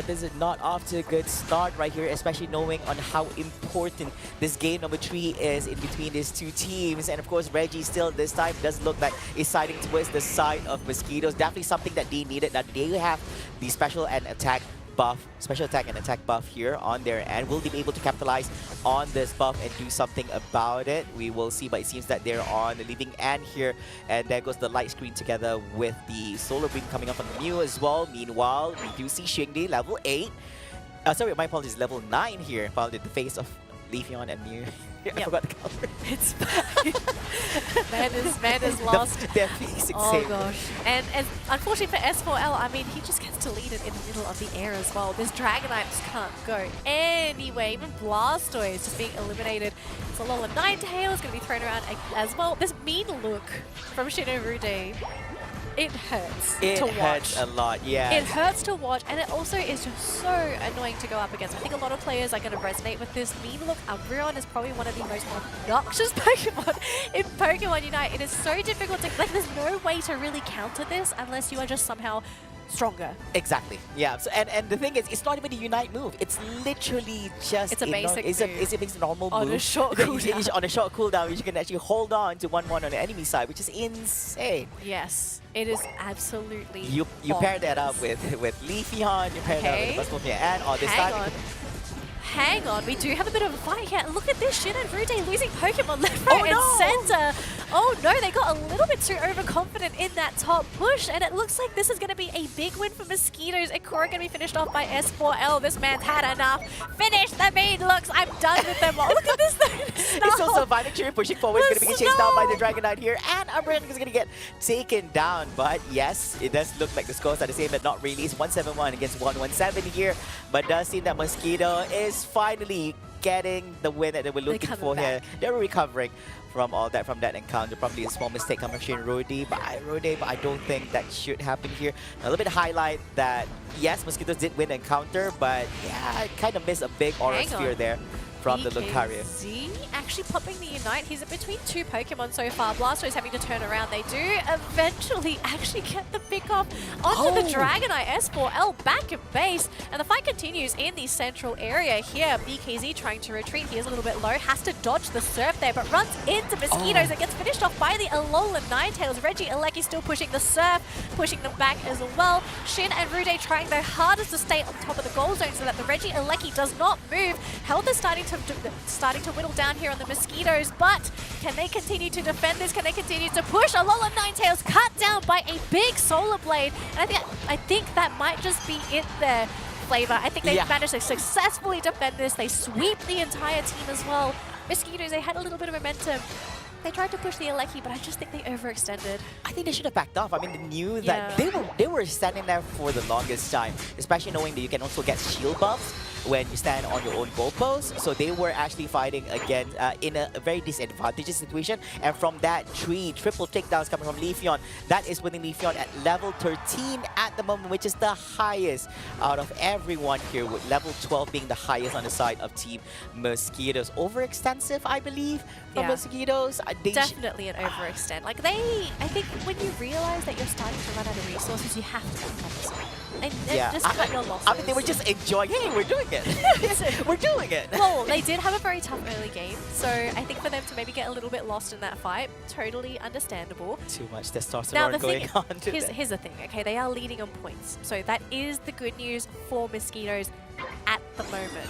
This is not off to a good start right here, especially knowing on how important this game number 3 is in between these two teams. And of course, Reggie still this time does look like is siding towards the side of Mosquitoes. Definitely something that they needed. Now they have the special and attack buff, special attack and attack buff here on their end. Will they be able to capitalize on this buff and do something about it? We will see, but it seems that they're on the leaving end here. And there goes the light screen together with the solar beam coming up on the Mew as well. Meanwhile, we do see Xingdi level 8. Sorry, my apologies, level 9 here, found in the face of Leafeon and Mew. I Yep. forgot the color. It's man is lost. Their basic Oh same. gosh. And unfortunately for S4L, I mean, he just gets deleted in the middle of the air as well. This Dragonite just can't go anywhere. Even Blastoise just being eliminated. So Lola Ninetale is going to be thrown around as well. This mean look from Shinorude, it hurts It to hurts watch. a lot, yeah. It hurts to watch, and it also is just so annoying to go up against. I think a lot of players are going to resonate with this. Mean look, Umbreon is probably one of the most obnoxious Pokemon in Pokemon Unite. It is so difficult to, like, there's no way to really counter this unless you are just somehow stronger. Exactly. Yeah. So and the thing is, it's not even a Unite move. It's literally just It's a basic it's move. a basic normal On a move. short that cooldown. on a short cooldown, you can actually hold on to 1-1 on the enemy side, which is insane. Yes, it is absolutely You pair that up bonkers. with Leafeon, you pair that Okay. up with the Pokemon, and all this Hang time. on. Hang on, we do have a bit of a fight here. Look at this, Shin and Rude losing Pokemon left, right, and center. Oh no, they got a little bit too overconfident in that top push, and it looks like this is going to be a big win for Mosquitoes. Ikora going to be finished off by S4L. This man's had enough. Finish the mean looks. I'm done with them all. Look at this thing. It's still surviving, Cheer pushing forward. It's going to be chased down by the Dragonite here, and Umbreon is going to get taken down. But yes, it does look like the scores are the same, but not really. It's 171 against 117 here, but does seem that Mosquito is finally getting the win that they were looking coming for here. back. They were recovering from all that, from that encounter. Probably a small mistake coming from Rode, but I don't think that should happen here. A little bit of highlight that yes, Mosquitoes did win the encounter, but yeah, I kind of missed a big aura Hang sphere on. there from the Lucario. BKZ actually popping the Unite. He's in between two Pokemon so far. Blastoise having to turn around. They do eventually actually get the pick off onto the Dragonite. S4L back in base. And the fight continues in the central area here. BKZ trying to retreat. He is a little bit low. Has to dodge the surf there, but runs into Mosquitoes and gets finished off by the Alolan Ninetales. Reggie Alecki still pushing the surf, pushing them back as well. Shin and Rude trying their hardest to stay on top of the goal zone so that the Reggie Alecki does not move. Health is starting to whittle down here on the Mosquitoes, but can they continue to defend this? Can they continue to push? Alolan Ninetales cut down by a big Solar Blade, and I think that might just be it there, Flava. I think they've managed to successfully defend this. They sweep the entire team as well. Mosquitoes, they had a little bit of momentum. They tried to push the Alecki, but I just think they overextended. I think they should have backed off. I mean, they knew that Yeah. they were standing there for the longest time, especially knowing that you can also get shield buffs when you stand on your own goalpost. So they were actually fighting again in a very disadvantageous situation. And from that, triple takedowns coming from Leafeon. That is winning Leafeon at level 13 at the moment, which is the highest out of everyone here, with level 12 being the highest on the side of Team Mosquitoes. Overextensive, I believe, from Yeah. Mosquitoes. Definitely an overextend. Like I think when you realize that you're starting to run out of resources, you have to be promising. And just cut your losses. I mean, they were just enjoying, hey, we're doing it. We're doing it. Well, they did have a very tough early game, so I think for them to maybe get a little bit lost in that fight, totally understandable. Too much testosterone Now, going on today. here's the thing, okay? They are leading on points, so that is the good news for Mosquitoes at the moment.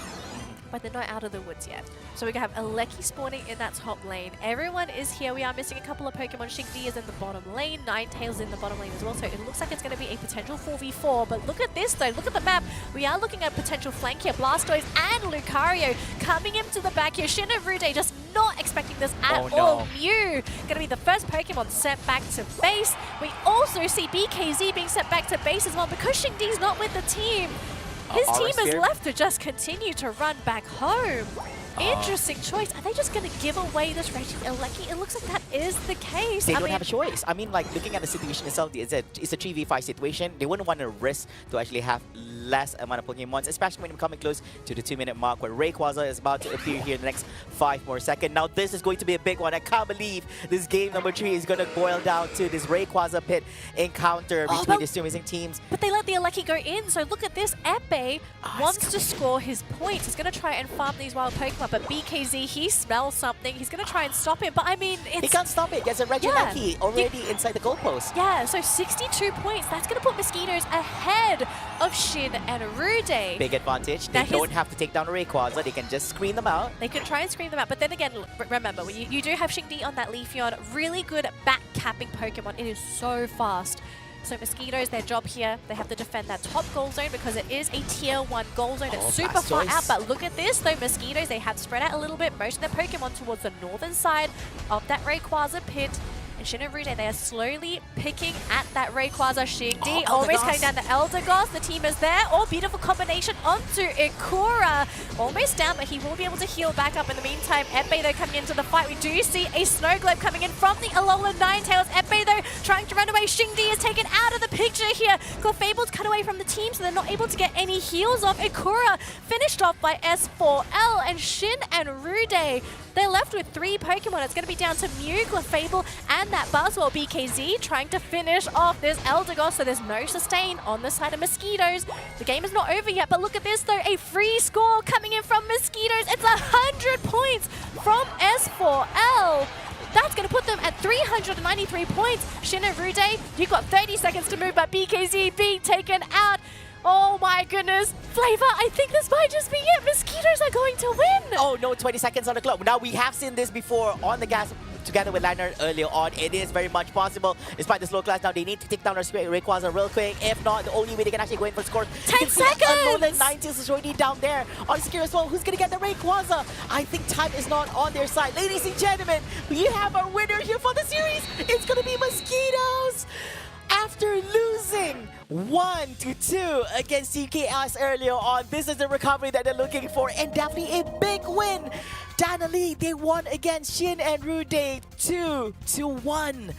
But they're not out of the woods yet. So we have Alecki spawning in that top lane. Everyone is here. We are missing a couple of Pokemon. Shiggy is in the bottom lane. Ninetales in the bottom lane as well. So it looks like it's going to be a potential 4v4. But look at this though. Look at the map. We are looking at potential flank here. Blastoise and Lucario coming into the back here. Shinorude just not expecting this at all. Mew going to be the first Pokemon sent back to base. We also see BKZ being sent back to base as well because Shiggy's not with the team. His team is left to just continue to run back home. Interesting choice. Are they just going to give away this Reggie Alecki? It looks like that is the case. They don't have a choice. I mean, like, looking at the situation itself, it's a 3v5 situation. They wouldn't want to risk to actually have less amount of Pokemons, especially when you're coming close to the 2-minute mark where Rayquaza is about to appear here in the next 5 more seconds. Now, this is going to be a big one. I can't believe this game number 3 is going to boil down to this Rayquaza pit encounter between these two amazing teams. But they let the Alecki go in, so look at this. Epe wants to score his points. He's going to try and farm these wild Pokemon, but BKZ, he smells something. He's going to try and stop him, but I mean, it's... He can't stop it. There's a Regieleki already inside the goalpost. Yeah, so 62 points. That's going to put Mosquitoes ahead of Shin and Rude. Big advantage. They don't have to take down Rayquaza. They can just screen them out. They can try and screen them out, but then again, remember, you do have Shingdi on that Leafeon. Really good back capping Pokemon. It is so fast. So Mosquitoes, their job here, they have to defend that top goal zone because it is a tier 1 goal zone. It's super fast far choice. out, but look at this though. Mosquitoes, they have spread out a little bit, most of their Pokemon towards the northern side of that Rayquaza pit. And Shin and Rude, they are slowly picking at that Rayquaza. Shingdi always cutting down the Eldegoss. The team is there. Oh, beautiful combination onto Ikura. Almost down, but he will be able to heal back up in the meantime. Epei, though, coming into the fight. We do see a Snow Globe coming in from the Alola Ninetales. Epei, though, trying to run away. Shingdi is taken out of the picture here. Clefable's cut away from the team, so they're not able to get any heals off. Ikura finished off by S4L, and Shin and Rude, they're left with 3 Pokemon. It's going to be down to Mew, Clefable, and that Buzzwole. BKZ trying to finish off this Eldegoss, so there's no sustain on the side of Mosquitoes. The game is not over yet, but look at this though, a free score coming in from Mosquitoes. It's 100 points from S4L. That's going to put them at 393 points. Shin and Rude, you've got 30 seconds to move, but BKZ being taken out. Oh my goodness. Flava, I think this might just be it. Mosquitoes are going to win. Oh no, 20 seconds on the clock. Now we have seen this before on the gas together with Leonard earlier on. It is very much possible. Despite the slow class, now they need to take down our Rayquaza real quick. If not, the only way they can actually go in for score. 10 seconds! Alolan Ninetales is already down there on secure as well. Who's going to get the Rayquaza? I think time is not on their side. Ladies and gentlemen, we have our winner here for the series. It's going to be Mosquitoes. After losing 1-2 against CKS earlier on, this is the recovery that they're looking for, and definitely a big win. Danelie, they won against Shin and Rude 2-1.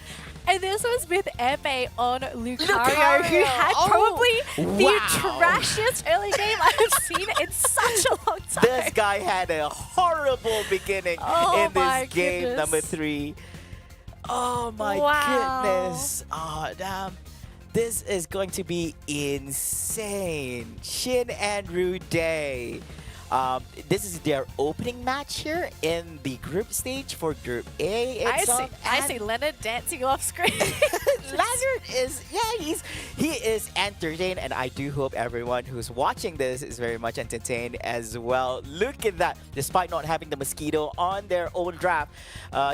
And this was with Epei on Lucario, who had probably the trashiest early game I've seen in such a long time. This guy had a horrible beginning in this game, number 3. Oh my goodness. Oh, damn. This is going to be insane. Shin and Rude. This is their opening match here in the group stage for Group A. I see Leonard dancing off screen. Leonard is, he is entertained, and I do hope everyone who's watching this is very much entertained as well. Look at that. Despite not having the Mosquito on their own draft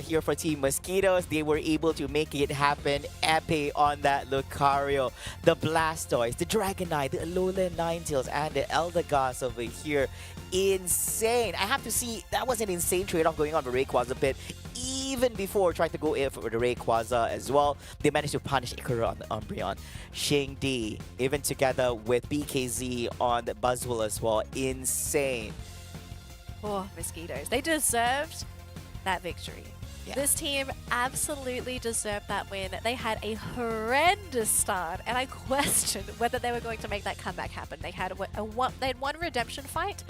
here for Team Mosquitoes, they were able to make it happen. Epei on that Lucario, the Blastoise, the Dragonite, the Alolan Ninetales, and the Eldegoss over here. Insane. I have to see, that was an insane trade-off going on for Rayquaza pit. Even before trying to go in for the Rayquaza as well, they managed to punish Ikura on the Umbreon. Shingdi, even together with BKZ on the Buzzwole as well. Insane. Oh, Mosquitoes. They deserved that victory. Yeah. This team absolutely deserved that win. They had a horrendous start, and I questioned whether they were going to make that comeback happen. They had one redemption fight.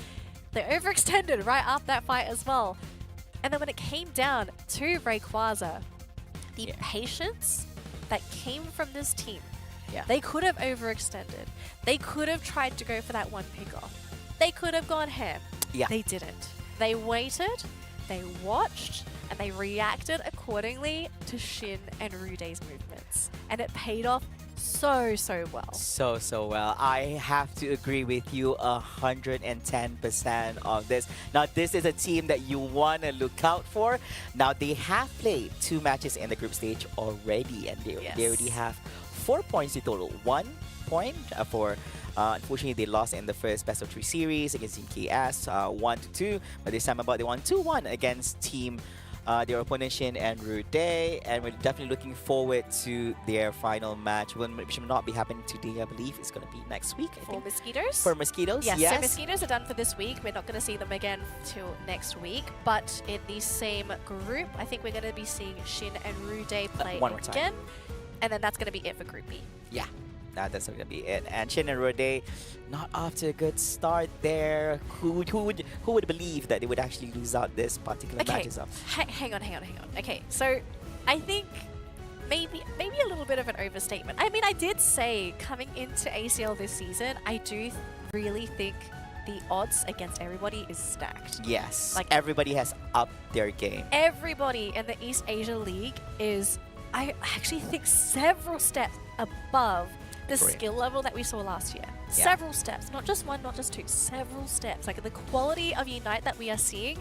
They overextended right after that fight as well. And then when it came down to Rayquaza, the patience that came from this team, they could have overextended. They could have tried to go for that one pick off. They could have gone ham. They didn't. They waited, they watched, and they reacted accordingly to Shin and Rude's movements. And it paid off so well. So well. I have to agree with you 110% of this. Now, this is a team that you want to look out for. Now, they have played 2 matches in the group stage already, and they already have 4 points in total. 1 point for unfortunately, they lost in the first best of 3 series against Team KS, 1-2. But this time about they won 2-1 against Team their opponent Shin and Rude, and we're definitely looking forward to their final match, which will not be happening today. I believe it's going to be next week. For Mosquitoes? For Mosquitoes, yes. So Mosquitoes are done for this week. We're not going to see them again till next week. But in the same group, I think we're going to be seeing Shin and Rude play one more time. again. And then that's going to be it for Group B. Yeah. That's going to be it. And Shin and Rude, not off to a good start there. Who would believe that they would actually lose out this particular matches up? Hang on. Okay, so I think maybe a little bit of an overstatement. I mean, I did say coming into ACL this season, I do really think the odds against everybody is stacked. Yes. Like everybody has upped their game. Everybody in the East Asia League is, I actually think, several steps above the skill level that we saw last year. Several steps, not just one, not just two, several steps. Like the quality of Unite that we are seeing,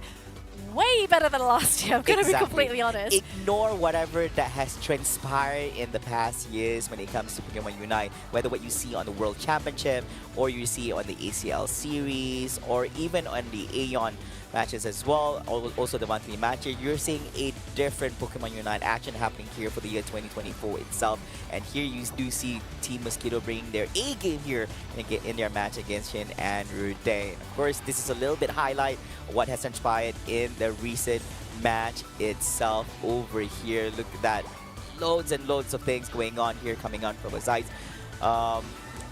way better than last year. I'm going to be Exactly. completely honest. Ignore whatever that has transpired in the past years when it comes to Pokemon Unite, whether what you see on the World Championship or you see on the ACL series or even on the Aeon matches as well, also the monthly matches. You're seeing a different Pokemon Unite action happening here for the year 2024 itself. And here you do see Team Mosquito bringing their A game here in their match against Shin and Rude. Of course, this is a little bit highlight of what has transpired in the recent match itself over here. Look at that. Loads and loads of things going on here coming on from the sides.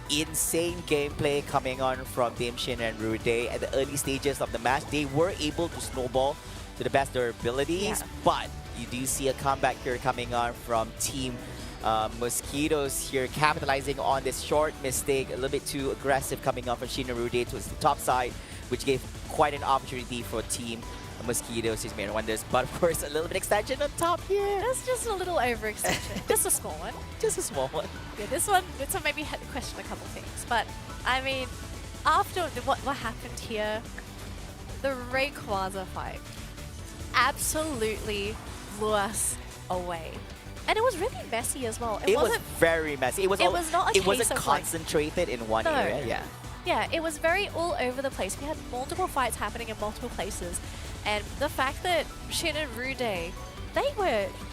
Insane gameplay coming on from Team Shin and Rude. At the early stages of the match, they were able to snowball to the best of their abilities, but you do see a comeback here coming on from Team Mosquitoes here, capitalizing on this short mistake, a little bit too aggressive coming on from Shin and Rude towards the top side, which gave quite an opportunity for Team Mosquitoes to make wonders. But of course, a little bit extension on top here. That's just a little overextension. Just a small one. Just a small one. Yeah, this one made me question a couple things. But, I mean, after what happened here, the Rayquaza fight absolutely blew us away. And it was really messy as well. It was very messy. It wasn't case of, concentrated in one area. Yeah. Yeah, it was very all over the place. We had multiple fights happening in multiple places. And the fact that Shin and Rude,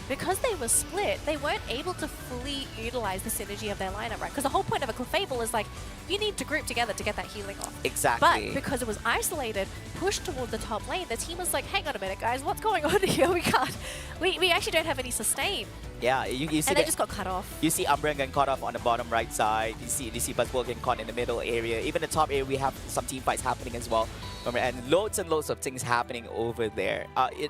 because they were split, they weren't able to fully utilize the synergy of their lineup, right? Because the whole point of a Clefable is like, you need to group together to get that healing off. Exactly. But because it was isolated, pushed towards the top lane, the team was like, hang on a minute, guys, what's going on here? We can't. We actually don't have any sustain. Yeah, you see and they just got cut off. You see Umbreon getting caught off on the bottom right side. You see Buzzwole getting caught in the middle area. Even the top area, we have some team fights happening as well. And loads and loads of things happening over there. It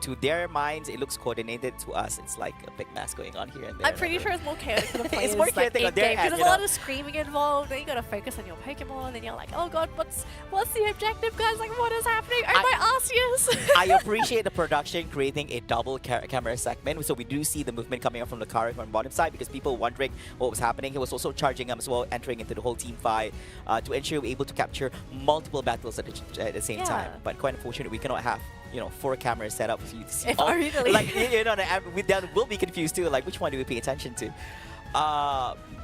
to their minds, it looks coordinated. To us, it's like a big mess going on here and there. I'm pretty sure it's more chaotic for the players. It's more chaotic on their end, because there's a lot of screaming involved. Then you got to focus on your Pokemon, and you're like, oh god, what's the objective, guys? Like, what is happening? Oh my Arceus! I appreciate the production creating a double camera segment. So we do see the movement coming up from the car from the bottom side because people wondering what was happening. He was also charging up as well, entering into the whole team fight to ensure we're able to capture multiple battles at the same time. But quite unfortunate, we cannot have 4 cameras set up for you to see. Like we'll be confused too. Like, which one do we pay attention to?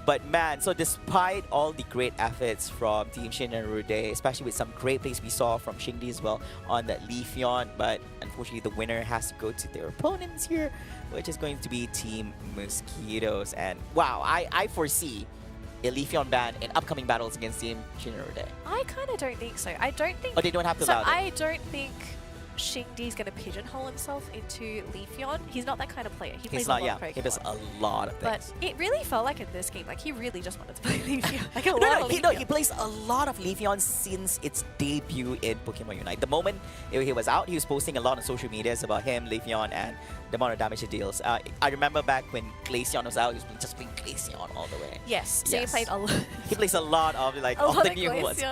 But man, so despite all the great efforts from Team Shin and Rude, especially with some great plays we saw from Xingdi as well on that Leafeon, but unfortunately the winner has to go to their opponents here, which is going to be Team Mosquitoes. And wow, I foresee a Leafeon ban in upcoming battles against Team Shin and Rude. I kind of don't think so. I don't think. Oh, they don't have to allow that. I don't think Xingdi's going to pigeonhole himself into Leafeon. He's not that kind of player. He plays a lot of Pokemon. He does a lot of things. But it really felt like in this game, like he really just wanted to play Leafeon. Like a lot of Leafeon. He plays a lot of Leafeon since its debut in Pokemon Unite. The moment he was out, he was posting a lot on social medias about him, Leafeon, and the amount of damage it deals. I remember back when Glaceon was out, he was just playing Glaceon all the way. Yes, so he played a lot. He plays a lot of all the new Glaceon. ones.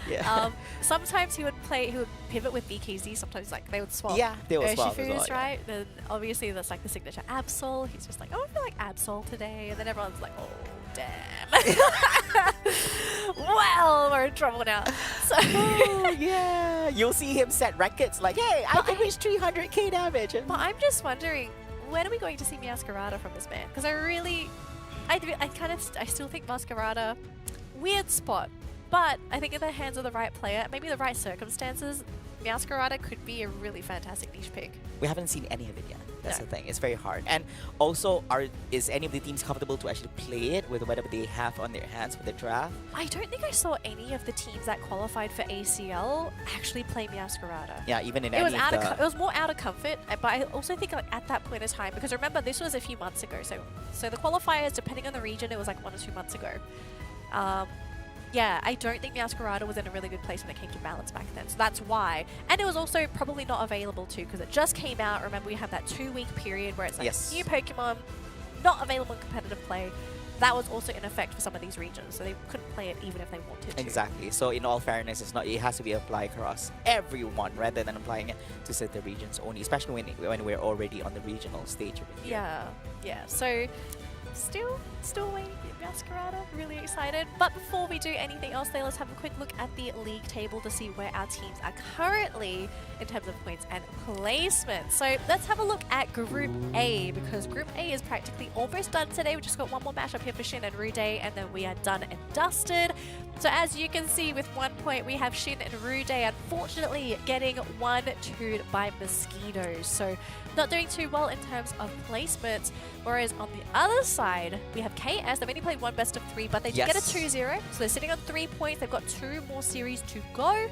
Yeah. Sometimes he would pivot with BKZ. Sometimes like they would swap. Yeah, they would swap as well, right? Then obviously that's like the signature Absol. He's just like, oh, I feel like Absol today, and then everyone's like, oh, damn. Well, we're in trouble now. So yeah, you'll see him set records like, hey, I can reach 300k damage. But I'm just wondering, when are we going to see Masquerada from this man? Because I still think Masquerada, weird spot. But I think in the hands of the right player, maybe the right circumstances, Masquerada could be a really fantastic niche pick. We haven't seen any of it yet. That's the thing. It's very hard. And also, is any of the teams comfortable to actually play it with whatever they have on their hands for the draft? I don't think I saw any of the teams that qualified for ACL actually play Masquerada. Yeah, even in it was more out of comfort, but I also think like at that point in time, because remember this was a few months ago, so the qualifiers, depending on the region, it was like 1 or 2 months ago. Yeah, I don't think Masquerada was in a really good place when it came to balance back then. So that's why. And it was also probably not available too, because it just came out. Remember, we had that 2-week period where it's like new Pokemon, not available in competitive play. That was also in effect for some of these regions, so they couldn't play it even if they wanted to. Exactly. So in all fairness, it has to be applied across everyone rather than applying it to certain regions only, especially when we're already on the regional stage over here. Yeah. So Still waiting for Masquerada. Really excited. But before we do anything else, though, let's have a quick look at the league table to see where our teams are currently in terms of points and placement. So let's have a look at Group A, because Group A is practically almost done today. We just got one more matchup here for Shin and Rude, and then we are done and dusted. So as you can see, with 1 point, we have Shin and Rude, unfortunately getting 1-2'd by Mosquitoes. So not doing too well in terms of placement. Whereas on the other side, we have KS. They've only played one best of 3, but they did get a 2-0. So they're sitting on 3 points. They've got 2 more series to go.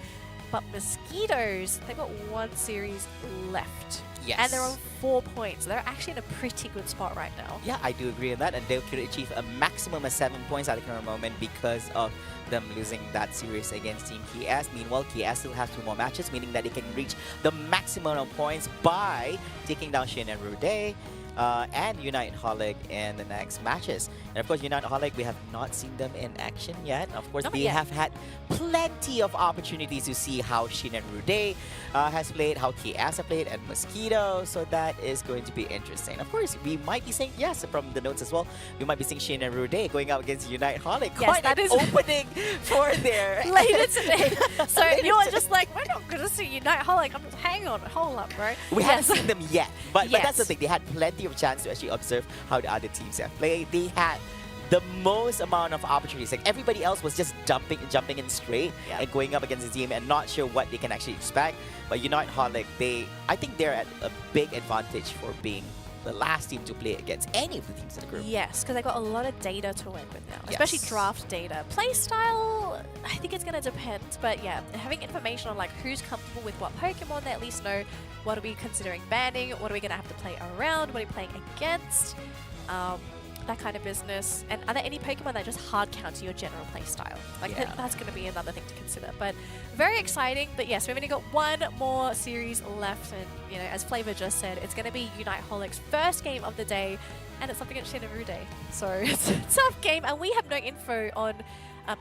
But Mosquitoes, they've got 1 series left. Yes. And they're on 4 points. They're actually in a pretty good spot right now. Yeah, I do agree on that. And they could achieve a maximum of 7 points at the current moment because of them losing that series against Team KS. Meanwhile, KS still has 2 more matches, meaning that they can reach the maximum of points by taking down Shin and Rude. And Unite Holic in the next matches. And of course, Unite Holic, we have not seen them in action yet. Of course, Not they yet. have had plenty of opportunities to see how Shin and Rude has played, how KS have played, and Mosquito. So that is going to be interesting. Of course, we might be saying, yes, from the notes as well, we might be seeing Shin and Rude going out against Unite Holic. Yes, Quite that an is- opening for their... Later today. So Later you're today. just like, we're not going to see Unite Holic. I'm just, hang on, hold up, bro. We Yes. haven't seen them yet, but that's the Yes. thing. They had plenty of chance to actually observe how the other teams have played. They had the most amount of opportunities. Like everybody else was just jumping in straight Yeah. and going up against the team and not sure what they can actually expect. But Unite Holic, I think they're at a big advantage for being the last team to play against any of the teams in the group. Yes, because they got a lot of data to work with now, especially Yes. draft data. Playstyle, I think it's going to depend, but yeah, having information on like who's comfortable with what Pokemon, they at least know what are we considering banning, what are we going to have to play around, what are we playing against, that kind of business. And are there any Pokemon that just hard counter your general playstyle? Like Yeah. that's going to be another thing to consider. But very exciting. But yes, we've only got 1 more series left, and you know, as Flava just said, it's going to be Unite Holic's first game of the day, and it's up against Shin and Rude. So it's a tough game, and we have no info on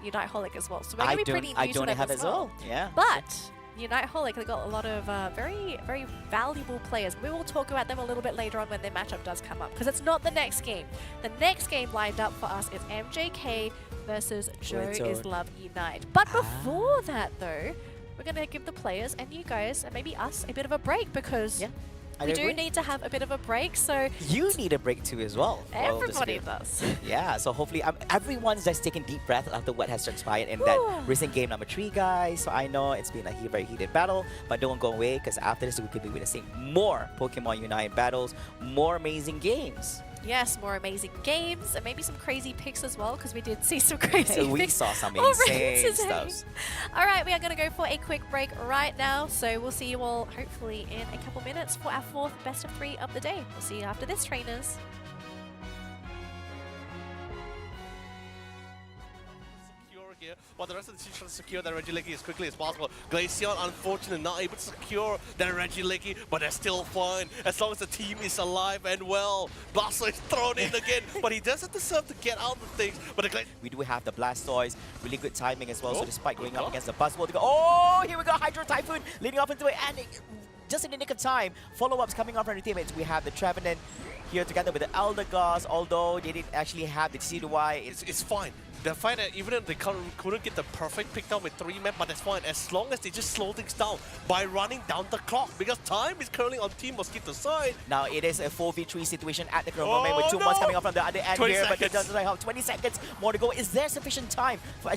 Unite Holic as well. So we're going to be pretty new I to don't them have as as well. Yeah. But Unite Holic, they've got a lot of very, very valuable players. We will talk about them a little bit later on when their matchup does come up, because it's not the next game. The next game lined up for us is MJK versus Joe Joe. is Love Unite. But before that, though, we're going to give the players and you guys and maybe us a bit of a break, because Yeah. I we do agree. need to have a bit of a break. So You need a break too as well. All of this everybody game. does. Yeah, so hopefully everyone's just taking deep breath after what has transpired in that Whew. recent game number 3, guys. So I know it's been a very heated battle, but don't go away, because after this we could be witnessing more Pokemon Unite battles, more amazing games. Yes, more amazing games and maybe some crazy picks as well, because we did see some crazy We picks. saw some already insane today. stuff. All right, we are going to go for a quick break right now. So we'll see you all hopefully in a couple minutes for our 4th best of 3 of the day. We'll see you after this, trainers. Secure here, while the rest of the team trying to secure their Regieleki as quickly as possible. Glaceon, unfortunately, not able to secure their Regieleki, but they're still fine as long as the team is alive and well. Blastoise thrown in again, but he doesn't deserve to get out of things. But the Glaceon. We do have the Blastoise, really good timing as well. Oh, So despite good going up call. against the Buzzwole, they go, oh, here we go, Hydro Typhoon leading off into it, and just in the nick of time, follow-ups coming up from the teammates. We have the Trevenant here together with the Eldegoss, although they didn't actually have the CDY. It's fine. They're fine, even if they couldn't get the perfect pick down with 3 men, but that's fine as long as they just slow things down by running down the clock, because time is currently on Team Mosquito's side. Now it is a 4v3 situation at the current Oh, moment with 2 no! months coming up from the other end 20 here, but it seconds. doesn't have 20 seconds more to go. Is there sufficient time for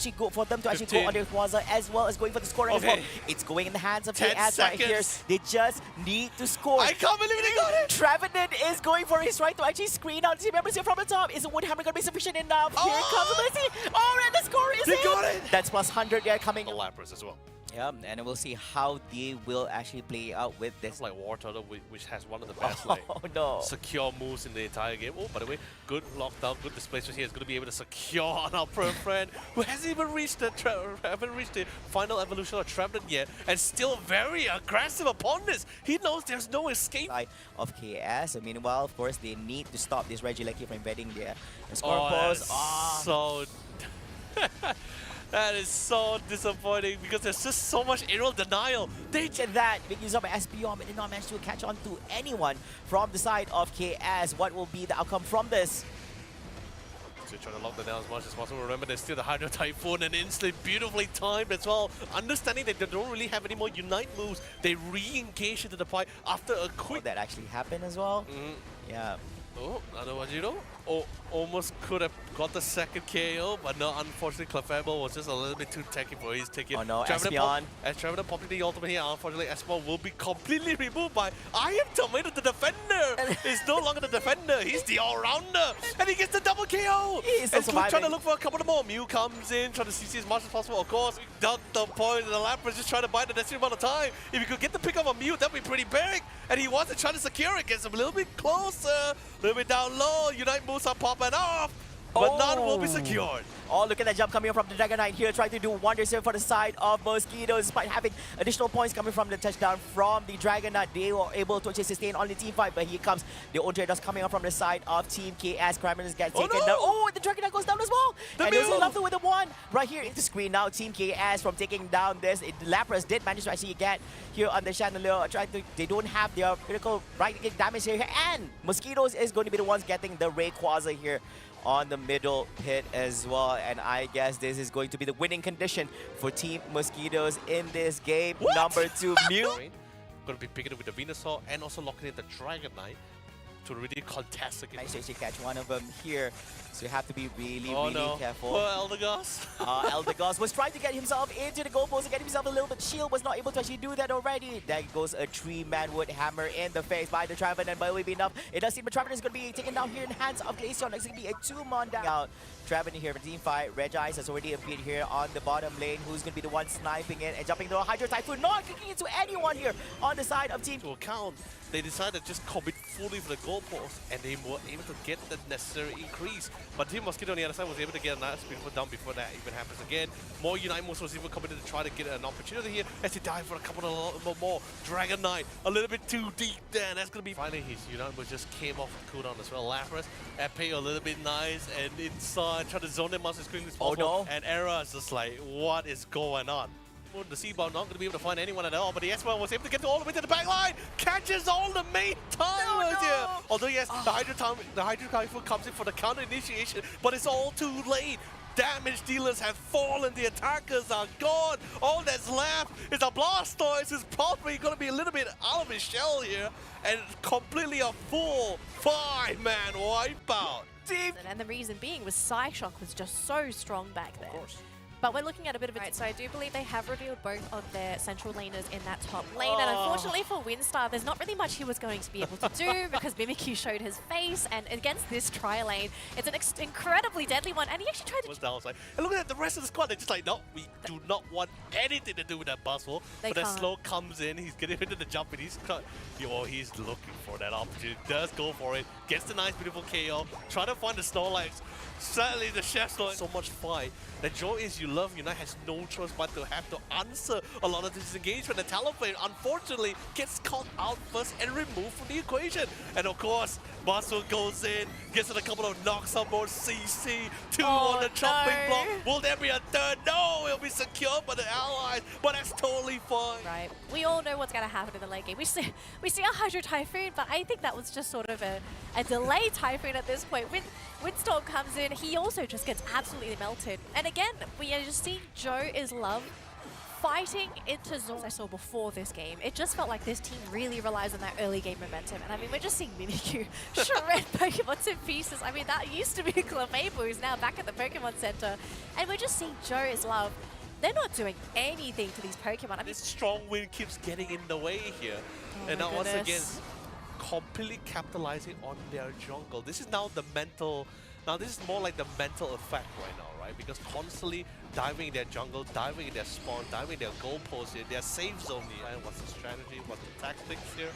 them to actually 15. go on their Quasar as well as going for the scoring as well? Okay. It's going in the hands of 10 KS right here. seconds. They just need to score. I can't believe they got it! Trevenant is going for his right to actually screen out team members here from the top. Is Woodhammer going to be sufficient enough? Here it comes. Let's see. Oh, and the score is They in. got it! That's plus 100 yeah, coming. The Lapras as well. Yeah, and we'll see how they will actually play out with this. It's like War Turtle, which has one of the best like Oh no. secure moves in the entire game. Oh, by the way, good lockdown, good displacement here. Is going to be able to secure on our pro friend who hasn't even reached the final evolution of Trevenant yet, and still very aggressive upon this. He knows there's no escape. Side of KS. And meanwhile, of course, they need to stop this Regieleki from invading their score Oh, post. that's so. That is so disappointing because there's just so much aerial denial. They did that, big use of an SPO, but did not manage to catch on to anyone from the side of KS. What will be the outcome from this? They're trying to lock them down as much as possible. Remember, there's still the Hydro Typhoon and instantly beautifully timed as well. Understanding that they don't really have any more Unite moves, they re-engage into the fight after a quick... That actually happened as well. Yeah. Oh, another one, Oh, almost could have got the second KO, but no, unfortunately, Clefable was just a little bit too techy for his ticket. Oh no, Espion. As Trevenant popping the ultimate here, unfortunately, Espion will be completely removed by I am Tomato the defender! He's no longer the defender, he's the all-rounder! And he gets the double KO! He's still surviving. Trying to look for a couple more. Mew comes in, trying to CC as much as possible. Of course, dug the point, and the Lapras just trying to buy the necessary amount of time. If you could get the pick of a Mew, that'd be pretty big! And he wants to try to secure it, gets him a little bit closer, a little bit down low. Unite moves are popping off, but none will be secured. Oh, look at that jump coming from the Dragon Knight here, trying to do wonders here for the side of Mosquitoes, despite having additional points coming from the touchdown from the Dragon Knight. They were able to actually sustain on the team fight, but here comes the own traders coming up from the side of Team KS. Criminals get taken down. Oh, the Dragon Knight goes down as well. And there's another with the one right here into screen now. Team KS from taking down this. Lapras did manage to actually get here on the Chandelier. They don't have their critical right damage here, and Mosquitoes is going to be the ones getting the Rayquaza here on the middle pit as well, and I guess this is going to be the winning condition for Team Mosquitoes in this game. What? Number 2, Mew. Going to be picking it with the Venusaur and also locking in the Dragon Knight to really contest again. Nice to actually catch one of them here, so you have to be really careful. Oh, Eldegoss. Eldegoss was trying to get himself into the goalpost and get himself a little bit shield, was not able to actually do that already. There goes a 3-man wood hammer in the face by the Trevenant, but it will be enough. It does seem the Trevenant is going to be taken down here in the hands of Glaceon. It's going to be a 2-man down. Out. Trevenant here for team fight. Regice has already appeared here on the bottom lane. Who's going to be the one sniping it and jumping through a Hydro Typhoon? Not kicking into anyone here on the side of team. To account, they decided to just commit fully for the goalpost, and they were able to get the necessary increase. But Team Mosquito on the other side was able to get a nice beautiful down before that even happens again. More Unite moves was even coming in to try to get an opportunity here as they dive for a couple of more. Dragon Knight a little bit too deep there, and that's going to be... Finally, his Unite move just came off the cooldown as well. Lapras, Epe a little bit nice, and inside, trying to zone them out as quickly as possible. Oh no. And Era is just like, what is going on? The Seabound not going to be able to find anyone at all, but the S1 was able to get all the way to the back line, catches all the main timers here. Although yes, the Hydro Typhoon comes in for the counter initiation, but it's all too late. Damage dealers have fallen, the attackers are gone. All that's left is a Blastoise who's probably going to be a little bit out of his shell here, and completely a full 5-man wipeout. And the reason being was Psyshock was just so strong back there. Of course. But we're looking at a bit of a... Right, so I do believe they have revealed both of their central laners in that top lane. And unfortunately for Windstar, there's not really much he was going to be able to do because Mimikyu showed his face. And against this tri-lane, it's an incredibly deadly one. And he actually tried to... Was down, like, and look at that, the rest of the squad, they're just like, no, we do not want anything to do with that Buzzwole. But that Slow comes in, he's getting into the jump, and he's looking for that opportunity. Does go for it, gets the nice, beautiful KO, trying to find the Snorlax. Sadly, the chef's not so much fight. The joy is you love Unite has no choice but to have to answer a lot of this engagement. The Talonflame, unfortunately, gets caught out first and removed from the equation. And of course, Buzzwole goes in, gets in a couple of knocks on board CC, 2 on the chopping block. Will there be a third? No, it'll be secured by the allies, but that's totally fine. Right. We all know what's going to happen in the late game. We see a Hydro Typhoon, but I think that was just sort of a delay Typhoon at this point. Windstorm comes in, he also just gets absolutely melted. And again, we are just seeing Joe is Love fighting into zones I saw before this game. It just felt like this team really relies on that early game momentum. And I mean, we're just seeing Mimikyu shred Pokemon to pieces. I mean, that used to be Clefable, who's now back at the Pokemon Center. And we're just seeing Joe is Love. They're not doing anything to these Pokemon. I mean, this strong wind keeps getting in the way here. And now once again, completely capitalizing on their jungle. This is now the mental... Now this is more like the mental effect right now, right? Because constantly diving in their jungle, diving in their spawn, diving in their goalposts here, their safe zone here. And what's the strategy? What's the tactics here?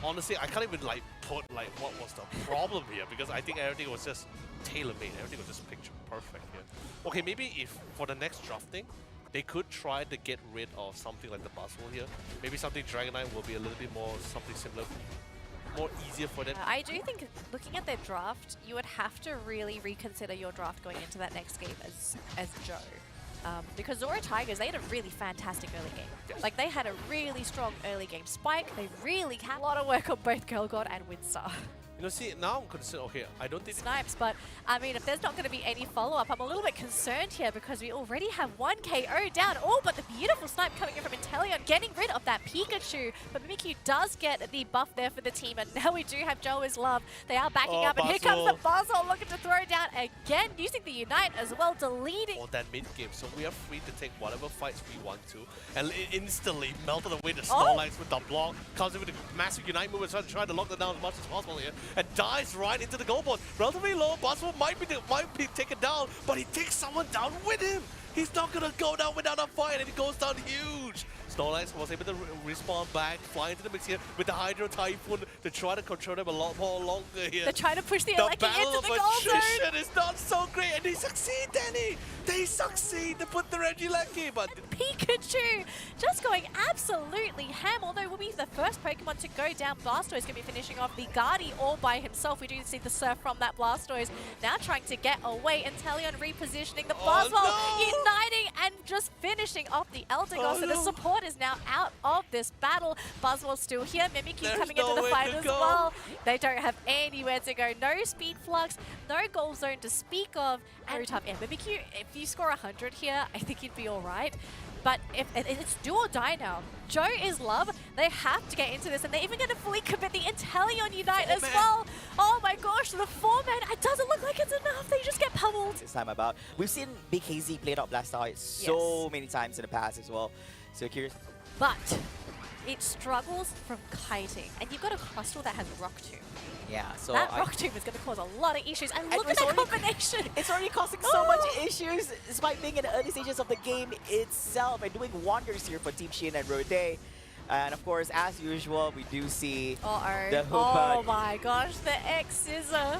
Honestly, I can't even like put like what was the problem here, because I think everything was just tailor-made. Everything was just picture perfect here. Okay, maybe if for the next drafting, they could try to get rid of something like the Buzzwole here. Maybe something Dragonite will be a little bit more something similar, more easier for them. I do think looking at their draft, you would have to really reconsider your draft going into that next game as Joe. Because Zora Tigers, they had a really fantastic early game. Yes. Like, they had a really strong early game spike. They really had a lot of work on both Girl God and Windstar. You know, see, now I'm concerned. Okay, I don't think... Snipes, but I mean, if there's not going to be any follow-up, I'm a little bit concerned here because we already have one KO down. Oh, but the beautiful snipe coming in from Inteleon, getting rid of that Pikachu. But Mimikyu does get the buff there for the team, and now we do have Joe is Love. They are backing up, and here comes the Buzzwole looking to throw down again, using the Unite as well, deleting. Or that mid-game, so we are free to take whatever fights we want to. And it instantly melted away the Snorlax with the block, comes in with a massive Unite move and trying to lock them down as much as possible here, and dives right into the goal board. Relatively low, Buzzwole might be taken down, but he takes someone down with him. He's not gonna go down without a fight, and he goes down huge. Snorlax was able to respawn back, fly into the mix here with the Hydro Typhoon to try to control them a lot more longer here. They're trying to push the battle into of the goal zone. attrition is not so great, and they succeed, Danny. They succeed to put the Regieleki, but Pikachu just going absolutely ham, although will be the first Pokemon to go down. Blastoise going to be finishing off the Guardi all by himself. We do see the Surf from that Blastoise. Now trying to get away. Inteleon repositioning the Buzzwole, uniting and just finishing off the Eldegoss. So the support is now out of this battle. Buzzwole still here. Mimikyu coming into the fight as well. They don't have anywhere to go. No speed flux, no goal zone to speak of. Very tough. And Mimikyu, if you score 100 here, I think you'd be all right. But if it's do or die now, Joe is Love. They have to get into this, and they're even going to fully commit the Inteleon Unite as well. Oh my gosh, the 4-man, it doesn't look like it's enough. They just get pummeled. This time about, we've seen Big Hazy played out Blastoise so many times in the past as well. So curious. But it struggles from kiting, and you've got a Crustle that has Rock Tomb. Yeah, so that Rock Tomb is going to cause a lot of issues. And look at that combination. It's already causing so much issues, despite being in the early stages of the game itself and doing wonders here for Team Shin and Rode. And of course, as usual, we do see the Hoopa. Oh my gosh, the X-Scissor.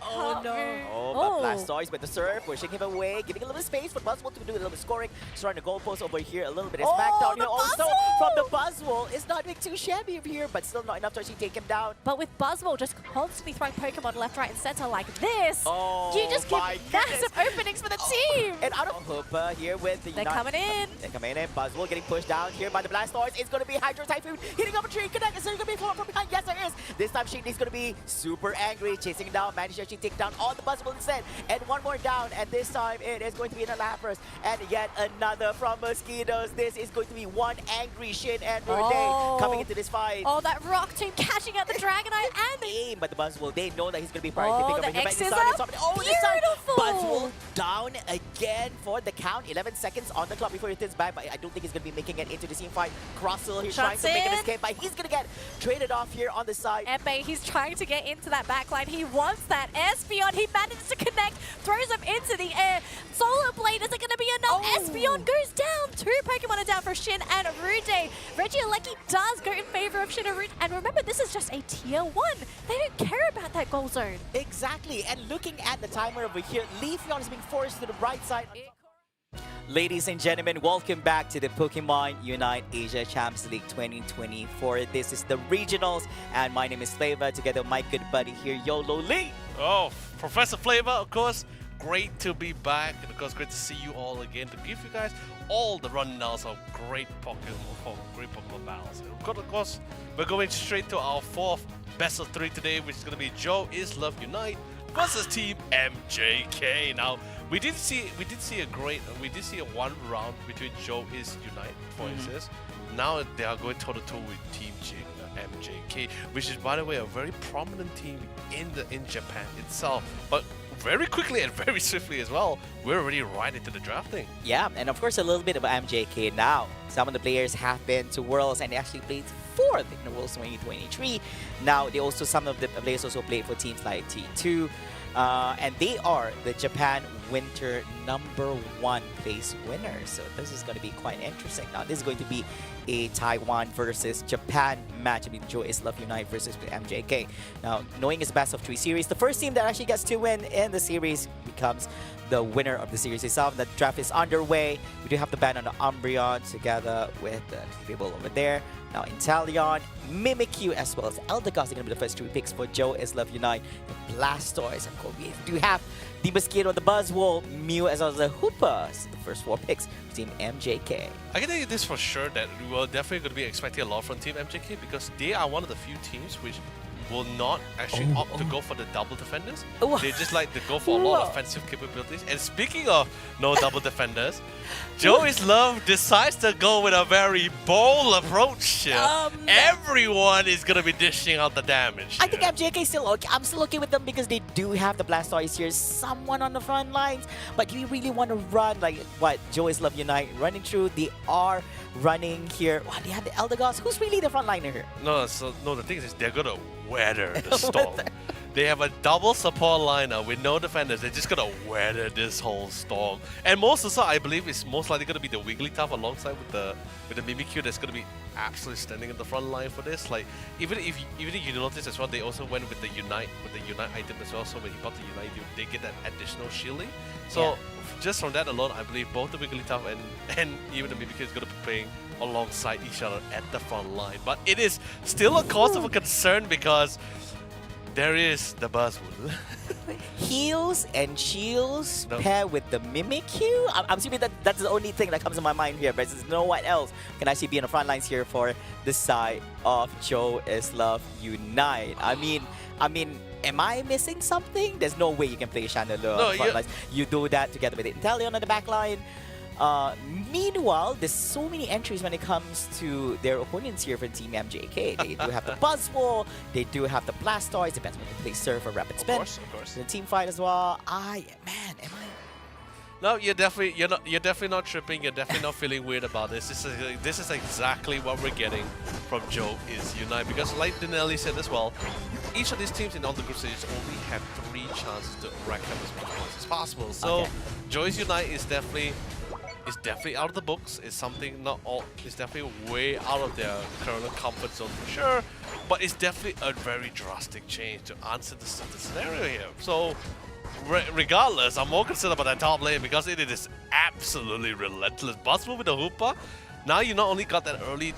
Oh no! Oh, but Blastoise with the Surf, pushing him away, giving a little space for Buzzwole to do a little bit of scoring. Starting the goalpost over here, a little bit of smackdown here also from the Buzzwole. It's not being too shabby here, but still not enough to actually take him down. But with Buzzwole just constantly throwing Pokemon left, right, and center like this, you just give my massive openings for the team. And out of Hoopa here with the They're coming in. They're coming in. Buzzwole getting pushed down here by the Blastoise. It's going to be Hydro Typhoon hitting up a tree. Connect. Is there going to be a follow from behind? Yes, there is. This time Shin is going to be super angry, chasing him down. Managed to actually take down all the Buzzwole instead. And one more down, and this time it is going to be an Lapras. And yet another from Mosquitoes. This is going to be one angry Shin and Rode coming into this fight. Oh, that Rock Tomb catching out the Dragonite and the aim, but the Buzzwole, they know that he's going to be priority. The X-Scissor. Beautiful! Buzzwole down again for the count. 11 seconds on the clock before he turns back, but I don't think he's going to be making it into the team fight. Crossil, he's trying to make an escape, but he's going to get traded off here on the side. Epe, he's trying to get into that backline. He wants that Espeon. He manages to connect, throws him into the air. Solar Blade, is it going to be enough? Espeon goes down. 2 Pokemon are down for Shin and Rude. Regieleki does go in favor of Shin and Rude. And remember, this is just a tier 1. They don't care about that goal zone. Exactly. And looking at the timer over here, Leafeon is being forced to the right side. Ladies and gentlemen, welcome back to the Pokemon Unite Asia Champions League 2024. This is the regionals, and my name is Flava, together with my good buddy here, Yololee. Oh, Professor Flava, of course. Great to be back, and of course, great to see you all again to give you guys all the rundowns of great Pokemon battles. And of course, we're going straight to our 4th best of 3 today, which is going to be Joe is Love Unite versus Team MJK. Now, we did see a one round between Joe is Unite, for instance. Now they are going toe-to-toe with Team MJK, which is, by the way, a very prominent team in Japan itself. But very quickly and very swiftly as well, we're already right into the drafting. Yeah, and of course a little bit about MJK now. Some of the players have been to Worlds and they actually played 4th in the Worlds 2023. Now some of the players also played for teams like T2. And they are the Japan Winter #1 place winners. So this is going to be quite interesting. Now this is going to be a Taiwan versus Japan match. I mean, Joe is Love Unite versus MJK. Now, knowing it's best of 3 series, the first team that actually gets to win in the series becomes the winner of the series itself. The draft is underway. We do have the ban on the Umbreon together with the people over there. Now, Inteleon, Mimikyu, as well as Eldegoss are going to be the first 2 picks for Joe is Love Unite. The Blastoise, of course, we do have the Mosquito, the Buzzwole, Mew, as well as the Hoopa. So the first 4 picks for Team MJK. I can tell you this for sure, that we were definitely going to be expecting a lot from Team MJK, because they are one of the few teams which will not actually opt to go for the double defenders. Oh. They just like to go for a lot of offensive capabilities. And speaking of no double defenders, Joe is Love decides to go with a very bold approach here. Everyone is gonna be dishing out the damage. I think MJK is still okay. I'm still okay with them because they do have the Blastoise here, someone on the front lines. But do you really want to run like what? Joe is Love Unite running through. They are running here. Wow, they have the Eldegoss. Who's really the frontliner here? No, the thing is they're gonna weather the storm. They have a double support lineup with no defenders. They're just gonna weather this whole storm. And most also, I believe, is most likely gonna be the Wigglytuff alongside with the Mimikyu that's gonna be absolutely standing in the front line for this. Like even if you notice as well, they also went with the Unite item as well. So when you bought the Unite, they get that additional shielding. So just from that alone, I believe both the Wigglytuff and even the Mimikyu is gonna be playing alongside each other at the front line. But it is still a cause of a concern because there is the Buzzwood. Heals and shields pair with the Mimikyu. I'm assuming that's the only thing that comes to my mind here, but there's no one else can actually be on the front lines here for the side of Joe is Love Unite. I mean, am I missing something? There's no way you can play Chandelure on the front lines. You do that together with Inteleon on the back line. Meanwhile, there's so many entries when it comes to their opponents here for Team MJK. They do have the Buzzwole, they do have the Blastoise, depends on if they Surf or Rapid Spin. Of course. The team fight as well. Am I? No, you're definitely not tripping. You're definitely not feeling weird about this. This is exactly what we're getting from Joe is Unite, because like Danelie said as well, each of these teams in all the group stages only have 3 chances to rack up as many points as possible. So Joe's Unite is definitely out of the books. It's definitely way out of their current comfort zone for sure. But it's definitely a very drastic change to answer the scenario here. So regardless, I'm more concerned about that top lane because it is absolutely relentless. Buzzwole with the Hoopa. Now you not only got that early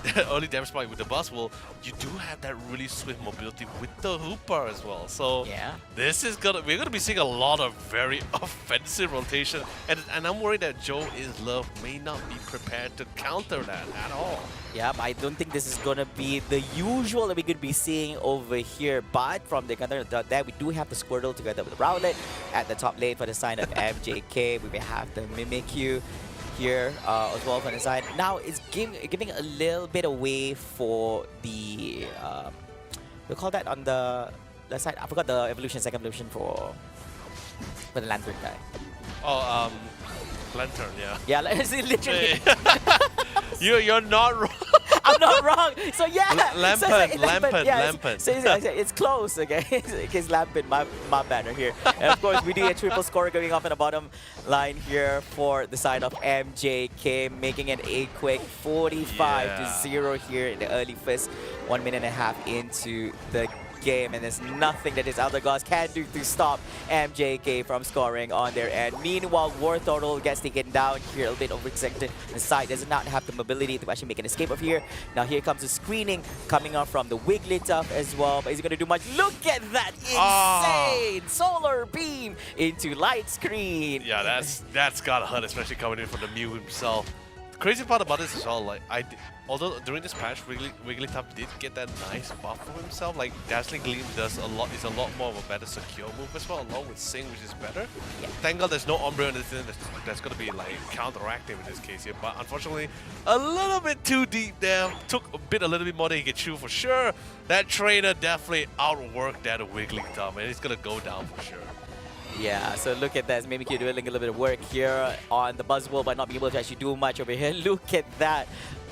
damage spike with the Buzzwole, you do have that really swift mobility with the Hoopa as well. So this is we're gonna be seeing a lot of very offensive rotation, and I'm worried that Joe is Love may not be prepared to counter that at all. Yeah, but I don't think this is gonna be the usual that we could be seeing over here. But from the counter that we do have the Squirtle together with the Rowlet at the top lane for the side of MJK. We may have the Mimikyu here as well from the side. Now it's giving a little bit away for the we call that on the left side. I forgot the evolution, second evolution for the Lantern guy. Oh, Lantern, yeah. Yeah, literally. You're not wrong. I'm not wrong. So yeah. Lampent. So it's close, okay? It's Lampent, my banner here. And of course, we do a triple score going off in the bottom line here for the side of MJK, making it a quick 45-0 here in the early first 1.5 minutes into the game, and there's nothing that his Eldegoss can do to stop MJK from scoring on their end. Meanwhile, War Turtle gets taken down here, a little bit overextended. The side does not have the mobility to actually make an escape of here. Now here comes the screening coming up from the Wigglytuff as well, but is he gonna do much? Look at that insane solar beam into light screen. Yeah, that's gotta hurt, especially coming in from the Mew himself. The crazy part about this is all like although during this patch, Wigglytuff did get that nice buff for himself. Like Dazzling Gleam is a lot more of a better secure move as well, along with Sing, which is better. Yeah. Thank God there's no Umbreon in this that's gonna be like counteracting in this case here. But unfortunately, a little bit too deep there. Took a little bit more than he could chew for sure. That trainer definitely outworked that Wigglytuff, and it's gonna go down for sure. Yeah, so look at that. Mimikyu doing a little bit of work here on the Buzzwole, but not being able to actually do much over here. Look at that.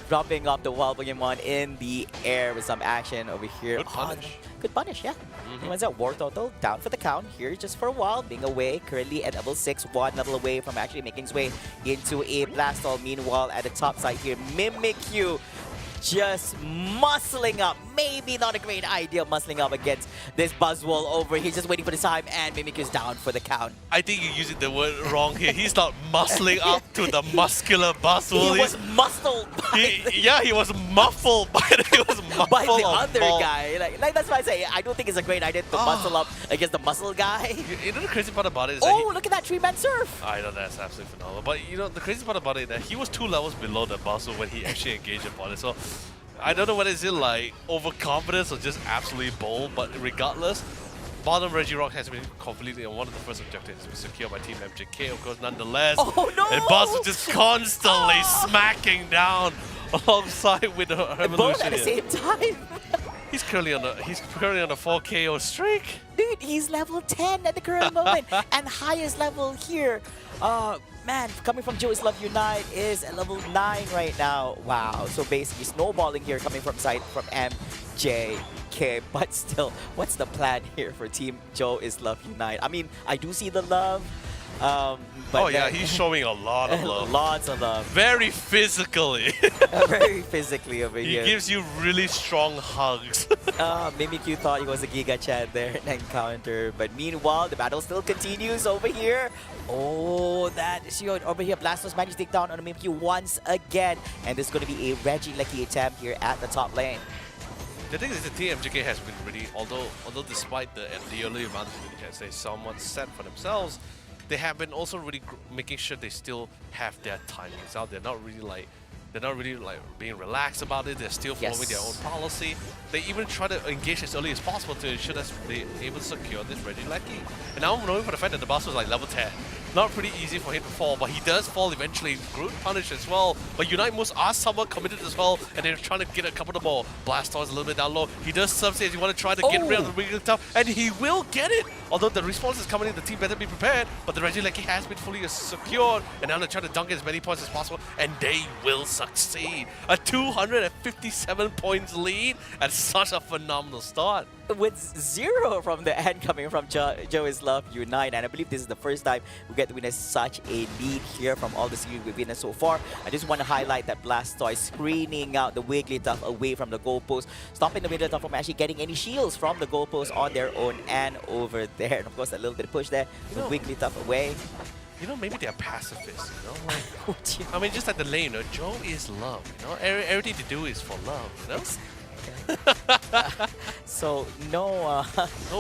Dropping off the wild Pokemon in the air with some action over here. Good punish. Good punish, yeah. What's that? War Turtle down for the count here just for a while. Being away, currently at level 6, 1 level away from actually making his way into a Blastall. Meanwhile, at the top side here, Mimikyu just muscling up. Maybe not a great idea muscling up against this Buzzwole over. He's just waiting for the time, and Mimikyu's down for the count. I think you're using the word wrong here. He's not muscling up to the muscular Buzzwole. He was muscled he was muffled by the other guy. Like that's why I say I don't think it's a great idea to muscle up against the muscle guy. You know the crazy part about it is look at that 3-man surf. I know, that's absolutely phenomenal. But you know the crazy part about it is that he was 2 levels below the Buzzwole when he actually engaged upon it. So I don't know whether it's like overconfidence or just absolutely bold, but regardless, bottom Regirock has been completely on one of the first objectives to be secured by Team MJK, of course, nonetheless. Oh no! And Buzz was just constantly smacking down alongside with the Revolution. Both at the same time. He's currently on a 4 KO streak. Dude, he's level 10 at the current moment and highest level here. Man, coming from Joe is Love Unite is at level 9 right now. Wow, so basically snowballing here coming from MJK. But still, what's the plan here for Team Joe is Love Unite? I mean, I do see the love. But oh yeah, he's showing a lot of love. Lots of love. Very physically. Very physically over here. He gives you really strong hugs. Mimikyu thought it was a Giga Chat there and encounter, but meanwhile the battle still continues over here. Oh, that shield over here. Blastos managed to take down on Mimikyu once again, and this is going to be a Regieleki attempt here at the top lane. The thing is, the Team MJK has been really, although despite the early advantage that they somewhat set for themselves, they have been also really making sure they still have their timings out. They're not really like being relaxed about it. They're still following their own policy. They even try to engage as early as possible to ensure that they're able to secure this Regieleki. And now I'm knowing for the fact that the boss was like level 10. Not pretty easy for him to fall, but he does fall eventually. Groot punished as well. But Unite moves are somewhat committed as well, and they're trying to get a couple of more Blastoise a little bit down low. He does substage. You want to try to get rid of the Wigglytuff, and he will get it. Although the response is coming in, the team better be prepared. But the Regieleki has been fully secured, and now they're trying to dunk as many points as possible, and they will succeed. A 257 points lead, and such a phenomenal start. With 0 from the end coming from Joe is Love Unite, and I believe this is the first time we get to witness such a lead here from all the series we've witnessed so far. I just want to highlight that Blastoise screening out the Wigglytuff away from the goalpost, stopping the Wigglytuff from actually getting any shields from the goalpost on their own and over there. And of course, a little bit of push there, the Wigglytuff away. You know, maybe they're pacifists, you know? Like, I mean, just like the lane, you know, Joe is love, you know? Everything to do is for love, you know? So no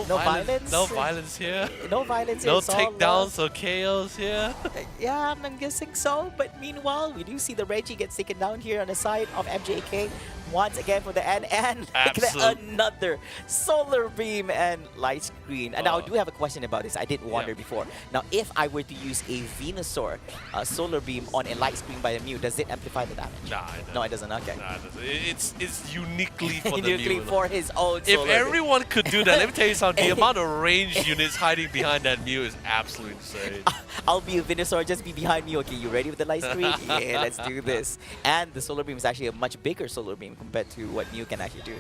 violence. No violence here. No violence here. No takedowns or KOs here. Yeah, I'm guessing so. But meanwhile, we do see the Reggie gets taken down here on the side of MJK once again for the end, and another solar beam and light screen. And now I do have a question about this. I did wonder before. Now, if I were to use a Venusaur solar beam on a light screen by the Mew, does it amplify the damage? Nah, it doesn't. No, it doesn't. Okay. Nah, it doesn't. It's uniquely for the uniquely Mew. for his own. If everyone could do that, let me tell you something. The amount of ranged units hiding behind that Mew is absolutely insane. I'll be a Venusaur, just be behind me. Okay, you ready with the light screen? Yeah, let's do this. And the solar beam is actually a much bigger solar beam compared to what Mew can actually do.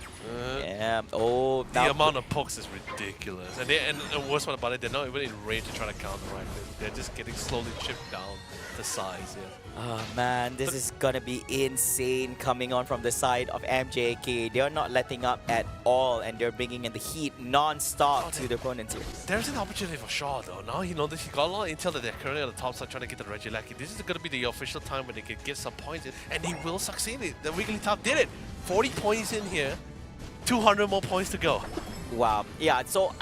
Yeah. Oh, the amount of pokes is ridiculous. And the worst part about it, they're not even in range to try to counteract it. They're just getting slowly chipped down the size. Yeah. Oh man, this is gonna be insane coming on from the side of MJK. They're not letting up at all, and they're bringing in the heat non-stop to the opponents here. There's an opportunity for Shaw though. Now he knows that he got a lot of intel that they're currently on the top side trying to get the Regieleki. This is gonna be the official time when they can get some points in, and he will succeed it. The Wigglytuff did it. 40 points in here, 200 more points to go. Wow. Yeah, so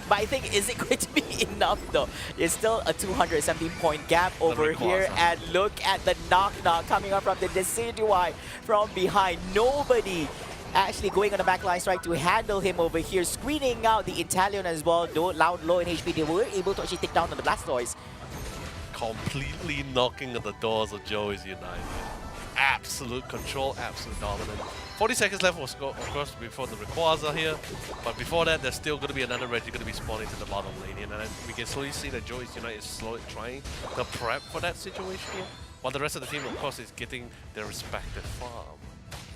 but I think, is it going to be enough though? It's still a 217-point gap over here, and look at the knock-knock coming up from the Decidueye from behind. Nobody actually going on the backline strike to handle him over here, screening out the Italian as well. Though low in HP, they were able to actually take down the Blastoise. Completely knocking at the doors of Joe is United. Absolute control, absolute dominance. 40 seconds left, of course, before the Rayquaza here. But before that, there's still going to be another Reggie going to be spawning to the bottom lane here. And we can slowly see that Joe is United is slowly trying to prep for that situation here. While the rest of the team, of course, is getting their respective farm.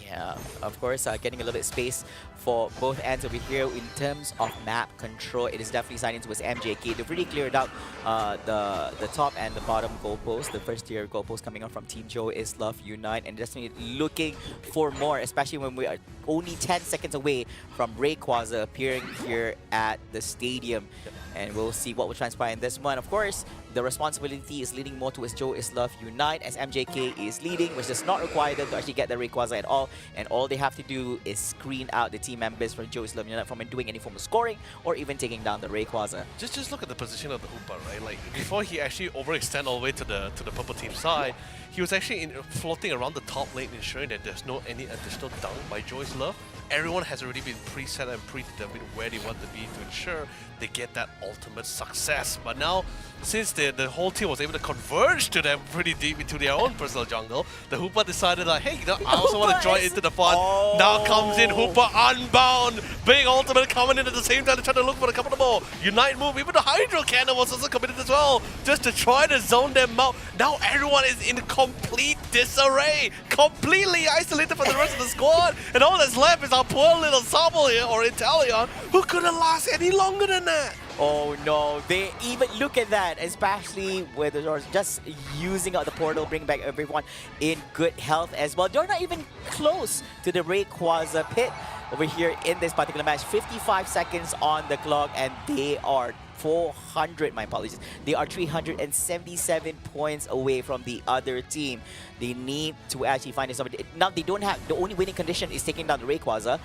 Yeah, of course, getting a little bit of space for both ends over here in terms of map control. It is definitely signing towards MJK. They've really cleared out the top and the bottom goalpost. The first tier goalpost coming out from Team Joe is Love Unite, and definitely looking for more, especially when we are only 10 seconds away from Rayquaza appearing here at the stadium. And we'll see what will transpire in this one. Of course, the responsibility is leaning more towards Joe is Love Unite, as MJK is leading, which does not require them to actually get the Rayquaza at all. And all they have to do is screen out the team members from Joe is Love Unite from doing any form of scoring or even taking down the Rayquaza. Just look at the position of the Hoopa, right? Like before he actually overextend all the way to the purple team side, he was actually floating around the top lane, ensuring that there's no any additional dunk by Joy's Love. Everyone has already been preset and predetermined where they want to be to ensure they get that ultimate success. But now, since the whole team was able to converge to them pretty deep into their own personal jungle, the Hoopa decided like, hey, you know, I also want to join into the fun. Oh. Now comes in Hoopa Unbound. Big ultimate coming in at the same time to try to look for a couple of more Unite move. Even the Hydro Cannon was also committed as well, just to try to zone them out. Now everyone is in complete disarray, completely isolated from the rest of the squad. And all that's left is our poor little Sobble here, or Inteleon, who couldn't last any longer than that. Oh no, they even look at that, especially with just using out the portal, bring back everyone in good health as well. They're not even close to the Rayquaza pit over here in this particular match. 55 seconds on the clock, and they are 400, my apologies. They are 377 points away from the other team. They need to actually find somebody. Now they don't have, the only winning condition is taking down the Rayquaza.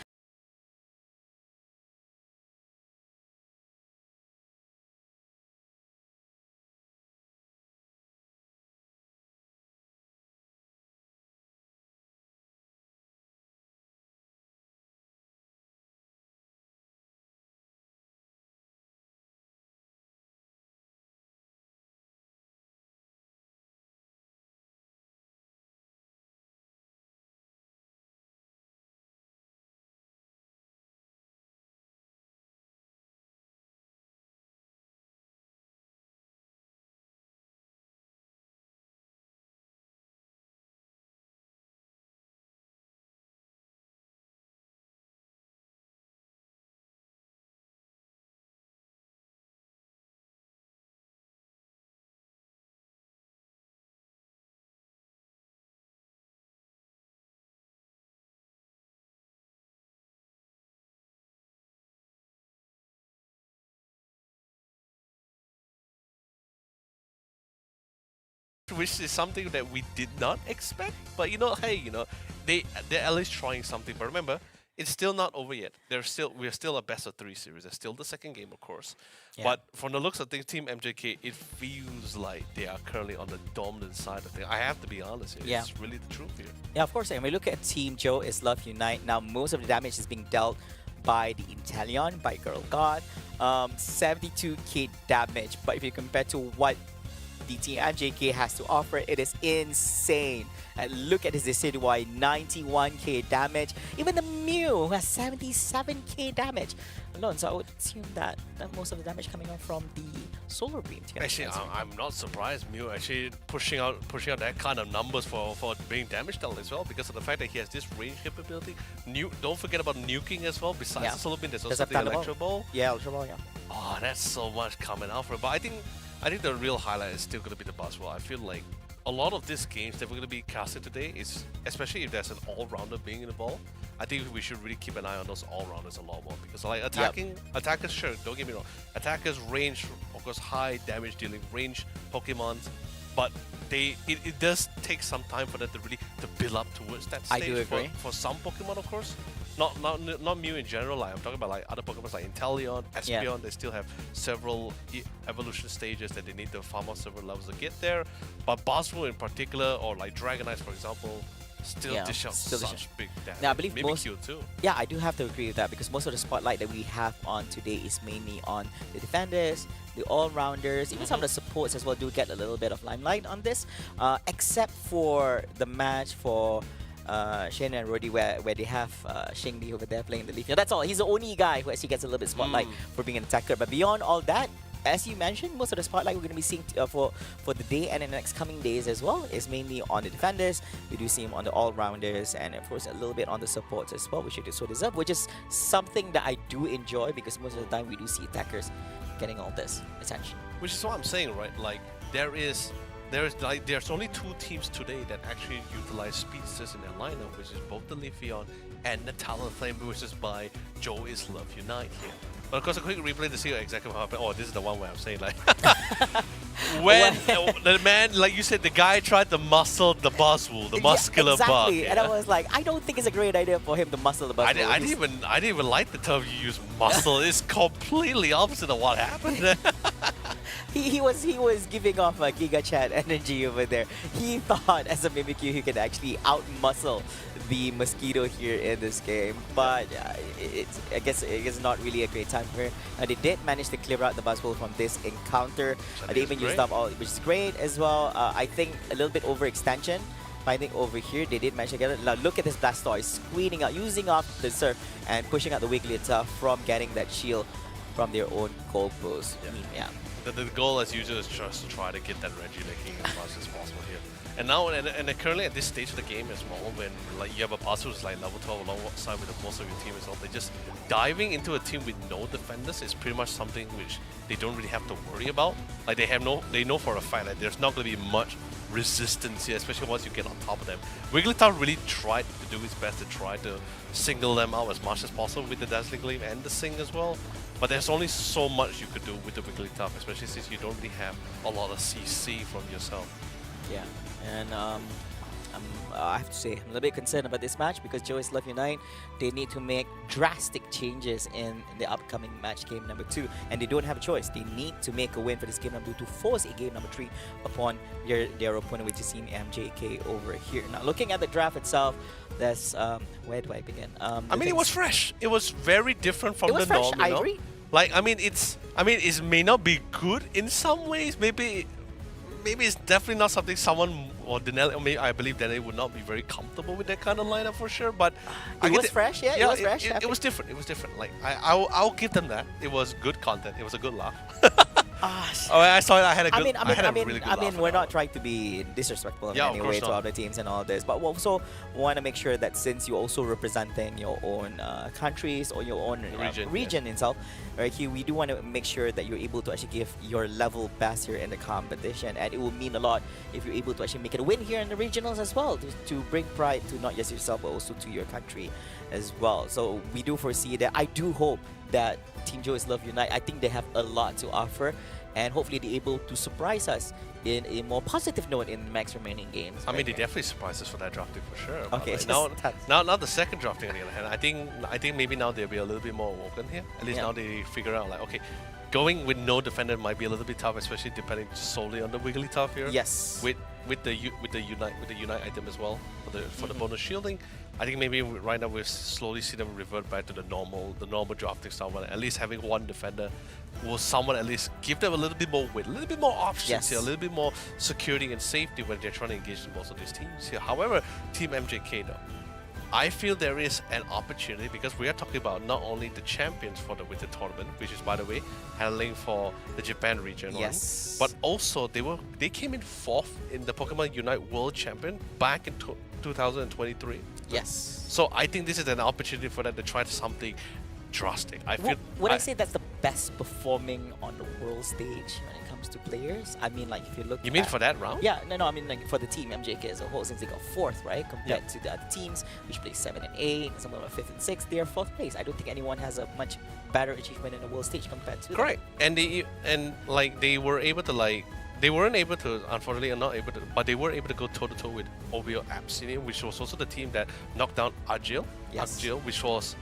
Which is something that we did not expect, but you know, hey, you know, they're at least trying something. But remember, it's still not over yet. We're still a best of 3 series. There's still the second game, of course. Yeah. But from the looks of things, Team MJK, it feels like they are currently on the dominant side of things. I have to be honest here. Yeah. It's really the truth here. Yeah, of course. And we look at Team Joe is Love Unite. Now, most of the damage is being dealt by the Inteleon, by Girl God. 72k damage. But if you compare to what the Team MJK has to offer, it is insane. And look at his Decidueye, 91k damage. Even the Mew has 77k damage alone. So I would assume that most of the damage coming on from the Solar Beam. Actually, I'm not surprised Mew actually pushing out that kind of numbers for being damage dealt as well, because of the fact that he has this range capability. Don't forget about nuking as well. Besides the Solar Beam, there's also the Electro Ball. Yeah, Electro Ball, yeah. Oh, that's so much coming out for it. But I think the real highlight is still going to be the Buzzwell. I feel like a lot of these games that we're going to be casted today is, especially if there's an all-rounder being involved, I think we should really keep an eye on those all-rounders a lot more. Because like attackers, sure, don't get me wrong, attackers range, of course, high damage dealing range Pokemons, but it does take some time for them to really build up towards that stage. I do agree. For some Pokemon, of course. Not Mew in general. Like I'm talking about like other Pokemon like Inteleon, Espeon. They still have several evolution stages that they need to farm out several levels to get there. But Buzzwell in particular, or like Dragonite for example, still dish out such big damage. Now I believe maybe Q too. Yeah, I do have to agree with that, because most of the spotlight that we have on today is mainly on the defenders, the all-rounders, even some of the supports as well do get a little bit of limelight on this, except for the match for Shen and Rodi, where they have Xingli over there playing the leaf. That's all. He's the only guy who actually gets a little bit spotlight for being an attacker. But beyond all that, as you mentioned, most of the spotlight we're going to be seeing for the day and in the next coming days as well is mainly on the defenders. We do see him on the all-rounders, and of course a little bit on the supports as well, which they so deserve, which is something that I do enjoy, because most of the time we do see attackers getting all this attention. Which is what I'm saying, right? Like there's only 2 teams today that actually utilize speedsters in their lineup, which is both the Leafeon and the Talonflame, which is by Joe is Love Unite here. But of course, a quick replay to see exactly what happened. Oh, this is the one where I'm saying like, when the man, like you said, the guy tried to muscle the buzzwool, the muscular bug. Exactly. Yeah. And I was like, I don't think it's a great idea for him to muscle the bus. I didn't even like the term you use, muscle. It's completely opposite of what happened there. He was giving off a Giga Chat energy over there. He thought as a Mimikyu he could actually out-muscle the Mosquito here in this game, but I guess it's not really a great time for her. They did manage to clear out the Buzzwole from this encounter. They even used up all, which is great as well. I think a little bit overextension. But I think over here they did manage to get it. Now look at this Blastoise squeezing out, using off the Surf and pushing out the Wigglytuff from getting that shield from their own goal post. Yeah. The goal, as usual, is just to try to get that Regieleki as much as possible here. And now, and currently at this stage of the game as well, when like you have a passer who's like level 12 alongside with most of your team as well, they just diving into a team with no defenders is pretty much something which they don't really have to worry about. Like they know for a fact that there's not going to be much resistance here, especially once you get on top of them. Wigglytuff really tried to do his best to try to single them out as much as possible with the Dazzling Gleam and the Sing as well. But there's only so much you could do with the Wigglytuff, especially since you don't really have a lot of CC from yourself. Yeah, and I have to say, I'm a little bit concerned about this match because Joey's Love Unite, they need to make drastic changes in the upcoming match game number 2, and they don't have a choice. They need to make a win for this game number 2 to force a game number 3 upon their opponent, which is Team MJK over here. Now, looking at the draft itself, that's where do I begin? I mean, it was fresh. It was very different from the norm. I agree. Like, I mean, it may not be good in some ways. Maybe it's definitely not something someone or Danelie, or maybe I believe Danelie would not be very comfortable with that kind of lineup for sure. But it was fresh, yeah. It was fresh. It was different. It was different. Like I'll give them that. It was good content. It was a good laugh. I saw it. I had a really good laugh. We're not trying to be disrespectful in any way to other teams and all this, but we also want to make sure that since you're also representing your own countries or your own region itself, right here, we do want to make sure that you're able to actually give your level best here in the competition, and it will mean a lot if you're able to actually make it a win here in the regionals as well, to bring pride to not just yourself but also to your country as well. So we do foresee that. I do hope that Team Joey's Love Unite, I think they have a lot to offer, and hopefully they're able to surprise us in a more positive note in the next remaining games. I mean, they definitely surprised us for that drafting for sure. Okay, like now the second drafting on the other hand, I think maybe now they'll be a little bit more open here. At least now they figure out like, okay, going with no defender might be a little bit tough, especially depending solely on the Wigglytuff here. Yes. With the unite item as well for the bonus shielding. I think maybe right now we'll slowly see them revert back to the normal drafting style. At least having one defender will someone at least give them a little bit more weight, a little bit more options here, a little bit more security and safety when they're trying to engage most of these teams here. However, Team MJK though, I feel there is an opportunity because we are talking about not only the champions for the winter tournament, which is by the way handling for the Japan region, but also they came in 4th in the Pokemon Unite World Champion back in 2023. Yes. So I think this is an opportunity for them to try something drastic. Would I say that's the best performing on the world stage when it comes to players? I mean, like if you look. You mean for that round? Yeah, no. I mean like for the team MJK as a whole, since they got 4th, right, compared to the other teams which play 7 and 8, and some of them are 5th and 6th. They are 4th place. I don't think anyone has a much better achievement in the world stage compared to. Correct. And they were able to They weren't able to, unfortunately, not able to, but they were able to go toe-to-toe with OVO Absinium, which was also the team that knocked down Argyle, which was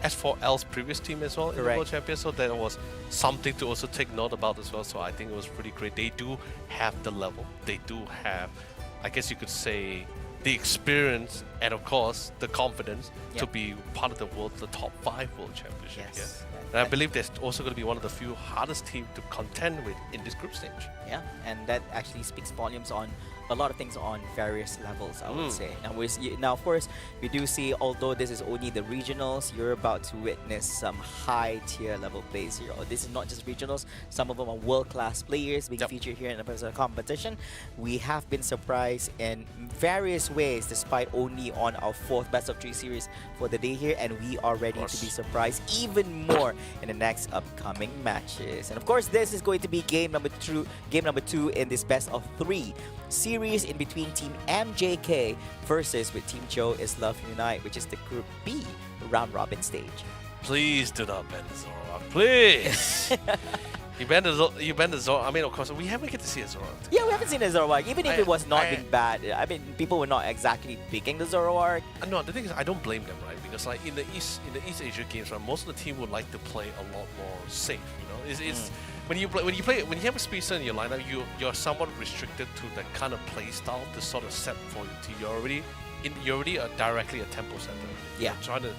S4L's previous team as well in the World Champion. So that was something to also take note about as well. So I think it was pretty great. They do have the level. They do have, I guess you could say, the experience and of course the confidence to be part of the top 5 World Championship. Yes. And I believe they're also going to be one of the few hardest teams to contend with in this group stage. Yeah, and that actually speaks volumes on a lot of things on various levels, I would say. Now, of course, we do see, although this is only the regionals, you're about to witness some high-tier level plays here. This is not just regionals. Some of them are world-class players being featured here in the competition. We have been surprised in various ways, despite only on our 4th best-of-3 series for the day here, and we are ready to be surprised even more in the next upcoming matches. And of course, this is going to be game number 2 in this best-of-3 series in between Team MJK versus with Team Joe is Love Unite, which is the Group B round-robin stage. Please do not ban the Zoroark. Please. You banned the Zoroark. I mean, of course, we haven't get to see a Zoroark. Yeah, we haven't seen a Zoroark. Even if it was not I- being bad, I mean, people were not exactly picking the Zoroark. No, the thing is, I don't blame them, right? Because like in the East Asia games, right, most of the team would like to play a lot more safe. You know, it's when you have a speedster in your lineup, you're somewhat restricted to the kind of play style to sort of set for your team. You're already directly a tempo center. Yeah. You're trying to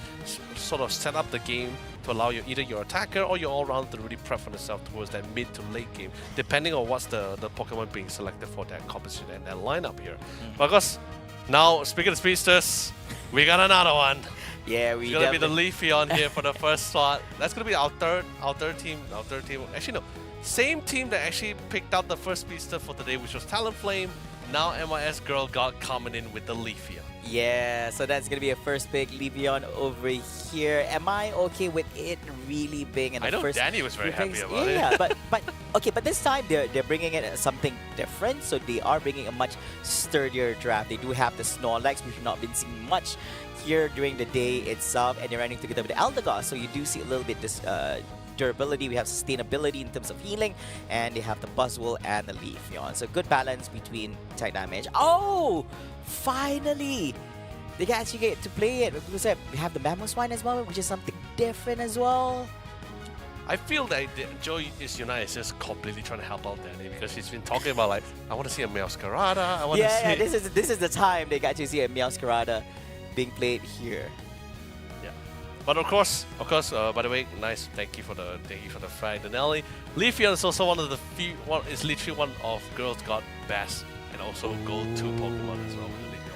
sort of set up the game to allow either your attacker or your all-rounder to really prep for themselves towards that mid to late game, depending on what's the Pokemon being selected for that composition and that lineup here. But of course, now speaking of speedsters, we got another one. Yeah, we It's gonna be the definitely- Leafeon here for the first spot. That's gonna be our third team. Actually, no, same team that actually picked out the first speedster for today, which was Talonflame. Now MIS Girl got coming in with the Leafeon. Yeah, so that's gonna be a first pick, Leafeon over here. Am I okay with it really being in the I know first? Danny was very few happy picks? about it. Yeah, but okay, but this time they're bringing in something different. So they are bringing a much sturdier draft. They do have the Snorlax, which we've not been seeing much here during the day itself, and they're running together with the Eldegoss. So you do see a little bit this durability, we have sustainability in terms of healing, and they have the Buzzwole and the Leafeon. So good balance between attack damage. Oh, finally! They can actually get to play it because we have the Mamoswine as well, which is something different as well. I feel that Joe United is just completely trying to help out Danny because he's been talking about like, I want to see a Meowscarada. I want to see. Yeah, this is the time they got to see a Meowscarada being played here. But of course, by the way, nice. Thank you for the flag, Danelie. Leafeon is also one of the few. Is literally one of Girls Got best and also go-to Pokemon as well.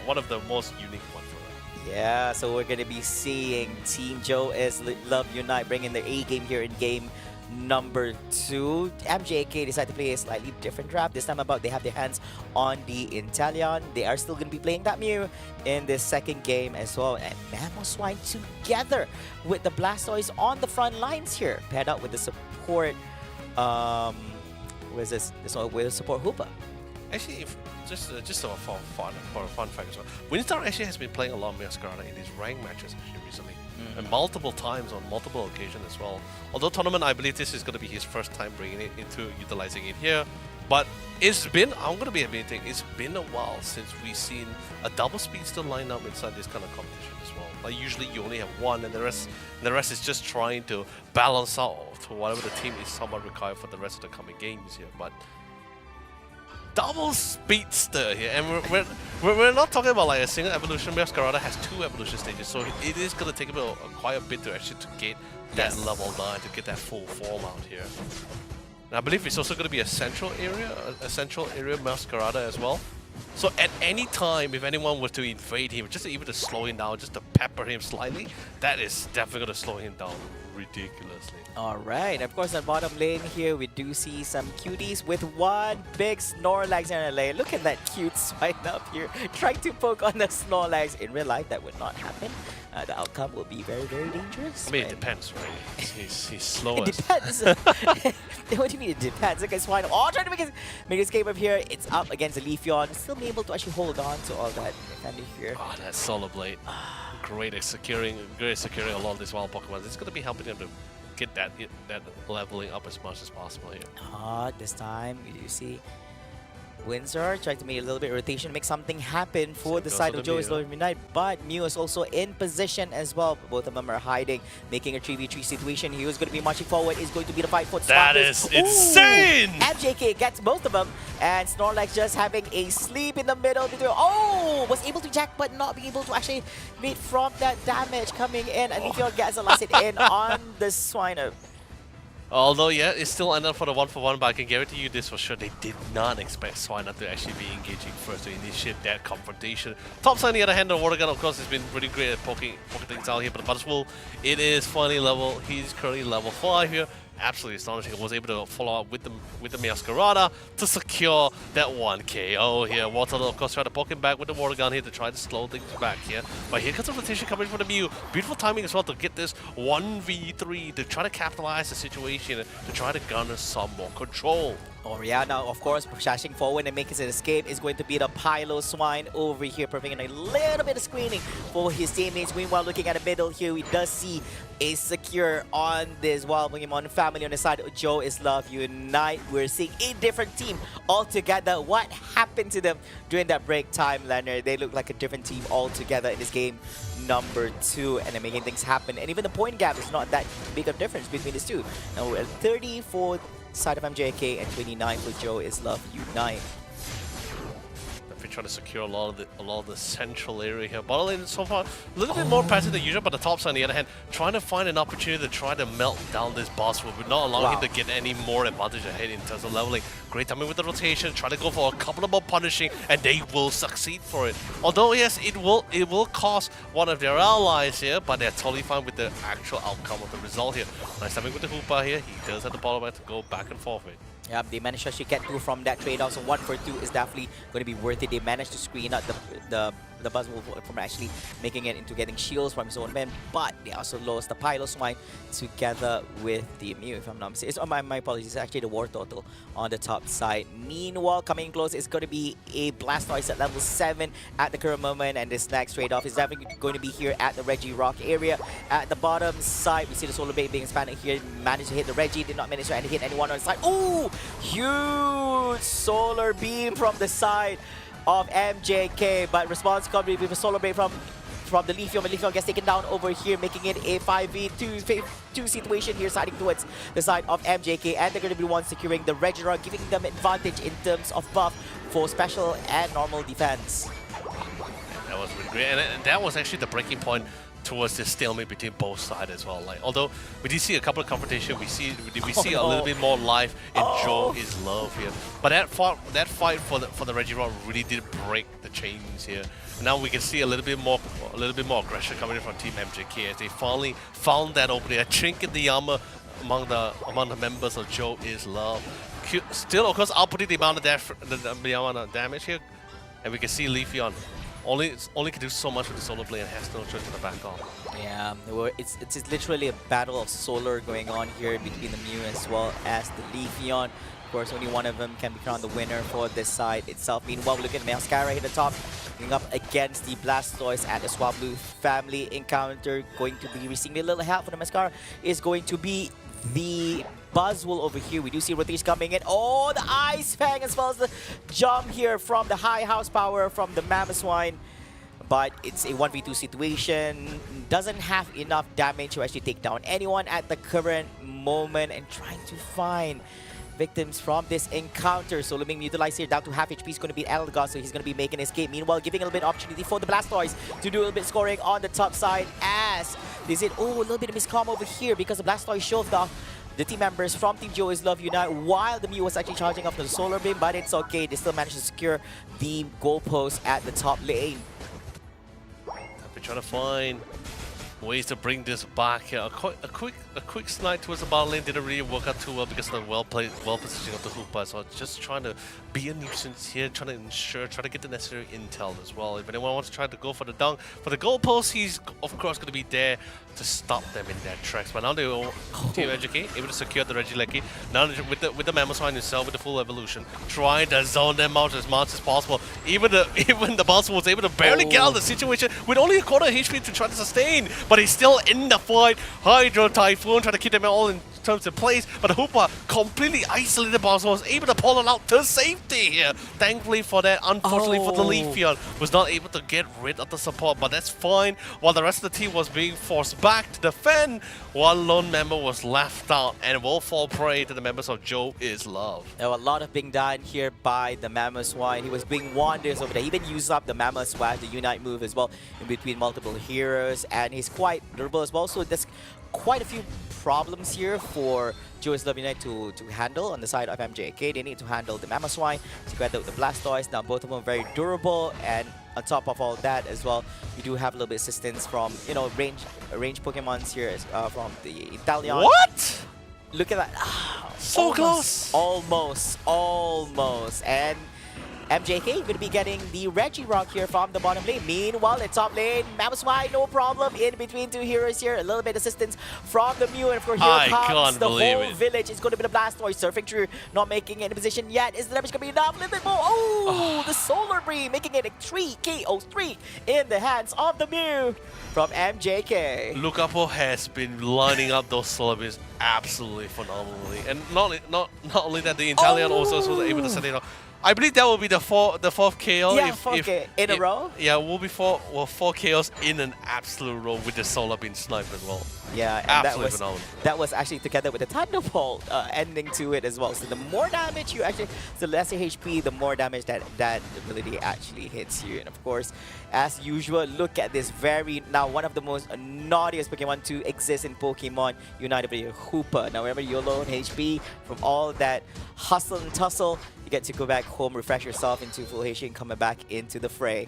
One of the most unique ones for her. Yeah, so we're gonna be seeing Team Joe is Love Unite bringing their A game here in game number 2. MJK decided to play a slightly different draft. This time about they have their hands on the Inteleon. They are still going to be playing that Mew in this second game as well. And Mamoswine together with the Blastoise on the front lines here. Paired up with the support, what is this? This one with support Hoopa. Actually, if just for a fun fact as well, Winstar actually has been playing a lot of Meowscarada in these ranked matches actually recently. And multiple times on multiple occasions as well. Although tournament, I believe this is going to be his first time bringing it into utilizing it here. But it's been, I'm going to be admitting, it's been a while since we've seen a double speedster lineup inside this kind of competition as well. Like usually you only have one, and the rest is just trying to balance out to whatever the team is somewhat required for the rest of the coming games here. But double speedster here, and we're not talking about like a single evolution. Meowscarada has 2 evolution stages, so it is gonna take quite a bit to actually get that level 9 to get that full form out here. And I believe it's also gonna be a central area Meowscarada as well. So at any time, if anyone were to invade him, just even to slow him down, just to pepper him slightly, that is definitely gonna slow him down ridiculously. Alright, of course on bottom lane here we do see some cuties with one big Snorlax in the lane. Look at that cute swipe up here, trying to poke on the Snorlax. In real life that would not happen. The outcome will be very, very dangerous. I mean, it depends, right? He's slow It as... depends. What do you mean it depends? Look at Swine. Oh, trying to make his game up here. It's up against the Leafeon. Still be able to actually hold on to all that defender here. Oh, that Solar Blade. Great at securing a lot of these wild Pokemon. It's going to be helping them to get that leveling up as much as possible here. This time you see Windsor trying to make a little bit of rotation, make something happen for the side of Joe's Lord Midnight, but Mew is also in position as well. Both of them are hiding, making a 3v3 situation. He was going to be marching forward. Is going to be the 5-foot spot. That is insane! MJK gets both of them, and Snorlax just having a sleep in the middle. Oh, was able to jack, but not be able to actually meet from that damage coming in. And Leafeon gets the last hit in on the Swiner. Although, yeah, it's still ended up for the 1-for-1, but I can guarantee you this for sure. They did not expect Swiner to actually be engaging first to initiate that confrontation. Topside, on the other hand, the Water Gun, of course, has been pretty great at poking things out here, but the Buzzwole, it is finally level. He's currently level 5 here. Absolutely astonishing. Was able to follow up with the Meowscarada to secure that 1 KO here. Water, of course, tried to poke him back with the Water Gun here to try to slow things back here. But here comes a rotation coming from the Mew. Beautiful timing as well to get this 1v3 to try to capitalize the situation, to try to garner some more control. Oh yeah, now of course, dashing forward and making an escape is going to be the Pylo Swine over here, providing a little bit of screening for his teammates. Meanwhile, looking at the middle here, we does see a secure on this wild Pokemon family on the side of Joe is Love Unite. We're seeing a different team altogether. What happened to them during that break time, Leonard? They look like a different team altogether in this game number 2, and they're making things happen. And even the point gap is not that big of a difference between these two. Now we're at 30 for side of MJK and 29 for Joe is Love Unite. We're trying to secure a lot of the central area here. Bottom lane so far a little bit more passive than usual, but the top side on the other hand, trying to find an opportunity to try to melt down this boss, but not allowing him to get any more advantage ahead in terms of leveling. Great timing with the rotation, try to go for a couple of more punishing, and they will succeed for it. Although yes, it will cost one of their allies here, but they're totally fine with the actual outcome of the result here. Nice timing with the Hoopa here. He does have the bottom lane to go back and forth with. Yeah, they managed to actually get through from that trade-off, so 1 for 2 is definitely going to be worth it. They managed to screen out the Buzzwolf from actually making it into getting shields from his own men, but they also lost the Pylo Swine together with the Mew, if I'm not mistaken. Oh, my apologies, it's actually the War Total on the top side. Meanwhile, coming close is going to be a Blastoise at level 7 at the current moment, and this next trade-off is definitely going to be here at the Reggie Rock area. At the bottom side, we see the Solar Blade being expanded here, managed to hit the Reggie, did not manage to hit anyone on the side. Ooh! Huge Solar Beam from the side of MJK, but response comes with a Solar Blade from the Leafeon. Leafeon gets taken down over here, making it a 5v2 situation here, siding towards the side of MJK, and they're going to be the ones securing the Regirock, giving them advantage in terms of buff for special and normal defense. That was really great, and that was actually the breaking point towards the stalemate between both sides as well. Like, although we did see a couple of confrontations, we see a little bit more life in Joe is Love here. But that fight for the Regirock really did break the chains here. Now we can see a little bit more aggression coming in from Team MJK as they finally found that opening, a chink in the armor among the members of Joe is Love. Still, of course, outputting the amount of damage here, and we can see Leafeon only can do so much with the Solar Blade and has no choice to back off. Yeah, it's literally a battle of solar going on here between the Mew as well as the Leafeon. Of course, only one of them can be crowned the winner for this side itself. Meanwhile, look at Mascara here at the top, going up against the Blastoise and the Swablu family encounter. Going to be receiving a little help for the Mascara is going to be the Buzzwole over here. We do see rotation coming in. Oh, the Ice Fang as well as the jump here from the high house power from the Mamoswine. But it's a 1v2 situation. Doesn't have enough damage to actually take down anyone at the current moment, and trying to find victims from this encounter. So being utilized here down to half HP is going to be Elgar, so he's going to be making an escape. Meanwhile, giving a little bit of opportunity for the Blastoise to do a little bit scoring on the top side as they said, oh, a little bit of miscom over here because the Blastoise shoved off the team members from Team Joe is Love Unite while the Mew was actually charging off the Solar Beam, but it's okay. They still managed to secure the goalpost at the top lane. We're trying to find ways to bring this back here. A quick snipe towards the bottom lane didn't really work out too well because of the well positioning of the Hoopa. So just trying to be a nuisance here, trying to get the necessary intel as well. If anyone wants to try to go for the dunk, for the goalpost, he's of course going to be there to stop them in their tracks. But now they will Team Educate able to secure the Regieleki. Now with the Mamoswine himself with the full evolution, trying to zone them out as much as possible. Even the boss was able to barely get out of the situation with only a quarter HP to try to sustain. But he's still in the fight. Hydro Typhoon trying to keep them all in terms of place, but the Hoopa completely isolated boss was able to pull it out to safety here. Thankfully for that, unfortunately for the Leafeon, was not able to get rid of the support, but that's fine. While the rest of the team was being forced back to defend, one lone member was left out and will fall prey to the members of Joe is Love. There were a lot of being done here by the Mamoswine. He was doing wonders over there. He even used up the Mamoswine, the Unite move as well, in between multiple heroes, and he's quite durable as well. So there's quite a few problems here for Joe is Love Unite to handle on the side of MJK. They need to handle the Mamoswine together with the Blastoise. Now both of them very durable, and on top of all that as well, we do have a little bit of assistance from, you know, range Pokemons here from the Italian. What? Look at that. So close. Almost. And MJK going to be getting the Reggie Rock here from the bottom lane. Meanwhile, in top lane, Mamoswai, no problem. In between two heroes here. A little bit of assistance from the Mew. And of course, here comes the whole village. It's going to be the Blastoise surfing through, not making it in position yet. Is the damage going to be enough? A little bit more. Oh, the Solar Beam making it a 3 KO streak in the hands of the Mew from MJK. Lucapo has been lining up those solar beams absolutely phenomenally, and not only that, the Italian also was able to set it up. I believe that will be the fourth KO. Yeah, 4K in a row. Yeah, will be four KOs in an absolute row with the solar beam snipe as well. Yeah, and absolutely phenomenal. That was actually together with the Thunderbolt ending to it as well. So the more damage you actually, so lesser HP, the more damage that ability actually hits you. And of course, as usual, look at this now one of the most naughtiest Pokemon to exist in Pokemon United with your Hooper. Now remember, you're low on HP from all that hustle and tussle. You get to go back home, refresh yourself into full HP and coming back into the fray.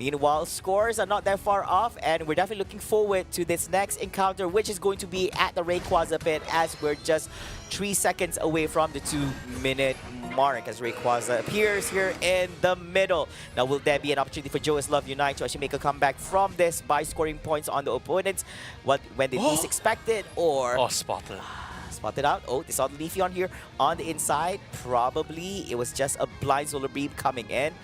Meanwhile, scores are not that far off, and we're definitely looking forward to this next encounter, which is going to be at the Rayquaza pit, as we're just 3 seconds away from the 2-minute mark as Rayquaza appears here in the middle. Now, will there be an opportunity for Joe's Love Unite to actually make a comeback from this by scoring points on the opponents when they least expect it, or... Oh, spotted. Spotted out. Oh, they saw the Leafeon here on the inside. Probably it was just a blind Solar Beam coming in,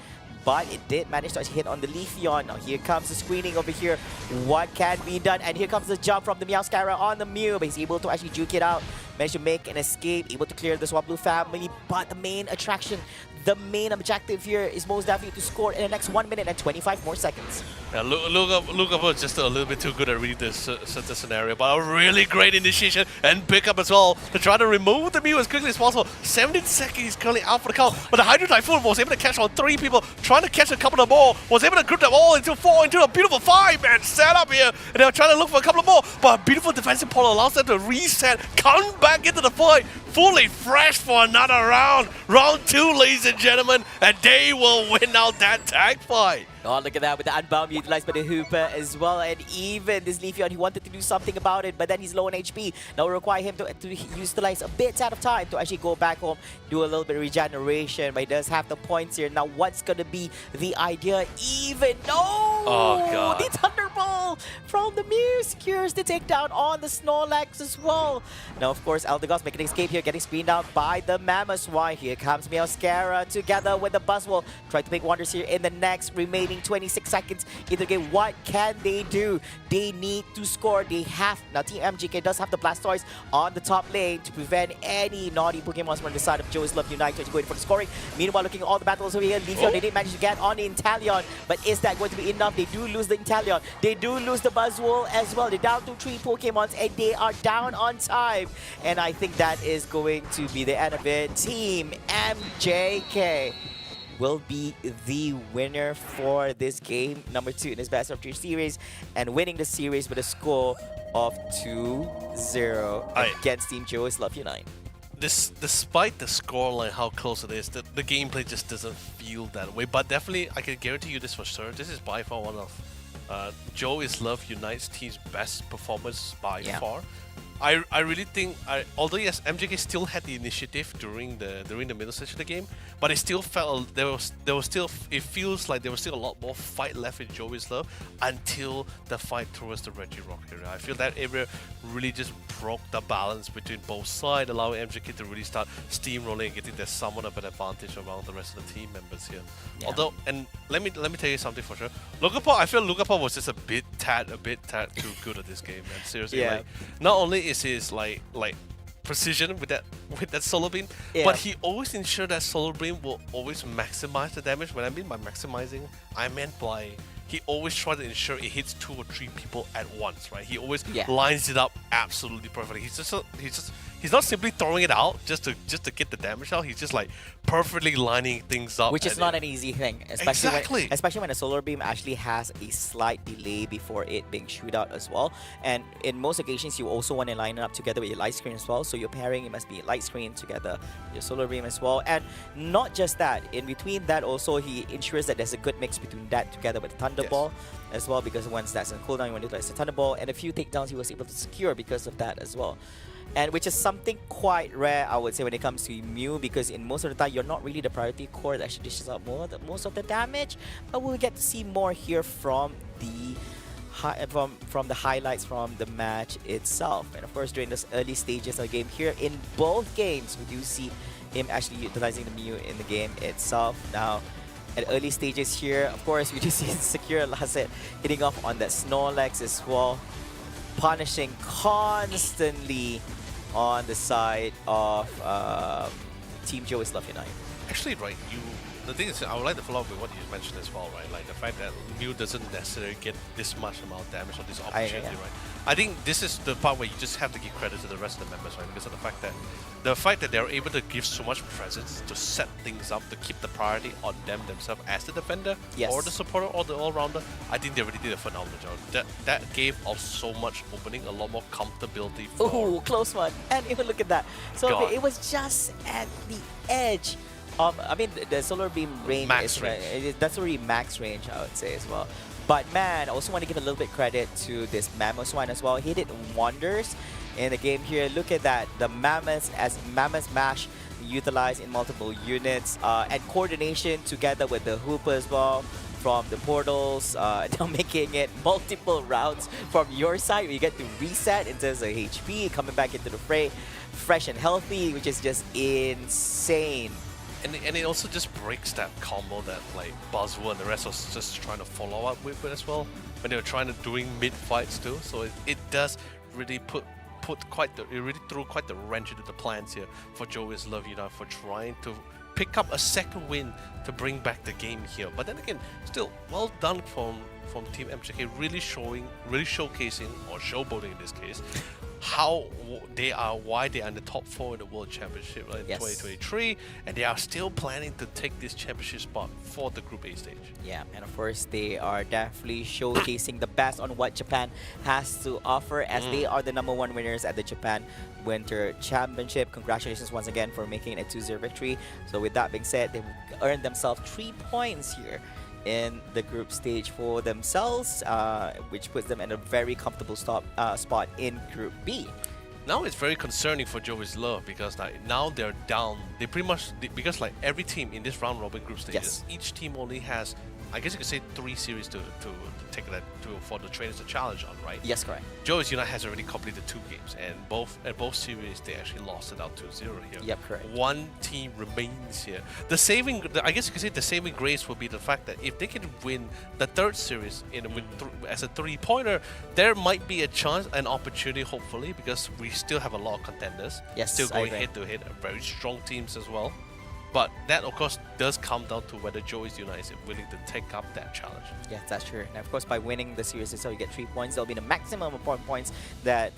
but it did manage to actually hit on the Leafeon. Now here comes the screening over here. What can be done? And here comes the jump from the Meowscarra on the Mew, but he's able to actually juke it out. Managed to make an escape, able to clear the Swablu family, but the main attraction, the main objective here is most definitely to score in the next 1 minute and 25 more seconds. Yeah, Luca was just a little bit too good at reading this scenario, but a really great initiation and pickup as well to try to remove the Mew as quickly as possible. 17 seconds, he's currently out for the count, but the Hydro Typhoon was able to catch on 3 people, trying to catch a couple of more, was able to group them all into 4, into a beautiful 5-man setup here, and they were trying to look for a couple of more, but a beautiful defensive pole allows them to reset, come back into the fight, fully fresh for another round. Round 2, ladies and gentlemen, and they will win out that tag fight. Oh, look at that with the Unbound utilized by the Hooper as well. And even this Leafeon, he wanted to do something about it, but then he's low on HP. Now, it will require him to utilize a bit out of time to actually go back home, do a little bit of regeneration, but he does have the points here. Now, what's going to be the idea? Even, no! Oh, God. The Thunderbolt from the Mew secures the takedown on the Snorlax as well. Now, of course, Eldegoss making an escape here, getting screened out by the Mamoswine. Here comes Meowscarra together with the Buzzwole. Try to make wonders here in the next remaining 26 seconds in the game. What can they do? They need to score. They have, now Team MJK does have the Blastoise on the top lane to prevent any naughty Pokemon from the side of Joe's Love Unite to going for the scoring. Meanwhile, looking at all the battles over here, Leafeon, they did manage to get on the Inteleon, but is that going to be enough? They do lose the Inteleon. They do lose the Buzzwole as well. They're down to 3 Pokemons and they are down on time. And I think that is going to be the end of it. Team MJK will be the winner for this game, number 2 in this best of 3 series, and winning the series with a score of 2-0 against Team Joe's Love Unite. Despite the scoreline, how close it is, the gameplay just doesn't feel that way. But definitely, I can guarantee you this for sure. This is by far one of Joe's Love Unite's team's best performance by far. I really think, although yes, MJK still had the initiative during the middle section of the game, but it still felt it feels like there was still a lot more fight left in Joey's Love until the fight towards the Reggie Rock area. I feel that area really just broke the balance between both sides, allowing MJK to really start steamrolling and getting their somewhat of an advantage around the rest of the team members here. Yeah. Although, and let me tell you something for sure, I feel Lucapo was just a bit tad too good at this game, man. Seriously, like, not only is his like precision with that solar beam, but he always ensured that solar beam will always maximize the damage. When I mean by maximizing, I meant by he always tries to ensure it hits 2 or 3 people at once, right? He always lines it up absolutely perfectly. He's not simply throwing it out just to get the damage out. He's just like perfectly lining things up. Which is not an easy thing, especially when a solar beam actually has a slight delay before it being shoot out as well. And in most occasions, you also want to line it up together with your light screen as well. So your pairing, it must be light screen together, your solar beam as well. And not just that, in between that also, he ensures that there's a good mix between that together with the Thunderball as well, because once that's on cooldown, you want to utilize the Thunderball, and a few takedowns he was able to secure because of that as well. and which is something quite rare, I would say, when it comes to Mew, because in most of the time you're not really the priority core that actually dishes out most of the damage. But we'll get to see more here from the from the highlights from the match itself. And of course, during those early stages of the game here in both games, we do see him actually utilizing the Mew in the game itself. Now, at early stages here, of course, we do see Secure last hit hitting off on that Snorlax as well, punishing constantly on the side of Team Joe is Love Unite. Actually, right, the thing is, I would like to follow up with what you mentioned as well, right? Like the fact that Mew doesn't necessarily get this much amount of damage or this opportunity, right? I think this is the part where you just have to give credit to the rest of the members, right? Because of the fact that they're able to give so much presence to set things up, to keep the priority on themselves as the defender or the supporter or the all-rounder. I think they really did a phenomenal job. That gave us so much opening, a lot more comfortability. Oh, close one. And even look at that. So it was just at the edge. I mean, the solar beam range max is range. That's already max range, I would say as well. But man, I also want to give a little bit credit to this Mammoth one as well. He did wonders in the game here. Look at that, the Mammoth mash utilized in multiple units, and coordination together with the Hooper as well from the portals, now making it multiple rounds from your side. You get to reset in terms of HP, coming back into the fray fresh and healthy, which is just insane. And it also just breaks that combo that like Buzzword and the rest was just trying to follow up with as well when they were trying to doing mid fights too. So it does really it really threw quite the wrench into the plans here for Joe is Love Unite for trying to pick up a second win to bring back the game here. But then again, still well done from Team MJK, really showcasing or showboating in this case why they are in the top 4 in the World Championship in 2023, and they are still planning to take this championship spot for the Group A stage. Yeah, and of course they are definitely showcasing the best on what Japan has to offer, as they are the #1 winners at the Japan Winter Championship. Congratulations once again for making it a 2-0 victory. So with that being said, they've earned themselves 3 points here in the group stage for themselves, which puts them in a very comfortable spot in Group B. Now it's very concerning for Joe is Love, because like now they're down. They pretty much, because like every team in this round robin group stages, each team only has, I guess you could say, 3 series to take that for the trainers to challenge on, right? Yes, correct. Joe is Unite has already completed 2 games, and both series they actually lost it out 2-0 here. Yep, correct. 1 team remains here. I guess you could say the saving grace will be the fact that if they can win the 3rd series as a 3-pointer, there might be a chance, an opportunity, hopefully, because we still have a lot of contenders. Yes, still going head to head, very strong teams as well. But that, of course, does come down to whether Joe is United is willing to take up that challenge. Yes, that's true. And of course, by winning the series itself, you get 3 points. There'll be the maximum of points that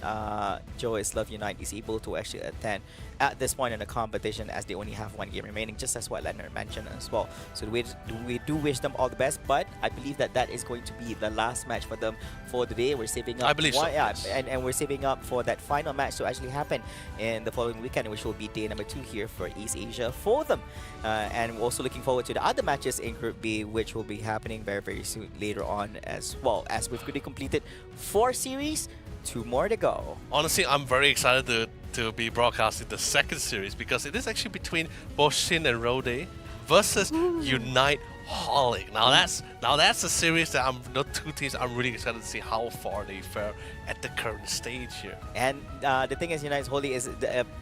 Joe is Love Unite is able to actually attend at this point in the competition, as they only have 1 game remaining, just as what Leonard mentioned as well. So we do wish them all the best, but I believe that is going to be the last match for them for the day. We're saving up. I believe so. Yeah, yes. and we're saving up for that final match to actually happen in the following weekend, which will be day #2 here for East Asia for them. And we're also looking forward to the other matches in Group B, which will be happening very, very soon later on as well. As we've already completed 4 series, 2 more to go. Honestly, I'm very excited to be broadcasting the 2nd series, because it is actually between both Shin and Rode versus Unite Holic. Now that's a series that the 2 teams I'm really excited to see how far they fare at the current stage here. And the thing is, Unite Holy is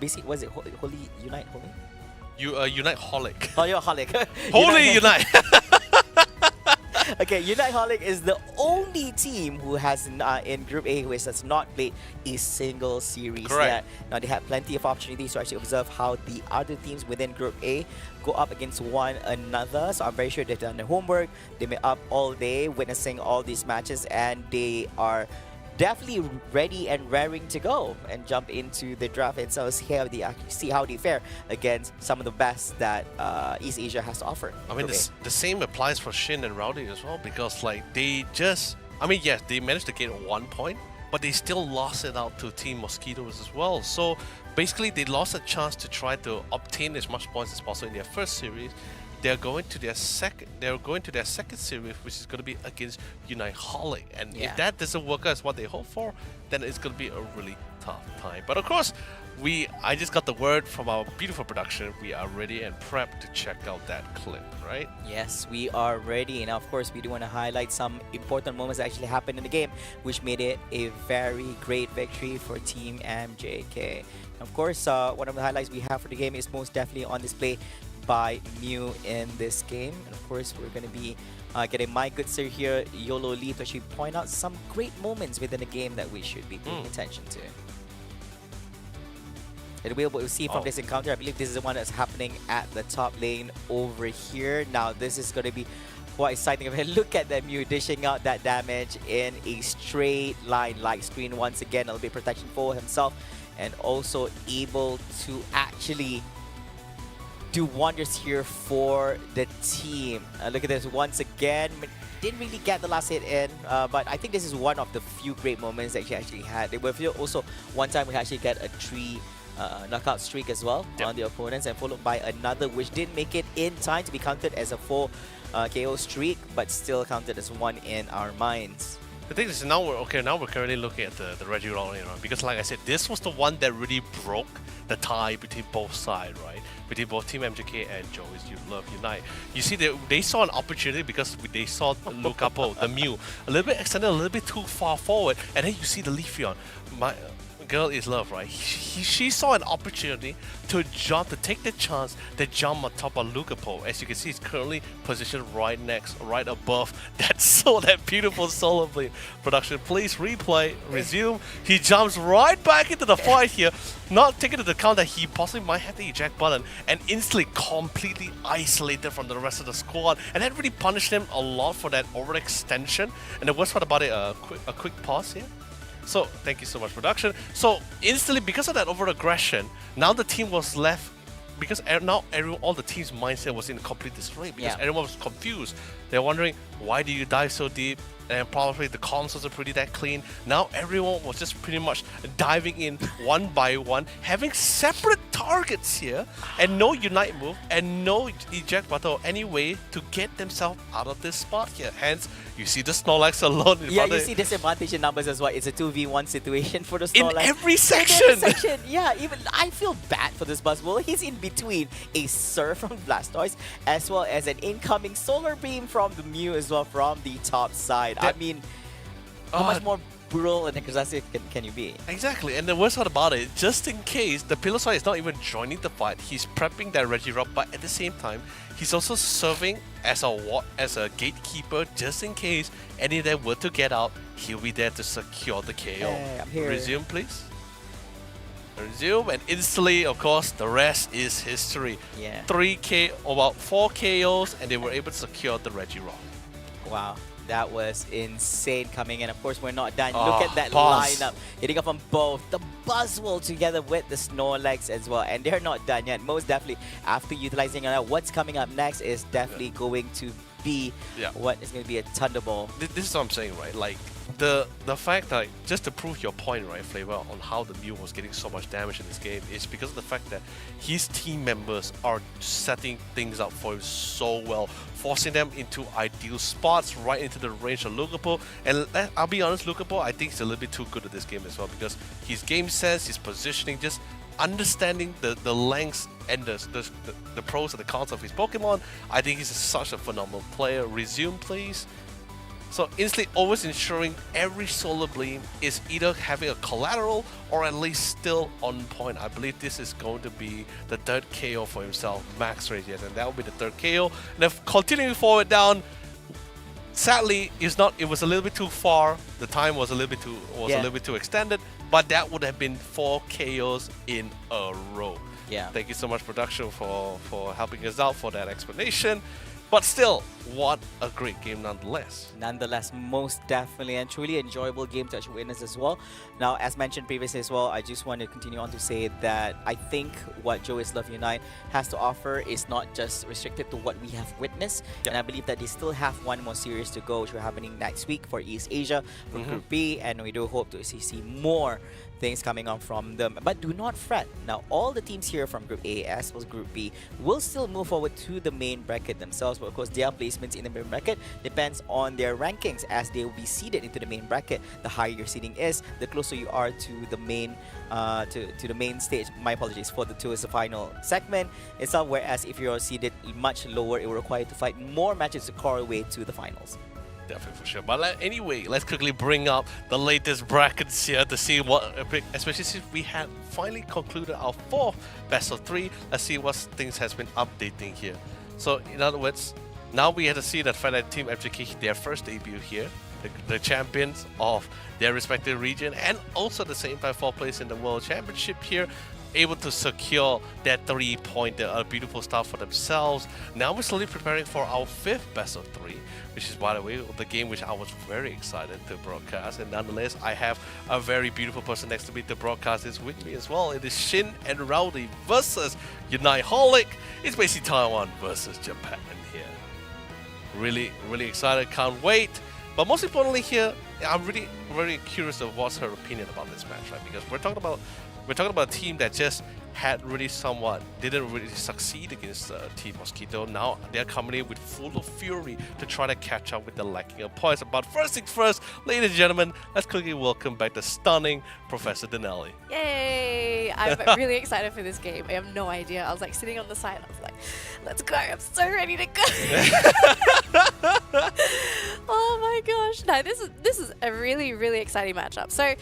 basically, was it Holy Unite Holy? Unite Holic. Oh, you're Holic. Holy Unite. Okay, Unite Holic is the only team who has in Group A who has not played a single series yet. Now they have plenty of opportunities to actually observe how the other teams within Group A go up against one another. So I'm very sure they've done their homework. They've been up all day witnessing all these matches, and they are definitely ready and raring to go and jump into the draft itself, see how they fare against some of the best that East Asia has to offer. I mean, the same applies for Shin and Rowdy as well, because like they just, I mean, yes, they managed to get 1 point, but they still lost it out to Team Mosquitoes as well. So basically, they lost a chance to try to obtain as much points as possible in their 1st series. they're going to their second. They're going to their second series, which is going to be against Unite Holic. And if that doesn't work out as what they hope for, then it's going to be a really tough time. But of course, I just got the word from our beautiful production. We are ready and prepped to check out that clip, right? Yes, we are ready. And of course, we do want to highlight some important moments that actually happened in the game, which made it a very great victory for Team MJK. Of course, one of the highlights we have for the game is most definitely on display by Mew in this game. And of course, we're going to be getting my good sir here, Yololee, to actually point out some great moments within the game that we should be paying attention to. And we'll see from this encounter, I believe this is the one that's happening at the top lane over here. Now, this is going to be quite exciting. Look at that Mew dishing out that damage in a straight line. Light screen once again, a little bit of protection for himself, and also able to actually do wonders here for the team. Look at this once again. Didn't really get the last hit in, but I think this is one of the few great moments that he actually had. There were also one time we actually get a 3 knockout streak as well on the opponents, and followed by another which didn't make it in time to be counted as a 4 KO streak, but still counted as 1 in our minds. The thing is, now we're currently looking at the Reggie Roll run, because like I said, this was the one that really broke the tie between both sides, right? Between both Team MJK and Joey's Love Unite. You see, they saw an opportunity because they saw Lucapo, the Mew, a little bit extended, a little bit too far forward, and then you see the Leafeon. My girl is Love, right? She saw an opportunity to jump, to take the chance to jump on top of Lucapo. As you can see, he's currently positioned right above that beautiful Solar Blade production. Please replay, resume. He jumps right back into the fight here, not taking into account that he possibly might have the eject button, and instantly completely isolated from the rest of the squad. And that really punished him a lot for that overextension. And the worst part about it, a quick pause here. So, thank you so much, production. So, instantly, because of that over-aggression, now the team was left, because now all the team's mindset was in complete disarray, because everyone was confused. They're wondering, why do you dive so deep? And probably the comms wasn't pretty that clean. Now everyone was just pretty much diving in one by one, having separate targets here, and no unite move, and no eject button or any way to get themselves out of this spot here. Hence, you see the Snorlax alone. You see disadvantage in numbers as well. It's a 2v1 situation for the Snorlax. In every section! Yeah, even I feel bad for this Buzzwole. He's in between a Surf from Blastoise, as well as an incoming Solar Beam from the Mew as well from the top side. I mean, how much more brutal and aggressive can you be? Exactly, and the worst part about it, just in case the Piloswine is not even joining the fight, he's prepping that Regirock, but at the same time, he's also serving as a gatekeeper, just in case any of them were to get out, he'll be there to secure the KO. Hey, I'm here. Resume, please. Resume, and instantly, of course, the rest is history. Yeah. 4 KOs, and they were able to secure the Regirock. Wow. That was insane coming in. Of course, we're not done. Look at that lineup. Hitting up on both. The Buzzwole together with the Snorlax as well. And they're not done yet. Most definitely, after utilizing it, what's coming up next is definitely going to be what is going to be a Thunderbolt. This is what I'm saying, right? Like, the fact that, just to prove your point, right, Flava, on how the Mew was getting so much damage in this game is because of the fact that his team members are setting things up for him so well, forcing them into ideal spots, right into the range of Lucapo. And I'll be honest, Lucapo, I think he's a little bit too good at this game as well, because his game sense, his positioning, just understanding the lengths and the pros and the cons of his Pokemon, I think he's such a phenomenal player. Resume, please. So instantly always ensuring every Solar Beam is either having a collateral or at least still on point. I believe this is going to be the 3rd KO for himself, max rate, yes, and that will be the 3rd KO. And if continuing forward down, sadly, it was a little bit too far. The time was a little bit too extended, but that would have been 4 KOs in a row. Yeah. Thank you so much, production, for helping us out for that explanation. But still, what a great game nonetheless. Nonetheless, most definitely, and truly enjoyable game to actually witness as well. Now, as mentioned previously as well, I just want to continue on to say that I think what Joey's Love Unite has to offer is not just restricted to what we have witnessed. And I believe that they still have one more series to go, which are happening next week for East Asia. for Group B, and we do hope to see more things coming on from them. But do not fret. Now, all the teams here from Group A as well as Group B will still move forward to the main bracket themselves. But of course, their placements in the main bracket depends on their rankings, as they will be seeded into the main bracket. The higher your seeding is, the closer you are to the main to the main stage. My apologies, for the two is the final segment itself. Whereas if you're seeded much lower, it will require you to fight more matches to crawl your way to the finals. Definitely for sure. But anyway, let's quickly bring up the latest brackets here to see what, especially since we had finally concluded our 4th best of 3. Let's see what things has been updating here. So in other words, now we had to see that Fnatic Team FJK their first debut here, the champions of their respective region, and also at the same time 4th place in the World Championship here, able to secure that 3-pointer, a beautiful start for themselves. Now we're slowly preparing for our 5th best of 3, which is, by the way, the game which I was very excited to broadcast. And nonetheless, I have a very beautiful person next to me to broadcast this with me as well. It is Shin and Rowdy versus Unite Holic. It's basically Taiwan versus Japan here. Really, really excited, can't wait. But most importantly here, I'm really very curious of what's her opinion about this match, right? Because we're talking about a team that just didn't really succeed against Team Mosquito. Now they're coming in with full of fury to try to catch up with the lacking of points. But first things first, ladies and gentlemen, let's quickly welcome back the stunning Professor Danelie. Yay! I'm really excited for this game. I have no idea. I was like sitting on the side. I was like, let's go. I'm so ready to go. Oh my gosh. No, this is a really, really exciting matchup. So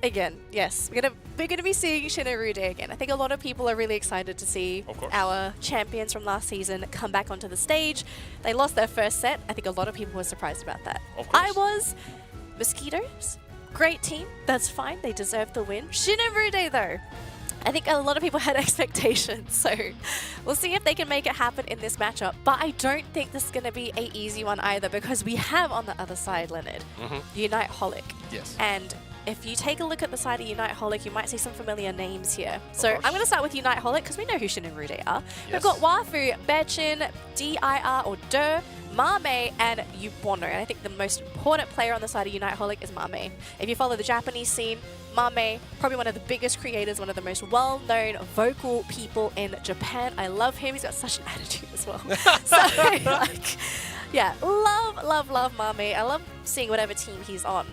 again, yes, we're gonna be seeing Shin and Rude again. I think a lot of people are really excited to see our champions from last season come back onto the stage. They lost their first set. I think a lot of people were surprised about that. I was. Mosquitoes, great team. That's fine. They deserve the win. Shin and Rude though, I think a lot of people had expectations, so we'll see if they can make it happen in this matchup. But I don't think this is going to be an easy one either, because we have on the other side, Leonard, Unite Holic. Yes. And if you take a look at the side of Unite Holic, you might see some familiar names here. So I'm going to start with Unite Holic because we know who Shin and Rude are. Yes. We've got Wafu, Bechin, DIR or Der, Mame, and Yubono. And I think the most important player on the side of Unite Holic is Mame. If you follow the Japanese scene, Mame, probably one of the biggest creators, one of the most well-known vocal people in Japan. I love him. He's got such an attitude as well. So, like, yeah, love Mame. I love seeing whatever team he's on.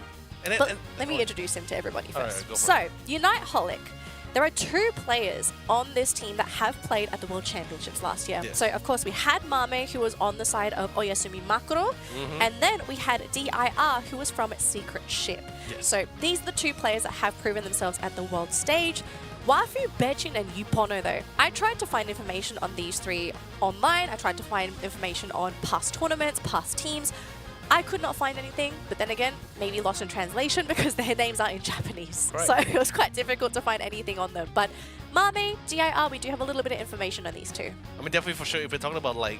But let me introduce him to everybody first. Right, so, Unite Holic. There are 2 players on this team that have played at the World Championships last year. Yes. So, of course, we had Mame, who was on the side of Oyasumi Makuro, and then we had DIR, who was from Secret Ship. Yes. So, these are the 2 players that have proven themselves at the world stage. Wafu, Bechin, and Yubono, though. I tried to find information on these 3 online. I tried to find information on past tournaments, past teams. I could not find anything, but then again, maybe lost in translation because their names are in Japanese. Right. So it was quite difficult to find anything on them. But Mame, DIR, we do have a little bit of information on these 2. I mean, definitely for sure, if we're talking about like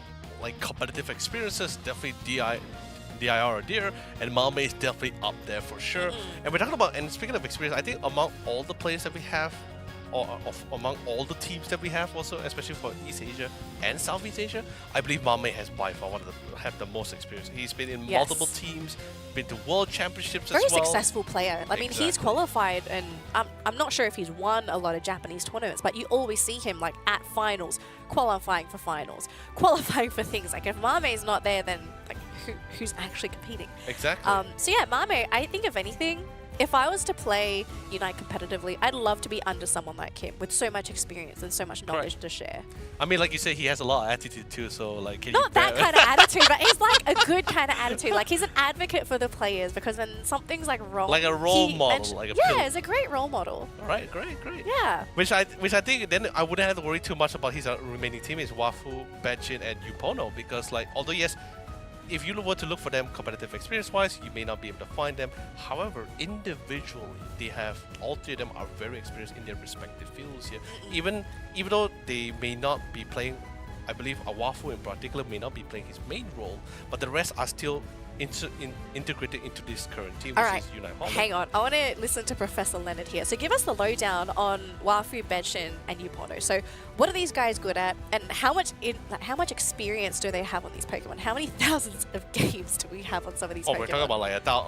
competitive experiences, definitely DIR or Deer, and Mame is definitely up there for sure. And we're talking about, and speaking of experience, I think among all the players that we have, or among all the teams that we have also, especially for East Asia and Southeast Asia, I believe Mame has by far have the most experience. He's been in multiple teams, been to World Championships as well. Very successful player. I mean, he's qualified, and I'm not sure if he's won a lot of Japanese tournaments, but you always see him like at finals, qualifying for finals, qualifying for things. Like if Mame's not there, then like who's actually competing? Exactly. So yeah, Mame, I think if anything, if I was to play Unite competitively, I'd love to be under someone like him with so much experience and so much knowledge to share. I mean, like you say, he has a lot of attitude too, so like... Can Not that kind of attitude, but he's like a good kind of attitude. Like he's an advocate for the players because when something's like wrong... Like a role model. He's a great role model. Alright, great. Yeah. Which I think then I wouldn't have to worry too much about his remaining teammates, Wafu, Bechin, and Yubono, because like, although yes, if you were to look for them competitive experience-wise, you may not be able to find them. However, individually, all 3 of them are very experienced in their respective fields here. Even though they may not be playing, I believe Awafu in particular may not be playing his main role, but the rest are still integrated into this current team, All which right, is Unite Holland. hang on. I want to listen to Professor Leonard here. So give us the lowdown on Wafu, Benshin, and Yupono. So what are these guys good at, and how much experience do they have on these Pokemon? How many thousands of games do we have on some of these Pokemon? We're talking about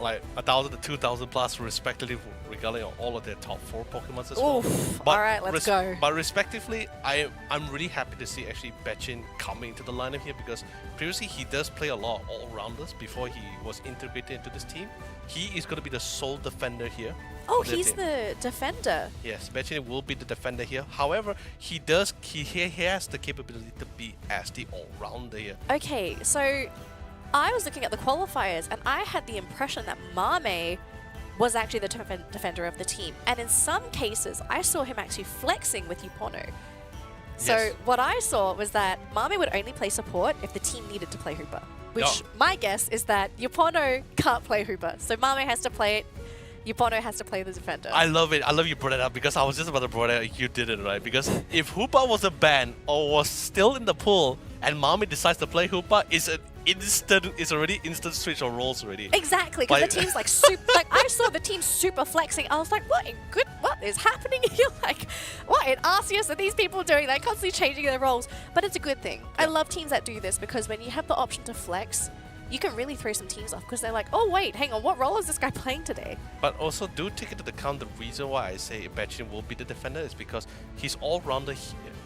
like 1,000 to 2,000 plus, respectively, regarding all of their top 4 Pokemon as well. Oof. All right, let's go. But respectively, I'm really happy to see actually Bachin coming into the lineup here, because previously he does play a lot of all-rounders before he was integrated into this team. He is going to be the sole defender here. Oh, for their he's team. the defender. Yes, Bachin will be the defender here. However, he has the capability to be as the all-rounder here. Okay, so I was looking at the qualifiers, and I had the impression that Mame was actually the defender of the team. And in some cases, I saw him actually flexing with Yupono. So Yes. what I saw was that Mame would only play support if the team needed to play Hooper. Which Yeah. my guess is that Yupono can't play Hooper. So Mame has to play it. Yupono has to play the defender. I love it. I love you brought it up, because I was just about to bring it up. You did it, right? Because if Hoopa was a ban or was still in the pool and Mami decides to play Hoopa, it's already instant switch of roles already. Exactly, because Like- the team's like super. Like I saw the team super flexing. I was like, what is happening here? Like, what in Arceus are these people doing? They're constantly changing their roles, but it's a good thing. I Yeah. love teams that do this, because when you have the option to flex, you can really throw some teams off, because they're like, oh wait, hang on, what role is this guy playing today? But also do take into account the reason why I say Bachin will be the defender is because he's all-rounder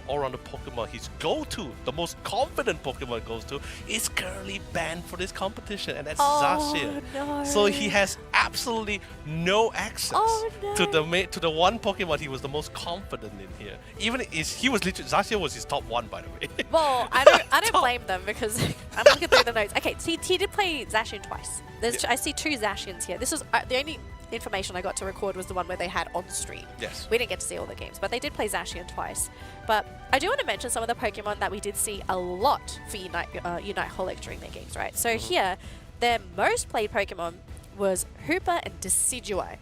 Pokemon, his go-to, the most confident Pokemon goes to, is currently banned for this competition, and that's Zacian. no. So he has absolutely no access Oh, no. to the one Pokemon he was the most confident in here. Even he was literally, Zacian was his top 1, by the way. Well, I don't blame them, because I'm looking through the notes. Okay, so he did play Zacian twice. I see 2 Zacians here. This was the only information I got to record was the one where they had on stream. Yes. We didn't get to see all the games, but they did play Zacian twice. But I do want to mention some of the Pokemon that we did see a lot for Unite Holic during their games, right? So here, their most played Pokemon was Hooper and Decidueye.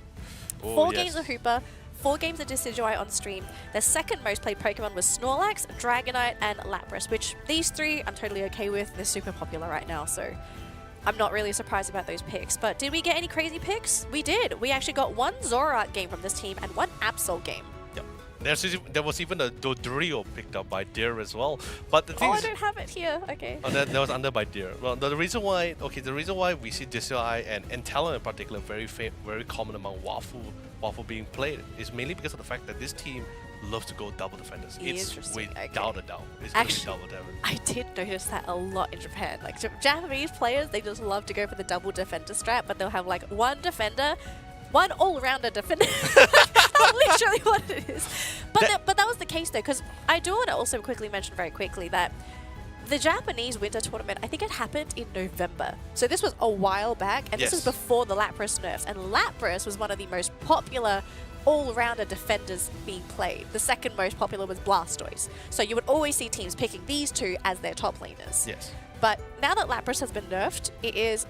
Oh, 4 yes. games of Hooper, 4 games of Decidueye on stream. Their second most played Pokemon was Snorlax, Dragonite, and Lapras, which these 3 I'm totally okay with. They're super popular right now, so I'm not really surprised about those picks. But did we get any crazy picks? We did. We actually got 1 Zoroark game from this team and 1 Absol game. Yep. There was even a Dodrio picked up by Deer as well. But the thing Oh, I is, don't have it here. Okay. oh, that was under by Deer. Well, the reason why we see Decidueye and Talon in particular very common among Waffle being played is mainly because of the fact that this team loves to go double defenders. It's Interesting, without a doubt. It's Actually, double defender. I did notice that a lot in Japan. Like Japanese players, they just love to go for the double defender strat, but they'll have like 1 defender, 1 all-rounder defender. That's literally what it is. But that was the case though, because I do want to also quickly mention very quickly that the Japanese winter tournament, I think it happened in November. So this was a while back, and this was Yes. before the Lapras nerfs. And Lapras was one of the most popular all-rounder defenders being played. The second most popular was Blastoise. So you would always see teams picking these 2 as their top laners. Yes. But now that Lapras has been nerfed, it is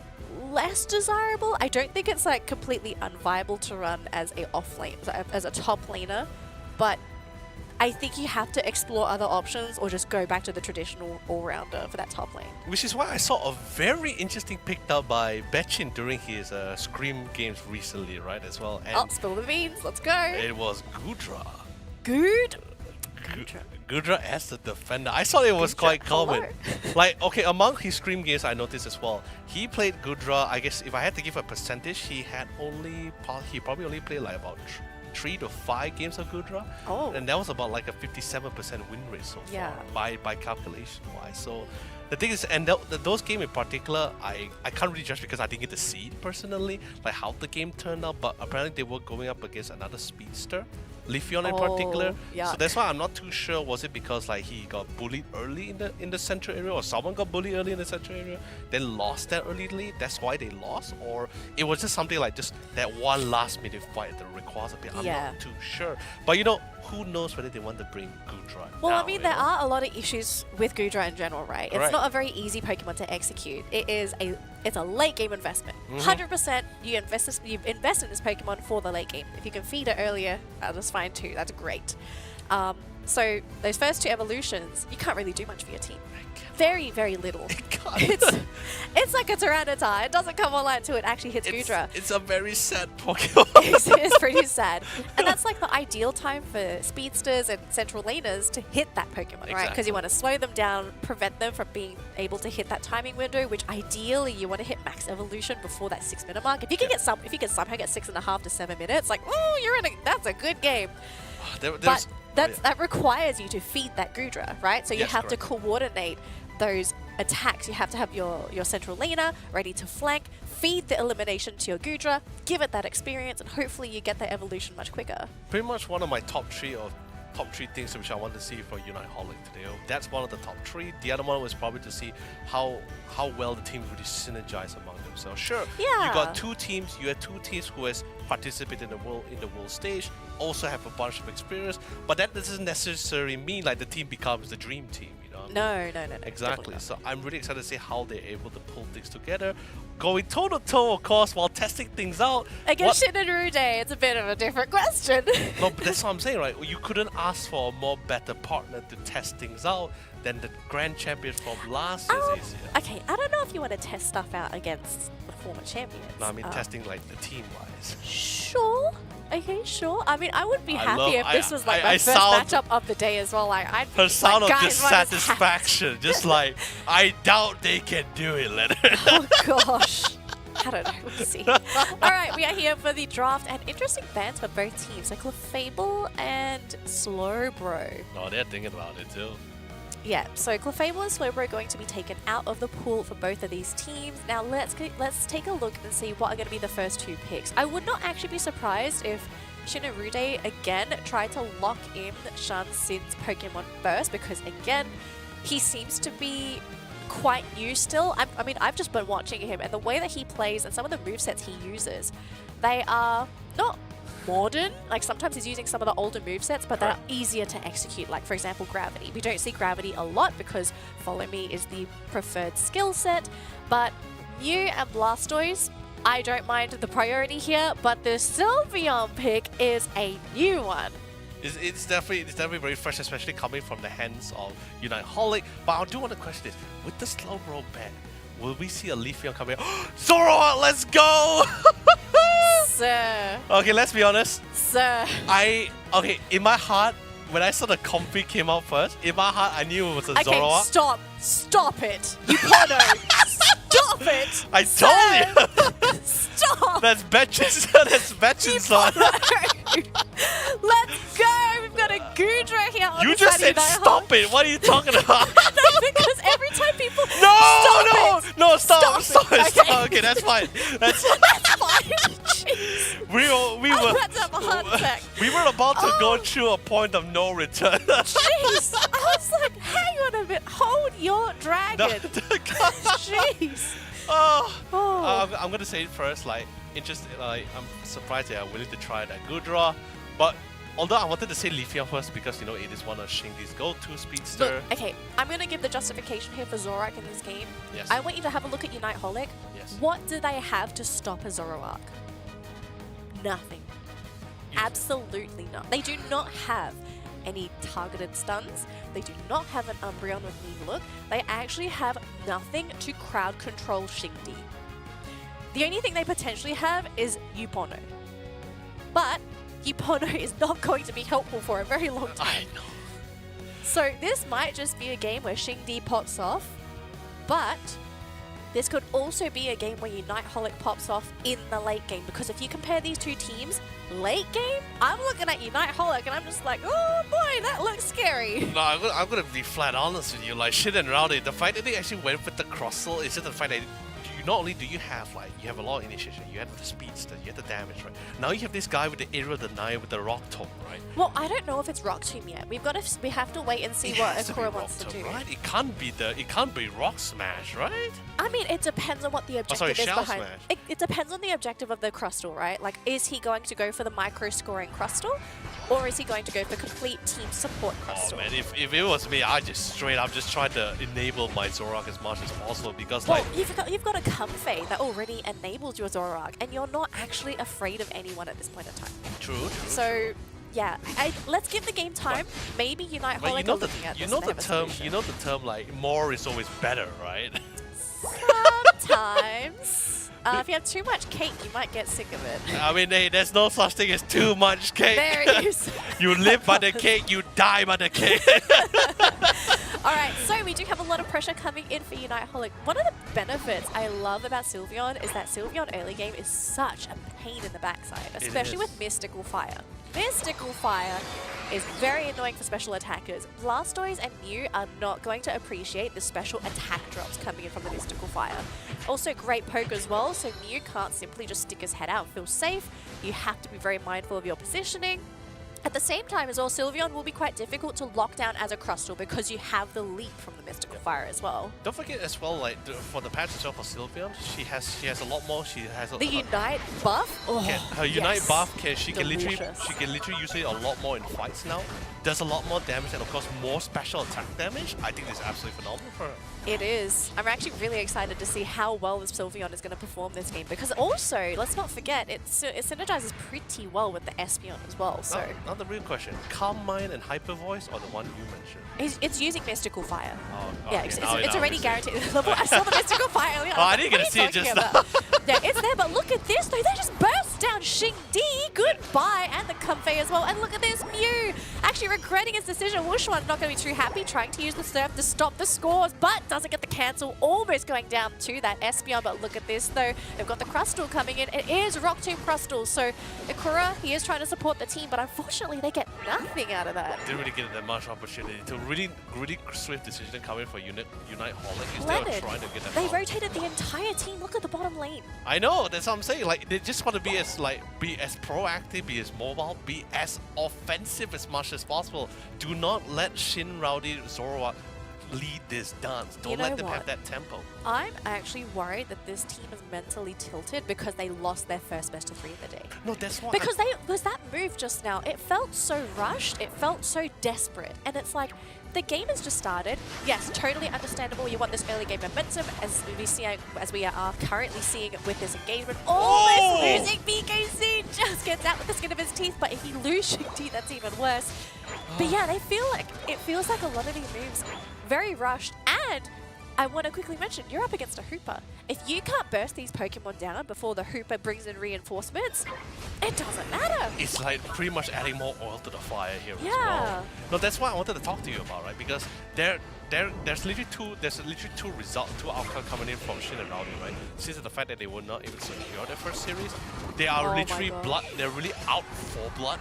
less desirable. I don't think it's like completely unviable to run as a as a top laner, but I think you have to explore other options or just go back to the traditional all-rounder for that top lane. Which is why I saw a very interesting picked up by Bachin during his Scream games recently, right, as well. And Oh, spill the beans. Let's go. it was Gudra. Good. Gudra as the defender. I thought it was Gudra, quite common. hello. Like, okay, among his Scream games, I noticed as well. He played Gudra. I guess if I had to give a percentage, he probably only played like about 3 to 5 games of Gudra. Oh. And that was about like a 57% win rate so Yeah. far by calculation wise. So the thing is, and those games in particular, I can't really judge because I didn't get to see it personally, like how the game turned out. But apparently they were going up against another speedster, Leafeon in particular. So yuck. that's why I'm not too sure. Was it because like he got bullied early in the central area, or someone got bullied early in the central area, then lost that early lead? That's why they lost, or it was just something like just that one last minute fight that requires a bit. I'm Yeah. not too sure. But you know, who knows whether they want to bring Gudra? Well, now, I mean, you there know? are a lot of issues with Gudra in general, right? Correct. It's not a very easy Pokemon to execute. It's a late game investment. 100% you invest in this Pokemon for the late game. If you can feed it earlier, that's fine too. That's great. So those first 2 evolutions, you can't really do much for your team. Very, very little. It's like a Tyranitar. It doesn't come online until it actually hits Goodra. It's a very sad Pokemon. It's pretty sad. And that's like the ideal time for speedsters and central laners to hit that Pokemon, right? Because you want to slow them down, prevent them from being able to hit that timing window, which ideally you want to hit max evolution before that 6-minute mark. If you can if you can somehow get 6.5 to 7 minutes, like, oh, that's a good game. But that requires you to feed that Goodra, right? So you have to coordinate those attacks. You have to have your central laner ready to flank, feed the elimination to your Goodra, give it that experience, and hopefully you get that evolution much quicker. Pretty much one of my top three things which I want to see for Unite Holic today. That's one of the top 3. The other one was probably to see how well the teams really synergize among themselves. Sure, you got 2 teams. You had 2 teams who has participated in the world stage, also have a bunch of experience, but that doesn't necessarily mean like the team becomes the dream team. No. Exactly. So I'm really excited to see how they're able to pull things together, going toe-to-toe, of course, while testing things out. Against Shin and Rude, it's a bit of a different question. No, but that's what I'm saying, right? You couldn't ask for a more better partner to test things out than the grand champion from last year's ACL. Okay, I don't know if you want to test stuff out against the former champions. No, I mean testing like the team-wise. Sure. Okay, sure. I mean, I would be happy if this was like my first matchup of the day as well. Like, I'd be her sound like, of dissatisfaction, just like, I doubt they can do it, Leonard. Oh gosh. I don't know. We'll see. All right, we are here for the draft, and interesting bans for both teams, like Clefable and Slowbro. Oh, they're thinking about it too. Yeah, so Clefable and Slowbro are going to be taken out of the pool for both of these teams. Now let's take a look and see what are going to be the first 2 picks. I would not actually be surprised if Shinarude again tried to lock in Shan Sin's Pokemon first, because again, he seems to be quite new still. I mean, I've just been watching him, and the way that he plays and some of the movesets he uses, they are not modern. Like, sometimes he's using some of the older movesets, but they're easier to execute. Like, for example, Gravity. We don't see Gravity a lot because Follow Me is the preferred skill set, but Mew and Blastoise, I don't mind the priority here, but the Sylveon pick is a new one. It's definitely very fresh, especially coming from the hands of Unite Holic. But I do want to question this: with the Slowbro ban, will we see a Leafeon coming out? Zoroark, let's go! Sir. Okay, let's be honest. Sir. In my heart, when I saw the Comfy came out first, in my heart I knew it was a Zoroark. Okay, stop it, you Pono. Stop it. I told you. Stop. That's Betchin, son. Let's go. We've got a Goodra here on You the just side of said that stop it. What are you talking about? No, because every time people stop it. Okay. Okay, that's fine. That's fine. Jeez. we I'm were about to have a heart attack. we were about to go through a point of no return. Jeez. I was like, hang on a bit. Hold your dragon. Jeez. I'm gonna say it first. Like, I'm surprised they are willing to try that Goodra, but although I wanted to say Leafeon first because it is one of Shingy's go-to speedster. Look, okay, I'm going to give the justification here for Zoroark in this game. Yes. I want you to have a look at Unite Holic. Yes. What do they have to stop a Zoroark? Nothing. Absolutely not. They do not have any targeted stuns. They do not have an Umbreon with Mean Look. They actually have nothing to crowd control Xingdi. The only thing they potentially have is Yupono. But Yupono is not going to be helpful for a very long time. I know. So this might just be a game where Xingdi pops off, but this could also be a game where Unite Holic pops off in the late game, because if you compare these 2 teams, late game, I'm looking at Unite Holic and I'm just like, oh boy, that looks scary. No, I'm gonna be flat honest with you. Like, Shit and Rowdy, the fact that they actually went with the Crossel is just the fact that not only do you have a lot of initiation, you have the speedster, you have the damage, right? Now you have this guy with the Aerial Denial with the Rock Tomb, right? Well, I don't know if it's Rock Tomb yet. We have to wait and see what Akura wants to do. Right? It can't be Rock Smash, right? I mean, it depends on what the objective is Shell behind. Smash. It depends on the objective of the Crustal, right? Like, is he going to go for the micro scoring Crustal, or is he going to go for complete team support Crustal? Oh man, if it was me, I'd just straight up just try to enable my Zoroark as much as possible, because well, you've got a Comfey that already enables your Zoroark, and you're not actually afraid of anyone at this point in time. True. So Yeah, let's give the game time. Maybe Unite But Holic you know are looking at you this know and they the have a term. solution. You know the term like more is always better, right? Sometimes. If you have too much cake, you might get sick of it. I mean, hey, there's no such thing as too much cake. There it is. You live by the cake, you die by the cake. Alright, so we do have a lot of pressure coming in for Unite Holic. One of the benefits I love about Sylveon is that Sylveon early game is such a pain in the backside, especially is. with Mystical Fire. Mystical Fire is very annoying for special attackers. Blastoise and Mew are not going to appreciate the special attack drops coming in from the Mystical Fire. Also great poke as well, so Mew can't simply just stick his head out and feel safe. You have to be very mindful of your positioning. At the same time as well, Sylveon will be quite difficult to lock down as a Crustle because you have the leap from the Mystical Fire as well. Don't forget as well, like for the patch itself for Sylveon, she has a lot more. She has a, The Unite buff? Oh, her Unite yes. buff she can Delicious. literally use it a lot more in fights now. Does a lot more damage and of course more special attack damage. I think this is absolutely phenomenal for her. It is. I'm actually really excited to see how well this Sylveon is going to perform this game because also, let's not forget, it synergizes pretty well with the Espeon as well. So Now the real question, Calm Mind and Hyper Voice or the one you mentioned? it's using Mystical Fire. Oh, Yeah, okay, it's now already we see. guaranteed. I saw the Mystical Fire earlier. Oh, I was didn't like, get to see what it are you just talking about? Yeah, it's there, but look at this though. They just burst down Xing Di. Goodbye, and the Comfey as well. And look at this Mew actually regretting his decision. Wushuan's not going to be too happy, trying to use the Surf to stop the scores, but doesn't get the cancel. Almost going down to that Espeon, but look at this though. They've got the Crustle coming in. It is Rock Tomb Crustle, so Ikura, he is trying to support the team, but unfortunately they get nothing out of that. Didn't really get that much opportunity to really swift decision coming for Unite Holic instead of Leonard, trying to get that. they off. rotated the entire team. Look at the bottom lane. I know, that's what I'm saying. Like they just want to be as proactive, be as mobile, be as offensive as much as possible. Do not let Shin, Rowdy, Zoroark lead this dance. Don't You know let them what? have that tempo. I'm actually worried that this team is mentally tilted because they lost their first best of 3 of the day. No, that's why. Because that move just now, it felt so rushed, it felt so desperate, and it's like, the game has just started. Yes, totally understandable. You want this early game momentum, as we are currently seeing with this engagement. Almost losing BKC, just gets out with the skin of his teeth. But if you lose Xing, that's even worse. But yeah, it feels like a lot of these moves very rushed. And I want to quickly mention, you're up against a Hooper. If you can't burst these Pokemon down before the Hooper brings in reinforcements, it doesn't matter. It's like pretty much adding more oil to the fire here as Yeah. well. No, that's why I wanted to talk to you about, right? Because there's literally two outcomes coming in from Shin and Rowdy, right? Since the fact that they were not able to secure their first series, they are Oh my literally gosh. they're really out for blood.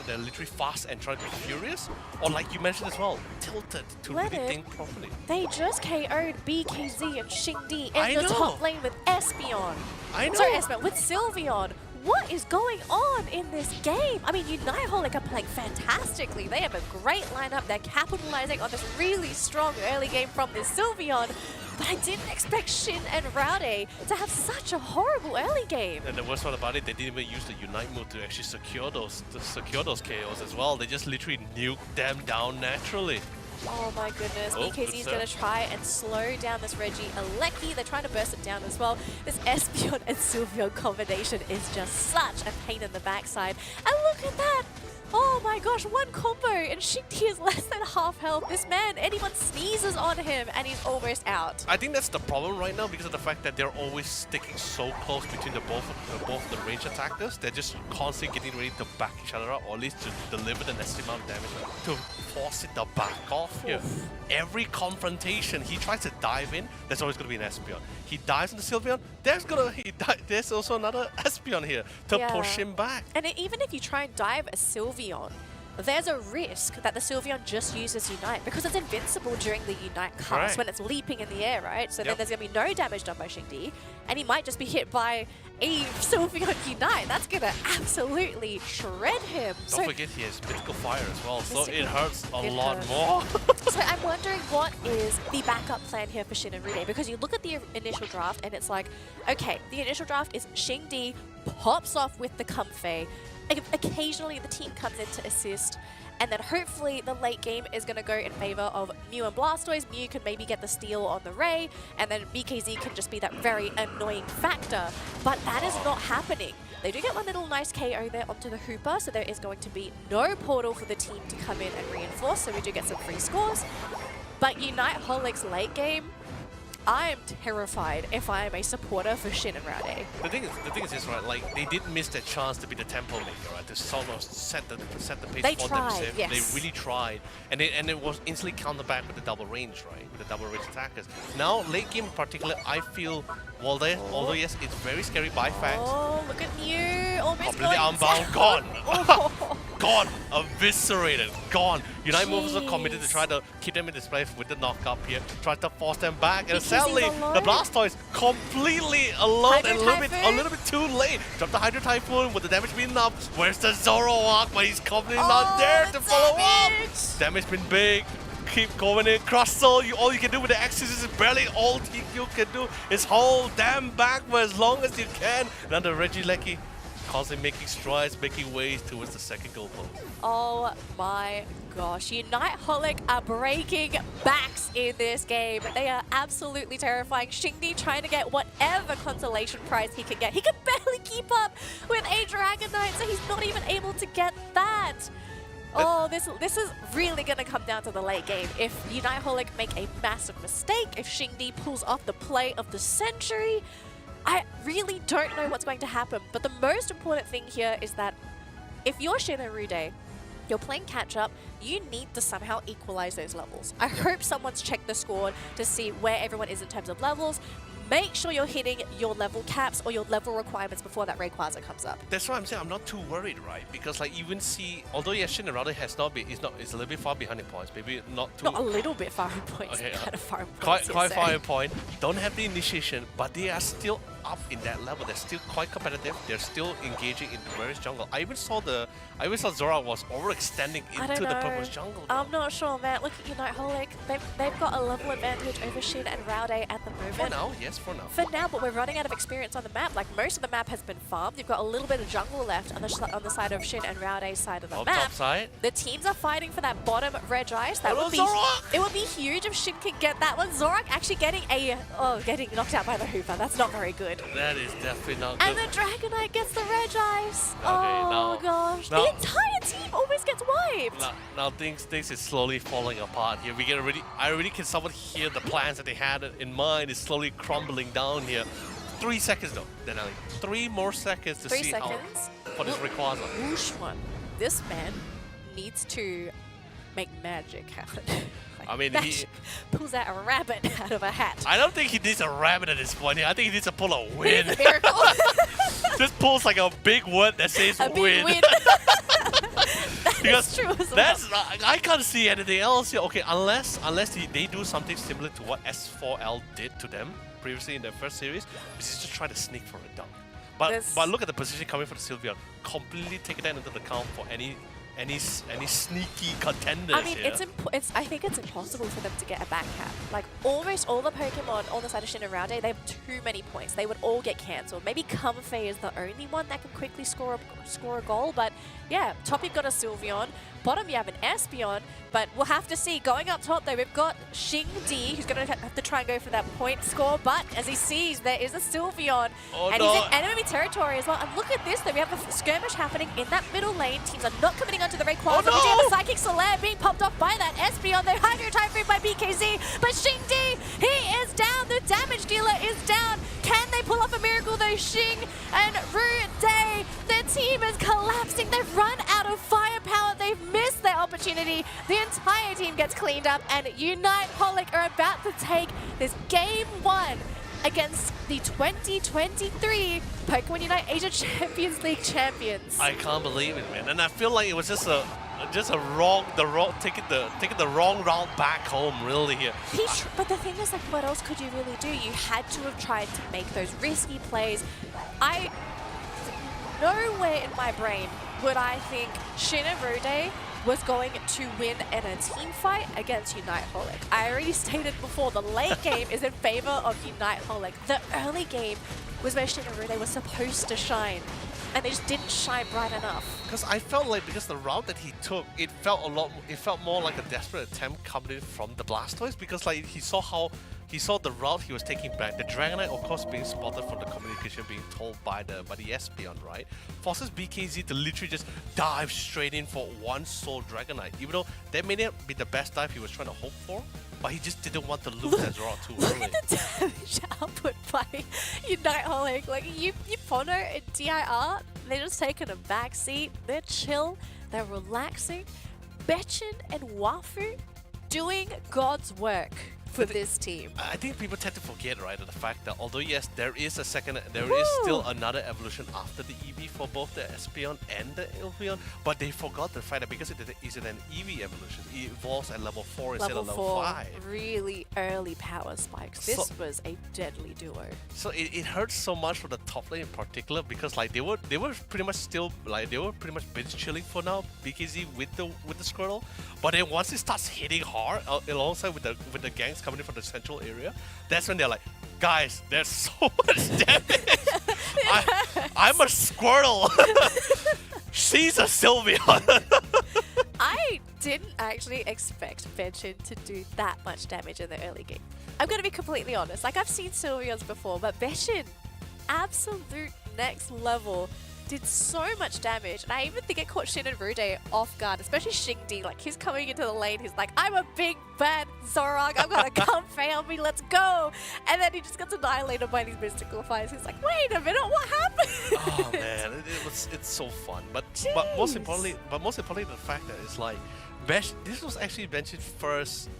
They're literally fast and trying to be furious. Or like you mentioned as well, tilted to really Leonard, think properly. They just KO'd BKZ and Xing Di I in the know. top lane with Espeon. I know. Sorry, Espeon, with Sylveon. What is going on in this game? I mean, Unite Holic are playing fantastically. They have a great lineup. They're capitalizing on this really strong early game from this Sylveon. But I didn't expect Shin and Rowdy to have such a horrible early game. And the worst part about it, they didn't even use the Unite move to actually secure those KOs as well. They just literally nuked them down naturally. Oh my goodness, Oh, BKZ good is going to try and slow down this Reggie Alecki. They're trying to burst it down as well. This Espeon and Sylveon combination is just such a pain in the backside. And look at that! Oh my gosh, one combo and Xing Di is less than half health. This man, anyone sneezes on him and he's almost out. I think that's the problem right now because of the fact that they're always sticking so close between both the range attackers. They're just constantly getting ready to back each other up, or at least to deliver the necessary amount of damage to force it to back off here. Every confrontation he tries to dive in, there's always going to be an Espeon. He dives into Sylveon, there's also another Espeon here to push him back. And even if you try and dive a Sylveon, there's a risk that the Sylveon just uses Unite because it's invincible during the Unite cast Correct. when it's leaping in the air, right? So then Yep. there's going to be no damage done by Xing Di, and he might just be hit by a Sylveon Unite. That's going to absolutely shred him. Don't forget he has Mythical Fire as well, so it Mystical- hurts a it lot hurts. more. So I'm wondering what what is the backup plan here for Shin and Rude? Because you look at the initial draft and it's like, okay, the initial draft is Xingdi pops off with the Comfey. Occasionally the team comes in to assist, and then hopefully the late game is going to go in favor of Mew and Blastoise. Mew can maybe get the steal on the Ray, and then BKZ can just be that very annoying factor. But that is not happening. They do get one little nice KO there onto the Hooper, so there is going to be no portal for the team to come in and reinforce, so we do get some free scores. But Unite Holic's late game, I am terrified if I am a supporter for Shin and Rowdy. The thing is this, right? Like, they did miss their chance to be the tempo maker, right? To sort of set the pace They for tried, themselves. yes. They really tried, and it was instantly countered back with the double range, right? With the double range attackers. Now, late game in particular, I feel, although yes, it's very scary by Fangs. Oh, look at Mew, almost Completely going unbound, down. gone. Oh. Gone, eviscerated, gone. Unite Movers are Jeez. committed to try to keep them in display with the knock-up here, try to force them back, and Because sadly, he's the alone. Blastoise completely alone and a Typhoon. little bit too late. Drop the Hydro Typhoon with the damage being enough. Where's the Zoroark? But he's completely not there to follow up. Damage been big. Keep going in. Crush Soul, all you can do with the Axis is barely all you can do is hold them back for as long as you can. Now the Regieleki constantly making strides, making ways towards the second goal post. Oh my gosh, Unite Holic are breaking backs in this game. They are absolutely terrifying. Xingdi trying to get whatever consolation prize he can get. He can barely keep up with a Dragonite, so he's not even able to get that. Oh, this is really going to come down to the late game. If Unite Holic make a massive mistake, if Xingdi pulls off the play of the century, I really don't know what's going to happen. But the most important thing here is that if you're Shin and Rude, you're playing catch-up, you need to somehow equalize those levels. I hope someone's checked the score to see where everyone is in terms of levels. Make sure you're hitting your level caps or your level requirements before that Rayquaza comes up. That's why I'm saying I'm not too worried, right? Because like even see, although yeah, Shin and Rowdy has not been, it's a little bit far behind in points. Maybe not too. Not a little bit far in points, Okay, kind of far in points. quite far in point. Don't have the initiation, but they are still up in that level. They're still quite competitive. They're still engaging in the various jungle. I even saw Zora was overextending into the purple jungle. I'm not sure, man. Look at Unite Holic. They've got a level advantage over Shin and Rowdy at the moment. For now, yes, for now. For now, but we're running out of experience on the map. Like, most of the map has been farmed. You've got a little bit of jungle left on the side of Shin and Rowdy's side of the map. Top side. The teams are fighting for that bottom Reg Ice. That would be Zoroark! It would be huge if Shin could get that one. Zoroark actually getting knocked out by the Hooper. That's not very good. That is definitely not good. And the Dragonite gets the Reg Ice. Okay, oh now- gosh. now- The entire team always gets wiped. Now things is slowly falling apart here. I already can somewhat hear the plans that they had in mind is slowly crumbling down here. 3 seconds though, Danelie. 3 more seconds to 3 see seconds. how for this Rayquaza. Whoosh one. This man needs to make magic happen. Like I mean, magic. Pulls out a rabbit out of a hat. I don't think he needs a rabbit at this point here. I think he needs to pull a win. Miracle. Just pulls like a big word that says A win. big win. Because true as well. that's I can't see anything else here. Okay, unless they do something similar to what S4L did to them previously in their first series, which is just try to sneak for a dunk. But look at the position coming for the Sylveon. Completely take that into account for any sneaky contenders. I mean, here. I think it's impossible for them to get a back cap. Like, almost all the Pokemon on the side of Shin and Rowdy, they have too many points. They would all get cancelled. Maybe Comfey is the only one that can quickly score a goal, but yeah, top you've got a Sylveon, bottom you have an Espeon, but we'll have to see. Going up top though, we've got Xingdi, who's going to have to try and go for that point score, but as he sees, there is a Sylveon, and he's in enemy territory as well. And look at this though, we have a skirmish happening in that middle lane. Teams are not committing onto the Rayquaza. We do have a Psychic Solaire being popped off by that Espeon, the Hydro Typhoon by BKZ, but Xingdi, he is down, the damage dealer is down. Can they pull off a miracle though? Xing and Rude, their team is collapsing. They've run out of firepower. They've missed their opportunity. The entire team gets cleaned up, and Unite Holic are about to take this Game 1 against the 2023 Pokemon Unite Asia Champions League champions. I can't believe it, man. And I feel like it was just taking the wrong route back home, really here. But the thing is, like, what else could you really do? You had to have tried to make those risky plays. Nowhere in my brain would I think Shin and Rude was going to win in a team fight against Unite Holic. I already stated before, the late game is in favor of Unite Holic. The early game was where Shinarune was supposed to shine, and they just didn't shine bright enough. Because I felt like, because the route that he took, it felt more like a desperate attempt coming in from the Blastoise, because like he saw the route he was taking back. The Dragonite, of course, being spotted from the communication being told by the Espeon, right? Forces BKZ to literally just dive straight in for one Soul Dragonite, even though that may not be the best dive he was trying to hope for, but he just didn't want to lose that draw too early. Look at the damage output by Unite Holic. Like, Pono and DIR, they're just taking a back seat. They're chill. They're relaxing. Betchin and Wafu doing God's work for this team. I think people tend to forget, right, the fact that although yes, there is still another evolution after the EV for both the Espeon and the Ilveon, but they forgot the fact that because it is an EV evolution, it evolves at level 4 instead of level 5. Really early power spikes. This was a deadly duo. So it hurts so much for the top lane in particular, because like they were pretty much bench chilling for now, BKZ with the Squirtle, but then once it starts hitting hard alongside with the gangs coming in from the central area, that's when they're like, guys, there's so much damage. I'm a Squirtle. She's a Sylveon. I didn't actually expect Betchin to do that much damage in the early game. I'm going to be completely honest. Like, I've seen Sylveons before, but Betchin, absolute next level, did so much damage. And I even think it caught Shin and Rude off guard, especially Xingdi. Like, he's coming into the lane, he's like, I'm a big bad Zorog, I'm gonna come fail me, let's go. And then he just gets annihilated by these mystical fires. He's like, wait a minute, what happened? Oh man, it's so fun. But most importantly, the fact that it's like, this was actually Bench's first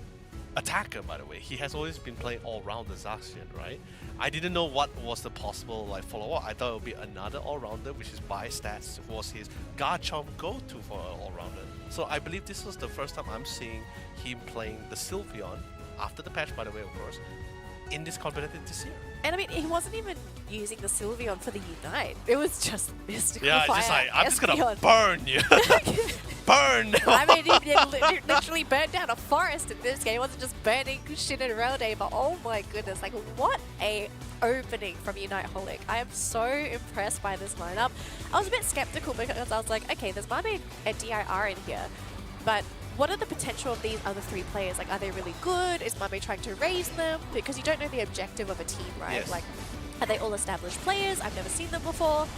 attacker, by the way. He has always been playing all-rounder Zacian, right? I didn't know what was the possible like follow-up. I thought it would be another all-rounder, which is by stats was his Garchomp go-to for an all-rounder. So I believe this was the first time I'm seeing him playing the Sylveon, after the patch, by the way, of course, in this competitive this year. And I mean, he wasn't even using the Sylveon for the Unite. It was just mystical fire. fire. Just like, I'm just gonna Espeon. burn you. Burn! I mean, he literally burnt down a forest in this game. It wasn't just burning Shin and Rode, but oh my goodness, like what a opening from Unite Holic. I am so impressed by this lineup. I was a bit skeptical because I was like, okay, there's Mame and DIR in here, but what are the potential of these other three players? Like, are they really good? Is Mame trying to raise them? Because you don't know the objective of a team, right? Yes. Like, are they all established players? I've never seen them before.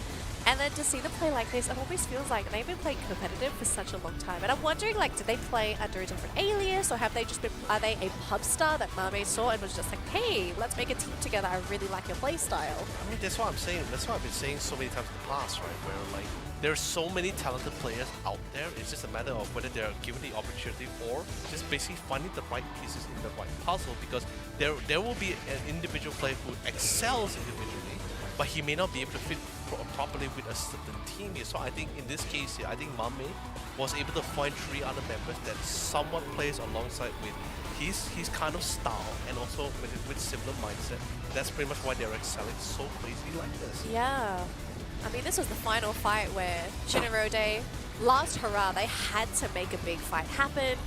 And then to see them play like this, it almost feels like they've been playing competitive for such a long time. And I'm wondering, like, did they play under a different alias, or have they just been, are they a pub star that Mame saw and was just like, hey, let's make a team together, I really like your play style? I mean, that's what I'm saying. That's what I've been saying so many times in the past, right? Where, like, there's so many talented players out there. It's just a matter of whether they're given the opportunity or just basically finding the right pieces in the right puzzle, because there will be an individual player who excels individually, but he may not be able to fit properly with a certain team here. So I think in this case here, I think Mame was able to find 3 other members that somewhat plays alongside with his kind of style, and also with similar mindset. That's pretty much why they're excelling so crazy like this. Yeah. I mean, this was the final fight where Shin and Rode, last hurrah, they had to make a big fight happen,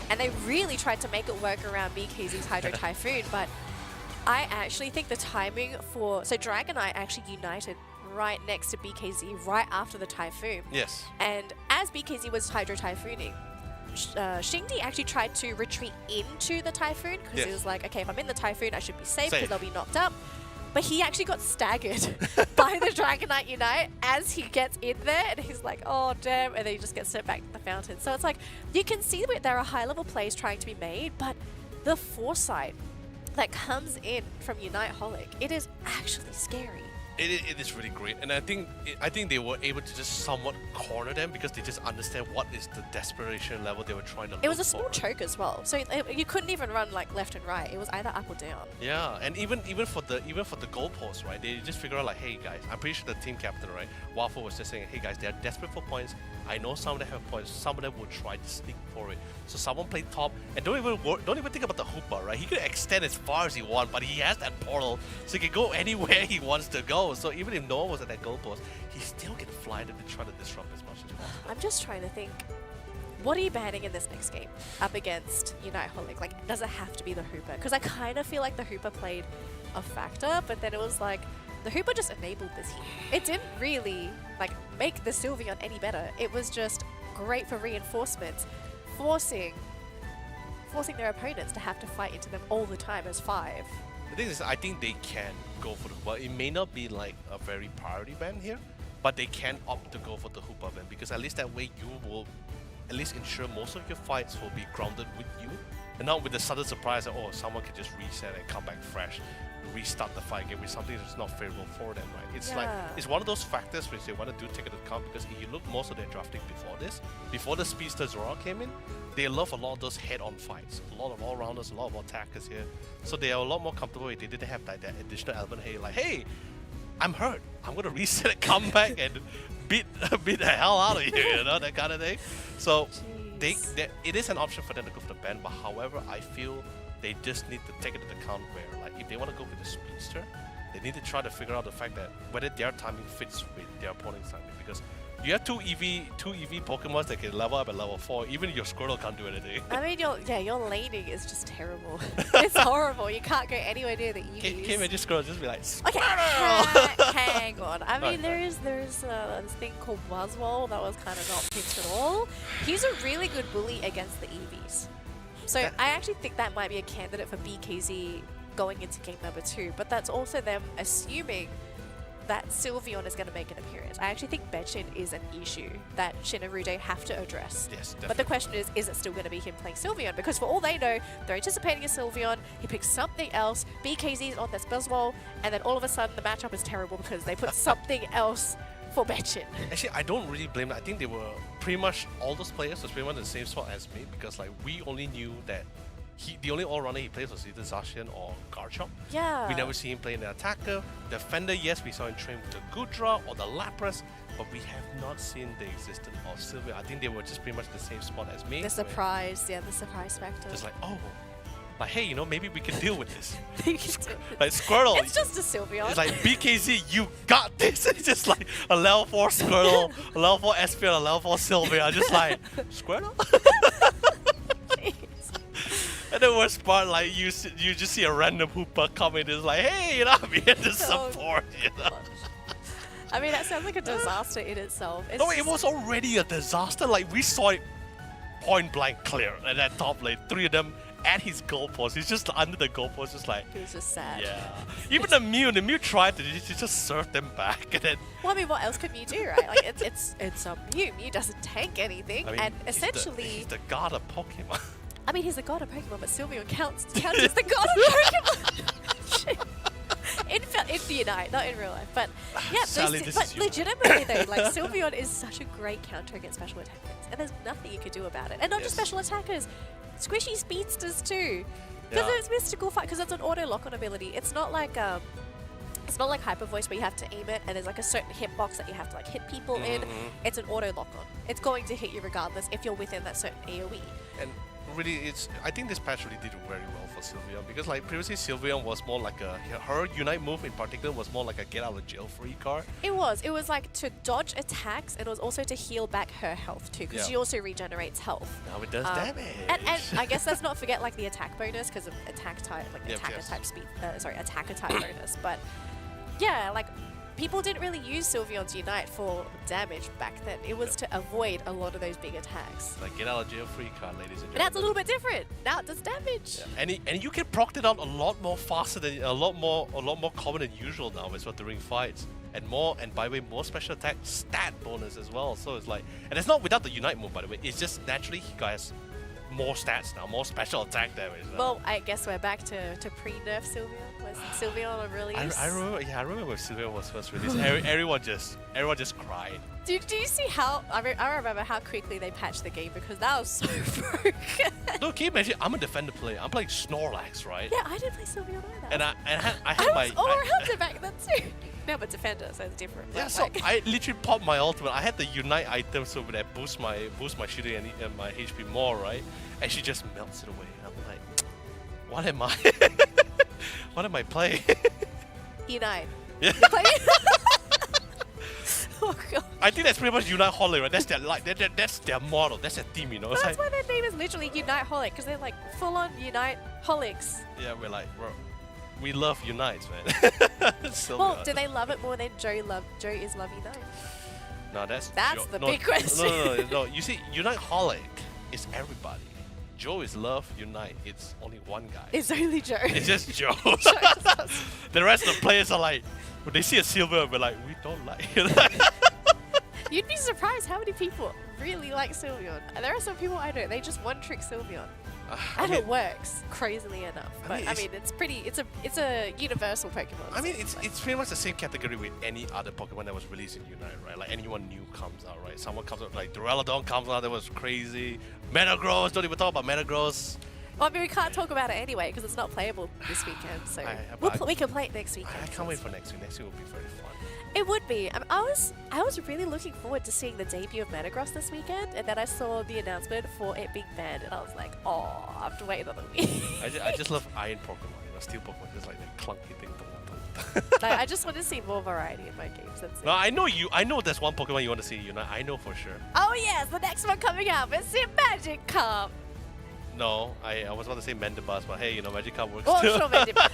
and they really tried to make it work around BKZ's Hydro Typhoon, but I actually think the timing for... So Dragonite actually united right next to BKZ right after the Typhoon. Yes. And as BKZ was Hydro Typhooning, Xingdi actually tried to retreat into the Typhoon because he was like, okay, if I'm in the Typhoon, I should be safe because I'll be knocked up. But he actually got staggered by the Dragonite Unite as he gets in there, and he's like, oh damn, and then he just gets sent back to the fountain. So it's like, you can see that there are high-level plays trying to be made, but the foresight that comes in from Unite Holic, it is actually scary. It is really great, and I think they were able to just somewhat corner them because they just understand what is the desperation level they were trying to look for. It was a small choke as well, so you couldn't even run like left and right. It was either up or down. Yeah, and even for the goalpost, right? They just figure out like, hey guys, I'm pretty sure the team captain, right, Waffle was just saying, hey guys, they're desperate for points. I know some of them have points. Some of them will try to sneak for it. So someone play top, and don't even think about the Hoopa, right? He can extend as far as he wants, but he has that portal, so he can go anywhere he wants to go. So even if no one was at that goalpost, he still can fly them and try to disrupt as much as possible. I'm just trying to think, what are you banning in this next game up against Unite Holic? Like, does it have to be the Hooper? Because I kind of feel like the Hooper played a factor, but then it was like, the Hooper just enabled this heat. It didn't really like make the Sylveon any better. It was just great for reinforcements, forcing their opponents to have to fight into them all the time as 5. The thing is, I think they can go for the Hooper. It may not be like a very priority ban here, but they can opt to go for the Hooper ban because at least that way you will at least ensure most of your fights will be grounded with you and not with the sudden surprise that, oh, someone can just reset and come back fresh, restart the fight again with something that's not favorable for them, right? It's like, it's one of those factors which they want to do take into account because if you look most of their drafting before the Speedster Zora came in, they love a lot of those head-on fights, a lot of all-rounders, a lot of attackers here. So they are a lot more comfortable if they didn't have that additional element, hey, like, hey, I'm hurt, I'm going to reset and come back and beat the hell out of you, you know, that kind of thing. So it is an option for them to go for the ban, but however, I feel they just need to take it into account where, like, if they want to go with the Speedster, they need to try to figure out the fact that whether their timing fits with their opponent's timing. Because you have two EV Pokemon that can level up at level 4. Even your Squirtle can't do anything. I mean, your laning is just terrible. It's horrible. You can't go anywhere near the EVs. Can you imagine Squirtle just be like, okay, Squirtle! hang on. I mean, there's this thing called Buzzwole that was kind of not picked at all. He's a really good bully against the EVs. So I actually think that might be a candidate for BKZ going into game number 2, but that's also them assuming that Sylveon is going to make an appearance. I actually think Betchin is an issue that Shin and Rude have to address. Yes, definitely. But the question is it still going to be him playing Sylveon? Because for all they know, they're anticipating a Sylveon, he picks something else, BKZ is on this Buzzwole, and then all of a sudden the matchup is terrible because they put something else for Betchin. Actually, I don't really blame them. I think they were pretty much, all those players was pretty much in the same spot as me because like we only knew that the only all-rounder he plays was either Zacian or Garchomp. Yeah. We never see him play an attacker. Defender, yes, we saw him train with the Gudra or the Lapras, but we have not seen the existence of Sylveon. I think they were just pretty much the same spot as me. The surprise, the surprise factor. Just like, oh, like, hey, you know, maybe we can deal with this. You can do it. Like Squirtle. It's just a Sylveon. It's like, BKZ, you got this. It's just like a level 4 Squirtle, a level 4 Espeon, a level 4 Sylveon. Just like, Squirtle? And the worst part, like, you just see a random Hooper come in, it's like, hey, you know, I'm here to support, you know. I mean, that sounds like a disaster in itself. It's No, it was already a disaster. Like, we saw it point blank clear at that top lane. 3 of them at his goalpost. He's just under the goalpost, just like, It was just sad. yeah. Even the Mew tried to just serve them back, and then. Well, I mean, what else could Mew do, right? Like, it's a Mew. Mew doesn't tank anything, I mean, and he's essentially, he's the god of Pokemon. I mean, he's the god of Pokemon, but Sylveon counts as the god of Pokemon. in the Unite, not in real life, but yeah. Sadly, but this is legitimately though, like Sylveon is such a great counter against special attackers, and there's nothing you could do about it. And not just special attackers, squishy speedsters too, because it's mystical fight, because it's an auto lock-on ability. It's not like Hyper Voice where you have to aim it and there's like a certain hitbox that you have to like hit people in. It's an auto lock-on. It's going to hit you regardless if you're within that certain AoE. And really, I think this patch really did very well for Sylveon because like previously Sylveon was more like her Unite move in particular was more like a get out of jail free card. It was like to dodge attacks, and it was also to heal back her health too, because she also regenerates health. Now it does damage. And I guess let's not forget like the attack bonus because of attack type, like attacker type bonus. But yeah, like people didn't really use Sylveon's Unite for damage back then. It was to avoid a lot of those big attacks. Like get out of jail free card, ladies and gentlemen. But that's a little bit different. Now it does damage. Yeah. And you can proc it out a lot more faster than a lot more common than usual now as well during fights. And by the way, more special attack stat bonus as well. So it's like, and it's not without the Unite move by the way. It's just naturally he has more stats now, more special attack damage now. Well, I guess we're back to pre-nerf Sylveon. Was Sylveon a release? I remember when Sylveon was first released. everyone just cried. Do you see how I remember how quickly they patched the game, because that was so broken. No, can you imagine? I'm a defender player. I'm playing Snorlax, right? Yeah, I didn't play Sylveon either. And I had I my was all-rounder back then too. No, but defender, so it's different. Yeah, so I literally popped my ultimate. I had the Unite item so that boost my shooting and my HP more, right? And she just melts it away. And I'm like, what am I? What am I playing? Unite. Yeah. You're playing? Oh god. I think that's pretty much Unite Holic, right? That's their that's their model. That's their theme, you know. It's That's like, why their name is literally Unite Holic, because they're like full-on Unite Holics. yeah, we love Unites, man. So Well, good. do they love it more than Joe is Love Unite? No, that's The big question. No. You see, Unite Holic is everybody. Joe is love. Unite, it's only one guy. It's only Joe. It's just Joe. Joe is us. The rest of the players are like, when they see a silver, we're like, we don't like it. You'd be surprised how many people really like Sylveon. And there are some people I don't. They just one-trick Sylveon. And it works crazily enough. But I mean, it's a universal Pokemon. I mean, it's pretty much the same category with any other Pokemon that was released in Unite, right? Like anyone new comes out, right? Someone comes out, like Duraludon comes out, that was crazy. Metagross, don't even talk about Metagross. Well, I mean, we can't talk about it anyway because it's not playable this weekend. So we can play it next weekend. I can't wait for next week. Next week will be very fun. It would be. I was really looking forward to seeing the debut of Metagross this weekend, and then I saw the announcement for it being banned, and I was like, oh, I have to wait another week. I just love Iron Pokemon, you know, Steel Pokemon, just like that clunky thing. I just want to see more variety in my games. That's it. No, I know there's one Pokemon you want to see, you know, I know for sure. Oh yes, the next one coming up is the Magikarp. No, I was about to say Mandibuzz, but hey, you know, Magikarp works Well, too. sure,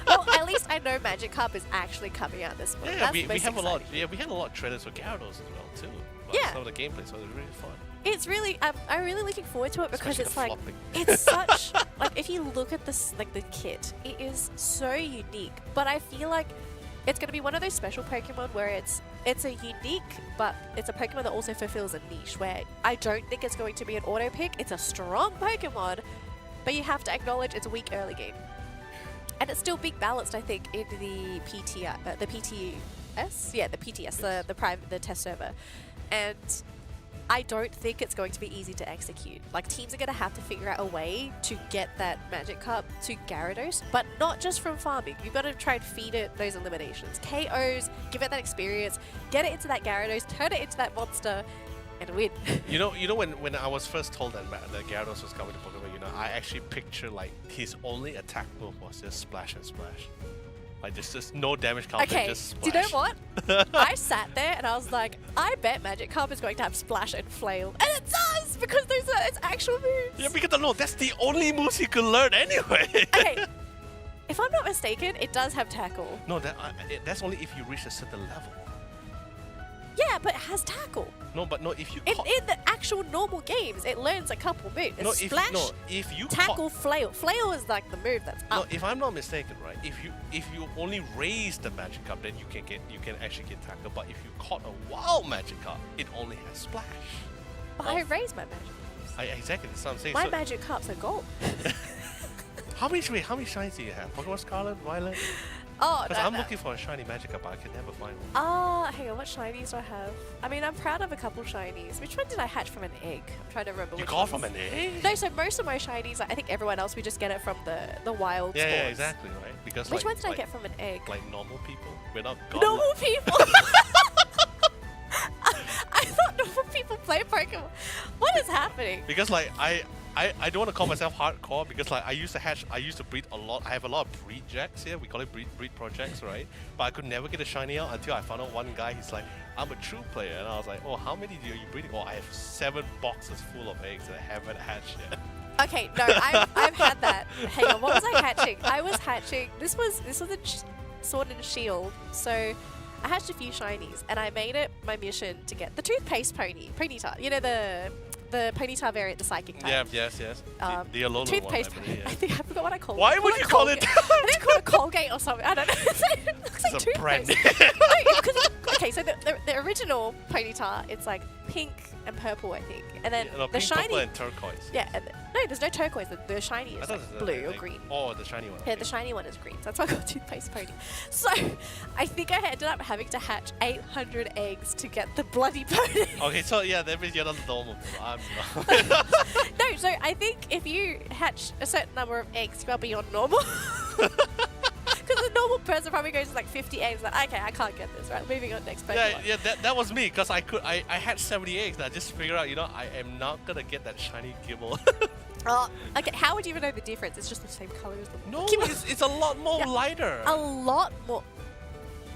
well, at least I know Magikarp is actually coming out this month. Yeah, That's we the most have a lot. exciting. Yeah, we had a lot of trailers for Gyarados as well too. Yeah. Some of the gameplay, so it was really fun. It's really, I'm really looking forward to it because Especially it's the like, flopping. it's such, like if you look at this, like the kit, it is so unique. But I feel like it's going to be one of those special Pokemon where it's a unique, but it's a Pokemon that also fulfills a niche where I don't think it's going to be an auto pick. It's a strong Pokemon, but you have to acknowledge it's a weak early game. And it's still big balanced, I think, in the PTS? Yeah, the PTS, the test server. And I don't think it's going to be easy to execute. Like, teams are going to have to figure out a way to get that Magikarp to Gyarados, but not just from farming. You've got to try and feed it those eliminations. KOs, give it that experience, get it into that Gyarados, turn it into that monster, and win. You know when I was first told that Gyarados was coming to Pokemon, you know, I actually picture like his only attack move was just splash and splash. Like there's just no damage counter, Okay, just do splash. you know what? I sat there and I was like, I bet Magikarp is going to have Splash and Flail. And it does! Because those are its actual moves. Yeah, because no, that's the only moves he could learn anyway. Okay, if I'm not mistaken, it does have Tackle. No, that's only if you reach a certain level. Yeah, but it has Tackle. No, but no, if you In the actual normal games, it learns a couple moves. no, It's if Splash, if you Tackle, Flail. Flail is like the move that's No, up. if I'm not mistaken, right? If you only raise the Magikarp, then you can actually get tackle. But if you caught a wild Magikarp, it only has splash. But I raised my Magikarps. Exactly, that's what I'm saying. My So, Magikarps are gold. how many shinies do you have? Pokemon Scarlet, Violet? Oh, Because no, I'm no. looking for a shiny Magikarp, but I can never find one. Hang on, what shinies do I have? I mean, I'm proud of a couple shinies. Which one did I hatch from an egg? I'm trying to remember. You which got ones. from an egg? No, so most of my shinies, I think everyone else, we just get it from the wild Yeah, spawns. yeah, exactly, right? Because Which like, one did I get from an egg? Like normal people, we're not godlike. Normal people! I thought normal people play Pokemon. What is happening? Because like I don't want to call myself hardcore because like I used to breed a lot. I have a lot of breed jacks here. We call it breed projects, right? But I could never get a shiny out until I found out one guy. He's like, I'm a true player, and I was like, oh, how many are you breeding? Oh, I have 7 boxes full of eggs that I haven't hatched yet. Okay, no, I've had that. Hang on, what was I hatching? I was hatching. This was a Sword and Shield. So I hatched a few shinies, and I made it my mission to get the toothpaste Ponyta. You know the Ponyta variant, the psychic type. Yeah, yes. The Yololee one, Toothpaste. I believe, yeah. I think I forgot what I called it. Why would you call it Colgate. I think I called it Colgate or something. I don't know. It looks like It's a brand toothpaste. name. No, because okay, so the original Ponyta, it's like pink and purple, I think, and then No, the pink, shiny. purple, and turquoise. Yeah, and no, there's no turquoise. The shiny I is thought like it was blue or like- green. Oh, the shiny one. Yeah, okay. the shiny one is green. So that's why I got toothpaste pony. So I think I ended up having to hatch 800 eggs to get the bloody pony. Okay, so yeah, that means you're not normal. I'm not. No, so I think if you hatch a certain number of eggs, you are beyond normal. Because a normal person probably goes to like 50 eggs. Like, okay, I can't get this. Right, moving on next Pokemon. Yeah, that was me because I had 70 eggs. And I just figured out, you know, I am not gonna get that shiny Gibble. Oh, okay. How would you even know the difference? It's just the same color as the No, Pokemon. it's a lot more Yeah. lighter. A lot more.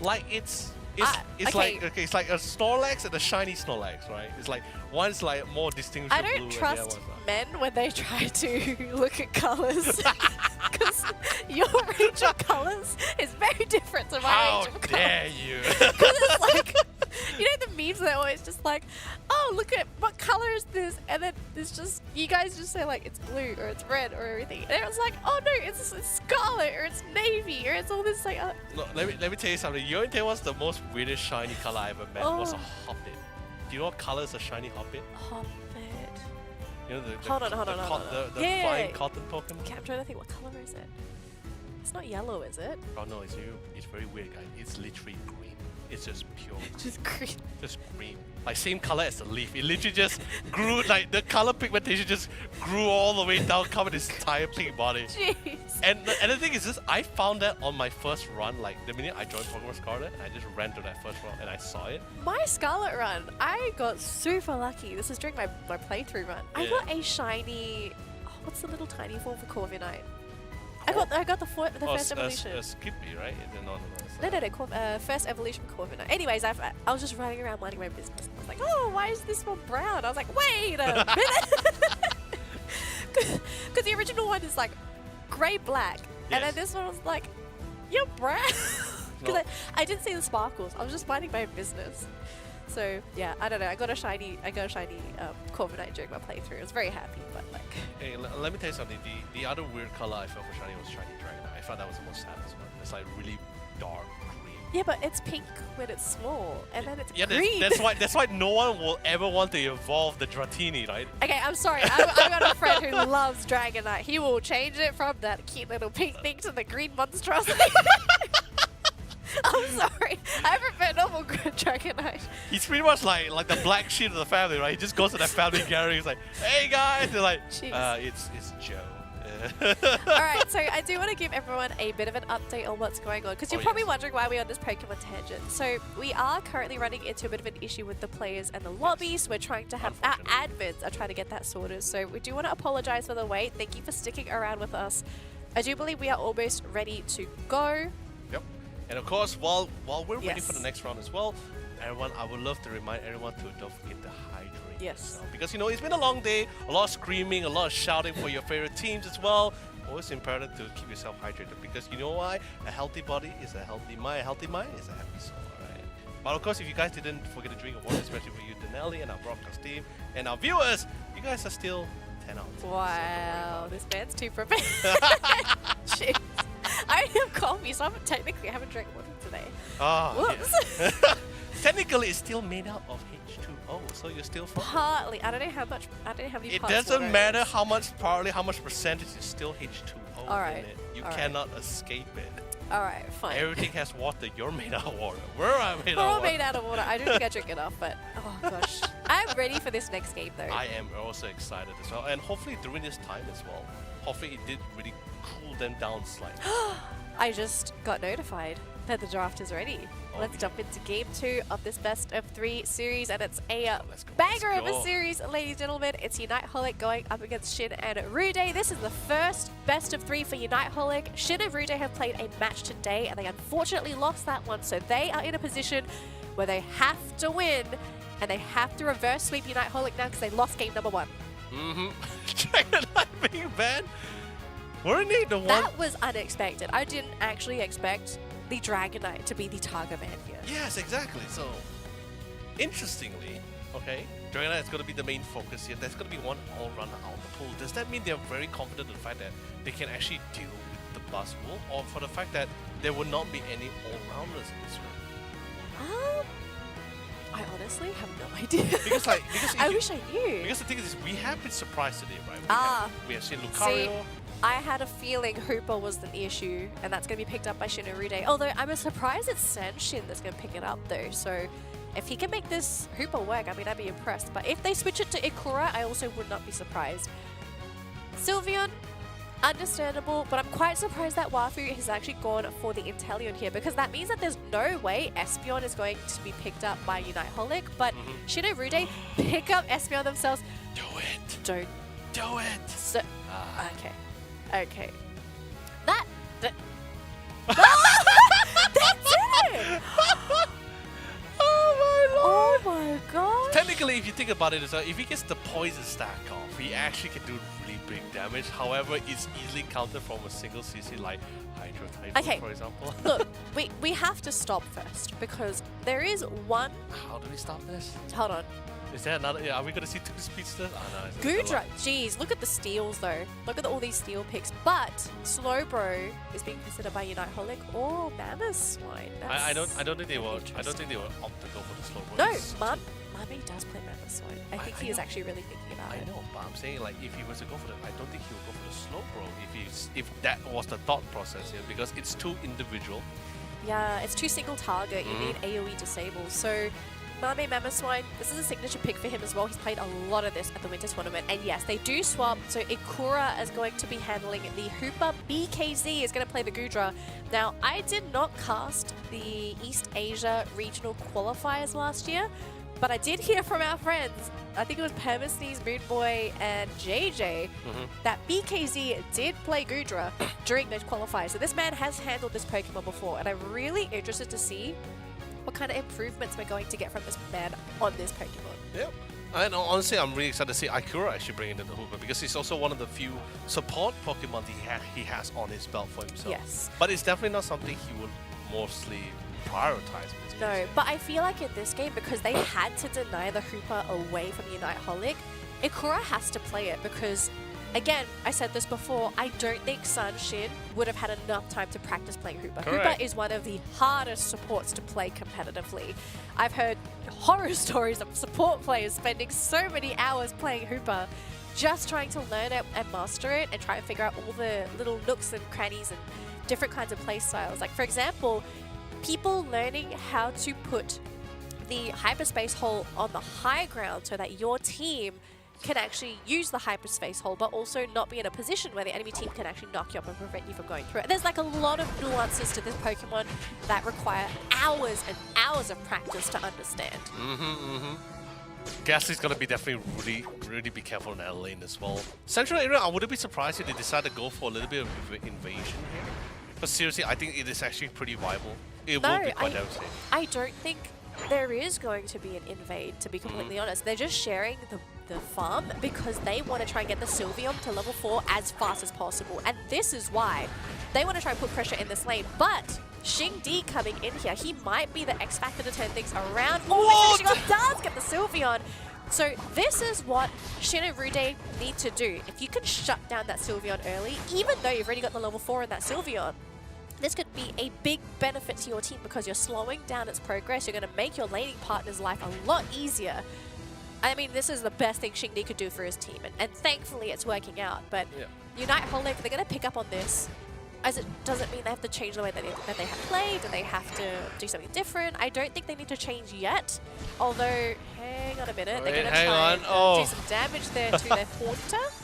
Like it's It's it's like a Snorlax and a shiny Snorlax, right? It's like one's like more distinguishable I blue don't and the trust other one's not. men when they try to look at colours. Because your range of colours is very different to my How range of colours. dare you? Because it's like, you know the memes that are always just like, oh, look at what color is this? And then it's just, you guys just say like, it's blue or it's red or everything. And everyone's like, oh no, it's scarlet or it's navy or it's all this like, No, let me tell you something. You know what's the most weirdest shiny color I ever met? Was a Oh. Hoppit. Do you know what color is a shiny Hoppit? Hobbit. You know the Hold on. the Yeah. flying cotton Pokemon? Okay, I'm trying to think, what color is it? It's not yellow, is it? Oh no, it's very weird, guys. It's literally green. It's just pure, Just green. just green. Like same color as the leaf. It literally just grew, like the color pigmentation just grew all the way down, covered its entire pink body. Jeez. And the thing is this, I found that on my first run, like the minute I joined Pokemon Scarlet, I just ran to that first run and I saw it. My Scarlet run, I got super lucky. This was during my playthrough run. I Yeah. got a shiny. Oh, what's the little tiny form for Corviknight? I got the first evolution. Skippy, right? No. First evolution Corviknight. Anyways, I was just running around minding my business. I was like, oh, why is this one brown? I was like, wait a minute. Because the original one is like grey black, and then Yes. this one was like, you're brown. Because No. I didn't see the sparkles. I was just minding my business. So yeah, I don't know. I got a shiny Corviknight during my playthrough. I was very happy, but like. Hey, let me tell you something. The other weird color I felt for shiny was shiny Dragonite. I thought that was the most saddest one. It's like really dark green. Yeah, but it's pink when it's small, and then it's Yeah, green. that's why no one will ever want to evolve the Dratini, right? Okay, I'm sorry. I got a friend who loves Dragonite. He will change it from that cute little pink thing to the green monstrosity. I'm sorry. I prefer normal Dragonite. He's pretty much like the black sheep of the family, right? He just goes to that family gathering. He's like, "Hey guys," they're like, Jeez. "It's Joe." Alright, so I do want to give everyone a bit of an update on what's going on, because you're Oh, probably yes. wondering why we're on this Pokemon tangent. So we are currently running into a bit of an issue with the players and the lobbies. We're trying to have our Unfortunately. admins are trying to get that sorted. So we do want to apologize for the wait. Thank you for sticking around with us. I do believe we are almost ready to go. Yep. And of course, while we're waiting for Yes. the next round as well, everyone, I would love to remind everyone to don't forget to hydrate. Yes. yourself. Because it's been a long day, a lot of screaming, a lot of shouting for your favorite teams as well. Always important to keep yourself hydrated, because you know why? A healthy body is a healthy mind. A healthy mind is a happy soul, alright? But of course, if you guys didn't forget to drink a water, especially for you, Danelie, and our broadcast team, and our viewers, you guys are still 10 out. So don't worry Wow, about this man's too prepared. Jeez. I only have coffee, so technically I haven't drank water today. Whoops. Yeah. Technically, it's still made up of H2O, so you're still fine. Partly. I don't know how many It parts doesn't water matter is. how much percentage is still H2O Alright, in it. You alright. cannot escape it. Alright, fine. Everything has water. You're made out of water. We're made We're out all of water. made out of water. I don't think I drink enough, but oh gosh. I'm ready for this next game though. I am also excited as well, and hopefully during this time as well, hopefully it did really cool them down slightly. I just got notified that the draft is ready. Oh, Let's yeah. jump into game 2 of this best of 3 series, and it's a Let's go, banger let's of a go. series, ladies and gentlemen. It's Uniteholic going up against Shin and Rude. This is the first best of 3 for Uniteholic. Shin and Rude have played a match today, and they unfortunately lost that one, so they are in a position where they have to win, and they have to reverse sweep Uniteholic now because they lost game number 1. Mm-hmm. Dragonite being banned. Weren't they the one? That was unexpected. I didn't actually expect the Dragonite to be the target man here. Yes, exactly. So, interestingly, okay, Dragonite is going to be the main focus here. There's going to be one all-runner out of the pool. Does that mean they're very confident in the fact that they can actually deal with the Buzzwole, or for the fact that there will not be any all-rounders in this room? I honestly have no idea. Because I if you- wish I knew. Because the thing is, we have been surprised today, right? We have seen See, Lucario. I had a feeling Hooper was the issue, and that's going to be picked up by Shin and Rude. Although I'm surprised it's Shin that's going to pick it up, though. So if he can make this Hooper work, I mean, I'd be impressed. But if they switch it to Ikora, I also would not be surprised. Sylveon, understandable, but I'm quite surprised that Wafu has actually gone for the Inteleon here, because that means that there's no way Espeon is going to be picked up by Uniteholic. But Shin and Rude pick up Espeon themselves. Do it. Don't. Do it. So, okay. Okay. That. That's it! thing about it is that if he gets the poison stack off, he actually can do really big damage. However, it's easily countered from a single CC like Hydro Titan, Okay. for example. Look, we have to stop first because there is one. How do we stop this? Hold on. Is there another? Yeah, are we gonna see 2 speedsters? Oh no. it's Gudra, jeez, look at the steals though. Look at all these steal picks. But Slowbro is being considered by Uniteholic or Mammothswine. I don't think they will. I don't think they will opt to go for the slow roll. No, It's Mummy does play Mammothswine. I think I he is know. actually really thinking about I it. know, but I'm saying like if he was to go for the, I don't think he would go for the slow roll if that was the thought process here because it's too individual. Yeah, it's too single target. You need AoE disable. So Mame Mammothswine, this is a signature pick for him as well. He's played a lot of this at the Winter Tournament. And yes, they do swap. So Ikura is going to be handling the Hooper. BKZ is going to play the Gudra. Now, I did not cast the East Asia regional qualifiers last year, but I did hear from our friends, I think it was Permasneeze, Moonboy, and JJ, that BKZ did play Gudra during those qualifiers. So this man has handled this Pokemon before, and I'm really interested to see what kind of improvements we're going to get from this man on this Pokemon. Yep. And honestly, I'm really excited to see Ikura actually bring in the Hooper because he's also one of the few support Pokemon he has on his belt for himself. Yes. But it's definitely not something he would mostly prioritize in this No, case. but I feel like in this game, because they had to deny the Hooper away from Uniteholic, Ikura has to play it because, again, I said this before, I don't think Sun Shin would have had enough time to practice playing Hooper. Correct. Hooper is one of the hardest supports to play competitively. I've heard horror stories of support players spending so many hours playing Hooper just trying to learn it and master it and try and figure out all the little nooks and crannies and different kinds of play styles. Like, for example, people learning how to put the hyperspace hole on the high ground so that your team can actually use the hyperspace hole, but also not be in a position where the enemy team can actually knock you up and prevent you from going through it. There's like a lot of nuances to this Pokemon that require hours and hours of practice to understand. Ghastly's gonna be definitely really be careful in that lane as well. Central area, I wouldn't be surprised if they decide to go for a little bit of invasion here. But seriously, I think it is actually pretty viable. It will be quite devastating. I don't think there is going to be an invade, to be completely honest. They're just sharing the farm because they want to try and get the Sylveon to level 4 as fast as possible. And this is why they want to try and put pressure in this lane. But Xing Di coming in here, he might be the X factor to turn things around. Oh, finishing off does get the Sylveon. So this is what Shin and Rude need to do. If you can shut down that Sylveon early, even though you've already got the level 4 in that Sylveon, this could be a big benefit to your team because you're slowing down its progress. You're going to make your laning partner's life a lot easier. I mean, this is the best thing Xing Di could do for his team, and thankfully it's working out. But Uniteholic, they're going to pick up on this. As it doesn't mean they have to change the way that they have played, or they have to do something different. I don't think they need to change yet. Although, hang on a minute, they're going to try and do some damage there to their Haunter.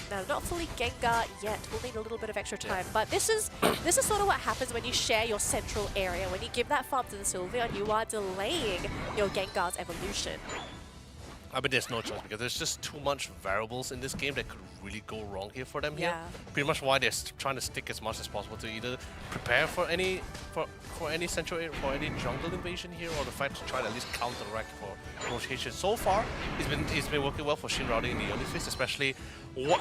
Now, not fully Gengar yet. We'll need a little bit of extra time. But this is sort of what happens when you share your central area. When you give that farm to the Sylveon, you are delaying your Gengar's evolution. I mean, there's no choice because there's just too much variables in this game that could really go wrong here for them here. Pretty much why they're trying to stick as much as possible to either prepare for any central area, for any jungle invasion here, or the fact to try to at least counteract for rotation. So far, it's been working well for Shin routing in the early phase, especially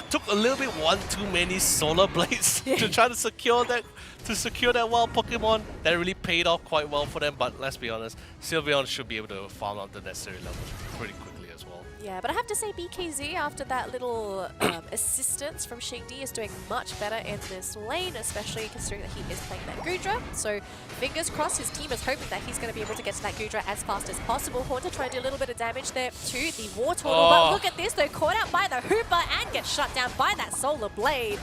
took a little bit one too many solar blades to try to secure that wild Pokemon. That really paid off quite well for them. But let's be honest, Sylveon should be able to farm out the necessary level pretty quickly as well. Yeah, but I have to say BKZ, after that little assistance from Xing Di, is doing much better in this lane, especially considering that he is playing that Gudra. So fingers crossed, his team is hoping that he's going to be able to get to that Gudra as fast as possible. Haunter trying to do a little bit of damage there to the Wartortle, but look at this, though, caught out by the Hooper and gets shut down by that Solar Blade.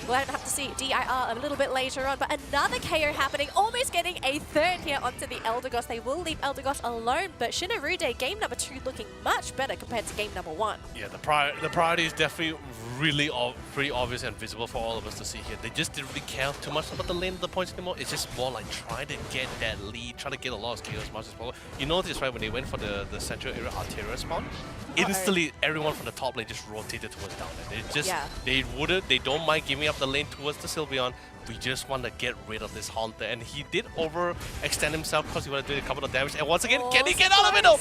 We'll have to see DIR a little bit later on, but another KO happening, almost getting a third here onto the Eldegoss. They will leave Eldegoss alone, but Shinarude, game number 2, looking much better compared to game number 1. Yeah, the priority is definitely really pretty obvious and visible for all of us to see here. They just didn't really care too much about the lane of the points anymore. It's just more like trying to get that lead, trying to get a lot of KO as much as possible. You notice, right, when they went for the central area Altaria spawn, instantly everyone from the top lane just rotated towards down there. They don't mind giving up up the lane towards the Sylveon. We just want to get rid of this Haunter, and he did overextend himself because he wanted to do a couple of damage. And once again, can he get out of it? No,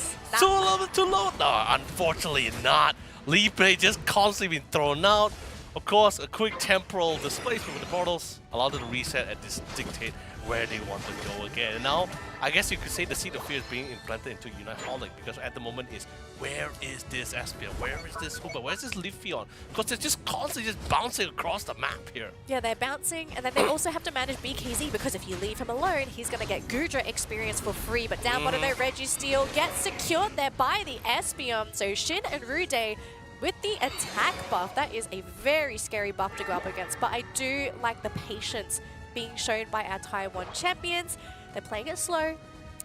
too low. No, unfortunately not. Leaf Blade just constantly being thrown out. Of course, a quick temporal displacement with the portals allowed them to reset and dictate where they want to go again. And now, I guess you could say the seed of fear is being implanted into Unite Holic, because at the moment is, where is this Espion? Where is this Hooper? Where's this Leafeon? Because they're just constantly just bouncing across the map here. Yeah, they're bouncing, and then they also have to manage BKZ, because if you leave him alone, he's going to get Gudra experience for free. But down bottom there, Registeel gets secured there by the Espion. So Shin and Rude with the attack buff, that is a very scary buff to go up against. But I do like the patience being shown by our Taiwan champions. They're playing it slow,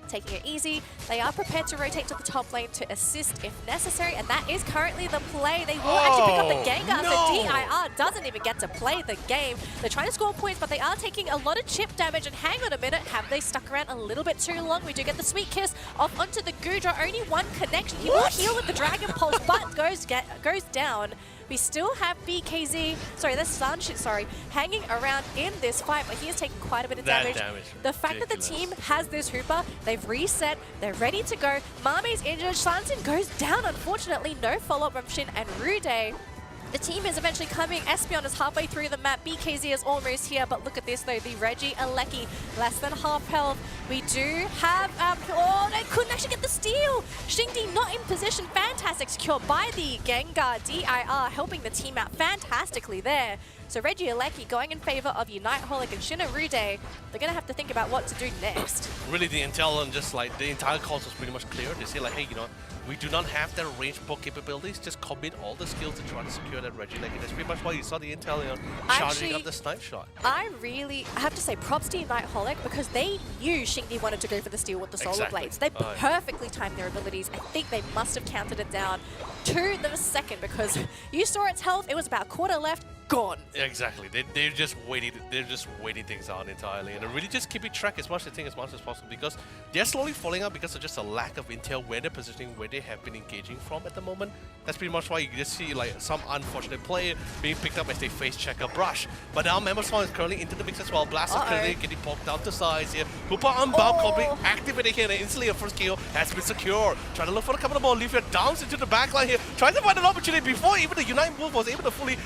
taking it easy. They are prepared to rotate to the top lane to assist if necessary, and that is currently the play. They will actually pick up the Gengar. No. The DIR doesn't even get to play the game. They're trying to score points, but they are taking a lot of chip damage, and hang on a minute, have they stuck around a little bit too long? We do get the Sweet Kiss off onto the Gudra. Only one connection. He will heal with the Dragon Pulse, but goes down. We still have BKZ, that's Sunshine, hanging around in this fight, but he has taken quite a bit of damage. The fact that the team has this Hooper, they've reset, they're ready to go. Mame's injured, Shansin goes down, unfortunately. No follow-up from Shin and Rude. The team is eventually coming. Espion is halfway through the map. BKZ is almost here, but look at this though. The Reggie Alecki, less than half health. We do have, they couldn't actually get the steal. Xingdi not in position. Fantastic secure by the Gengar. DIR helping the team out fantastically there. So Reggie Alecki going in favor of Unite Holic and Shin and Rude. They're going to have to think about what to do next. Really, the intel and just like the entire course was pretty much clear. They say like, hey, you know, we do not have that range poke capabilities. Just commit all the skills to try to secure that Reggie. Like, that's pretty much why you saw the intel, you know, charging up the snipe shot. I have to say props to Unite Holic, because they knew Xingdi wanted to go for the steal with the Solar Blades. They perfectly timed their abilities. I think they must have counted it down to the second, because you saw its health. It was about a quarter left. Gone. Yeah, exactly. They're just waiting. They're just waiting things out entirely, and they're really just keeping track as much as possible, because they're slowly falling out because of just a lack of intel where they're positioning, where they have been engaging from at the moment. That's pretty much why you just see like some unfortunate player being picked up as they face check a brush. But now Mammoth's is currently into the mix as well. Blast is currently getting poked out to sides here. Hooper unbound, complete activated here, and instantly a first kill has been secured. Trying to look for a couple of more. Leafeon downs into the backline here, trying to find an opportunity before even the Unite move was able to fully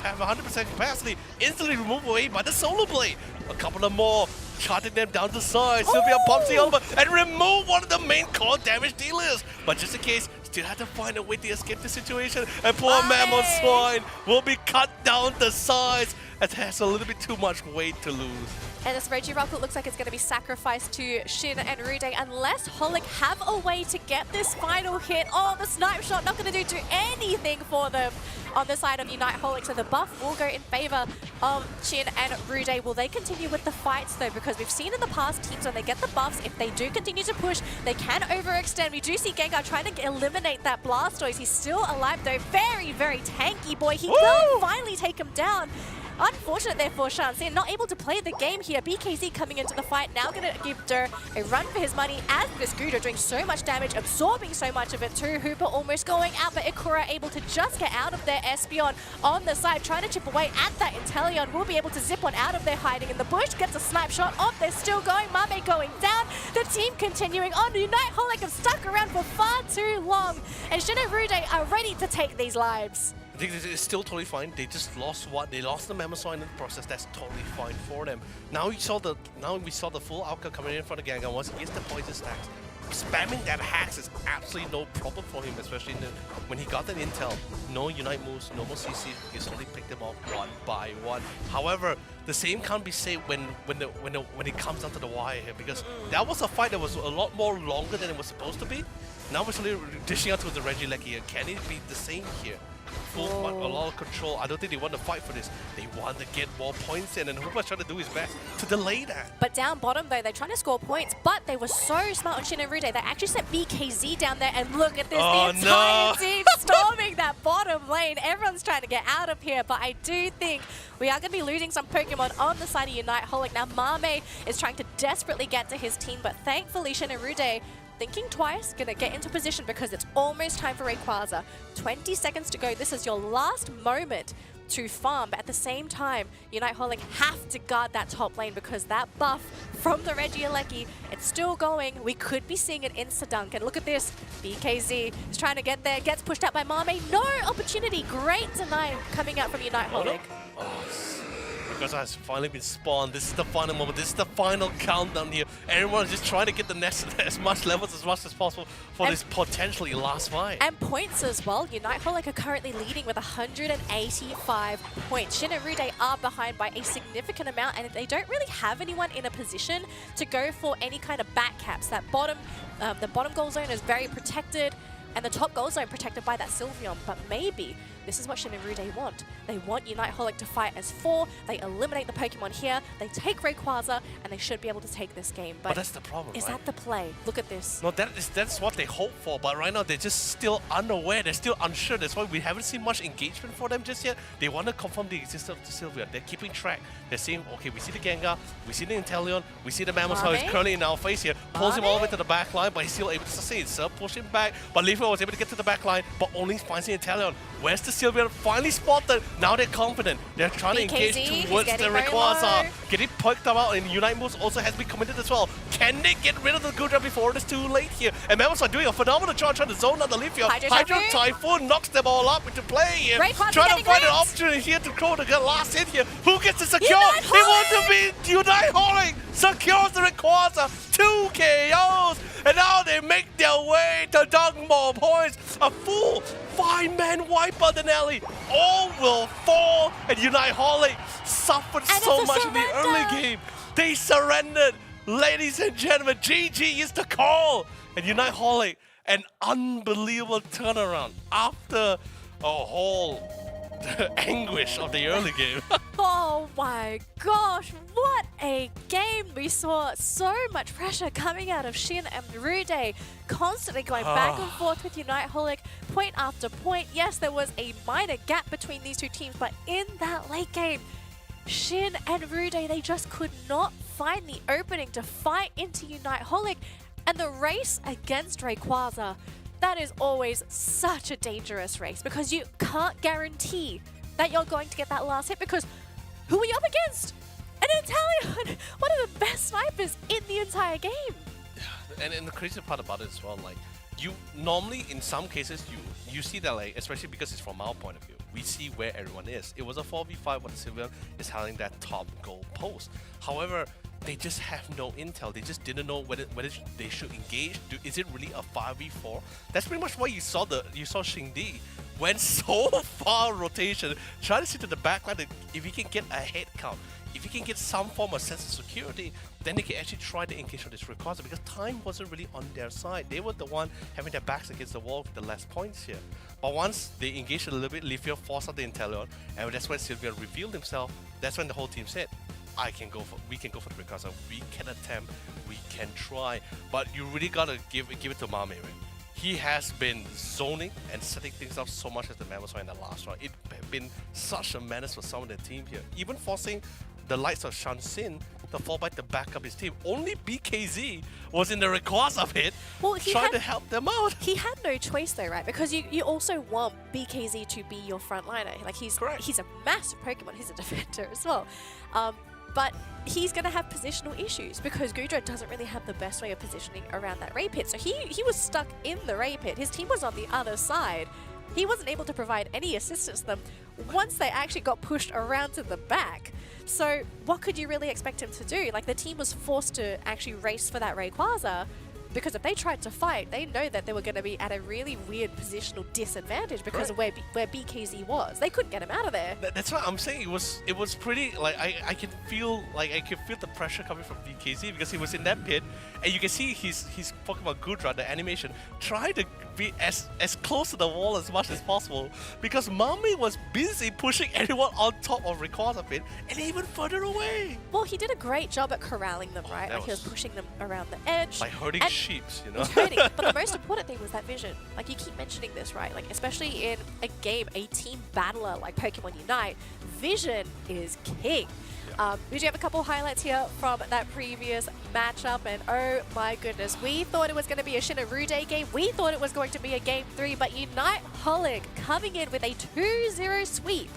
have 100% capacity, instantly removed away by the Solar Blade. A couple of more, charting them down the side. Sylveon pumps the over and remove one of the main core damage dealers. But just in case, still have to find a way to escape the situation. And poor Mammoth Swine will be cut down the sides. It has a little bit too much weight to lose. And this Reggie Rocket looks like it's going to be sacrificed to Shin and Rude unless Holic have a way to get this final hit. Oh, the snipe shot not going to do anything for them on the side of Unite Holic. So the buff will go in favor of Shin and Rude. Will they continue with the fights though? Because we've seen in the past teams when they get the buffs, if they do continue to push, they can overextend. We do see Gengar trying to eliminate that Blastoise. He's still alive though. Very, very tanky boy. He will finally take him down. Unfortunate there for Shansin, not able to play the game here. BKZ coming into the fight, now going to give Dur a run for his money as this Gudra doing so much damage, absorbing so much of it too. Hooper almost going out, but Ikura able to just get out of there. Espion on the side, trying to chip away at that Inteleon. Will be able to zip one out of there, hiding in the bush, gets a snipe shot off. They're still going, Mame going down. The team continuing on. Unite Holic have stuck around for far too long, and Shin and Rude are ready to take these lives. I think it's still totally fine. They just lost they lost the Mammoth in the process. That's totally fine for them. Now we saw the full outcome coming in from the Gengar. Once he gets the poison stacks, spamming that hacks is absolutely no problem for him, especially when he got that intel. No Unite moves, no more CC. He slowly picked them off one by one. However, the same can't be said when it comes down to the wire here, because that was a fight that was a lot more longer than it was supposed to be. Now we're slowly dishing out with the Reggie Lecky. Can it be the same here? A lot of control. I don't think they want to fight for this. They want to get more points in, and Hooper's trying to do his best to delay that. But down bottom though, they're trying to score points, but they were so smart on Shin and Rude. They actually sent BKZ down there, and look at this, the entire team storming that bottom lane. Everyone's trying to get out of here, but I do think we are going to be losing some Pokemon on the side of Unite Holic. Now Mame is trying to desperately get to his team, but thankfully Shin and Rude thinking twice, gonna get into position because it's almost time for Rayquaza. 20 seconds to go. This is your last moment to farm, but at the same time, Unite Holic have to guard that top lane because that buff from the Regieleki, it's still going. We could be seeing an insta-dunk, and look at this. BKZ is trying to get there, gets pushed out by Mame. No opportunity. Great deny coming out from Unite Holic. Because has finally been spawned. This is the final moment. This is the final countdown here. Everyone is just trying to get the next as much levels as much as possible for this potentially last fight. And points as well. Unite Holic are currently leading with 185 points. Shin and Rude are behind by a significant amount, and they don't really have anyone in a position to go for any kind of back caps. That bottom, the bottom goal zone is very protected, and the top goal zone protected by that Sylveon. But maybe this is what Shin and Rude want. They want Unite Holic to fight as 4. They eliminate the Pokemon here. They take Rayquaza, and they should be able to take this game. But that's the problem, is right? that the play? Look at this. No, that's what they hope for. But right now, they're just still unaware. They're still unsure. That's why we haven't seen much engagement for them just yet. They want to confirm the existence of the Sylveon. They're keeping track. They're saying, okay, we see the Gengar, we see the Inteleon, we see the Mammoth is currently in our face here. Pulls him all the way to the back line, but he's still able to sustain. So push him back. But Leafy was able to get to the back line, but only finds the Inteleon. Where's the Sylveon? Finally spotted. Now they're confident. They're trying to engage towards the Rayquaza. Getting perked out, and Unite moves also has been committed as well. Can they get rid of the Gudra before it's too late here? And Mammoths are doing a phenomenal job trying to zone out the Leafy. Hydro Typhoon knocks them all up into play here. Trying to find an opportunity here to Crow to get last hit here. Who gets to secure? It wants to be Unite Holic. Secures the Rayquaza. 2 KOs. And now they make their way to dunk more points. A full 5-man wiper, Danelie. All will fall, and Unite Holic suffered so much in the early game. They surrendered. Ladies and gentlemen, GG is the call. And Unite Holic, an unbelievable turnaround after a whole anguish of the early game. Oh my gosh, what a game! We saw so much pressure coming out of Shin and Rude, constantly going back and forth with Unite Holic, point after point. Yes, there was a minor gap between these two teams, but in that late game, Shin and Rude, they just could not find the opening to fight into Unite Holic, and the race against Rayquaza, that is always such a dangerous race because you can't guarantee that you're going to get that last hit because who are you up against? An Inteleon! One of the best snipers in the entire game! And the crazy part about it as well, like, you normally, in some cases, you see that, like, especially because it's from our point of view, we see where everyone is. It was a 4v5 where the Sylveon is handling that top goal post. However, they just have no intel. They just didn't know whether they should engage. Is it really a 5v4? That's pretty much why you saw Xingdi went so far rotation, trying to sit to the back line. If he can get a head count, if he can get some form of sense of security, then they can actually try to engage on this Rayquaza because time wasn't really on their side. They were the one having their backs against the wall with the less points here. But once they engaged a little bit, Leafy forced out the Inteleon, and that's when Sylveon revealed himself. That's when the whole team said, we can go for the Rayquaza. We can attempt, we can try, but you really gotta give it to Mame, right? He has been zoning and setting things up so much as the Mammoths in the last round. It's been such a menace for some of the team here, even forcing the likes of Shanxin to fall back to back up his team. Only BKZ was in the Rayquaza pit, trying to help them out. He had no choice though, right? Because you also want BKZ to be your frontliner. Like he's a massive Pokemon. He's a defender as well. But he's going to have positional issues because Gudra doesn't really have the best way of positioning around that Ray pit. So he was stuck in the Ray pit. His team was on the other side. He wasn't able to provide any assistance to them once they actually got pushed around to the back. So what could you really expect him to do? Like the team was forced to actually race for that Rayquaza because if they tried to fight, they know that they were going to be at a really weird positional disadvantage because of where BKZ was. They couldn't get him out of there. That's what I'm saying. It was pretty, like, I can feel the pressure coming from BKZ because he was in that pit, and you can see his Pokemon Gudra, the animation, trying to be as close to the wall as much as possible because Mame was busy pushing everyone on top of Rayquaza pit and even further away. Well, he did a great job at corralling them, right? Like he was pushing them around the edge. Like herding sheeps, you know? But the most important thing was that vision. Like you keep mentioning this, right? Like especially in a game, a team battler like Pokemon Unite, vision is king. We do have a couple highlights here from that previous matchup, and oh my goodness, we thought it was going to be a Shin and Rude game. We thought it was going to be a Game 3, but Unite Holic coming in with a 2-0 sweep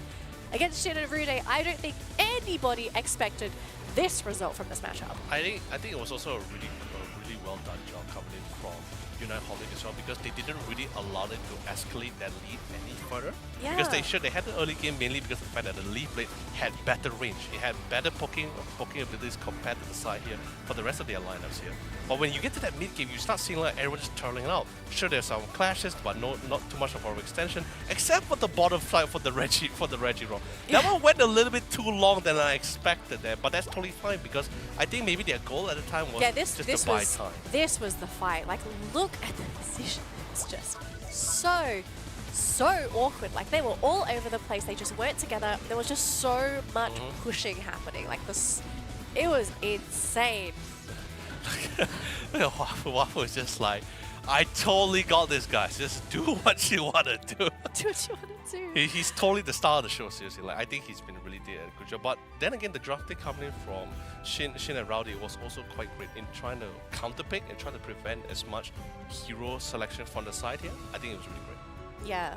against Shin and Rude. I don't think anybody expected this result from this matchup. I think it was also a really well done job coming in from Unite Holic as well, because they didn't really allow it to escalate that lead any further. Yeah. Because they had the early game mainly because of the fact that the Leaf Blade had better range. It had better poking abilities compared to the side here for the rest of their lineups here. But when you get to that mid game, you start seeing like everyone just turning out. Sure, there's some clashes, but not too much of an extension, except for the bottom flight for the Reggie roll. That one went a little bit too long than I expected there, but that's totally fine because I think maybe their goal at the time was just to buy time. This was the fight. Like, look at the position. It's just so awkward. Like, they were all over the place. They just weren't together. There was just so much pushing happening. Like, this, it was insane. Waffle is just like, I totally got this, guys. Just do what you want to do. Do what you want to do. He's totally the star of the show, seriously. Like, I think he's been really doing a good job. But then again, the drafting coming in from Shin and Rowdy was also quite great in trying to counterpick and trying to prevent as much hero selection from the side here. I think it was really great. Yeah.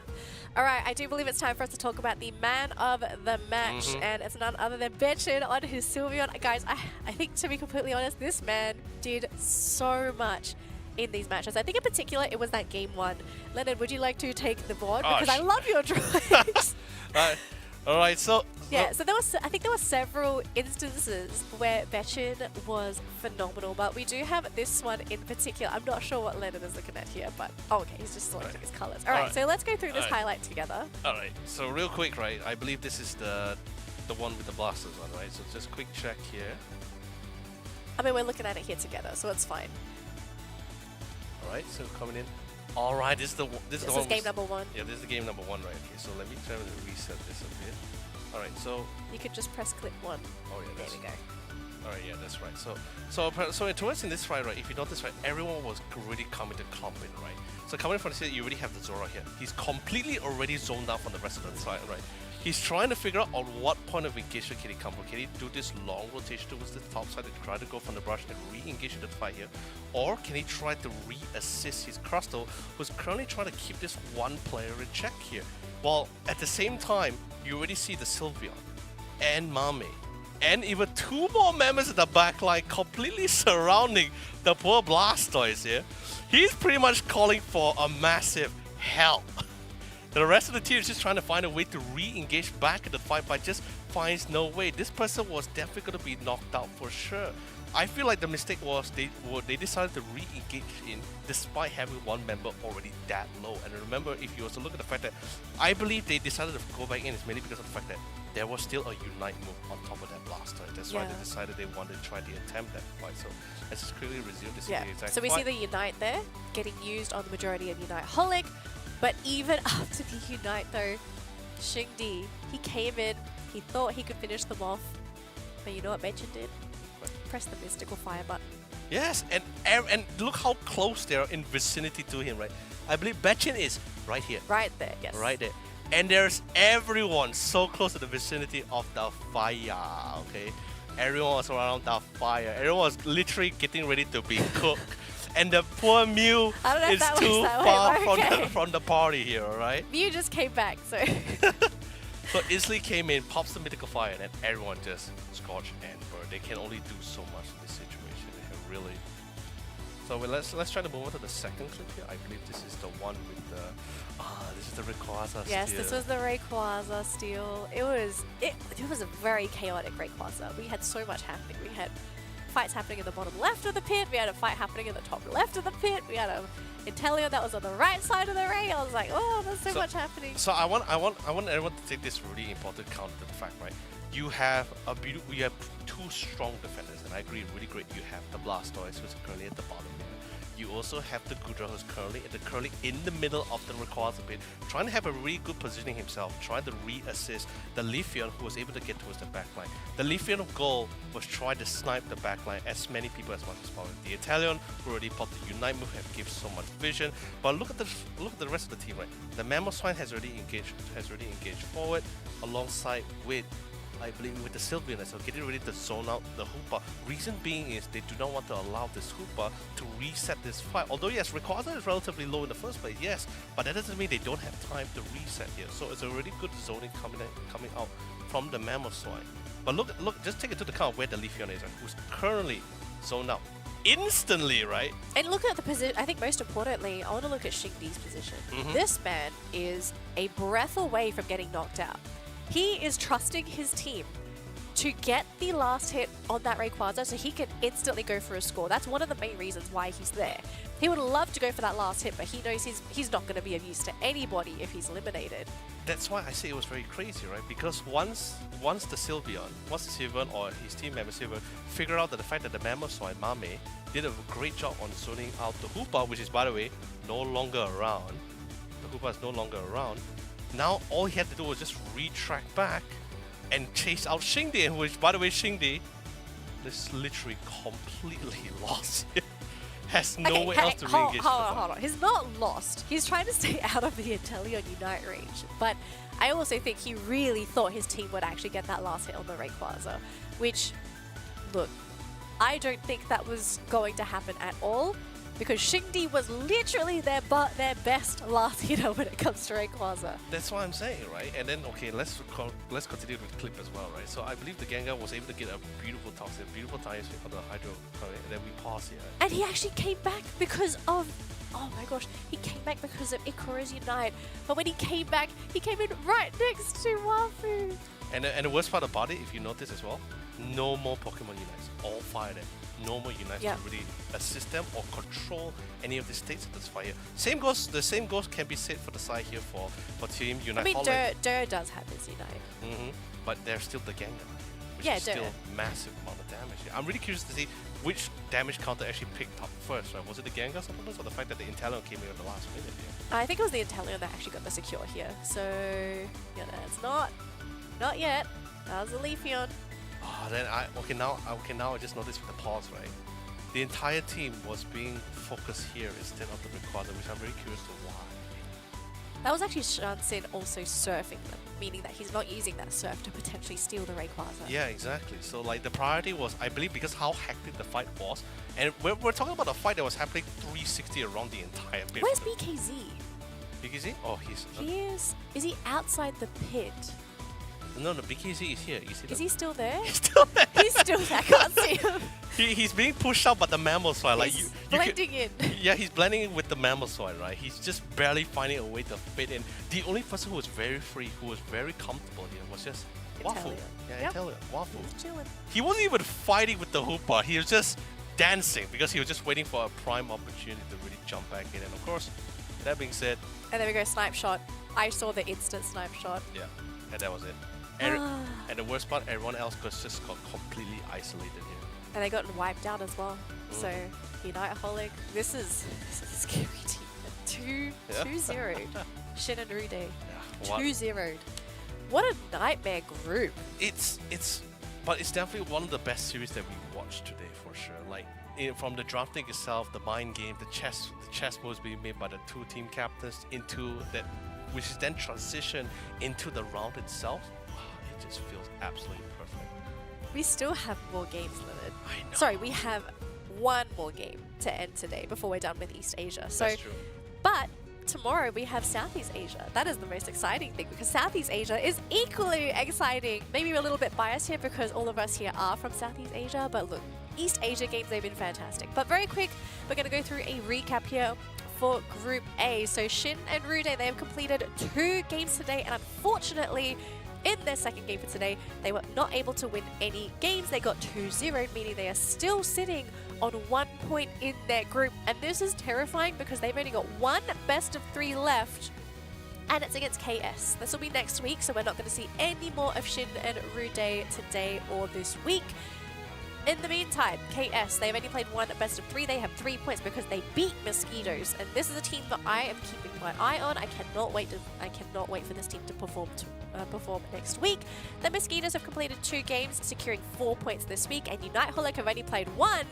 All right, I do believe it's time for us to talk about the man of the match, and it's none other than Betchin on his Sylveon. Guys, I think, to be completely honest, this man did so much in these matches. I think in particular it was that game one. Leonard, would you like to take the board? Because I love your choice. All right, so... Yeah, so I think there were several instances where Betchin was phenomenal, but we do have this one in particular. I'm not sure what Leonard is looking at here, but okay, he's just selecting his colors. All right, so let's go through this highlight together. All right, so real quick, right? I believe this is the one with the blasters on, right? So just quick check here. I mean, we're looking at it here together, so it's fine. All right, so coming in. All right, this is game number one. Yeah, this is game number one, right? Okay, so let me try to reset this a bit. All right, so you could just press click one. Oh yeah, there we go. All right, yeah, that's right. So towards in this fight, right? If you notice, right, everyone was really coming to clump in, right? So coming from the side, you already have the Zora here. He's completely already zoned out from the rest of the side, right? He's trying to figure out on what point of engagement can he come from. Can he do this long rotation towards the top side and try to go from the brush and re-engage in the fight here? Or can he try to re-assist his Crustle, who's currently trying to keep this one player in check here? While at the same time, you already see the Sylveon and Mame and even two more members in the backline completely surrounding the poor Blastoise here. He's pretty much calling for a massive help. The rest of the team is just trying to find a way to re-engage back in the fight, but just finds no way. This person was definitely going to be knocked out for sure. I feel like the mistake was they decided to re-engage in despite having one member already that low. And remember, if you also look at the fact that I believe they decided to go back in is mainly because of the fact that there was still a Unite move on top of that Blaster. That's why they decided they wanted to try to attempt that fight. So let's just quickly resume this exact fight. So we see the Unite there getting used on the majority of Unite Holic. But even after the Unite though, Xingdi, he came in, he thought he could finish them off. But you know what Betchin did? Press the mystical fire button. Yes, and look how close they are in vicinity to him, right? I believe Betchin is right here. Right there, yes. Right there. And there's everyone so close to the vicinity of the fire, okay? Everyone was around the fire. Everyone was literally getting ready to be cooked. And the poor Mew is too far from the party here, alright? Mew just came back, so... So Isley came in, pops the mythical fire, and then everyone just scorch and burn. They can only do so much in this situation. They have really. So let's try to move on to the second clip here. I believe this is the one with the this is the Rayquaza steal. Yes, this was the Rayquaza steal. It was a very chaotic Rayquaza. We had so much happening. We had fights happening in the bottom left of the pit. We had a fight happening in the top left of the pit. We had a Inteleon that was on the right side of the ray. I was like, oh, there's so much happening. So I want everyone to take this really important count to the fact, right? You have two strong defenders, and I agree, really great. You have the Blastoise, who's currently at the bottom here. You also have the Gudra, who's currently in the middle of the Rayquaza pit, trying to have a really good positioning himself, trying to re-assist the Leafeon, who was able to get towards the backline. The Leafeon goal was try to snipe the backline as many people as much as possible. The Italian, who already popped the Unite move, have given so much vision. But look at the rest of the team, right? The Mammoth Swine has already engaged forward alongside with I believe with the Sylveon as well, getting ready to zone out the Hoopa. Reason being is they do not want to allow this Hoopa to reset this fight. Although yes, Rayquaza is relatively low in the first place, yes, but that doesn't mean they don't have time to reset here. So it's a really good zoning coming out from the Mammothswine. But look, just take into account where the Leafeon is, right? Who's currently zoned out instantly, right? And look at the position. I think most importantly, I want to look at Xingdi's position. This man is a breath away from getting knocked out. He is trusting his team to get the last hit on that Rayquaza so he can instantly go for a score. That's one of the main reasons why he's there. He would love to go for that last hit, but he knows he's not going to be of use to anybody if he's eliminated. That's why I say it was very crazy, right? Because once the Sylveon or his team member Sylveon figured out that the fact that the Mammothswine Mame did a great job on zoning out the Hoopa, which is, by the way, no longer around. The Hoopa is no longer around. Now all he had to do was just retrack back and chase out Xingdi, which, by the way, Xingdi is literally completely lost. Has nowhere else to re-engage. Hold on. He's not lost. He's trying to stay out of the Inteleon Unite range. But I also think he really thought his team would actually get that last hit on the Rayquaza, which, look, I don't think that was going to happen at all, because Xingdi was literally their best last hitter when it comes to Rayquaza. That's what I'm saying, right? And then, okay, let's continue with the clip as well, right? So I believe the Gengar was able to get a beautiful toxic, beautiful time swing for the Hydro, and then we pause here. And he actually came back because of, oh my gosh, he came back because of Ikaru's Unite. But when he came back, he came in right next to Wafu. And the worst part about it, if you notice as well, no more Pokemon Unites, all fired at. No more Unites to really assist them or control any of the states of this fire. The same goes can be said for the side here for Team Unite. I mean, Dur does have his Unite. But there's still the Gengar, which is still massive amount of damage. I'm really curious to see which damage counter actually picked up first, right? Was it the Gengar supplements or the fact that the Inteleon came in at the last minute here? I think it was the Inteleon that actually got the secure here. So, yeah, it's not yet. That was the Leafeon. Oh, then now I just noticed with the pause, right? The entire team was being focused here instead of the Rayquaza, which I'm very curious to why. That was actually Shansin also surfing them, meaning that he's not using that surf to potentially steal the Rayquaza. Yeah, exactly. So like the priority was, I believe, because how hectic the fight was, and we're talking about a fight that was happening 360 around the entire pit. Where's BKZ? BKZ? Oh, Is he outside the pit? No, BKZ is here. Is he still there? He's still there. He's still there. I can't see him. He's being pushed out by the Mammothswine. Like He's blending in. Yeah, he's blending in with the Mammothswine, right? He's just barely finding a way to fit in. The only person who was very free, who was very comfortable here, was just Wafu. Yeah, Inteleon. Wafu. He's chilling. He wasn't even fighting with the Hoopa. He was just dancing because he was just waiting for a prime opportunity to really jump back in. And of course, that being said, and there we go, snipe shot. I saw the instant snipe shot. Yeah, and that was it. And the worst part, everyone else just got completely isolated here. And they got wiped out as well. So, Unite-holic, this is a scary team. 2-0. Shin and Rude. 2-0. What a nightmare group. But it's definitely one of the best series that we watched today for sure. Like from the drafting itself, the mind game, the chess moves being made by the two team captains into that, which is then transitioned into the round itself. It just feels absolutely perfect. We still have more games, Leonard. I know. Sorry, we have one more game to end today before we're done with East Asia. So, that's true. But tomorrow we have Southeast Asia. That is the most exciting thing because Southeast Asia is equally exciting. Maybe we're a little bit biased here because all of us here are from Southeast Asia, but look, East Asia games, they've been fantastic. But very quick, we're going to go through a recap here for Group A. So Shin and Rude, they have completed 2 games today, and unfortunately, in their second game for today, they were not able to win any games. They got 2-0, meaning they are still sitting on 1 point in their group. And this is terrifying because they've only got 1 best of 3 left, and it's against KS. This will be next week, so we're not going to see any more of Shin and Rude today or this week. In the meantime, KS, they've only played 1 best of 3. They have 3 points because they beat Mosquitoes, and this is a team that I am keeping my eye on. I cannot wait for this team to perform next week. The Mosquitoes have completed 2 games, securing 4 points this week, and Unite-holic have only played 1,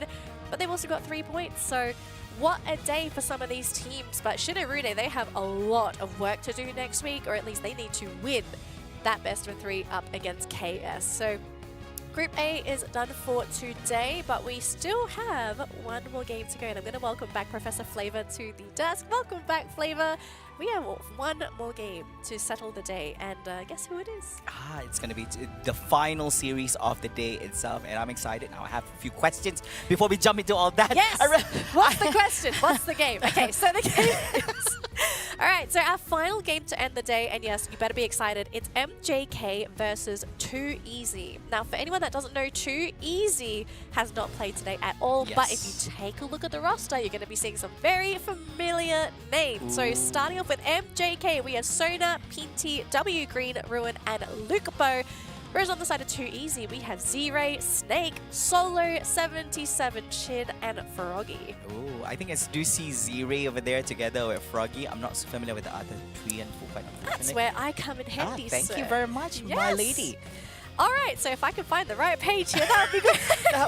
but they've also got 3 points. So what a day for some of these teams. But Shin and Rude, they have a lot of work to do next week, or at least they need to win that best of 3 up against KS. So Group A is done for today, but we still have one more game to go, and I'm going to welcome back Professor Flava to the desk. Welcome back, Flava. We have one more game to settle the day, and guess who it is? It's going to be the final series of the day itself, and I'm excited. Now I have a few questions before we jump into all that. Yes! What's the question? What's the game? Okay, so the game is... All right, so our final game to end the day, and yes, you better be excited. It's MJK versus Too Easy. Now, for anyone that doesn't know, Too Easy has not played today at all, but if you take a look at the roster, you're going to be seeing some very familiar names. So starting off with MJK, we have Sona, Pinty, W Green, Ruin, and Lukapo. Whereas on the side of Too Easy, we have Z-Ray, Snake, Solo, 77 Chin, and Froggy. Oh, I think I do see Z-Ray over there together with Froggy. I'm not so familiar with the other 3 and 4. That's where I come in handy, thank you very much, my lady. All right, so if I can find the right page here, that would be good.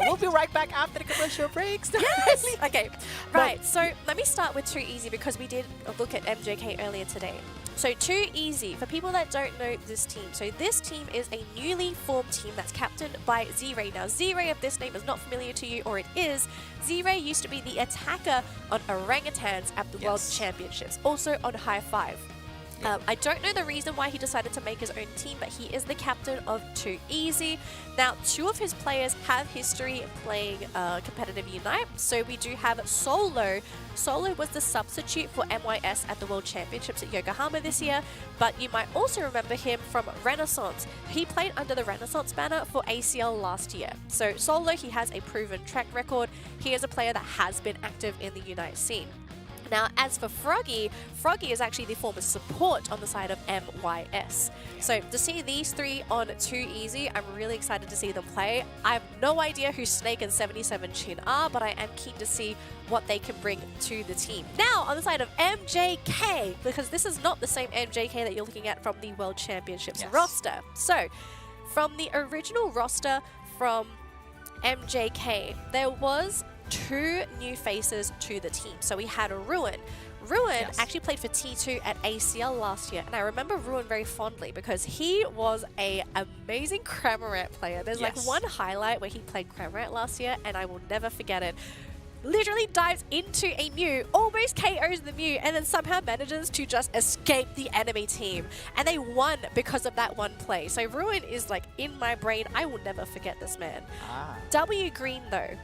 We'll be right back after the commercial breaks. Yes! Okay, right, so let me start with Too Easy because we did look at MJK earlier today. So Too Easy, for people that don't know this team, so this team is a newly formed team that's captained by Z-Ray. Now Z-Ray, if this name is not familiar to you, or it is, Z-Ray used to be the attacker on orangutans at the World Championships, also on High Five. I don't know the reason why he decided to make his own team, but he is the captain of Too Easy. Now, 2 of his players have history playing competitive Unite. So we do have Solo. Solo was the substitute for MYS at the World Championships at Yokohama this year, but you might also remember him from Renaissance. He played under the Renaissance banner for ACL last year. So Solo, he has a proven track record. He is a player that has been active in the Unite scene. Now, as for Froggy, Froggy is actually the former support on the side of MYS. So to see these 3 on Too Easy, I'm really excited to see them play. I have no idea who Snake and 77 Chin are, but I am keen to see what they can bring to the team. Now, on the side of MJK, because this is not the same MJK that you're looking at from the World Championships roster. So, from the original roster from MJK, there was 2 new faces to the team. So we had Ruin. Ruin actually played for T2 at ACL last year, and I remember Ruin very fondly because he was an amazing Cramorant player. There's like one highlight where he played Cramorant last year, and I will never forget it. Literally dives into a Mew, almost KOs the Mew, and then somehow manages to just escape the enemy team. And they won because of that one play. So Ruin is like in my brain. I will never forget this man. W Green though.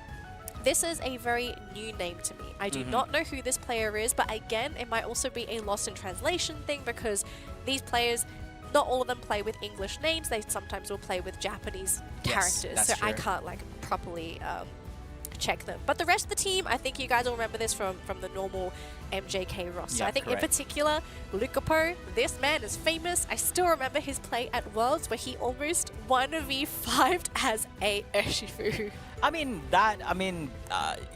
This is a very new name to me. I do not know who this player is, but again, it might also be a lost in translation thing because these players, not all of them play with English names. They sometimes will play with Japanese characters. So I can't like properly check them. But the rest of the team, I think you guys will remember this from the normal MJK roster. I think in particular, Lukapo, this man is famous. I still remember his play at Worlds where he almost 1v5'd as a Urshifu.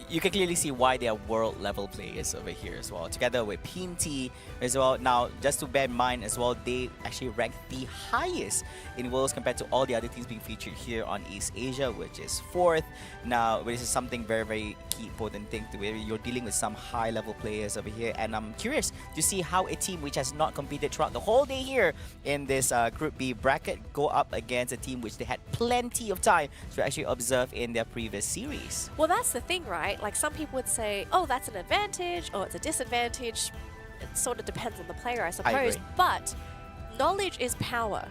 You can clearly see why they are world level players over here as well, together with Pinty as well. Now, just to bear in mind as well, they actually rank the highest in Worlds compared to all the other teams being featured here on East Asia, which is 4th. Now, this is something very, very key, important thing to where you're dealing with some high level players over here, and I'm curious to see how a team which has not competed throughout the whole day here in this Group B bracket go up against a team which they had plenty of time to actually observe in their previous series. Well, that's the thing, right? Like some people would say, oh, that's an advantage or it's a disadvantage. It sort of depends on the player, I suppose. I agree. But knowledge is power,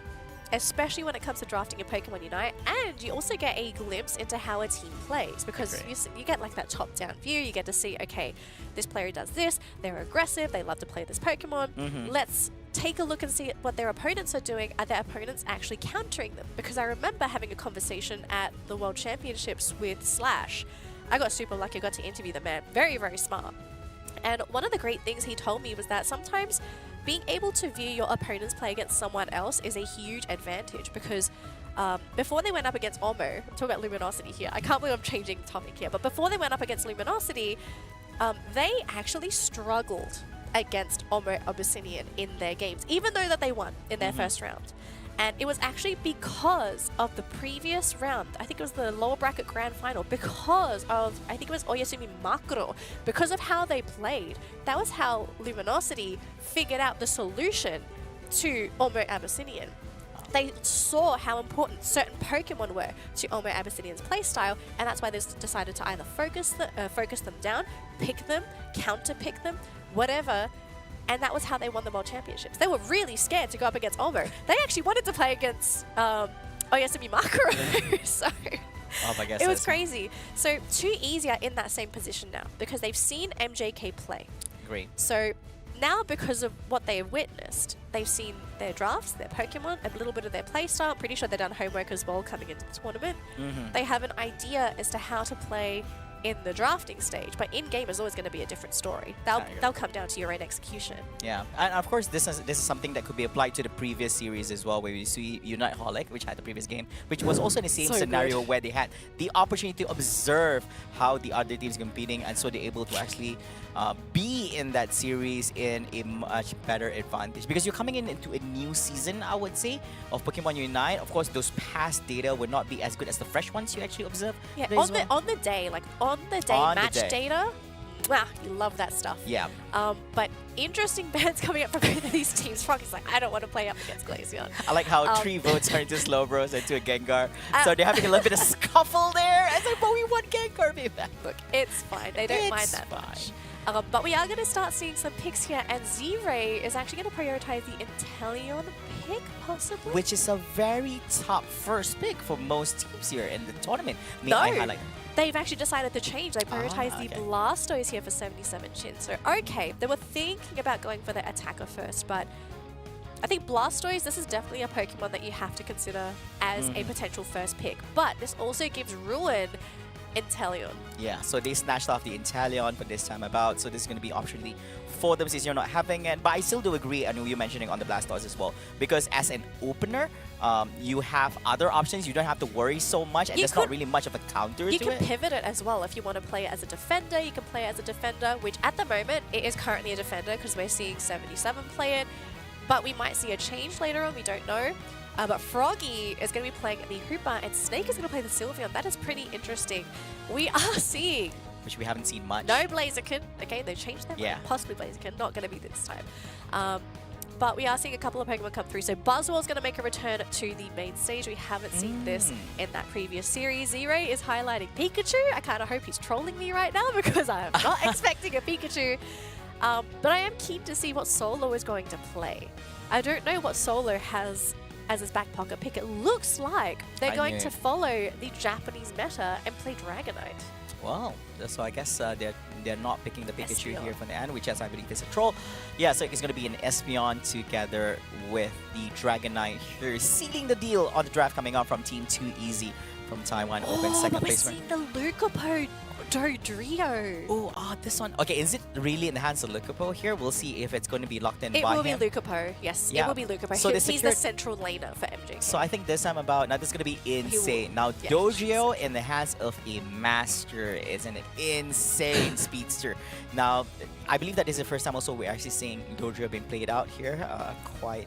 especially when it comes to drafting in Pokemon Unite, and you also get a glimpse into how a team plays because you get like that top-down view. You get to see, okay, this player does this, they're aggressive, they love to play this Pokemon. Let's take a look and see what their opponents are doing. Are their opponents actually countering them? Because I remember having a conversation at the World Championships with Slash. I got super lucky, I got to interview the man. Very, very smart. And one of the great things he told me was that sometimes being able to view your opponents play against someone else is a huge advantage because before they went up against Omo, I'm talking about Luminosity here, I can't believe I'm changing topic here, but before they went up against Luminosity, they actually struggled against Omo Abyssinian in their games, even though that they won in their first round. And it was actually because of the previous round, I think it was the lower bracket grand final, because of, I think it was Oyasumi Makuro, because of how they played. That was how Luminosity figured out the solution to Omo Abyssinian. they saw how important certain Pokemon were to Omo Abyssinian's playstyle, and that's why they decided to either focus them down, pick them, counter-pick them, whatever, and that was how they won the World Championships. They were really scared to go up against Omo. They actually wanted to play against Oyasumi Makaro, so Oh my gosh. it was crazy. So 2EZ are in that same position now because they've seen MJK play. Great. So now, because of what they have witnessed, they've seen their drafts, their Pokemon, a little bit of their playstyle. I'm pretty sure they've done homework as well coming into the tournament. They have an idea as to how to play in the drafting stage, but in-game is always going to be a different story. They'll come down to your own execution. Yeah, and of course this is something that could be applied to the previous series as well, where we see Unite Holic, which had the previous game, which was also in the same So scenario good. where they had the opportunity to observe how the other teams competing, and so they're able to actually be in that series in a much better advantage, because you're coming into a new season, I would say, of Pokemon Unite. Of course, those past data would not be as good as the fresh ones you actually observe. Yeah, there as well. on the day On the match day. data, wow, you love that stuff. Yeah. But interesting bans coming up from both of these teams. Frog is like, I don't want to play up against Glaceon. I like how 3 votes are into Slowbros and to a Gengar. Uh, So they're having a little bit of scuffle there. It's like, but we want Gengar, baby. Look, it's fine. They don't mind It's that fine. much. But we are going to start seeing some picks here, and Z-Ray is actually going to prioritize the Inteleon pick, possibly. Which is a very top first pick for most teams here in the tournament. May No. I highlight? They've actually decided to change. They prioritized the okay. Blastoise here for 77 chin. So, okay, they were thinking about going for the attacker first, but I think Blastoise, this is definitely a Pokemon that you have to consider as a potential first pick. But this also gives Ruin Inteleon. Yeah, so they snatched off the Inteleon for this time about. So this is going to be optionally for them since you're not having it. But I still do agree, I know you're mentioning on the Blastoise as well. Because as an opener, you have other options. You don't have to worry so much. And You there's not could- really much of a counter You to can it. pivot it as well if you want to play it as a defender. You can play it as a defender, which at the moment it is currently a defender because we're seeing 77 play it. But we might see a change later on. We don't know. But Froggy is going to be playing the Hoopa, and Snake is going to play the Sylveon. That is pretty interesting. We are seeing Which we haven't seen much. no Blaziken. Okay, they changed their mind. Yeah. Possibly Blaziken. Not going to be this time. But we are seeing a couple of Pokemon come through. So Buzzwell's going to make a return to the main stage. We haven't seen this in that previous series. Z-Ray is highlighting Pikachu. I kind of hope he's trolling me right now because I am not expecting a Pikachu. But I am keen to see what Solo is going to play. I don't know what Solo has as his back pocket pick. It looks like they're I going knew to it. follow the Japanese meta and play Dragonite. Well, so I guess they're not picking the Pikachu Espeon. here from the end, which is, I believe, is a troll. Yeah, so it's going to be an Espeon together with the Dragonite here, sealing the deal on the draft coming out from Team 2EZ from Taiwan. Open second but we're placement. seeing the Lucapo Dodrio. Oh, this one. Okay, is it really enhanced the Lucapo here? We'll see if it's going to be locked in It by will him. be Lucapo, yes. Yeah. It will be Lucapo. So they He's the secured- central laner for MJ. So I think this time about, now this is going to be insane. Now, yeah, Dodrio in the hands of a master is an insane speedster. Now, I believe that is the first time also we're actually seeing Dodrio being played out here. Quite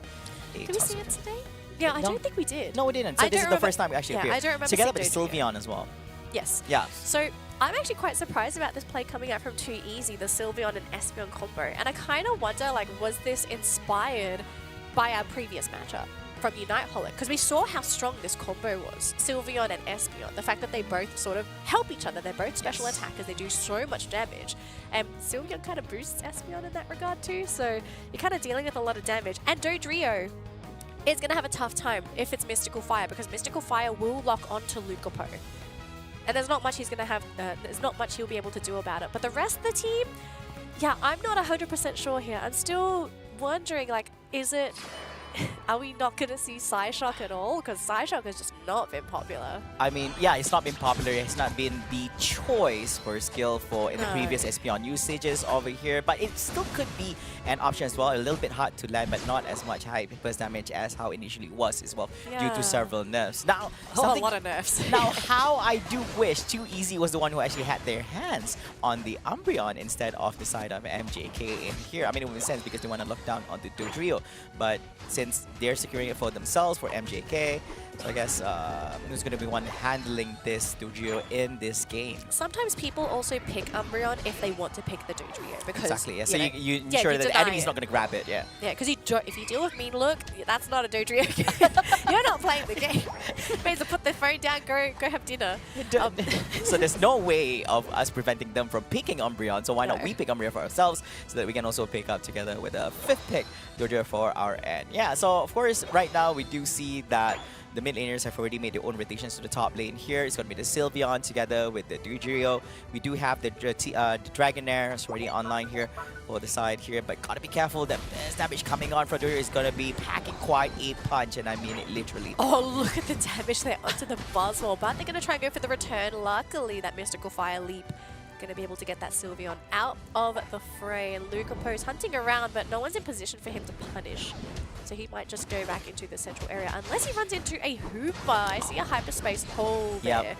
a Did we tough see it situation. today? Yeah, I No. don't think we did. No, we didn't. So I this is don't the remember- first time we actually yeah, appeared. I don't remember Together with seeing Sylveon as well. Yes. Yeah. So I'm actually quite surprised about this play coming out from 2EZ, the Sylveon and Espeon combo. And I kind of wonder, like, was this inspired by our previous matchup from Unite Holic? Because we saw how strong this combo was, Sylveon and Espeon. The fact that they both sort of help each other. They're both special Yes. attackers. They do so much damage. And Sylveon kind of boosts Espeon in that regard too. So you're kind of dealing with a lot of damage. And Dodrio is going to have a tough time if it's Mystical Fire, because Mystical Fire will lock onto Lucapo. And there's not much he's going to have, there's not much he'll be able to do about it. But the rest of the team, yeah, I'm not 100% sure here. I'm still wondering, like, is it, are we not going to see Psyshock at all? Because Psyshock has just not been popular. I mean, yeah, it's not been popular. It's not been the choice for skill for in the No. previous Espeon usages over here, but it still could be an option as well. A little bit hard to land, but not as much high burst damage as how initially was as well, due Yeah. to several nerfs. Now, Oh, a something- lot of nerfs. now, how I do wish 2EZ was the one who actually had their hands on the Umbreon instead of the side of MJK in here. I mean, it would make sense because they want to lock down on the Dodrio, but since they're securing it for themselves, for MJK, So I guess who's going to be one handling this Dojiro in this game? Sometimes people also pick Umbreon if they want to pick the Dojiro because Exactly. Yeah. So know, you ensure that the deny enemy's it. not going to grab it. Yeah. Yeah, because if you deal with Mean Look, that's not a Dojiro. You're not playing the game. Means to put their phone down, go have dinner. So there's no way of us preventing them from picking Umbreon. So why not No. we pick Umbreon for ourselves so that we can also pick up together with a 5th pick Dojiro for our end. Yeah. So of course, right now we do see that the mid laners have already made their own rotations to the top lane here. It's going to be the Sylveon together with the Dojiro. We do have the Dragonair. It's already online here for the side here, but gotta be careful that this damage coming on from Dojiro is going to be packing quite a punch, and I mean it literally. Oh, look at the damage there onto the Buzzwole, but they're going to try and go for the return. Luckily, that Mystical Fire Leap going to be able to get that Sylveon out of the fray. And Lucapo's hunting around, but no one's in position for him to punish. So he might just go back into the central area, unless he runs into a Hooper. I see a hyperspace hole there. Yep.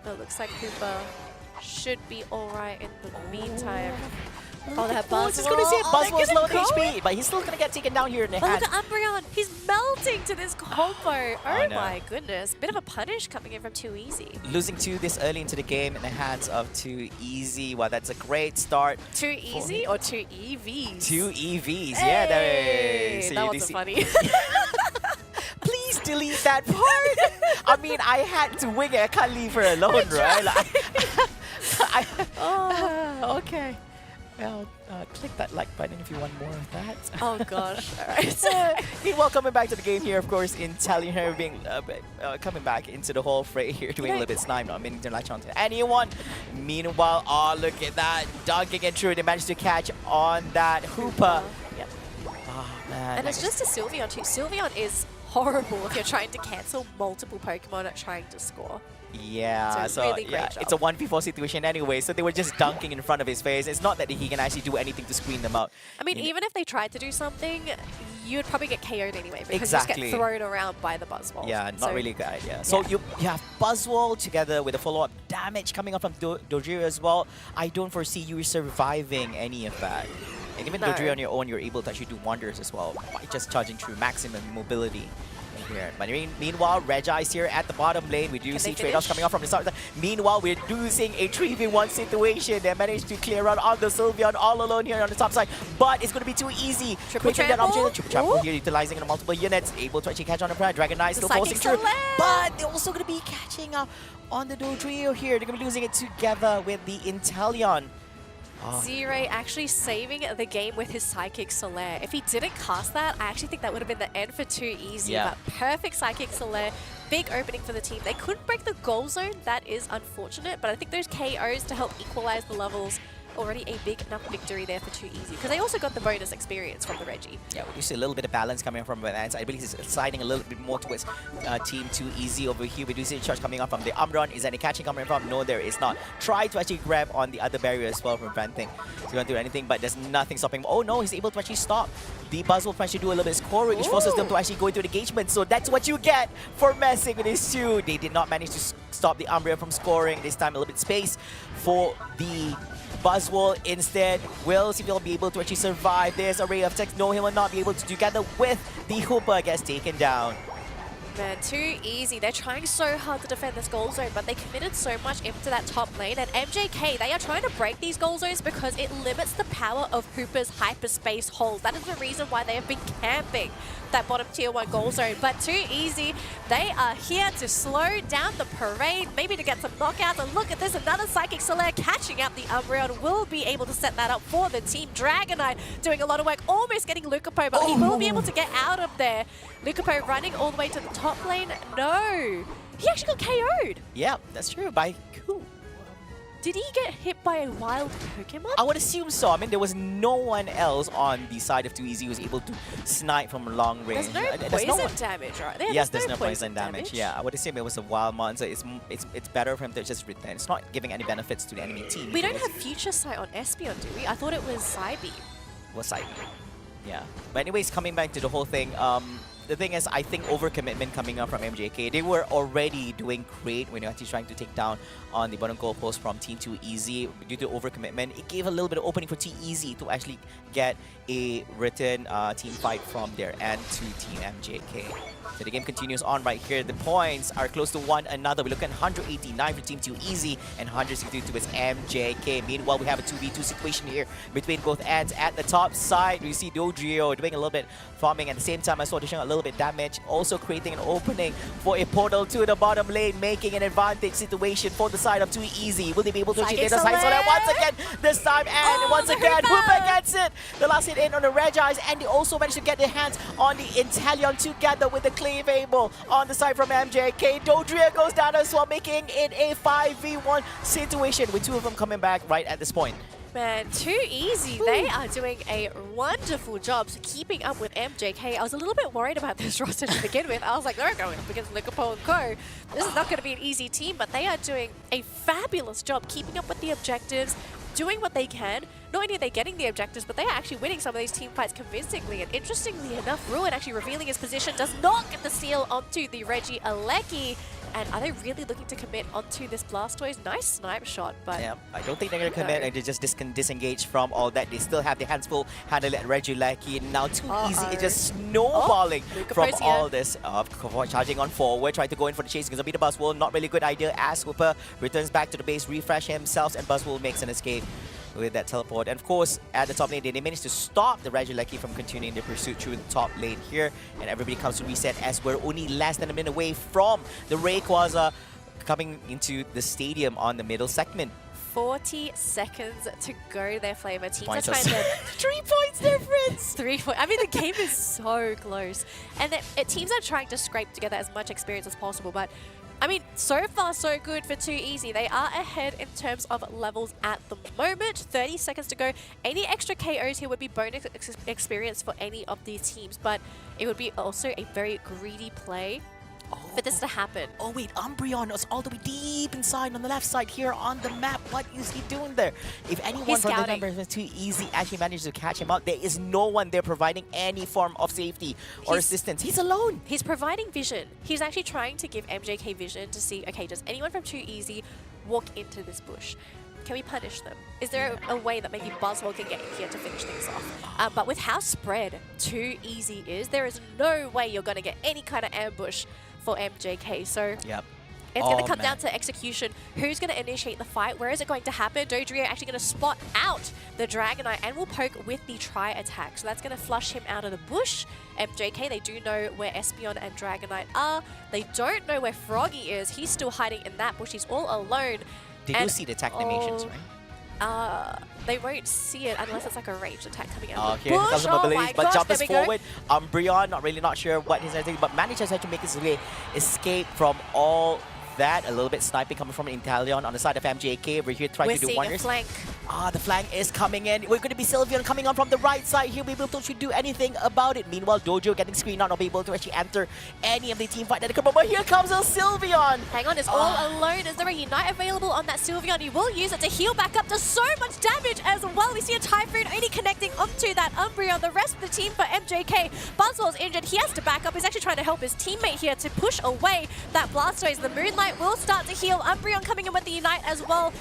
But it looks like Hooper should be alright in the meantime. Oh, that Buzzwole. I was just going to say, Oh, they're Buzzwole's gonna low go HP, but he's still going to get taken down here in the Oh, hand. look at Umbreon. He's melting to this combo. Oh, no. my goodness. Bit of a punish coming in from Too Easy. Losing 2 this early into the game in the hands of Too Easy. Well, that's a great start. Too Easy or Too EVs? 2 EVs. Yeah, there Hey, is. So that you do wasn't see- funny. Please delete that part. I mean, I had to wing it. I can't leave her alone, right? Like, Oh. okay. Well, click that like button if you want more of that. Oh gosh. All right. Meanwhile, coming back to the game here, of course, in telling her being coming back into the whole fray here, doing a little bit snipe, not meaning to latch onto anyone. Meanwhile, oh look at that, dunking it through. They managed to catch on that Hooper. Yep. Oh man. And it's just a Sylveon too. Sylveon is horrible if you're trying to cancel multiple Pokemon at trying to score. Yeah, So so really great yeah, job. it's a 1v4 situation anyway, so they were just dunking in front of his face. It's not that he can actually do anything to screen them out. I mean, You know- even if they tried to do something, you'd probably get KO'd anyway because Exactly. you just get thrown around by the Buzzwole. Yeah, not So- really a good idea. So yeah. you have Buzzwole together with a follow-up damage coming up from Dojiro as well. I don't foresee you surviving any of that. And even No. Dojiro on your own, you're able to actually do wonders as well by just charging through maximum mobility. Here. But meanwhile, Regi's here at the bottom lane. We do Can see they trade-offs finish? coming up from the start. Meanwhile, we're losing a 3v1 situation. They managed to clear out on the Sylveon all alone here on the top side. But it's going to be too easy. Triple Quick that trample? opportunity. Triple trample Ooh. here, utilizing on multiple units. Able to actually catch on the Pride. Dragon Knight still Psychic forcing through. Select! But they're also going to be catching up on the Dodrio here. They're going to be losing it together with the Inteleon. Oh. Zero actually saving the game with his Psychic Solaire. If he didn't cast that, I actually think that would have been the end for Too Easy. Yeah. But perfect Psychic Solaire. Big opening for the team. They couldn't break the goal zone. That is unfortunate. But I think those KOs to help equalize the levels, already a big enough victory there for Too Easy. Because they also got the bonus experience from the Reggie. Yeah, we do see a little bit of balance coming from Vance. I believe he's sliding a little bit more towards Team Too Easy over here. We do see a charge coming up from the Umbreon. Is any catching coming from? No, there is not. Try to actually grab on the other barrier as well from preventing. So he won't do anything, but there's nothing stopping him. Oh no, he's able to actually stop. The Buzzwole actually do a little bit of scoring, which forces them to actually go into engagement. So that's what you get for messing with these two. They did not manage to stop the Umbreon from scoring. This time a little bit space for the Buzzwole instead. Will see if he'll be able to actually survive this array of attacks. No, he will not be able to, together with the Hooper, gets taken down. Man, Too Easy. They're trying so hard to defend this goal zone, but they committed so much into that top lane. And MJK, they are trying to break these goal zones because it limits the power of Hooper's hyperspace holes. That is the reason why they have been camping that bottom tier 1 goal zone. But Too Easy, they are here to slow down the parade, maybe to get some knockouts. And look at this, another Psychic Solaire catching out the Umbreon will be able to set that up for the team. Dragonite doing a lot of work, almost getting Lucapo, but he will be able to get out of there. Lucapo running all the way to the top lane. No, he actually got KO'd. Yeah, that's true. By who? Did he get hit by a wild Pokemon? I would assume so. I mean, there was no one else on the side of Too Easy who was able to snipe from long range. There's no poison damage, right? Yeah, Yes, there's no poison damage. Yeah, I would assume it was a wild monster. It's better for him to just return. It's not giving any benefits to the enemy team. We don't have Future Sight on Espeon, do we? I thought it was Psybeam. What's side? Yeah. But anyways, coming back to the whole thing, the thing is, I think overcommitment coming up from MJK. They were already doing great when they were actually trying to take down on the bottom goal post from Team Too Easy. Due to overcommitment, it gave a little bit of opening for Too Easy to actually get a written team fight from their end to Team MJK. So the game continues on right here. The points are close to one another. We look at 189 for Team 2 Easy and 162 towards MJK. Meanwhile, we have a 2v2 situation here between both ends. At the top side, we see Dodrio doing a little bit farming at the same time as well, dishing a little bit damage, also creating an opening for a portal to the bottom lane, making an advantage situation for the side of 2 Easy. Will they be able to achieve the side solid once again this time? And once again, Hooper gets it. The last hit in on the Regis, and they also managed to get their hands on the Inteleon together with the Clave Able on the side from MJK. Dodrio goes down as well, making it a 5v1 situation with two of them coming back right at this point. Man, 2 Easy. They are doing a wonderful job keeping up with MJK. I was a little bit worried about this roster to begin with. I was like, they're going up against Liverpool and Co. This is not going to be an easy team, but they are doing a fabulous job keeping up with the objectives, doing what they can. Not only are they getting the objectives, but they are actually winning some of these team fights convincingly. And interestingly enough, Ruin actually revealing his position does not get the seal onto the Reggie Alecki. And are they really looking to commit onto this Blastoise? Nice snipe shot, but... Yeah, I don't think they're going to commit and they just disengage from all that. They still have their hands full, handle it Reggie Lackey. And now 2 Easy is just snowballing from all this. Charging on forward, trying to go in for the chase. It's going to be the Buzzwole. Not really good idea as Hooper returns back to the base, refresh himself, and Buzzwole makes an escape with that teleport. And of course, at the top lane, they managed to stop the Regieleki from continuing their pursuit through the top lane here. And everybody comes to reset as we're only less than a minute away from the Rayquaza coming into the stadium on the middle segment. 40 seconds to go there, Flava. Teams Points are trying to... 3 points difference! 3 points. I mean, the game is so close. And teams are trying to scrape together as much experience as possible, but I mean, so far so good for 2 Easy. They are ahead in terms of levels at the moment. 30 seconds to go. Any extra KOs here would be bonus experience for any of these teams, but it would be also a very greedy play for this to happen. Oh wait, Umbreon was all the way deep inside on the left side here on the map. What is he doing there? If anyone from the members of 2 Easy actually manages to catch him out, there is no one there providing any form of safety or assistance. He's alone. He's providing vision. He's actually trying to give MJK vision to see, okay, does anyone from 2 Easy walk into this bush? Can we punish them? Is there a way that maybe Buzzwole can get in here to finish things off? But with how spread 2 Easy is, there is no way you're going to get any kind of ambush for MJK. So yep. It's going to come down to execution. Who's going to initiate the fight? Where is it going to happen? Dodrio actually going to spot out the Dragonite and will poke with the Tri Attack. So that's going to flush him out of the bush. MJK, they do know where Espeon and Dragonite are. They don't know where Froggy is. He's still hiding in that bush. He's all alone. They do see the attack animations, right? They won't see it unless it's like a ranged attack coming out of the here bush. comes some abilities, but gosh, jump is there we forward. Umbreon, not sure what he's doing, but manages to make his way escape from all that. A little bit sniping coming from Inteleon on the side of MJK. We're here trying to do wonders. Flank. The flank is coming in. We're going to be Sylveon coming on from the right side here. We will not do anything about it. Meanwhile, Dojo getting screened out, not be able to actually enter any of the team fight. But here comes a Sylveon. Hang on, it's all alone. Is there a Unite available on that Sylveon? He will use it to heal back up. Does so much damage as well. We see a Typhoon only connecting onto that Umbreon. The rest of the team for MJK. Buzzwole's injured. He has to back up. He's actually trying to help his teammate here to push away that Blastoise. The Moonlight will start to heal. Umbreon coming in with the Unite as well.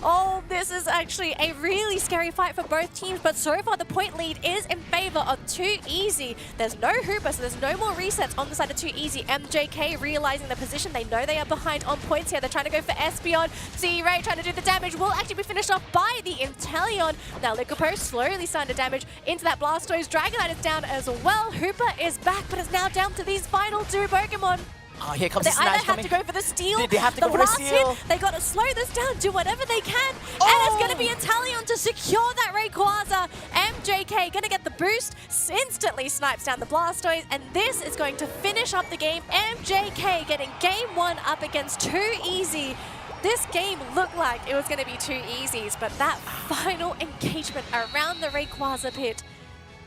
Oh, this is actually a really scary fight for both teams, but so far the point lead is in favor of 2 Easy. There's no Hooper, so there's no more resets on the side of 2 Easy. MJK realizing the position. They know they are behind on points here. They're trying to go for Espeon. C-Ray trying to do the damage. Will actually be finished off by the Inteleon. Now Licopo slowly starting to damage into that Blastoise. Dragonite is down as well. Hooper is back, but is now down to these final 2 Pokemon. Here comes they the snatch either have to go for the steal, they have to go for the steal. Hit, they got to slow this down, do whatever they can, and it's going to be Inteleon to secure that Rayquaza. MJK going to get the boost, instantly snipes down the Blastoise, and this is going to finish up the game. MJK getting game 1 up against 2 Easy. This game looked like it was going to be 2 Easies, but that final engagement around the Rayquaza pit,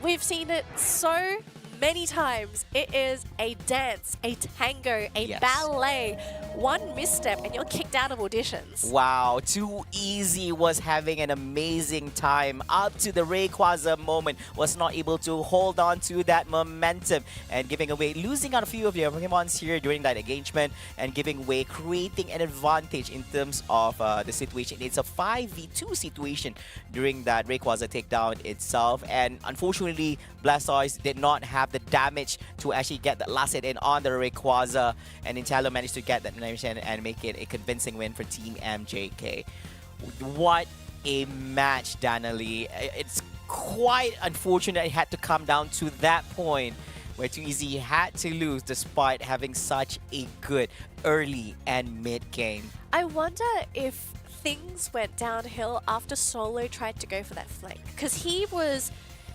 we've seen it so many times. It is a dance, a tango, a ballet. One misstep and you're kicked out of auditions. Wow, 2 Easy was having an amazing time up to the Rayquaza moment. Was not able to hold on to that momentum and giving away, losing out a few of their Pokemons here during that engagement and giving away, creating an advantage in terms of the situation. It's a 5v2 situation during that Rayquaza takedown itself, and unfortunately Blastoise did not have have the damage to actually get the last hit in on the Rayquaza, and Nintendo managed to get that animation and make it a convincing win for Team MJK. What a match, Danelie. It's quite unfortunate it had to come down to that point where 2EZ had to lose despite having such a good early and mid game. I wonder if things went downhill after Solo tried to go for that flank, because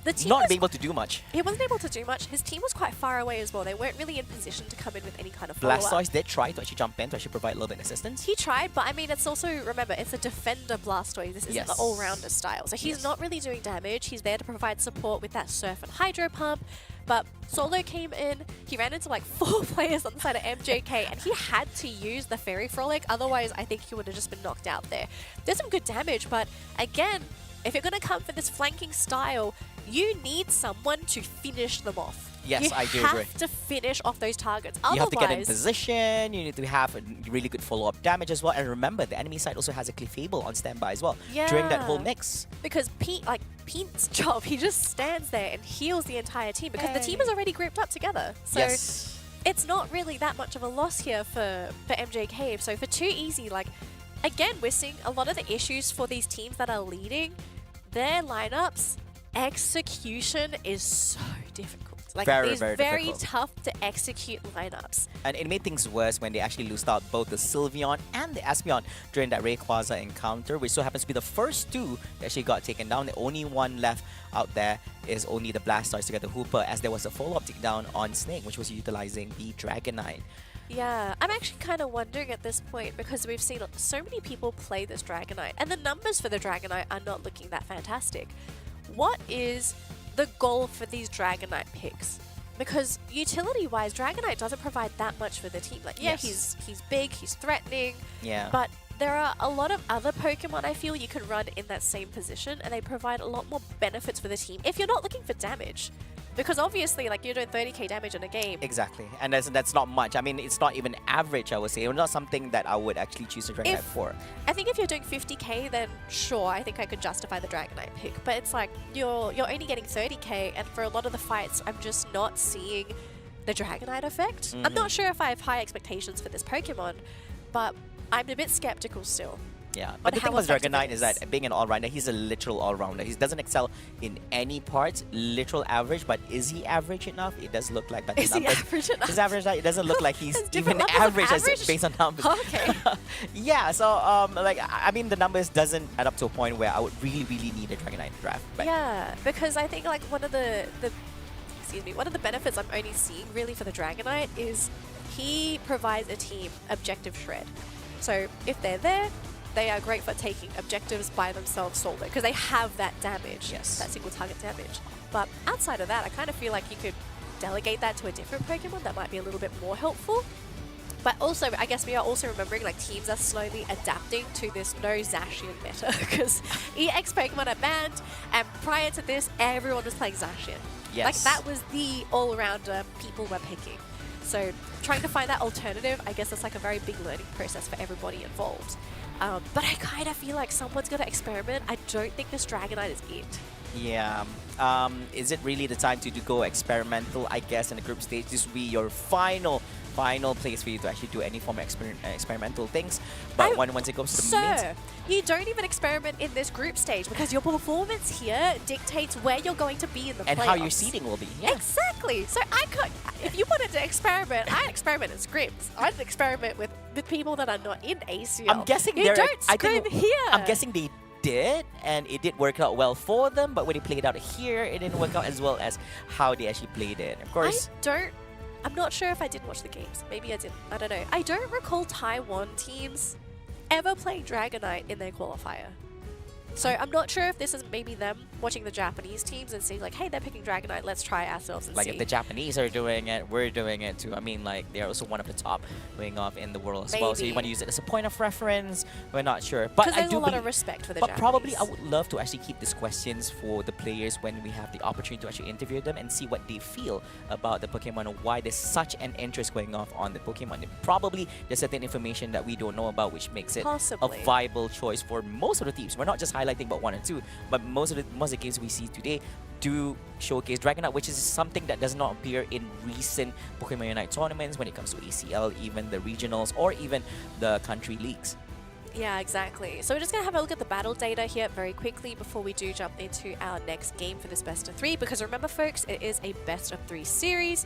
the team Not being able to do much. He wasn't able to do much. His team was quite far away as well. They weren't really in position to come in with any kind of follow-up. Blastoise did try to actually jump in to actually provide a little bit of assistance. He tried, but I mean, it's also, remember, it's a defender Blastoise. This isn't the all-rounder style. So he's not really doing damage. He's there to provide support with that Surf and Hydro Pump. But Solo came in, he ran into like 4 players on the side of MJK, and he had to use the Fairy Frolic. Otherwise, I think he would have just been knocked out there. There's some good damage, but again, if you're going to come for this flanking style, you need someone to finish them off. Yes, I do You agree. have to finish off those targets. You have to get in Otherwise, position, you need to have a really good follow-up damage as well. And remember, the enemy side also has a Clefable on standby as well during that whole mix. because Pete's job, he just stands there and heals the entire team because the team is already grouped up together. So Yes. it's not really that much of a loss here for MJK. So for 2EZ, like, again, we're seeing a lot of the issues for these teams that are leading. Their lineups, execution is so difficult. Like, Very, these very very difficult. tough to execute lineups. And it made things worse when they actually lost out both the Sylveon and the Espeon during that Rayquaza encounter, which so happens to be the first two that actually got taken down. The only one left out there is only the Blastoise to get the Hooper, as there was a follow-up takedown on Snake, which was utilizing the Dragonite. Yeah, I'm actually kind of wondering at this point, because we've seen so many people play this Dragonite, and the numbers for the Dragonite are not looking that fantastic. What is the goal for these Dragonite picks? Because utility-wise, Dragonite doesn't provide that much for the team. Like, yeah, Yes. he's big, he's threatening, Yeah. but there are a lot of other Pokemon I feel you can run in that same position, and they provide a lot more benefits for the team if you're not looking for damage. Because obviously, like, you're doing 30k damage in a game. Exactly, and that's not much. I mean, it's not even average, I would say. It's not something that I would actually choose a Dragonite for. I think if you're doing 50k, then sure, I think I could justify the Dragonite pick. But it's like, you're only getting 30k, and for a lot of the fights, I'm just not seeing the Dragonite effect. I'm not sure if I have high expectations for this Pokemon, but I'm a bit skeptical still. Yeah, but the how thing with effective Dragonite it is that being an all-rounder, he's a literal all-rounder. He doesn't excel in any parts, literal average, but is he average enough? It does look like that. Is he average enough? His average, it doesn't look like he's There's even different levels of average, average? based on numbers. Okay. Yeah, so like, I mean, the numbers doesn't add up to a point where I would really need a Dragonite draft. But Yeah, because I think like one of the benefits I'm only seeing really for the Dragonite is he provides a team objective shred. So if they're there, they are great for taking objectives by themselves solo because they have that damage, Yes. that single target damage. But outside of that, I kind of feel like you could delegate that to a different Pokemon that might be a little bit more helpful. But also, I guess we are also remembering like teams are slowly adapting to this no Zacian meta because EX Pokemon are banned, and prior to this, everyone was playing Zacian. Yes. Like that was the all-rounder people were picking. So trying to find that alternative, I guess it's like a very big learning process for everybody involved. But I kind of feel like someone's going to experiment. I don't think this Dragonite is it. yeah, is it really the time to go experimental? I guess in the group stage, this will be your final place for you to actually do any form of experimental things. But once it goes to the main, Sir, you don't even experiment in this group stage because your performance here dictates where you're going to be in the and playoffs. how your seeding will be. Yeah. Exactly. So I could, if you wanted to experiment, I'd experiment in scrims. I'd experiment with people that are not in ACL. I'm guessing you they're. don't I scrim think, here. I'm guessing they did, and it did work out well for them. But when they played out here, it didn't work out as well as how they actually played it. Of course. I'm not sure if I did watch the games. Maybe I didn't. I don't know. I don't recall Taiwan teams ever playing Dragonite in their qualifier. So I'm not sure if this is maybe them watching the Japanese teams and seeing like, hey, they're picking Dragonite, let's try ourselves and Like see. if the Japanese are doing it, we're doing it too. I mean, like they're also one of the top going off in the world as well. So you Maybe. want to use it as a point of reference? We're not sure, but Because I there's do a lot of believe. respect for the But Japanese. probably I would love to actually keep these questions for the players when we have the opportunity to actually interview them and see what they feel about the Pokemon and why there's such an interest going off on the Pokemon. And there's certain information that we don't know about which makes it Possibly. a viable choice for most of the teams. We're not just highlighting about one or two, but most of the games we see today do showcase Dragonite, which is something that does not appear in recent Pokemon Unite tournaments when it comes to ACL, even the regionals, or even the country leagues. Yeah, exactly. So we're just going to have a look at the battle data here very quickly before we do jump into our next game for this best of 3. Because remember, folks, it is a best of 3 series.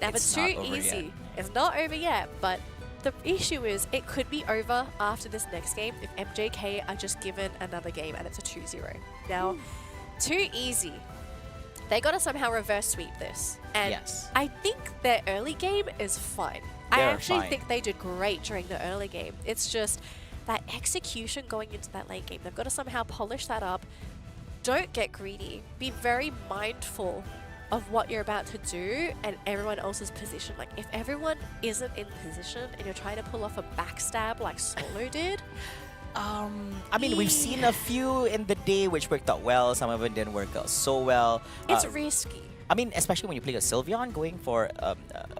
Now, It's for not too over easy, yet. it's not over yet, but the issue is it could be over after this next game if MJK are just given another game and it's a 2-0. Now, too easy. They got to somehow reverse sweep this. And Yes. I think their early game is fine. I They're actually fine. think they did great during the early game. It's just that execution going into that late game. They've got to somehow polish that up. Don't get greedy. Be very mindful of what you're about to do and everyone else's position. Like, if everyone isn't in position and you're trying to pull off a backstab like Solo did, I mean, we've seen a few in the day which worked out well. Some of them didn't work out so well. it's risky. I mean, especially when you play a Sylveon going for a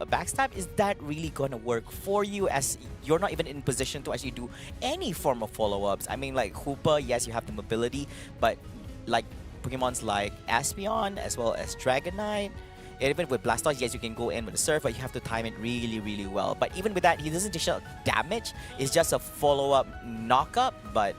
backstab, is that really going to work for you as you're not even in position to actually do any form of follow-ups? I mean, like Hoopa, yes, you have the mobility, but like Pokemons like Espeon as well as Dragonite, even with Blastoise, yes, you can go in with the Surf, but you have to time it really, really well. But even with that, he doesn't dish out damage. It's just a follow-up knock-up, but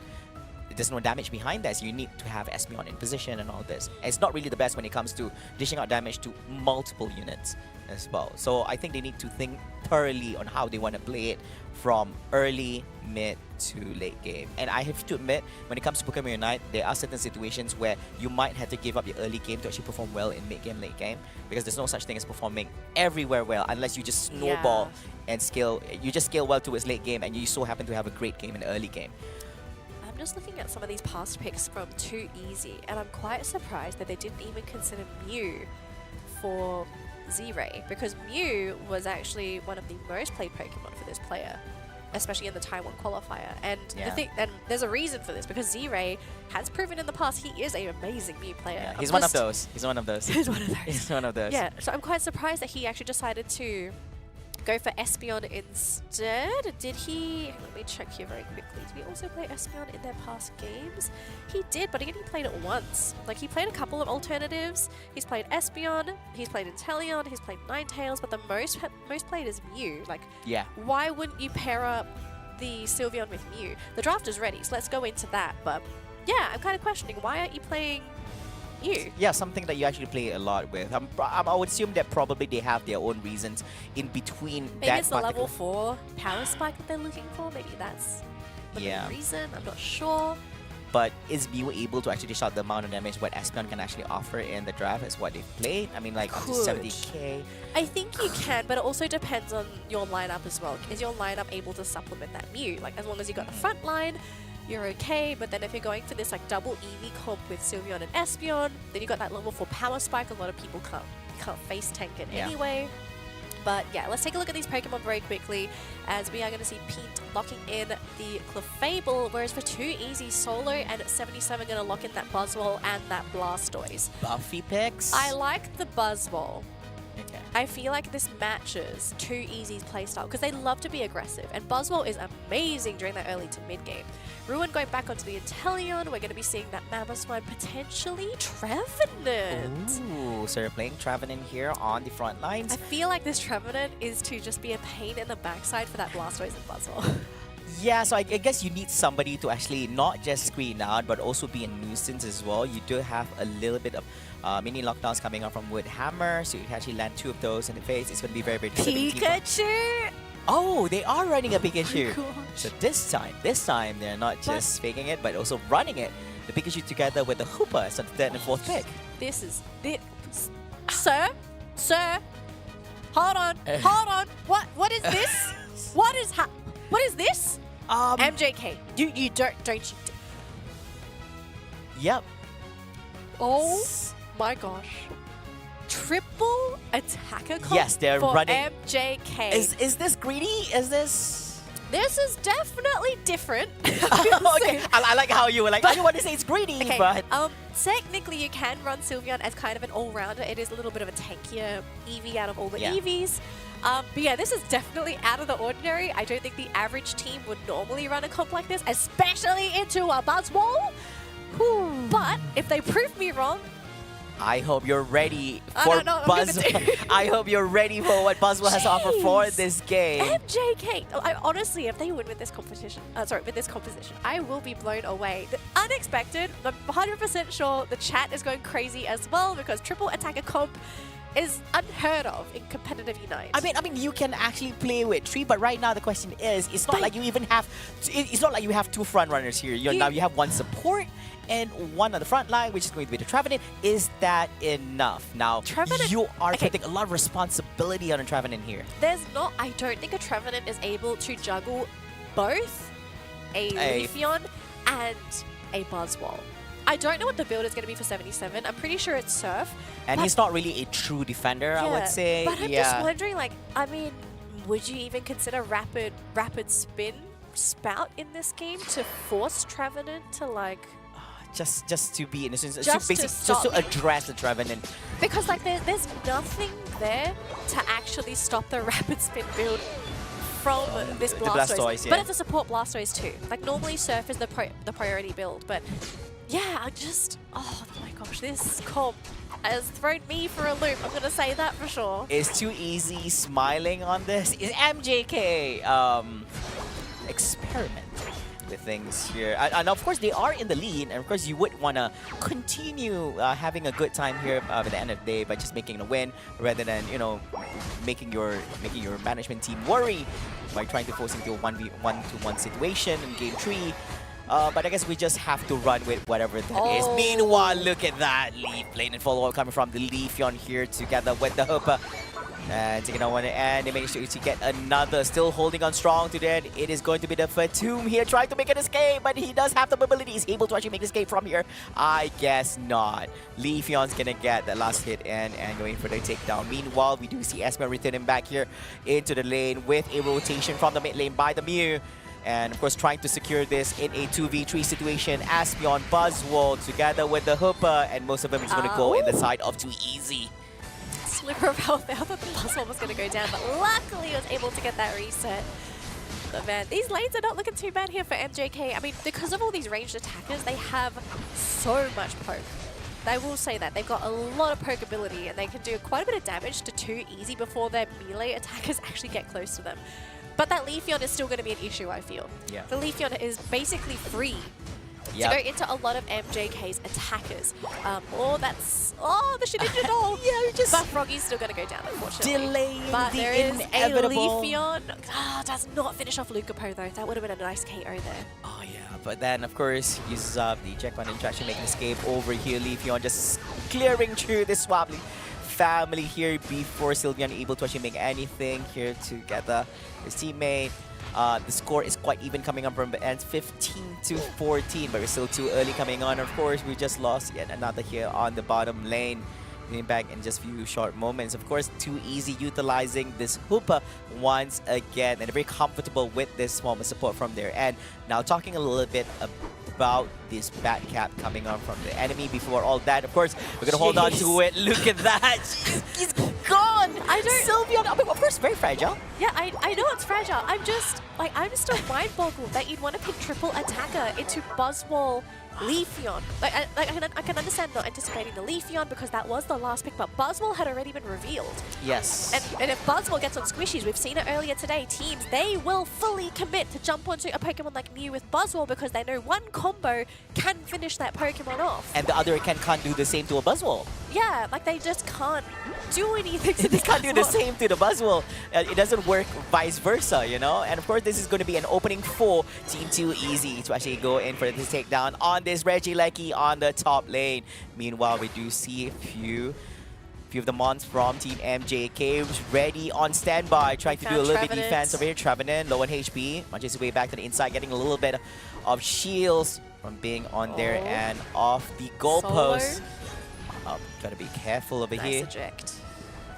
there's no damage behind that, so you need to have Espeon in position and all this. And it's not really the best when it comes to dishing out damage to multiple units as well. So I think they need to think thoroughly on how they want to play it from early, mid to late game. And I have to admit, when it comes to Pokemon Unite, there are certain situations where you might have to give up your early game to actually perform well in mid game, late game, because there's no such thing as performing everywhere well unless you just snowball and scale. You just scale well towards late game and you so happen to have a great game in the early game. I'm just looking at some of these past picks from Too Easy, and I'm quite surprised that they didn't even consider Mew for Z-Ray, because Mew was actually one of the most played Pokemon for this player, especially in the Taiwan qualifier. And the thing, and there's a reason for this, because Z-Ray has proven in the past he is an amazing Mew player. Yeah, he's one of those. He's one of those. He's one of those. He's one of those. Yeah, so I'm quite surprised that he actually decided to go for Espeon instead. Did he? Let me check here very quickly. Did he also play Espeon in their past games? He did, but he only played it once. Like, he played a couple of alternatives. He's played Espeon, he's played Inteleon, he's played Ninetales, but the most played is Mew. Like, Yeah. why wouldn't you pair up the Sylveon with Mew? The draft is ready, so let's go into that. But yeah, I'm kind of questioning, why aren't you playing Mew? Yeah, something that you actually play a lot with. I would assume that probably they have their own reasons in between Maybe that it's the particular... level 4 power spike that they're looking for. Maybe that's the main reason. I'm not sure. But is Mew able to actually dish out the amount of damage what Espeon can actually offer in the draft as what they've played? I mean, like up to Could. 70k. I think you can, but it also depends on your lineup as well. Is your lineup able to supplement that Mew? Like, as long as you got the front line, you're okay. But then if you're going for this like double EV comp with Sylveon and Espeon, then you got that level 4 power spike. A lot of people can't face tank it anyway. But yeah, let's take a look at these Pokemon very quickly, as we are going to see Pete locking in the Clefable, whereas for Too Easy, Solo and 77 going to lock in that Buzzwole and that Blastoise. Buffy picks? I like the Buzzwole. Okay. I feel like this matches Too Easy's playstyle because they love to be aggressive, and Buzzwole is amazing during that early to mid game. Ruin going back onto the Inteleon, we're going to be seeing that Mamoswine, potentially Trevenant. Ooh, so you're playing Trevenant here on the front lines. I feel like this Trevenant is to just be a pain in the backside for that Blastoise and Buzzwole. Yeah, so I guess you need somebody to actually not just screen out, but also be a nuisance as well. You do have a little bit of mini lockdowns coming up from Wood Hammer, so you can actually land 2 of those in the face. It's going to be very, very difficult. Pikachu! Oh, they are running a Pikachu. gosh. So this time, they're not just faking it, but also running it. The Pikachu together with the Hoopa as the 3rd and 4th pick. This is... Sir? Hold on. What is this? What is this? MJK. You don't you... Yep. Oh my gosh. Triple attacker comp Yes, they're for running. MJK. Is this greedy? Is this... This is definitely different. Okay, I like how you were like, I don't want to say it's greedy, Okay, but... technically you can run Sylveon as kind of an all-rounder. It is a little bit of a tankier EV out of all the EVs. But yeah, this is definitely out of the ordinary. I don't think the average team would normally run a comp like this, especially into a Buzzwole. Whew. But if they prove me wrong, I hope you're ready I for don't know what I'm Buzz. gonna do. I hope you're ready for what Buzzwell has to offer for Jeez. this game. MJK. Honestly, if they win with this competition, with this composition, I will be blown away. Unexpected. I'm 100% sure the chat is going crazy as well because triple attacker comp is unheard of in competitive Unite. I mean, you can actually play with 3, but right now the question is, it's not like you even have. It's not like you have 2 front runners here. Now you have 1 support and 1 on the front line, which is going to be the Trevenant. Is that enough? Now Trevenant, you are putting a lot of responsibility on a Trevenant here. I don't think a Trevenant is able to juggle both a Leafeon and a Buzzwole. I don't know what the build is going to be for 77. I'm pretty sure it's Surf. And he's not really a true defender, I would say. But I'm just wondering, would you even consider rapid spin spout in this game to force Trevenant to just to be in a sense, Just to address the Trevenant. because there's nothing there to actually stop the rapid spin build from this the Blastoise. Blastoise, yeah. But it's a support Blastoise too. Normally Surf is the priority build, but yeah, oh my gosh, this comp has thrown me for a loop. I'm gonna say that for sure. Is Too Easy smiling on this? Is MJK experimenting with things here? And of course, they are in the lead, and of course, you would want to continue having a good time here at the end of the day by just making a win, rather than making your management team worry by trying to force into a 1v1 situation in game 3. But I guess we just have to run with whatever that is. Meanwhile, look at that. Leaf lane and follow-up coming from the Leafeon here together with the Hoopa. And taking on one, and they managed to get another. Still holding on strong to that. It is going to be the Fatum here trying to make an escape, but he does have the mobility. He's able to actually make an escape from here. I guess not. Leafeon's gonna get the last hit and going for the takedown. Meanwhile, we do see Esmer returning back here into the lane with a rotation from the mid lane by the Mew. And of course, trying to secure this in a 2v3 situation. Aspeon, Buzzwole together with the Hoopa, and most of them is going to go in the side of Too Easy. Sliver of health there. I thought the Buzzwole was going to go down, but luckily he was able to get that reset. But man, these lanes are not looking too bad here for MJK. I mean, because of all these ranged attackers, they have so much poke. They will say that. They've got a lot of poke ability, and they can do quite a bit of damage to Too Easy before their melee attackers actually get close to them. But that Leafeon is still going to be an issue, I feel. Yeah. The Leafeon is basically free to go into a lot of MJK's attackers. The Shedinja doll. But Froggy's still going to go down, unfortunately. Delaying but the there is inevitable. a Leafeon. Does not finish off Lucapo though. That would have been a nice KO there. Oh yeah, but then of course uses up the checkpoint and actually make an escape over here. Leafeon just clearing through this Swabbly family here before Sylveon able to actually make anything here together. His teammate. The score is quite even coming up from the end, 15-14, but we're still too early coming on. Of course, we just lost yet another here on the bottom lane. Getting back in just a few short moments. Of course, Too Easy utilizing this Hoopa once again, and very comfortable with this form of support from their end. Now, talking a little bit about this Bat Cap coming on from the enemy. Before all that, of course, we're gonna hold on to it. Look at that! He's gone! Sylveon, of course, very fragile. Yeah, I know it's fragile. I'm still mind-boggled that you'd want to pick triple attacker into Buzzwole, Leafeon. I can understand not anticipating the Leafeon because that was the last pick, but Buzzwole had already been revealed. Yes. And if Buzzwole gets on squishies, we've seen it earlier today, teams, they will fully commit to jump onto a Pokemon like Mew with Buzzwole because they know one combo can finish that Pokemon off. And the other can't do the same to a Buzzwole. Yeah, they just can't do anything to They can't do the same to the Buzzwole. It doesn't work vice versa, And of course, this is going to be an opening for Team Too Easy to actually go in for this takedown on this Regieleki on the top lane. Meanwhile, we do see a few of the mons from Team MJK ready on standby, trying to do a little bit defense over here. Trevenant, low on HP, munches his way back to the inside, getting a little bit of shields from being on there and off the goalpost. Gotta be careful over here. Nice eject.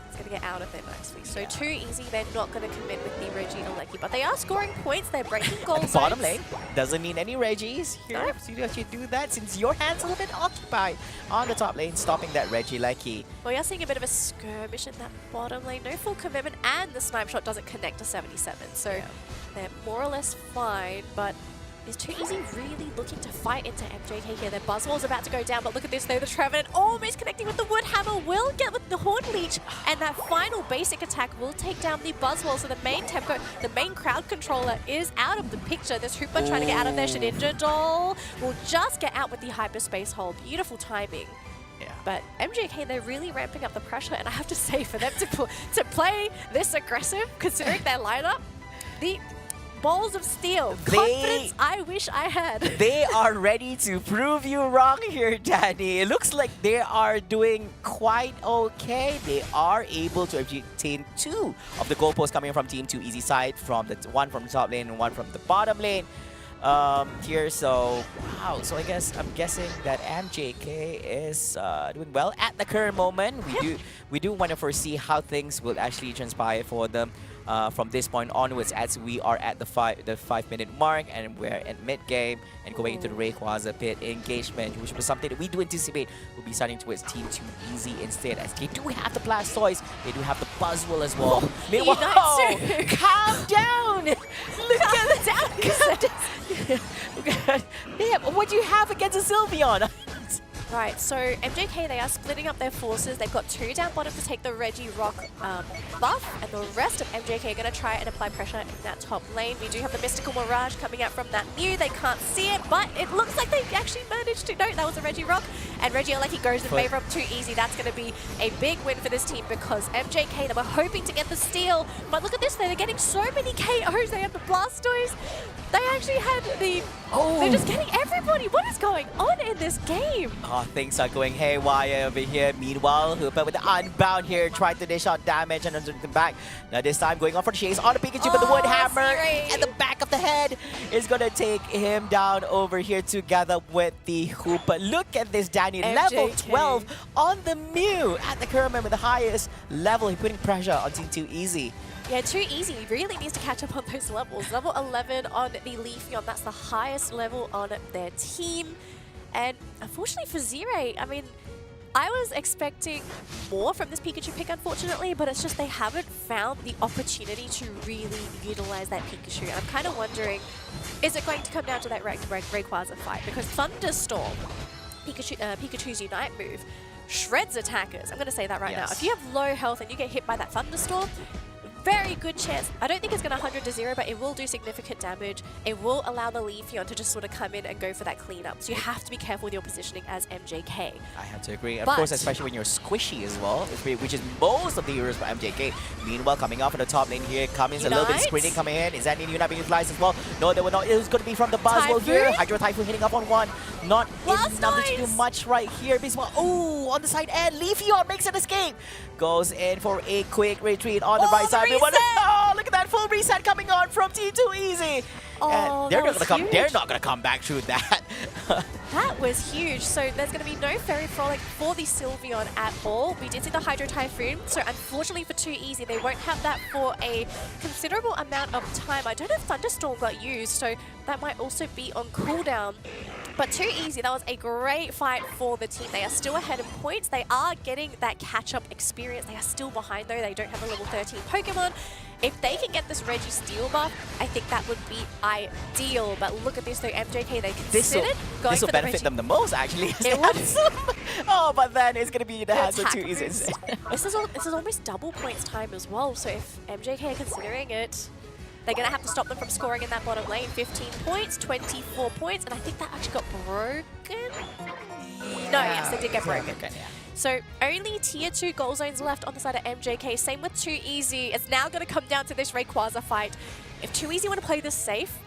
It's gonna get out of there nicely. So Too Easy, they're not gonna commit with the Regieleki, but they are scoring points. They're breaking goal zones. Bottom lane doesn't mean any Reggies here. Nope. So you actually do that since your hand's a little bit occupied on the top lane, stopping that Regieleki. Well, you're seeing a bit of a skirmish in that bottom lane. No full commitment, and the snipe shot doesn't connect to 77. So they're more or less fine, but Is Too Easy really looking to fight into MJK here? Their Buzzwall's about to go down, but look at this though, the Trevenant almost connecting with the Wood Hammer, will get with the Horn Leech, and that final basic attack will take down the Buzzwall, so the main tempo, the main crowd controller is out of the picture. This Hooper trying to get out of there, Shedinja Doll will just get out with the Hyperspace Hold. Beautiful timing. Yeah. But MJK, they're really ramping up the pressure, and I have to say, for them to play this aggressive, considering their lineup, the balls of steel, confidence I wish I had. They are ready to prove you wrong here, Danny. It looks like they are doing quite okay. They are able to obtain 2 of the goalposts coming from Team 2 Easy side, from the one from the top lane and one from the bottom lane. Here, so wow. So I'm guessing that MJK is doing well at the current moment. We do want to foresee how things will actually transpire for them from this point onwards, as we are at the 5-minute mark and we're at mid game and going into the Rayquaza pit engagement, which was something that we do anticipate will be starting towards Team 2 Easy instead, as they do have the Blastoise, they do have the Buzzwole as well. Meanwhile, calm down. Look at that. Damn, what do you have against a Sylveon? Right, so MJK, they are splitting up their forces. They've got 2 down bottom to take the Regirock buff, and the rest of MJK are going to try and apply pressure in that top lane. We do have the Mystical Mirage coming out from that Mew. They can't see it, but it looks like they actually managed to. No, that was a Regirock, and Yololee goes in favor of Too Easy. That's going to be a big win for this team, because MJK, they were hoping to get the steal, but look at this, they're getting so many KOs. They have the Blastoise. They actually had the... They're just getting everybody. What is going on in this game? Oh, things are going haywire over here. Meanwhile, Hooper with the Unbound here, tried to dish out damage and under the back. Now this time going on for the chase on the Pikachu, but the Wood Hammer at the back of the head is going to take him down over here together with the Hooper. Look at this, Danny. MJK. Level 12 on the Mew at the current moment with the highest level. He's putting pressure on Team 2 Easy. Yeah, Too Easy really needs to catch up on those levels. Level 11 on the Leafeon, that's the highest level on their team. And unfortunately for Zire, I mean, I was expecting more from this Pikachu pick, unfortunately, but it's just they haven't found the opportunity to really utilize that Pikachu. And I'm kind of wondering, is it going to come down to that Rayquaza fight? Because Thunderstorm, Pikachu's Unite move, shreds attackers. I'm going to say that right now. If you have low health and you get hit by that Thunderstorm, very good chance. I don't think it's going to 100 to 0, but it will do significant damage. It will allow the Leafeon to just sort of come in and go for that cleanup. So you have to be careful with your positioning as MJK. I have to agree. Of course, especially when you're squishy as well, which is most of the heroes for MJK. Meanwhile, coming off in the top lane here, Cummins a little bit screening coming in. Is that Unite being utilized as well? No, they were not. It was going to be from the Buzzwole here. Hydro Typhoon hitting up on one. Not enough to do much right here. Meanwhile, oh, on the side end, Leafeon makes an escape. Goes in for a quick retreat on the right side. Oh, look at that full reset coming on from Team 2 Easy. Oh, they're not gonna come back through that. That was huge. So there's going to be no Fairy Frolic for the Sylveon at all. We did see the Hydro Typhoon, so unfortunately for Too Easy, they won't have that for a considerable amount of time. I don't know if Thunderstorm got used, so that might also be on cooldown. But Too Easy, that was a great fight for the team. They are still ahead in points. They are getting that catch-up experience. They are still behind, though. They don't have a level 13 Pokemon. If they can get this Reggie Steel buff, I think that would be ideal. But look at this, though. MJK, they considered going this will for benefit them the most, actually. It would. Oh, but then it's going to be the hands of Too Easy. This is almost double points time as well. So if MJK are considering it, they're going to have to stop them from scoring in that bottom lane. 15 points, 24 points, and I think that actually got broken. No, yes, they did get broken. So only tier 2 goal zones left on the side of MJK. Same with Too Easy. It's now going to come down to this Rayquaza fight. If Too Easy want to play this safe,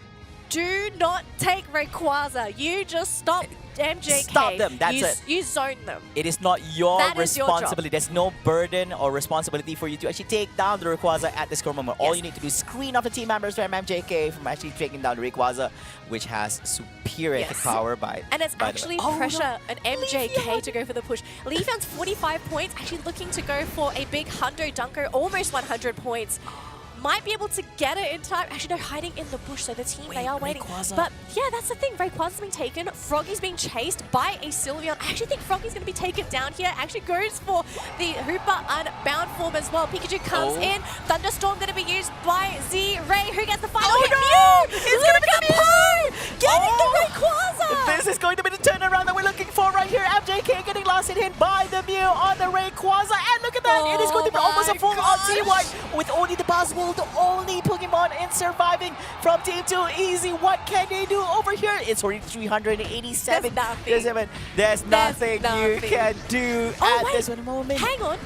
do not take Rayquaza. You just stop MJK. Stop them. That's it. You zone them. It is not your responsibility. Your There's no burden or responsibility for you to actually take down the Rayquaza at this current moment. All you need to do is screen off the team members from MJK from actually taking down the Rayquaza, which has superior power by. And it's actually pressure an MJK to go for the push. Leafeon's 45 points, actually looking to go for a big Hundo Dunko, almost 100 points. Might be able to get it in time. Actually, no, hiding in the bush, so the team, they are waiting. Rayquaza. But yeah, that's the thing. Rayquaza's been taken. Froggy's being chased by a Sylveon. I actually think Froggy's going to be taken down here. Actually goes for the Hooper Unbound form as well. Pikachu comes in. Thunderstorm going to be used by Z-Ray, who gets the final hit. No! It's going to be getting the Rayquaza! This is going to be the turnaround that we're looking for right here. MJK getting last hit by the Mew on the Rayquaza. And look at that. It is going to be almost a full on T1 with only the Buzzwole, the only Pokemon in surviving from Team 2 Easy. What can they do over here? It's already 387. There's nothing you can do at this one moment. Hang on.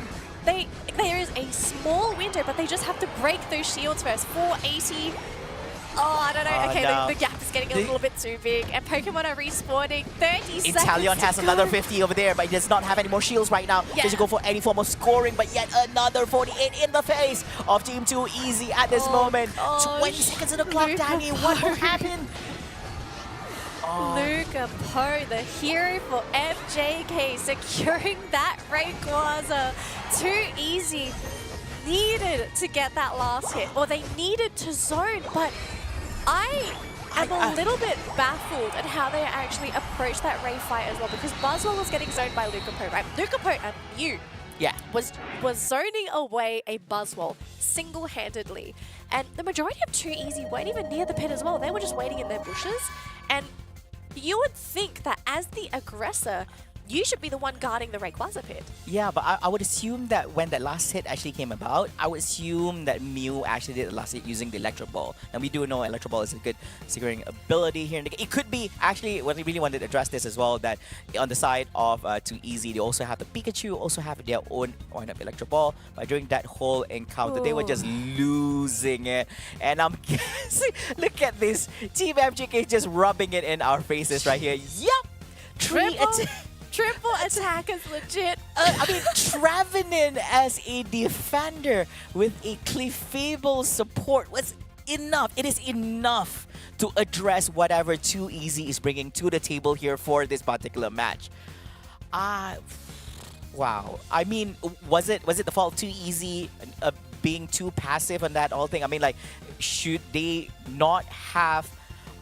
There is a small window, but they just have to break those shields first. 480. Oh, I don't know. Okay, no. the gap is getting a little bit too big, and Pokemon are respawning. 30 seconds Inteleon has to another go. 50 over there, but he does not have any more shields right now. Yeah. Just to go for any form of scoring, but yet another 48 in the face of Team 2 Easy at this moment. gosh. 20 seconds on the clock, Danny. What will happen? Luca Poe, the hero for MJK, securing that Rayquaza. Too Easy needed to get that last hit, or they needed to zone, but I am a little bit baffled at how they actually approached that Ray fight as well, because Buzzwole was getting zoned by Luca Poe, right? Luca Poe and Mew was zoning away a Buzzwole single-handedly, and the majority of Too Easy weren't even near the pit as well. They were just waiting in their bushes, and you would think that as the aggressor, you should be the one guarding the Rayquaza pit. Yeah, but I would assume that when that last hit actually came about, I would assume that Mew actually did the last hit using the Electro Ball. And we do know Electro Ball is a good securing ability here in the game. It could be, actually, what we really wanted to address this as well, that on the side of Too Easy, they also have the Pikachu, also have their own wind-up Electro Ball. But during that whole encounter, they were just losing it. And I'm guessing, look at this. Team MJK just rubbing it in our faces right here. Yup! Triple attack is legit. I mean, Trevenant as a defender with a Clefable support was enough. It is enough to address whatever Too Easy is bringing to the table here for this particular match. Wow. I mean, was it the fault Too Easy being too passive on that whole thing? I mean, like, should they not have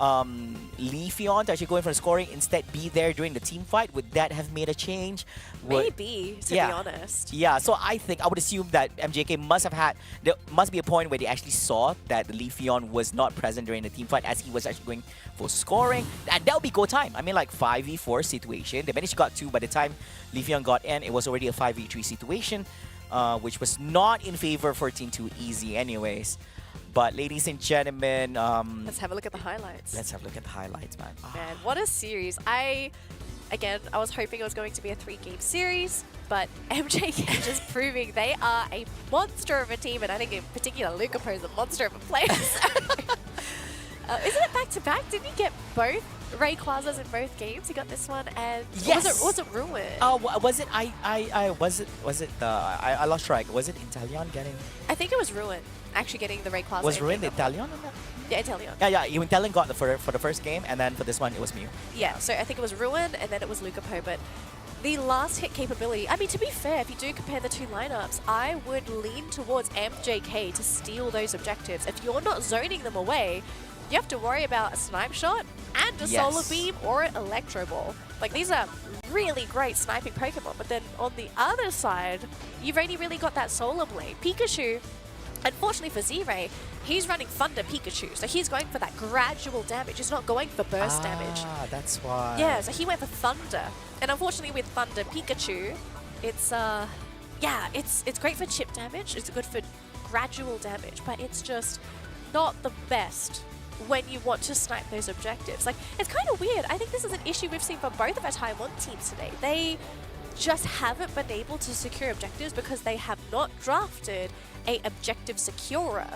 Leafeon to actually go in for scoring, instead be there during the team fight? Would that have made a change? Maybe, to be honest. Yeah, so I would assume that MJK there must be a point where they actually saw that the Leafeon was not present during the team fight as he was actually going for scoring. And that would be go time. I mean, like 5v4 situation. They managed to got 2. By the time Leafeon got in, it was already a 5v3 situation, which was not in favor for Team 2 Easy anyways. But ladies and gentlemen, let's have a look at the highlights. Let's have a look at the highlights, man. Man, what a series. I was hoping it was going to be a 3-game series, but MJK just proving they are a monster of a team, and I think in particular Luca Poe is a monster of a player. Isn't it back-to-back? Did he get both Rayquazas in both games? He got this one, and yes. was it Ruin? Was it I lost track. Was it Inteleon getting? I think it was Ruin actually getting the Rayquaza. Was Ruin the Inteleon on that? Yeah, Inteleon. Yeah. Inteleon got for the first game, and then for this one it was Mew. Yeah, so I think it was Ruin, and then it was Luca Poe, but the last hit capability, I mean, to be fair, if you do compare the two lineups, I would lean towards MJK to steal those objectives. If you're not zoning them away, you have to worry about a snipe shot and a solar beam or an electro ball. Like, these are really great sniping Pokemon, but then on the other side, you've only really got that solar blade. Pikachu, unfortunately for Z-Ray, he's running Thunder Pikachu, so he's going for that gradual damage. He's not going for burst damage. Ah, that's why. Yeah, so he went for Thunder. And unfortunately with Thunder Pikachu, it's great for chip damage, it's good for gradual damage, but it's just not the best when you want to snipe those objectives. Like, it's kind of weird. I think this is an issue we've seen from both of our Taiwan teams today. They just haven't been able to secure objectives because they have not drafted a objective securer.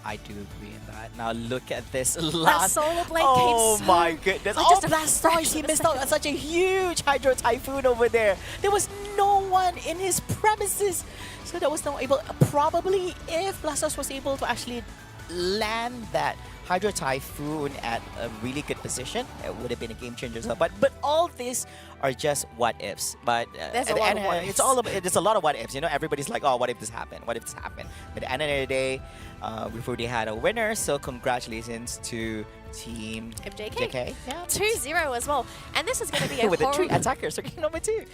I do agree in that. Now look at this That last. Solar Blade Oh came my goodness! like Oh, just a Blastoise! fraction He of a missed out on second. such a huge Hydro Typhoon over there. There was no one in his premises, so that was not able. Probably, if Blastoise was able to actually land that Hydro Typhoon at a really good position, it would have been a game changer as well. But all these are just what ifs. But There's a at the lot end, of what it's ifs. all about. There's a lot of what ifs. You know, everybody's like, oh, what if this happened? What if this happened? But at the end of the day, we've already had a winner. So congratulations to Team MJK. JK. Yeah. 2-0 as well. And this is going to be a With the 3 horrible... attackers, so game number 2.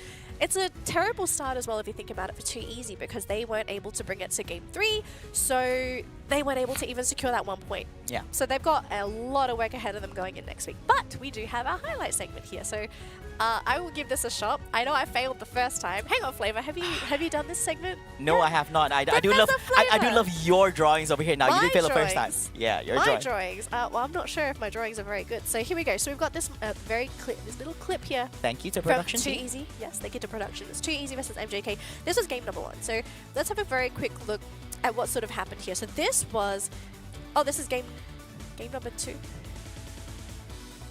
it's a terrible start as well if you think about it for Too Easy, because they weren't able to bring it to game 3, so they weren't able to even secure that 1 point. Yeah. So they've got a lot of work ahead of them going in next week. But we do have our highlight segment here, so I will give this a shot. I know I failed the first time. Hang on, Flava, have you done this segment? No, Yeah. I have not. I do love Professor I do Flava. love your drawings over here. Now you My did fail the first time. drawings. Yeah, your My drawing. drawings. Well, I'm not sure if my drawings are very good. So here we go. So we've got this this little clip here. Thank you to From production Too team. Easy. Yes, thank you to production. It's Too Easy versus MJK. This was game number 1. So let's have a very quick look at what sort of happened here. So this was, this is game number 2.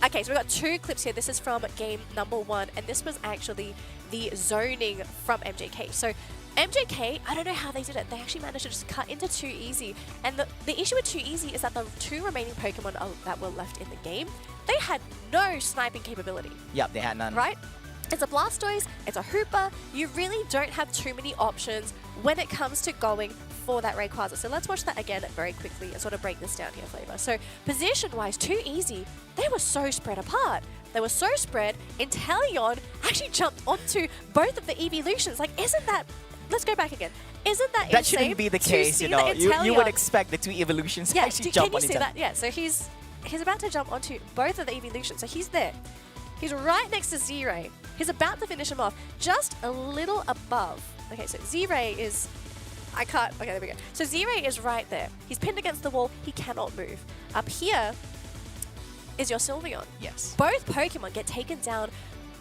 Okay, so we've got 2 clips here. This is from game number 1, and this was actually the zoning from MJK. So MJK, I don't know how they did it. They actually managed to just cut into Too Easy. And the issue with Too Easy is that the 2 remaining Pokemon that were left in the game, they had no sniping capability, Yep, they had none. right? It's a Blastoise, it's a Hooper. You really don't have too many options when it comes to going for that Rayquaza. So let's watch that again very quickly and sort of break this down here, Flava. So position-wise, Too Easy, they were so spread apart. They were so spread, Inteleon actually jumped onto both of the evolutions. Like, isn't that... Let's go back again. Isn't that insane? That shouldn't be the to case, see you know. that You would Inteleon- expect the 2 evolutions to yeah, actually can jump you on see each other. that? Yeah, so he's about to jump onto both of the evolutions. So he's there. He's right next to Z-Ray. He's about to finish him off, just a little above. Okay, so Z-Ray is... I can't... Okay, there we go. So Z-Ray is right there. He's pinned against the wall. He cannot move. Up here is your Sylveon. Yes. Both Pokemon get taken down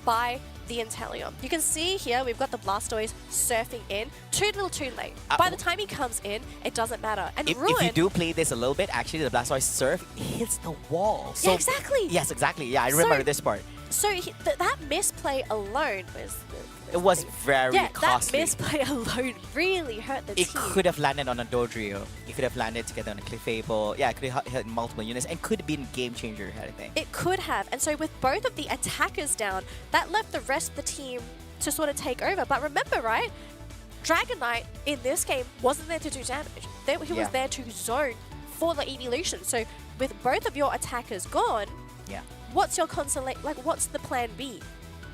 by the Inteleon. You can see here we've got the Blastoise surfing in. Too little too late. By the time he comes in, it doesn't matter. And If Ruin... you do play this a little bit, actually the Blastoise surf hits the wall. So yeah, exactly. Yes, exactly. Yeah, I remember So- this part. So that misplay alone was... It was very costly. that misplay alone really hurt the It team. could have landed on a Dodrio. It could have landed together on a Clefable. Yeah, it could have hit multiple units and could have been game changer, I think. It could have. And so with both of the attackers down, that left the rest of the team to sort of take over. But remember, right? Dragonite in this game wasn't there to do damage. He was there to zone for the evolution. So with both of your attackers gone, Yeah. what's your what's the plan B?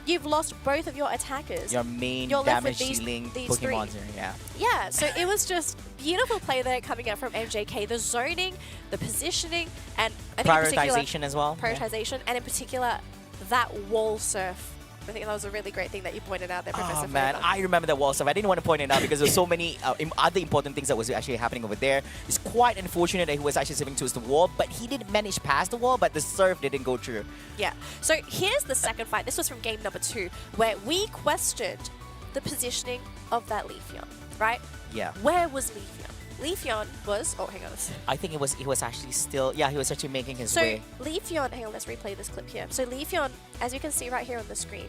You've lost both of your attackers. Your main You're left with damage dealing these Pokemon. three. Yeah. Yeah, so it was just beautiful play there coming out from MJK. The zoning, the positioning, and I think in particular, Prioritization as well. Yeah. prioritization, and in particular, that wall surf. I think that was a really great thing that you pointed out there, Professor Oh man, Flava. I remember that wall stuff. I didn't want to point it out because there's so many other important things that was actually happening over there. It's quite unfortunate that he was actually surfing towards the wall, but he didn't manage past the wall, but the surf didn't go through. Yeah. So here's the second fight. This was from game number 2, where we questioned the positioning of that Leafeon, right? Yeah. Where was Leafeon? Leafeon was... Oh, hang on. I think he was actually still... Yeah, he was actually making his So way. Leafeon... Hang on, let's replay this clip here. So Leafeon, as you can see right here on the screen,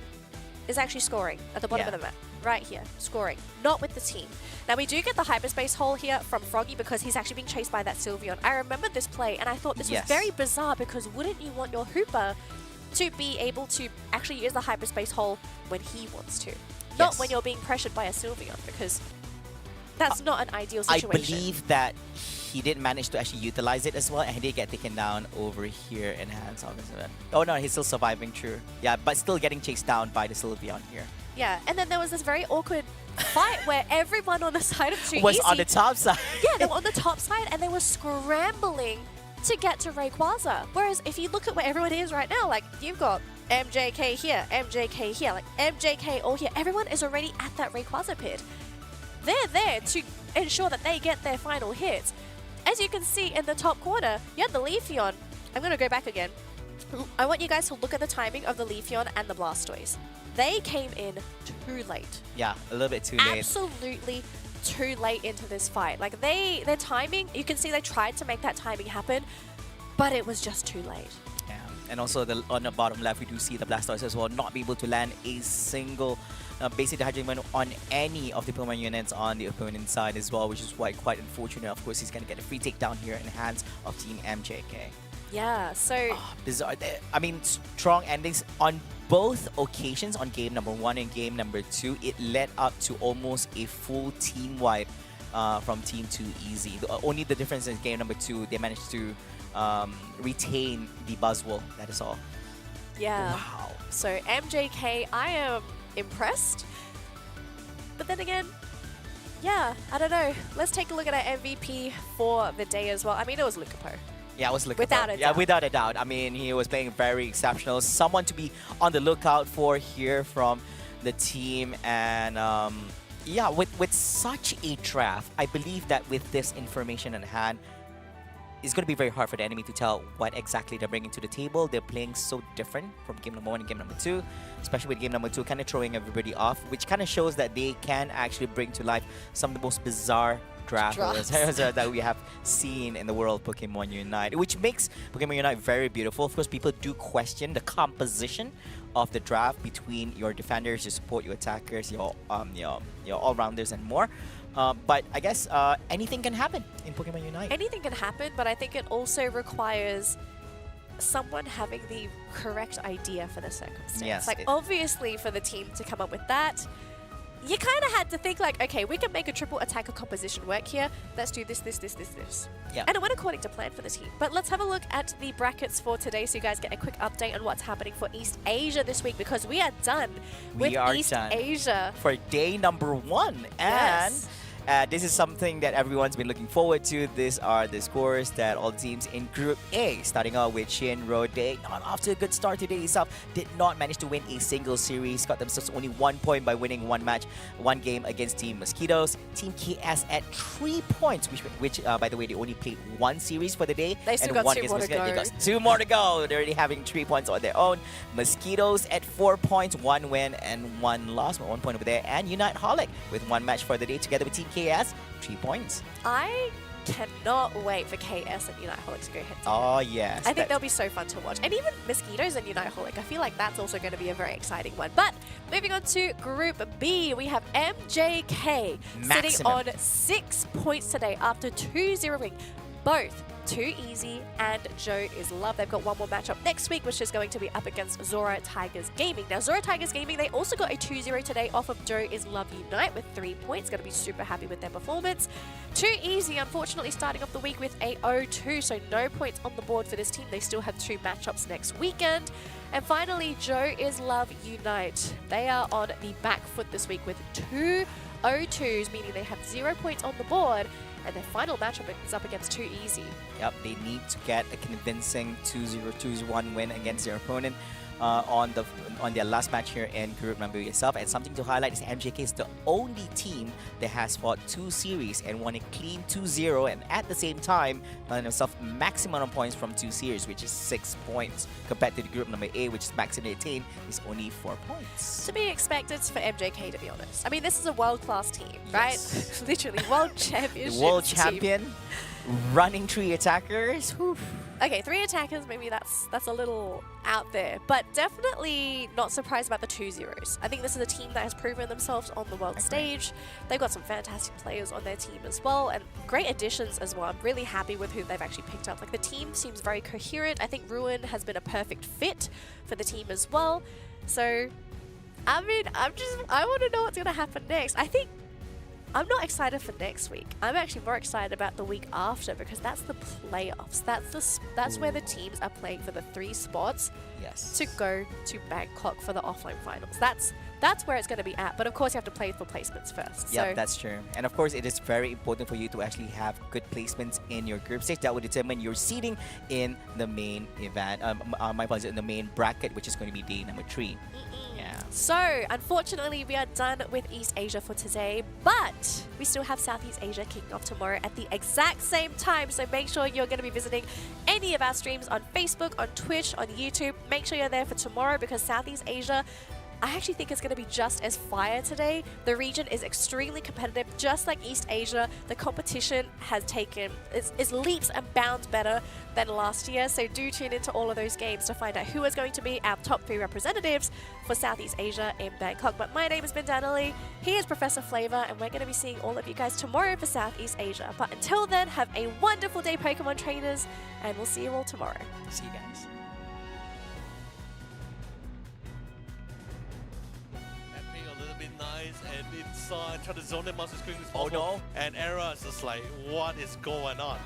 is actually scoring at the bottom Yeah. of the map. Right here, scoring. Not with the team. Now, we do get the hyperspace hole here from Froggy because he's actually being chased by that Sylveon. I remember this play, and I thought this Yes. was very bizarre because wouldn't you want your Hooper to be able to actually use the hyperspace hole when he wants to? Not Yes. when you're being pressured by a Sylveon, because that's not an ideal I situation. believe that he did manage to actually utilize it as well, and he did get taken down over here in hands of his event. Oh no, he's still surviving, true. Yeah, but still getting chased down by the Sylveon here. Yeah, and then there was this very awkward fight where everyone on the side of Too Was Easy... on the top side. Yeah, they were on the top side and they were scrambling to get to Rayquaza. Whereas if you look at where everyone is right now, like you've got MJK here, like MJK all here. Everyone is already at that Rayquaza pit. They're there to ensure that they get their final hits. As you can see in the top corner, you have the Leafeon. I'm going to go back again. I want you guys to look at the timing of the Leafeon and the Blastoise. They came in too late. Yeah, a little bit too late. Absolutely too late into this fight. Like their timing, you can see they tried to make that timing happen, but it was just too late. Yeah. And also on the bottom left, we do see the Blastoise as well not be able to land a single basic dehydratement on any of the Pokemon units on the opponent's side as well, which is quite unfortunate. Of course, he's going to get a free takedown here in the hands of Team MJK. Yeah, so... Bizarre. I mean, strong endings on both occasions, on game number 1 and game number 2. It led up to almost a full team wipe from Team Too Easy. Only the difference in game number 2, they managed to retain the Buzzwole. That is all. Yeah. Wow. So MJK, I am impressed. But then again, yeah, I don't know. Let's take a look at our MVP for the day as well. I mean, it was Lukapo. Yeah, I was looking Without a Yeah, doubt. without a doubt. I mean, he was playing very exceptional. Someone to be on the lookout for here from the team. And yeah, with such a draft, I believe that with this information in hand, it's going to be very hard for the enemy to tell what exactly they're bringing to the table. They're playing so different from game number 1 and game number 2, especially with game number 2 kind of throwing everybody off, which kind of shows that they can actually bring to life some of the most bizarre drafts that we have seen in the world of Pokemon Unite, which makes Pokemon Unite very beautiful. Of course, people do question the composition of the draft between your defenders, your support, your attackers, your all-rounders, and more. But I guess anything can happen in Pokemon Unite. Anything can happen, but I think it also requires someone having the correct idea for the circumstance. Yes, like, obviously, for the team to come up with that, you kind of had to think like, okay, we can make a triple attacker composition work here. Let's do this. Yeah. And it went according to plan for the team. But let's have a look at the brackets for today so you guys get a quick update on what's happening for East Asia this week, because we are done with East Asia. For day number 1. And Yes. this is something that everyone's been looking forward to. These are the scores that all teams in Group A, starting out with Shinro. They not off to a good start today itself. Did not manage to win a single series. Got themselves only 1 point by winning 1 game against Team Mosquitoes. Team KS at 3 points, which by the way, they only played 1 series for the day. They still and got one 2 against more to Mosquitoes. go. They got 2 more to go. They're already having 3 points on their own. Mosquitoes at 4 points, 1 win and 1 loss, 1 point over there. And Unite Holic with 1 match for the day together with Team KS, 3 points. I cannot wait for KS and Unite Holic to go head to head. Oh, yes. I think they'll be so fun to watch. And even Mosquitoes and Unite Holic, I feel like that's also going to be a very exciting one. But moving on to Group B, we have MJK sitting Maximum. on 6 points today after 2-0ing both Too Easy and Joe Is Love. They've got 1 more matchup next week, which is going to be up against Zora Tigers Gaming. Now, Zora Tigers Gaming, they also got a 2-0 today off of Joe Is Love Unite with 3 points. Going to be super happy with their performance. Too Easy, unfortunately, starting off the week with a 0-2, so no points on the board for this team. They still have 2 matchups next weekend. And finally, Joe Is Love Unite. They are on the back foot this week with 2 0-2s, meaning they have 0 points on the board. And their final matchup is up against Too Easy. Yep, they need to get a convincing 2-0-2-1 win against their opponent on their last match here in Group number itself. And something to highlight is MJK is the only team that has fought 2 series and won a clean 2-0, and at the same time earned themselves maximum of points from 2 series, which is 6 points, compared to the Group number A, which is maximally attained is only 4 points. To be expected for MJK, to be honest. I mean, this is a world-class team, right? Yes. Literally, world championship. The world team. champion, running 3 attackers. Whew. Okay, 3 attackers, maybe that's a little out there, but definitely not surprised about the 2-0s. I think this is a team that has proven themselves on the world stage. They've got some fantastic players on their team as well, and great additions as well. I'm really happy with who they've actually picked up. Like, the team seems very coherent. I think Ruin has been a perfect fit for the team as well. So, I mean, I want to know what's going to happen next. I'm not excited for next week. I'm actually more excited about the week after, because that's the playoffs. That's where the teams are playing for the 3 spots Yes. to go to Bangkok for the offline finals. That's where it's going to be at. But of course, you have to play for placements first. Yep, So that's true. And of course, it is very important for you to actually have good placements in your group stage. That will determine your seeding in the main event. My apologies, in the main bracket, which is going to be day number 3. Yeah. So, unfortunately, we are done with East Asia for today, but we still have Southeast Asia kicking off tomorrow at the exact same time. So make sure you're going to be visiting any of our streams on Facebook, on Twitch, on YouTube. Make sure you're there for tomorrow, because Southeast Asia, I actually think it's going to be just as fire today. The region is extremely competitive, just like East Asia. The competition has taken is leaps and bounds better than last year. So do tune into all of those games to find out who is going to be our top 3 representatives for Southeast Asia in Bangkok. But my name has been Danelie. He is Professor Flava, and we're going to be seeing all of you guys tomorrow for Southeast Asia. But until then, have a wonderful day, Pokemon trainers, and we'll see you all tomorrow. See you guys. A little bit nice, and inside trying to zone them out as quickly as Oh, possible. no. And Era is just like, what is going on?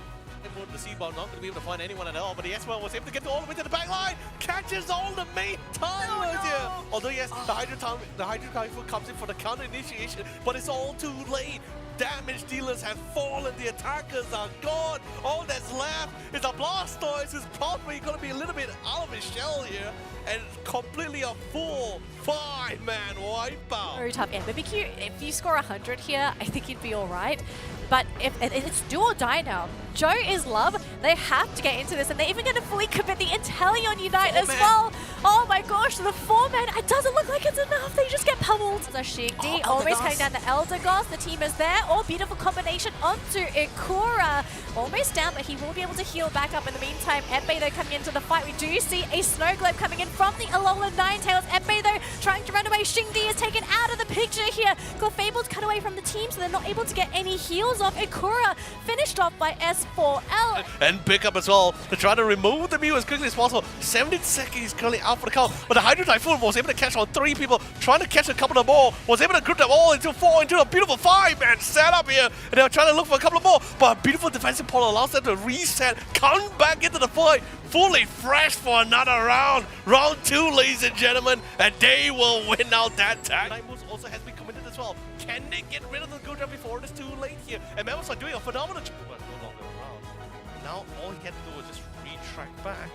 The Seaball not going to be able to find anyone at all, but the S1 was able to get all the way to the back line, catches all the main timers here. Although yes, the Hydro Typhoon comes in for the counter initiation, but it's all too late. Damage dealers have fallen, the attackers are gone. All that's left is a Blastoise who's probably going to be a little bit out of his shell here, and completely a full 5-man wipeout. Very tough. And BBQ, if you score 100 here, I think you'd be all right. But if it's do or die now. Joe is love. They have to get into this, and they're even going to fully commit the Inteleon Unite as well. Oh my gosh, the 4-man, it doesn't look like it's enough. They just get pummeled. So Shigdi always cutting down the Elder Goss. The team is there. Oh, beautiful combination onto Ikura. Almost down, but he will be able to heal back up in the meantime. Ebbe, though, coming into the fight. We do see a Snow Globe coming in from the Alola Ninetales. Ebbe, though, trying to run away. Shigdi is taken out of the picture here. Clefable's cut away from the team, so they're not able to get any heals off. Ikura finished off by S4L. And pick up as well to try to remove the Mew as quickly as possible. 17 seconds is currently out for the count, but the Hydro Typhoon was able to catch on 3 people, trying to catch a couple of more, was able to group them all into 4 into a beautiful 5-man setup here, and they were trying to look for a couple of more, but a beautiful defensive pole allows them to reset, come back into the fight, fully fresh for another round. Round 2, ladies and gentlemen, and they will win out that tag. Night Moves also has been committed as well. Can they get rid of the Goodra before it's too late here? And members are doing a phenomenal job, but no longer around. Now all he had to do was just retrack back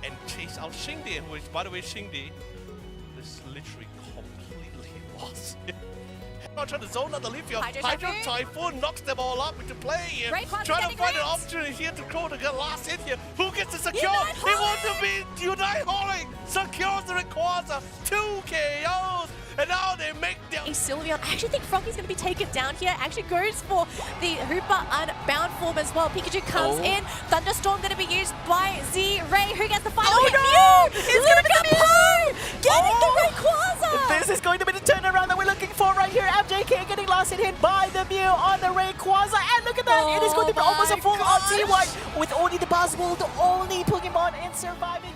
and chase out Shingdi, which, by the way, Shingdi is literally completely lost. Not trying to zone out the leaf here. Hydro Typhoon knocks them all up into play here. Trying to find an opportunity here to Crow to get last hit here. Who gets to secure? It wants to be Unite Hauling. Secures the Rayquaza. 2 KOs. And now they make their... Sylveon, I actually think Froggy's going to be taken down here. Actually goes for the Hoopa Unbound form as well. Pikachu comes in. Thunderstorm going to be used by Z-Ray. Who gets the final hit? No! Mew! It's going to be Mew! Getting the Rayquaza! This is going to be the turnaround that we're looking for right here. MJK getting last hit by the Mew on the Rayquaza. And look at that! It is going to be almost a full-on T1 with only the possible, the only Pokemon in surviving.